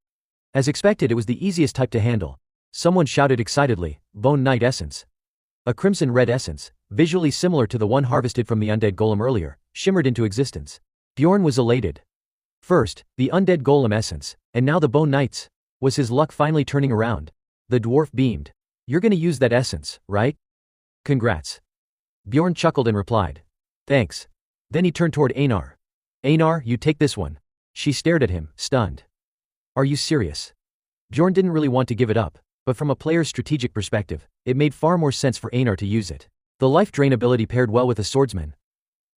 As expected, it was the easiest type to handle. Someone shouted excitedly, Bone Knight essence. A crimson-red essence, visually similar to the one harvested from the undead golem earlier, shimmered into existence. Bjorn was elated. First, the undead golem essence, and now the Bone Knights. Was his luck finally turning around? The dwarf beamed. You're gonna use that essence, right? Congrats. Bjorn chuckled and replied. Thanks. Then he turned toward Einar. Einar, you take this one. She stared at him, stunned. Are you serious? Bjorn didn't really want to give it up, but from a player's strategic perspective, it made far more sense for Einar to use it. The life drain ability paired well with a swordsman.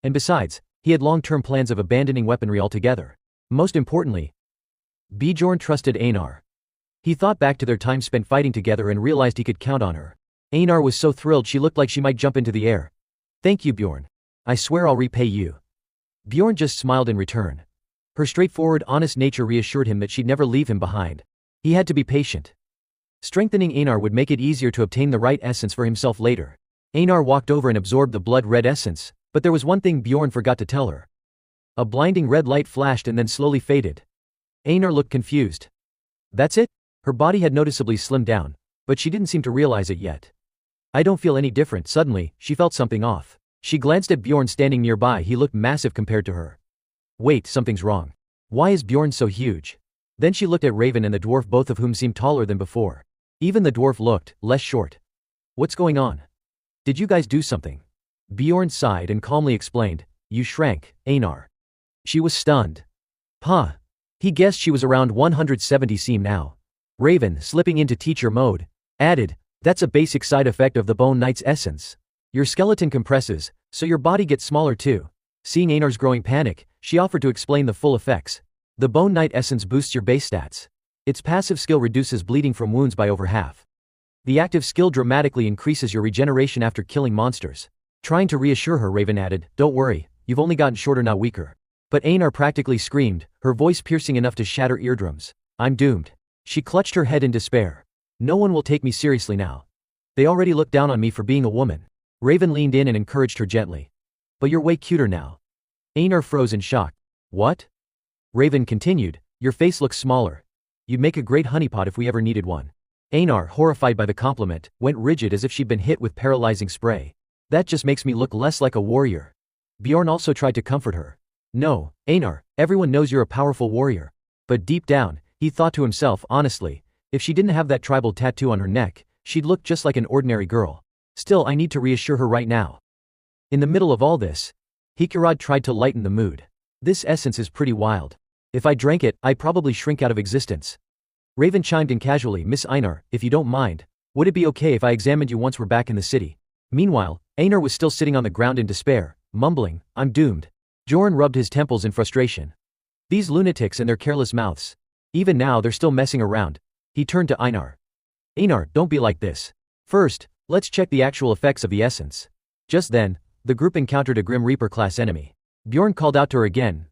And besides, he had long-term plans of abandoning weaponry altogether. Most importantly, Bjorn trusted Einar. He thought back to their time spent fighting together and realized he could count on her. Einar was so thrilled she looked like she might jump into the air. Thank you, Bjorn. I swear I'll repay you. Bjorn just smiled in return. Her straightforward, honest nature reassured him that she'd never leave him behind. He had to be patient. Strengthening Einar would make it easier to obtain the right essence for himself later. Einar walked over and absorbed the blood-red essence, but there was one thing Bjorn forgot to tell her. A blinding red light flashed and then slowly faded. Einar looked confused. That's it? Her body had noticeably slimmed down, but she didn't seem to realize it yet. I don't feel any different. Suddenly, she felt something off. She glanced at Bjorn standing nearby. He looked massive compared to her. Wait, something's wrong. Why is Bjorn so huge? Then she looked at Raven and the dwarf, both of whom seemed taller than before. Even the dwarf looked less short. What's going on? Did you guys do something? Bjorn sighed and calmly explained. You shrank, Einar. She was stunned. Huh. He guessed she was around 170 cm now. Raven, slipping into teacher mode, added, that's a basic side effect of the Bone Knight's essence. Your skeleton compresses, so your body gets smaller too. Seeing Einar's growing panic, she offered to explain the full effects. The Bone Knight essence boosts your base stats. Its passive skill reduces bleeding from wounds by over half. The active skill dramatically increases your regeneration after killing monsters. Trying to reassure her, Raven added, don't worry, you've only gotten shorter, not weaker. But Einar practically screamed, her voice piercing enough to shatter eardrums. I'm doomed. She clutched her head in despair. No one will take me seriously now. They already look down on me for being a woman. Raven leaned in and encouraged her gently. But you're way cuter now. Einar froze in shock. What? Raven continued, your face looks smaller. You'd make a great honeypot if we ever needed one. Einar, horrified by the compliment, went rigid as if she'd been hit with paralyzing spray. That just makes me look less like a warrior. Bjorn also tried to comfort her. No, Einar, everyone knows you're a powerful warrior. But deep down, he thought to himself, honestly, if she didn't have that tribal tattoo on her neck, she'd look just like an ordinary girl. Still, I need to reassure her right now. In the middle of all this, Hikirad tried to lighten the mood. This essence is pretty wild. If I drank it, I'd probably shrink out of existence. Raven chimed in casually, Miss Einar, if you don't mind, would it be okay if I examined you once we're back in the city? Meanwhile, Einar was still sitting on the ground in despair, mumbling, I'm doomed. Bjorn rubbed his temples in frustration. These lunatics and their careless mouths. Even now they're still messing around. He turned to Einar. Einar, don't be like this. First, let's check the actual effects of the essence. Just then, the group encountered a Grim Reaper-class enemy. Bjorn called out to her again.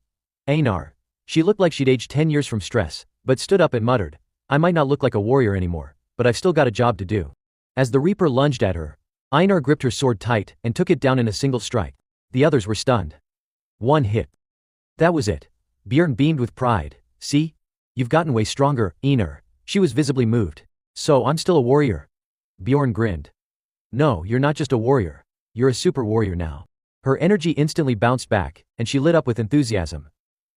Einar. She looked like she'd aged 10 years from stress, but stood up and muttered, I might not look like a warrior anymore, but I've still got a job to do. As the Reaper lunged at her, Einar gripped her sword tight and took it down in a single strike. The others were stunned. One hit. That was it. Bjorn beamed with pride. See? You've gotten way stronger, Einar. She was visibly moved. So I'm still a warrior? Bjorn grinned. No, you're not just a warrior. You're a super warrior now. Her energy instantly bounced back, and she lit up with enthusiasm.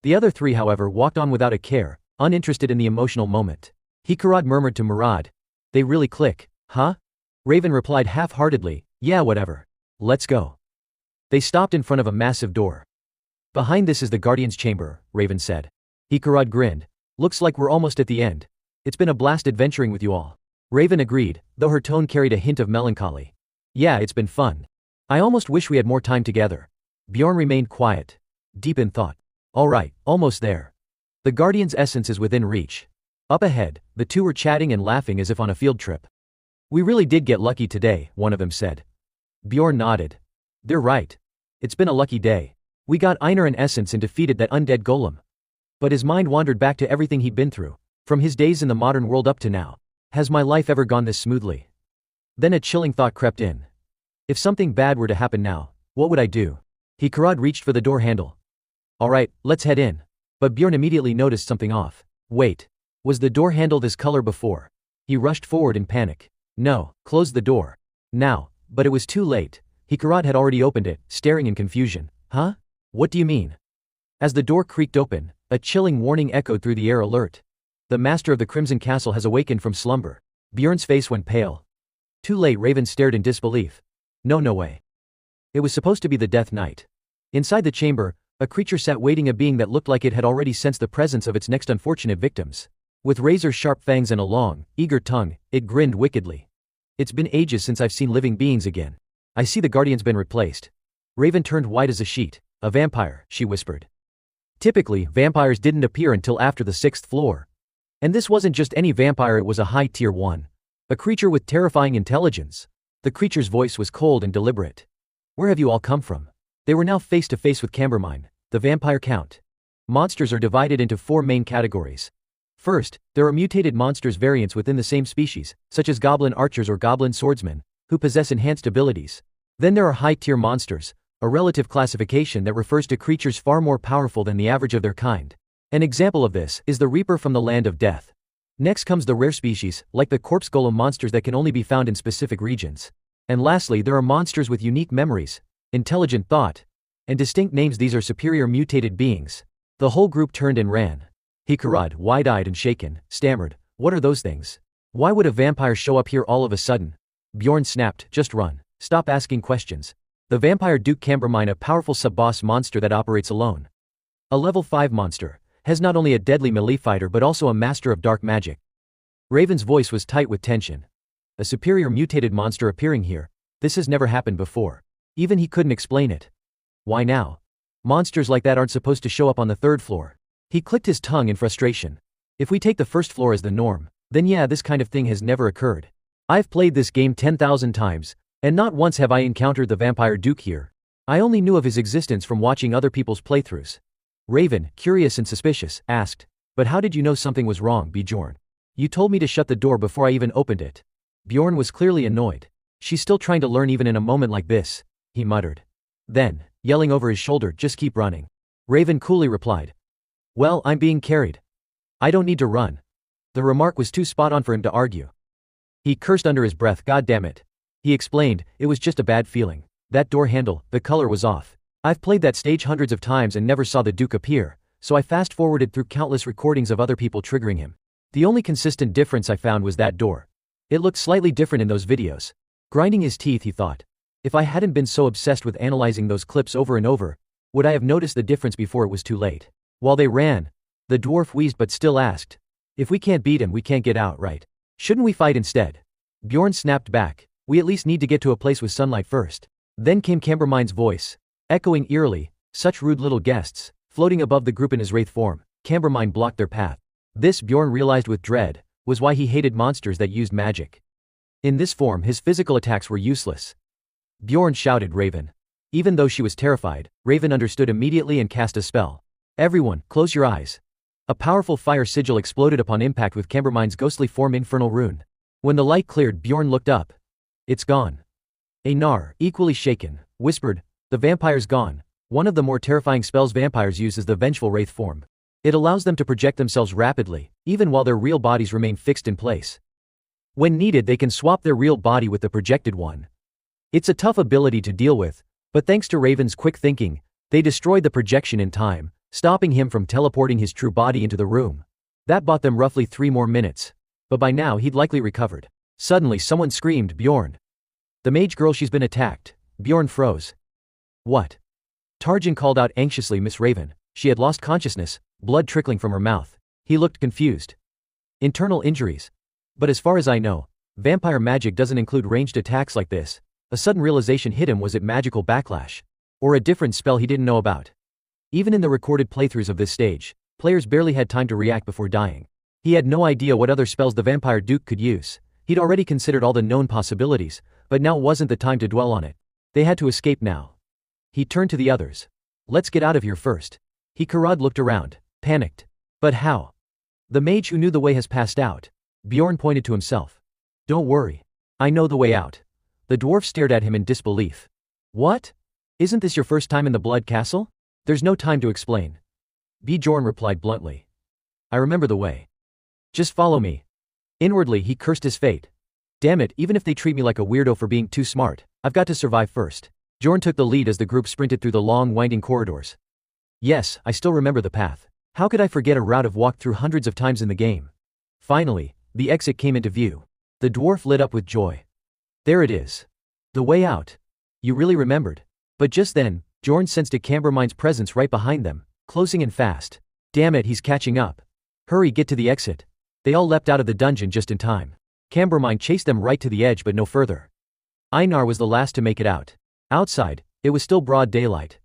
The other three, however, walked on without a care, uninterested in the emotional moment. Hikirad murmured to Murad. They really click, huh? Raven replied half-heartedly, yeah, whatever. Let's go. They stopped in front of a massive door. Behind this is the Guardian's chamber, Raven said. Hikirad grinned. Looks like we're almost at the end. It's been a blast adventuring with you all. Raven agreed, though her tone carried a hint of melancholy. Yeah, it's been fun. I almost wish we had more time together. Bjorn remained quiet, deep in thought. All right, almost there. The Guardian's essence is within reach. Up ahead, the two were chatting and laughing as if on a field trip. We really did get lucky today, one of them said. Bjorn nodded. They're right. It's been a lucky day. We got Einar an essence and defeated that undead golem. But his mind wandered back to everything he'd been through. From his days in the modern world up to now. Has my life ever gone this smoothly? Then a chilling thought crept in. If something bad were to happen now, what would I do? Hikarad reached for the door handle. Alright, let's head in. But Bjorn immediately noticed something off. Wait. Was the door handle this color before? He rushed forward in panic. No, close the door. Now. But it was too late. Hikarad had already opened it, staring in confusion. Huh? What do you mean? As the door creaked open, a chilling warning echoed through the air. Alert. The master of the Crimson Castle has awakened from slumber. Bjorn's face went pale. Too late. Raven stared in disbelief. No way. It was supposed to be the Death Knight. Inside the chamber, a creature sat waiting, a being that looked like it had already sensed the presence of its next unfortunate victims. With razor-sharp fangs and a long, eager tongue, it grinned wickedly. It's been ages since I've seen living beings again. I see the Guardian's been replaced. Raven turned white as a sheet. A vampire, she whispered. Typically, vampires didn't appear until after the 6th floor. And this wasn't just any vampire, it was a high tier one. A creature with terrifying intelligence. The creature's voice was cold and deliberate. Where have you all come from? They were now face to face with Cambermine, the vampire count. Monsters are divided into 4 main categories. First, there are mutated monsters, variants within the same species, such as goblin archers or goblin swordsmen, who possess enhanced abilities. Then there are high-tier monsters, a relative classification that refers to creatures far more powerful than the average of their kind. An example of this is the Reaper from the Land of Death. Next comes the rare species, like the corpse golem monsters that can only be found in specific regions. And lastly, there are monsters with unique memories, intelligent thought, and distinct names. These are superior mutated beings. The whole group turned and ran. Hikarad, wide-eyed and shaken, stammered, "What are those things? Why would a vampire show up here all of a sudden?" Bjorn snapped, "Just run. Stop asking questions." The vampire Duke Cambermine, a powerful sub-boss monster that operates alone. A level 5 monster, has not only a deadly melee fighter but also a master of dark magic. Raven's voice was tight with tension. A superior mutated monster appearing here. This has never happened before. Even he couldn't explain it. Why now? Monsters like that aren't supposed to show up on the 3rd floor. He clicked his tongue in frustration. If we take the 1st floor as the norm, then yeah, this kind of thing has never occurred. I've played this game 10,000 times, and not once have I encountered the vampire Duke here. I only knew of his existence from watching other people's playthroughs. Raven, curious and suspicious, asked, "But how did you know something was wrong, Bjorn? You told me to shut the door before I even opened it." Bjorn was clearly annoyed. "She's still trying to learn even in a moment like this," he muttered. Then, yelling over his shoulder, "Just keep running." Raven coolly replied, "Well, I'm being carried. I don't need to run." The remark was too spot on for him to argue. He cursed under his breath. "God damn it." He explained, "It was just a bad feeling. That door handle, the color was off. I've played that stage hundreds of times and never saw the Duke appear, so I fast-forwarded through countless recordings of other people triggering him. The only consistent difference I found was that door. It looked slightly different in those videos." Grinding his teeth, he thought, "If I hadn't been so obsessed with analyzing those clips over and over, would I have noticed the difference before it was too late?" While they ran, the dwarf wheezed but still asked, "If we can't beat him, we can't get out, right? Shouldn't we fight instead?" Bjorn snapped back, "We at least need to get to a place with sunlight first." Then came Cambermine's voice, echoing eerily, "Such rude little guests." Floating above the group in his wraith form, Cambermine blocked their path. This, Bjorn realized with dread, was why he hated monsters that used magic. In this form, his physical attacks were useless. Bjorn shouted, "Raven." Even though she was terrified, Raven understood immediately and cast a spell. "Everyone, close your eyes." A powerful fire sigil exploded upon impact with Cambermine's ghostly form Infernal Rune. When the light cleared, Bjorn looked up. "It's gone." Einar, equally shaken, whispered, "The vampire's gone." One of the more terrifying spells vampires use is the Vengeful Wraith form. It allows them to project themselves rapidly, even while their real bodies remain fixed in place. When needed, they can swap their real body with the projected one. It's a tough ability to deal with, but thanks to Raven's quick thinking, they destroyed the projection in time, stopping him from teleporting his true body into the room. That bought them roughly 3 more minutes. But by now he'd likely recovered. Suddenly someone screamed, "Bjorn!" "The mage girl, she's been attacked." Bjorn froze. "What?" Tarjan called out anxiously, "Miss Raven. She had lost consciousness, blood trickling from her mouth." He looked confused. "Internal injuries. But as far as I know, vampire magic doesn't include ranged attacks like this." A sudden realization hit him. Was it magical backlash? Or a different spell he didn't know about? Even in the recorded playthroughs of this stage, players barely had time to react before dying. He had no idea what other spells the Vampire Duke could use. He'd already considered all the known possibilities, but now wasn't the time to dwell on it. They had to escape now. He turned to the others. "Let's get out of here first." Hikarad looked around, panicked. "But how?" The mage who knew the way has passed out. Bjorn pointed to himself. Don't worry. I know the way out. The dwarf stared at him in disbelief. What? Isn't this your first time in the Blood Castle? There's no time to explain. Bjorn replied bluntly. I remember the way. Just follow me. Inwardly he cursed his fate. Damn it, even if they treat me like a weirdo for being too smart, I've got to survive first. Bjorn took the lead as the group sprinted through the long winding corridors. Yes, I still remember the path. How could I forget a route I've walked through hundreds of times in the game? Finally, the exit came into view. The dwarf lit up with joy. There it is. The way out. You really remembered. But just then, Bjorn sensed a Cambermine's presence right behind them, closing in fast. Damn it, he's catching up. Hurry, get to the exit. They all leapt out of the dungeon just in time. Cambermine chased them right to the edge but no further. Einar was the last to make it out. Outside, it was still broad daylight.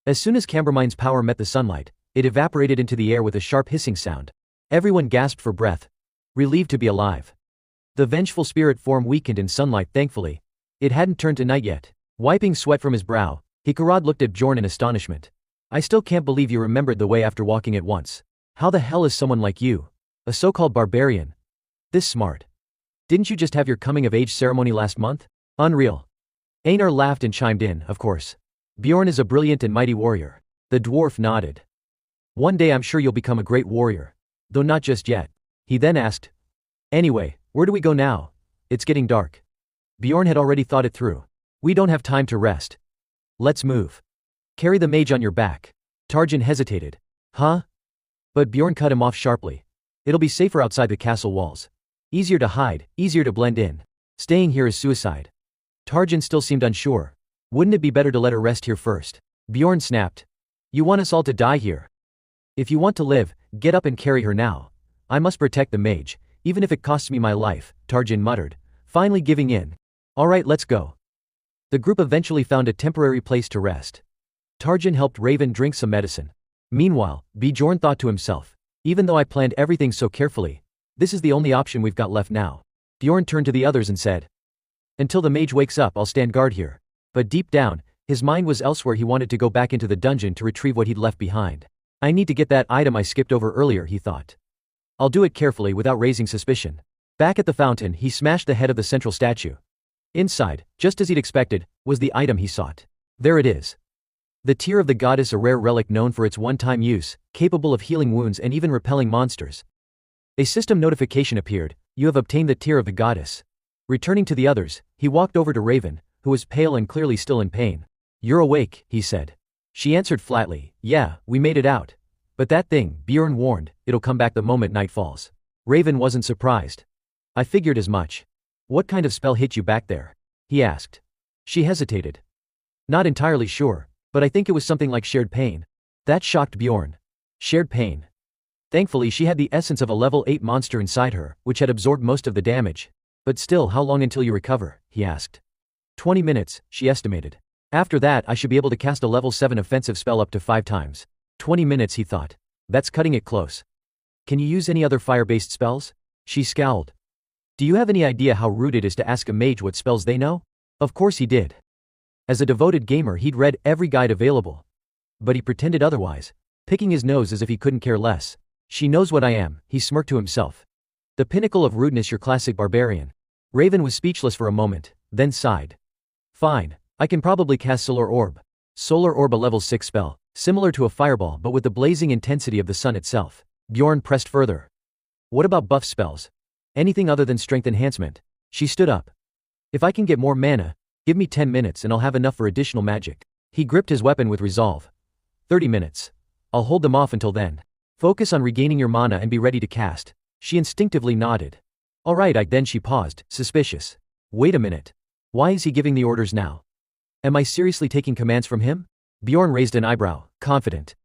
As soon as Cambermine's power met the sunlight, it evaporated into the air with a sharp hissing sound. Everyone gasped for breath, relieved to be alive. The vengeful spirit form weakened in sunlight thankfully. It hadn't turned to night yet. Wiping sweat from his brow, Hikarad looked at Bjorn in astonishment. I still can't believe you remembered the way after walking it once. How the hell is someone like you, a so-called barbarian, this smart? Didn't you just have your coming-of-age ceremony last month? Unreal. Einar laughed and chimed in, of course. Bjorn is a brilliant and mighty warrior. The dwarf nodded. One day I'm sure you'll become a great warrior. Though not just yet. He then asked. Anyway, where do we go now? It's getting dark. Bjorn had already thought it through. We don't have time to rest. Let's move. Carry the mage on your back. Tarjan hesitated. Huh? But Bjorn cut him off sharply. It'll be safer outside the castle walls. Easier to hide, easier to blend in. Staying here is suicide. Tarjan still seemed unsure. Wouldn't it be better to let her rest here first? Bjorn snapped. You want us all to die here? If you want to live, get up and carry her now. I must protect the mage, even if it costs me my life, Tarjan muttered, finally giving in. Alright, let's go. The group eventually found a temporary place to rest. Tarjan helped Raven drink some medicine. Meanwhile, Bjorn thought to himself, even though I planned everything so carefully, this is the only option we've got left now. Bjorn turned to the others and said, until the mage wakes up I'll stand guard here. But deep down, his mind was elsewhere. He wanted to go back into the dungeon to retrieve what he'd left behind. I need to get that item I skipped over earlier, he thought. I'll do it carefully without raising suspicion. Back at the fountain, he smashed the head of the central statue. Inside, just as he'd expected, was the item he sought. There it is. The tear of the goddess, a rare relic known for its one-time use, capable of healing wounds and even repelling monsters. A system notification appeared. You have obtained the tear of the goddess. Returning to the others, he walked over to Raven, who was pale and clearly still in pain. You're awake, he said. She answered flatly, yeah, we made it out. But that thing, Bjorn warned, it'll come back the moment night falls. Raven wasn't surprised. I figured as much. What kind of spell hit you back there? He asked. She hesitated. Not entirely sure, but I think it was something like shared pain. That shocked Bjorn. Shared pain. Thankfully she had the essence of a level 8 monster inside her, which had absorbed most of the damage. But still, how long until you recover? He asked. 20 minutes, she estimated. After that I should be able to cast a level 7 offensive spell up to 5 times. 20 minutes, he thought. That's cutting it close. Can you use any other fire-based spells? She scowled. Do you have any idea how rude it is to ask a mage what spells they know? Of course he did. As a devoted gamer he'd read every guide available. But he pretended otherwise, picking his nose as if he couldn't care less. She knows what I am, he smirked to himself. The pinnacle of rudeness, your classic barbarian. Raven was speechless for a moment, then sighed. Fine, I can probably cast Solar Orb. Solar Orb, a level 6 spell, similar to a fireball but with the blazing intensity of the sun itself. Bjorn pressed further. What about buff spells? Anything other than strength enhancement? She stood up. If I can get more mana, give me 10 minutes and I'll have enough for additional magic. He gripped his weapon with resolve. 30 minutes. I'll hold them off until then. Focus on regaining your mana and be ready to cast. She instinctively nodded. Alright, then she paused, suspicious. Wait a minute. Why is he giving the orders now? Am I seriously taking commands from him? Bjorn raised an eyebrow, confident.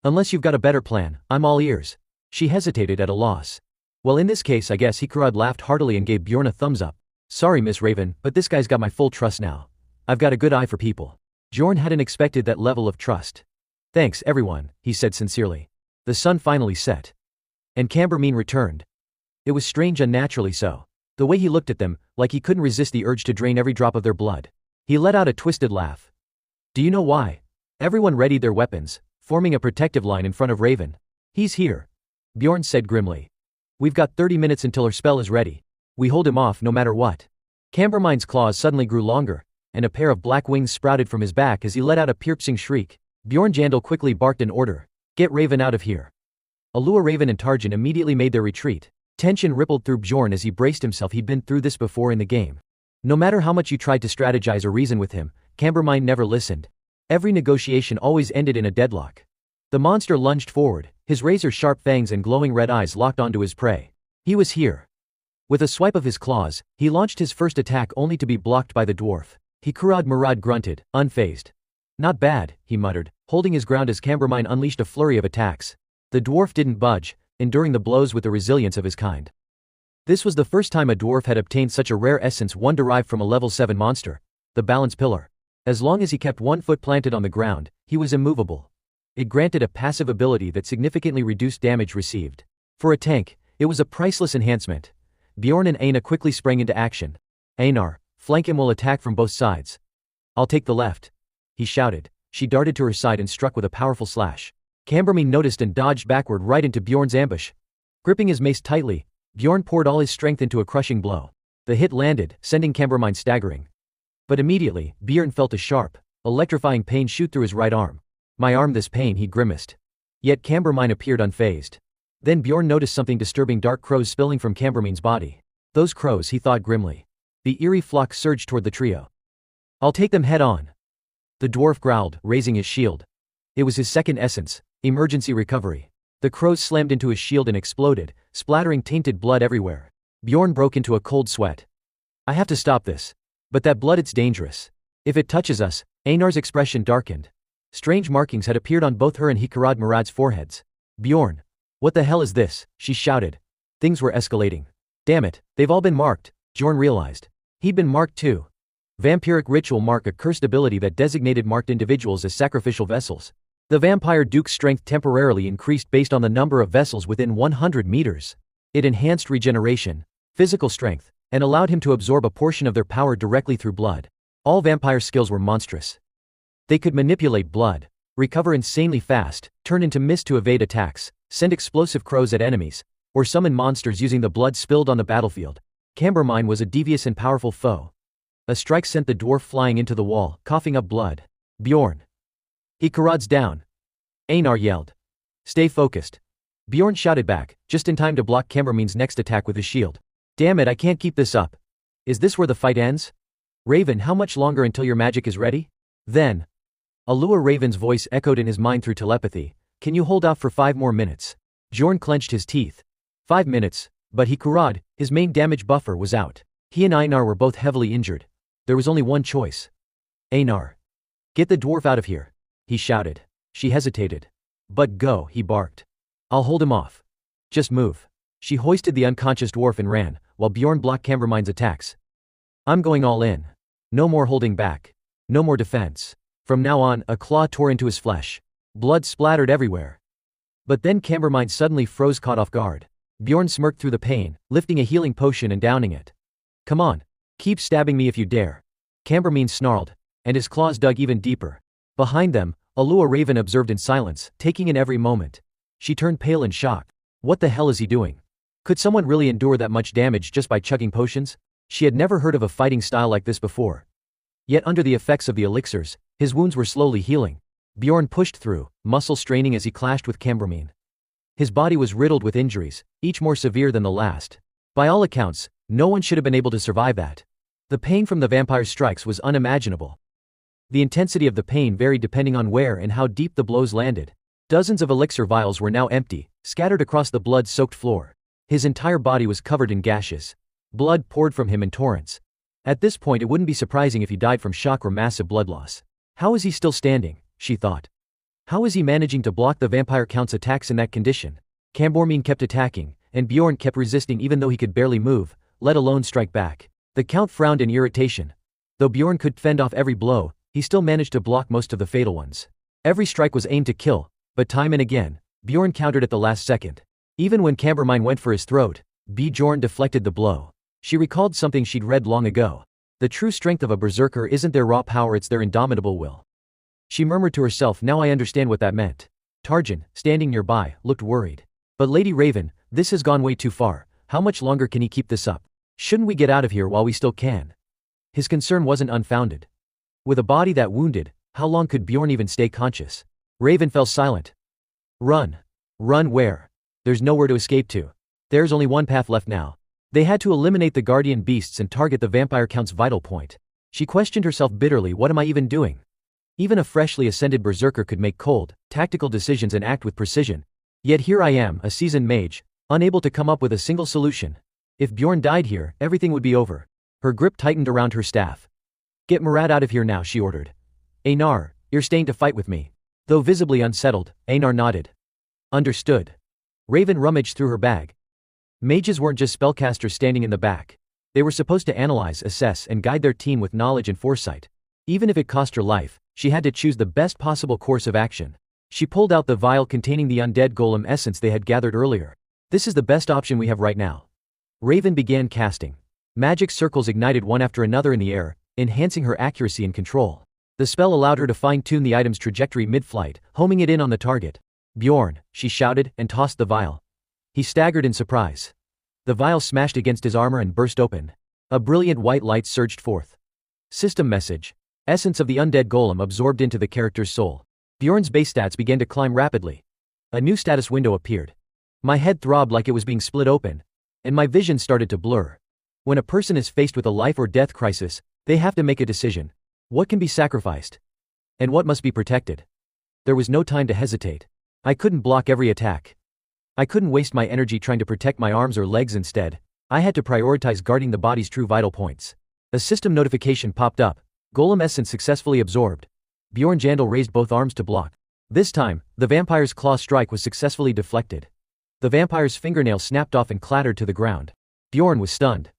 Unless you've got a better plan, I'm all ears. She hesitated at a loss. Well, in this case I guess. Hikarad laughed heartily and gave Bjorn a thumbs up. Sorry, Miss Raven, but this guy's got my full trust now. I've got a good eye for people. Bjorn hadn't expected that level of trust. Thanks, everyone, he said sincerely. The sun finally set. And Cambermine returned. It was strange, unnaturally so. The way he looked at them, like he couldn't resist the urge to drain every drop of their blood. He let out a twisted laugh. Do you know why? Everyone readied their weapons, forming a protective line in front of Raven. He's here. Bjorn said grimly. We've got 30 minutes until her spell is ready. We hold him off no matter what. Cambermine's claws suddenly grew longer, and a pair of black wings sprouted from his back as he let out a piercing shriek. Bjorn Yandel quickly barked an order. Get Raven out of here. Alua, Raven and Tarjan immediately made their retreat. Tension rippled through Bjorn as he braced himself. He'd been through this before in the game. No matter how much you tried to strategize or reason with him, Cambermine never listened. Every negotiation always ended in a deadlock. The monster lunged forward, his razor-sharp fangs and glowing red eyes locked onto his prey. He was here. With a swipe of his claws, he launched his first attack only to be blocked by the dwarf. Hikurad Murad grunted, unfazed. Not bad, he muttered, holding his ground as Cambermine unleashed a flurry of attacks. The dwarf didn't budge, enduring the blows with the resilience of his kind. This was the first time a dwarf had obtained such a rare essence, one derived from a level 7 monster, the balance pillar. As long as he kept one foot planted on the ground, he was immovable. It granted a passive ability that significantly reduced damage received. For a tank, it was a priceless enhancement. Bjorn and Aina quickly sprang into action. Einar, flank him, will attack from both sides. I'll take the left, he shouted. She darted to her side and struck with a powerful slash. Cambermine noticed and dodged backward right into Bjorn's ambush. Gripping his mace tightly, Bjorn poured all his strength into a crushing blow. The hit landed, sending Cambermine staggering. But immediately, Bjorn felt a sharp, electrifying pain shoot through his right arm. My arm, this pain, he grimaced. Yet Cambermine appeared unfazed. Then Bjorn noticed something disturbing, dark crows spilling from Cambermine's body. Those crows, he thought grimly. The eerie flock surged toward the trio. I'll take them head on. The dwarf growled, raising his shield. It was his second essence, emergency recovery. The crows slammed into his shield and exploded, splattering tainted blood everywhere. Bjorn broke into a cold sweat. I have to stop this. But that blood, it's dangerous. If it touches us. Einar's expression darkened. Strange markings had appeared on both her and Hikurad Murad's foreheads. Bjorn. What the hell is this? She shouted. Things were escalating. Damn it, they've all been marked, Bjorn realized. He'd been marked too. Vampiric ritual mark, a cursed ability that designated marked individuals as sacrificial vessels. The vampire duke's strength temporarily increased based on the number of vessels within 100 meters. It enhanced regeneration, physical strength, and allowed him to absorb a portion of their power directly through blood. All vampire skills were monstrous. They could manipulate blood, recover insanely fast, turn into mist to evade attacks, send explosive crows at enemies, or summon monsters using the blood spilled on the battlefield. Cambermine was a devious and powerful foe. A strike sent the dwarf flying into the wall, coughing up blood. Bjorn. Hikurad's down. Einar yelled. Stay focused. Bjorn shouted back, just in time to block Cambermine's next attack with his shield. Damn it, I can't keep this up. Is this where the fight ends? Raven, how much longer until your magic is ready? Then. Alua, Raven's voice echoed in his mind through telepathy. Can you hold out for 5 more minutes? Bjorn clenched his teeth. 5 minutes, but Hikurad, his main damage buffer, was out. He and Einar were both heavily injured. There was only one choice. Einar. Get the dwarf out of here, he shouted. She hesitated. But go, he barked. I'll hold him off. Just move. She hoisted the unconscious dwarf and ran, while Bjorn blocked Cambermine's attacks. I'm going all in. No more holding back. No more defense. From now on, a claw tore into his flesh. Blood splattered everywhere. But then Cambermine suddenly froze, caught off guard. Bjorn smirked through the pain, lifting a healing potion and downing it. Come on. Keep stabbing me if you dare. Cambermine snarled, and his claws dug even deeper. Behind them, Alua Raven observed in silence, taking in every moment. She turned pale in shock. What the hell is he doing? Could someone really endure that much damage just by chugging potions? She had never heard of a fighting style like this before. Yet under the effects of the elixirs, his wounds were slowly healing. Bjorn pushed through, muscle straining as he clashed with Cambermine. His body was riddled with injuries, each more severe than the last. By all accounts, no one should have been able to survive that. The pain from the vampire's strikes was unimaginable. The intensity of the pain varied depending on where and how deep the blows landed. Dozens of elixir vials were now empty, scattered across the blood-soaked floor. His entire body was covered in gashes. Blood poured from him in torrents. At this point, it wouldn't be surprising if he died from shock or massive blood loss. How is he still standing? She thought. How is he managing to block the vampire count's attacks in that condition? Cambermine kept attacking, and Bjorn kept resisting even though he could barely move, let alone strike back. The count frowned in irritation. Though Bjorn could fend off every blow, he still managed to block most of the fatal ones. Every strike was aimed to kill, but time and again, Bjorn countered at the last second. Even when Cambermine went for his throat, Bjorn deflected the blow. She recalled something she'd read long ago. The true strength of a berserker isn't their raw power, it's their indomitable will. She murmured to herself, now I understand what that meant. Tarjan, standing nearby, looked worried. But Lady Raven, this has gone way too far. How much longer can he keep this up? Shouldn't we get out of here while we still can? His concern wasn't unfounded. With a body that wounded, how long could Bjorn even stay conscious? Raven fell silent. Run. Run where? There's nowhere to escape to. There's only one path left now. They had to eliminate the guardian beasts and target the vampire count's vital point. She questioned herself bitterly, what am I even doing? Even a freshly ascended berserker could make cold, tactical decisions and act with precision. Yet here I am, a seasoned mage, unable to come up with a single solution. If Bjorn died here, everything would be over. Her grip tightened around her staff. Get Murad out of here now, she ordered. Einar, you're staying to fight with me. Though visibly unsettled, Einar nodded. Understood. Raven rummaged through her bag. Mages weren't just spellcasters standing in the back. They were supposed to analyze, assess, and guide their team with knowledge and foresight. Even if it cost her life, she had to choose the best possible course of action. She pulled out the vial containing the undead golem essence they had gathered earlier. This is the best option we have right now. Raven began casting. Magic circles ignited one after another in the air, enhancing her accuracy and control. The spell allowed her to fine-tune the item's trajectory mid-flight, homing it in on the target. Bjorn, she shouted and tossed the vial. He staggered in surprise. The vial smashed against his armor and burst open. A brilliant white light surged forth. System message. Essence of the undead golem absorbed into the character's soul. Bjorn's base stats began to climb rapidly. A new status window appeared. My head throbbed like it was being split open, and my vision started to blur. When a person is faced with a life or death crisis, they have to make a decision. What can be sacrificed? And what must be protected? There was no time to hesitate. I couldn't block every attack. I couldn't waste my energy trying to protect my arms or legs instead. I had to prioritize guarding the body's true vital points. A system notification popped up. Golem essence successfully absorbed. Bjorn Yandel raised both arms to block. This time, the vampire's claw strike was successfully deflected. The vampire's fingernail snapped off and clattered to the ground. Bjorn was stunned.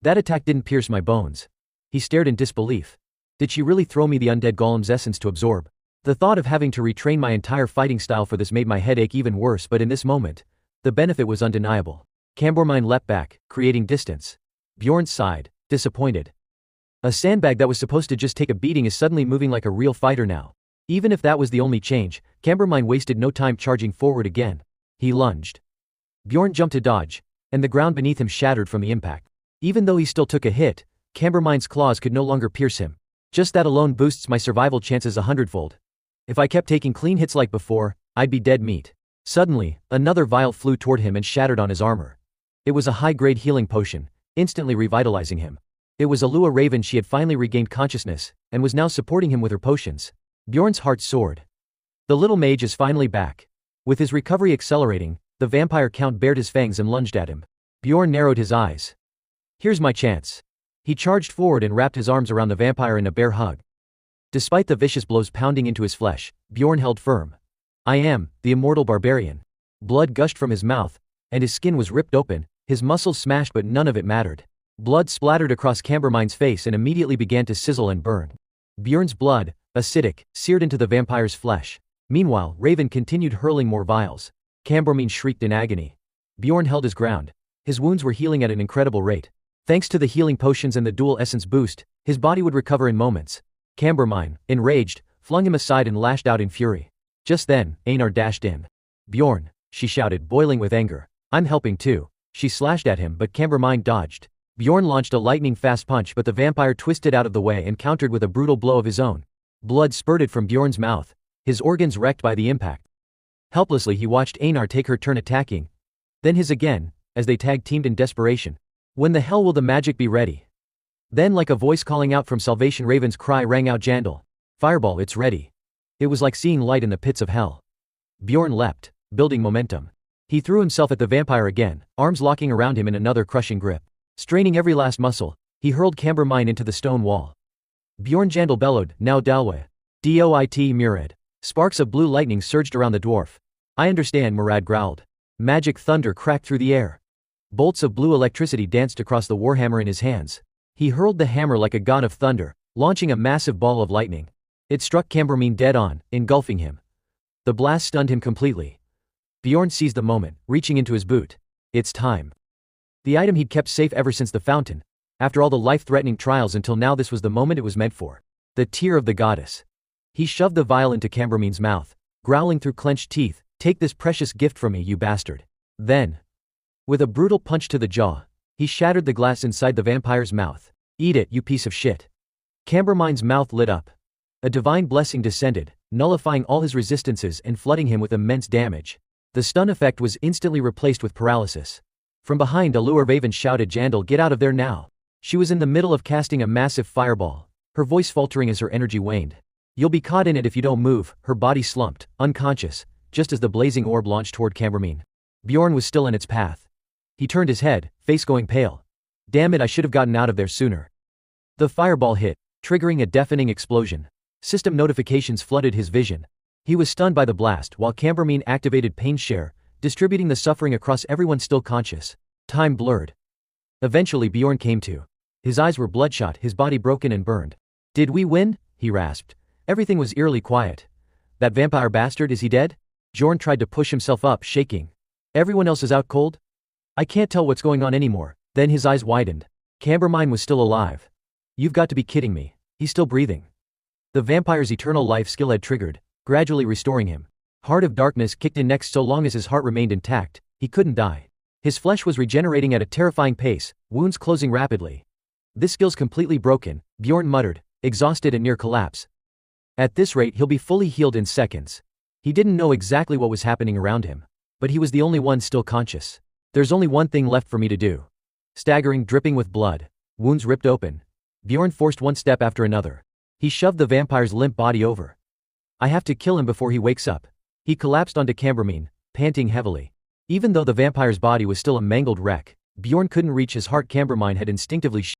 That attack didn't pierce my bones. He stared in disbelief. Did she really throw me the undead golem's essence to absorb? The thought of having to retrain my entire fighting style for this made my head ache even worse, but in this moment, the benefit was undeniable. Cambormine leapt back, creating distance. Bjorn sighed, disappointed. A sandbag that was supposed to just take a beating is suddenly moving like a real fighter now. Even if that was the only change, Cambormine wasted no time charging forward again. He lunged. Bjorn jumped to dodge, and the ground beneath him shattered from the impact. Even though he still took a hit, Cambormine's claws could no longer pierce him. Just that alone boosts my survival chances 100-fold. If I kept taking clean hits like before, I'd be dead meat. Suddenly, another vial flew toward him and shattered on his armor. It was a high-grade healing potion, instantly revitalizing him. It was Alua Raven. She had finally regained consciousness, and was now supporting him with her potions. Bjorn's heart soared. The little mage is finally back. With his recovery accelerating, the vampire count bared his fangs and lunged at him. Bjorn narrowed his eyes. Here's my chance. He charged forward and wrapped his arms around the vampire in a bear hug. Despite the vicious blows pounding into his flesh, Bjorn held firm. I am the immortal barbarian. Blood gushed from his mouth, and his skin was ripped open, his muscles smashed, but none of it mattered. Blood splattered across Cambormine's face and immediately began to sizzle and burn. Bjorn's blood, acidic, seared into the vampire's flesh. Meanwhile, Raven continued hurling more vials. Cambormine shrieked in agony. Bjorn held his ground. His wounds were healing at an incredible rate. Thanks to the healing potions and the dual essence boost, his body would recover in moments. Cambormine, enraged, flung him aside and lashed out in fury. Just then, Einar dashed in. Bjorn, she shouted, boiling with anger. I'm helping too. She slashed at him, but Cambormine dodged. Bjorn launched a lightning-fast punch, but the vampire twisted out of the way and countered with a brutal blow of his own. Blood spurted from Bjorn's mouth, his organs wrecked by the impact. Helplessly he watched Einar take her turn attacking. Then his again, as they tag-teamed in desperation. When the hell will the magic be ready? Then, like a voice calling out from Salvation, Raven's cry rang out, Yandel. Fireball, it's ready. It was like seeing light in the pits of hell. Bjorn leapt, building momentum. He threw himself at the vampire again, arms locking around him in another crushing grip. Straining every last muscle, he hurled Cambormine into the stone wall. Bjorn Yandel bellowed, now Dalwe. Doit Murad. Sparks of blue lightning surged around the dwarf. I understand, Murad growled. Magic thunder cracked through the air. Bolts of blue electricity danced across the warhammer in his hands. He hurled the hammer like a god of thunder, launching a massive ball of lightning. It struck Cambormine dead on, engulfing him. The blast stunned him completely. Bjorn seized the moment, reaching into his boot. It's time. The item he'd kept safe ever since the fountain. After all the life-threatening trials until now, this was the moment it was meant for. The tear of the goddess. He shoved the vial into Cambormine's mouth, growling through clenched teeth, take this precious gift from me, you bastard. Then, with a brutal punch to the jaw, he shattered the glass inside the vampire's mouth. "Eat it, you piece of shit." Cambermine's mouth lit up. A divine blessing descended, nullifying all his resistances and flooding him with immense damage. The stun effect was instantly replaced with paralysis. From behind, Allure Raven shouted, "Yandel, get out of there now." She was in the middle of casting a massive fireball, her voice faltering as her energy waned. "You'll be caught in it if you don't move." Her body slumped, unconscious, just as the blazing orb launched toward Cambermine. Bjorn was still in its path. He turned his head, face going pale. "Damn it, I should have gotten out of there sooner." The fireball hit, triggering a deafening explosion. System notifications flooded his vision. He was stunned by the blast while Cambermine activated Pain Share, distributing the suffering across everyone still conscious. Time blurred. Eventually Bjorn came to. His eyes were bloodshot, his body broken and burned. "Did we win?" he rasped. Everything was eerily quiet. "That vampire bastard, is he dead?" Bjorn tried to push himself up, shaking. "Everyone else is out cold? I can't tell what's going on anymore." Then his eyes widened. Cambermine was still alive. "You've got to be kidding me. He's still breathing." The vampire's eternal life skill had triggered, gradually restoring him. Heart of Darkness kicked in next. So long as his heart remained intact, he couldn't die. His flesh was regenerating at a terrifying pace, wounds closing rapidly. "This skill's completely broken," Bjorn muttered, exhausted and near collapse. "At this rate he'll be fully healed in seconds." He didn't know exactly what was happening around him, but he was the only one still conscious. "There's only one thing left for me to do." Staggering, dripping with blood, wounds ripped open, Bjorn forced one step after another. He shoved the vampire's limp body over. "I have to kill him before he wakes up." He collapsed onto Cambermine, panting heavily. Even though the vampire's body was still a mangled wreck, Bjorn couldn't reach his heart. Cambermine had instinctively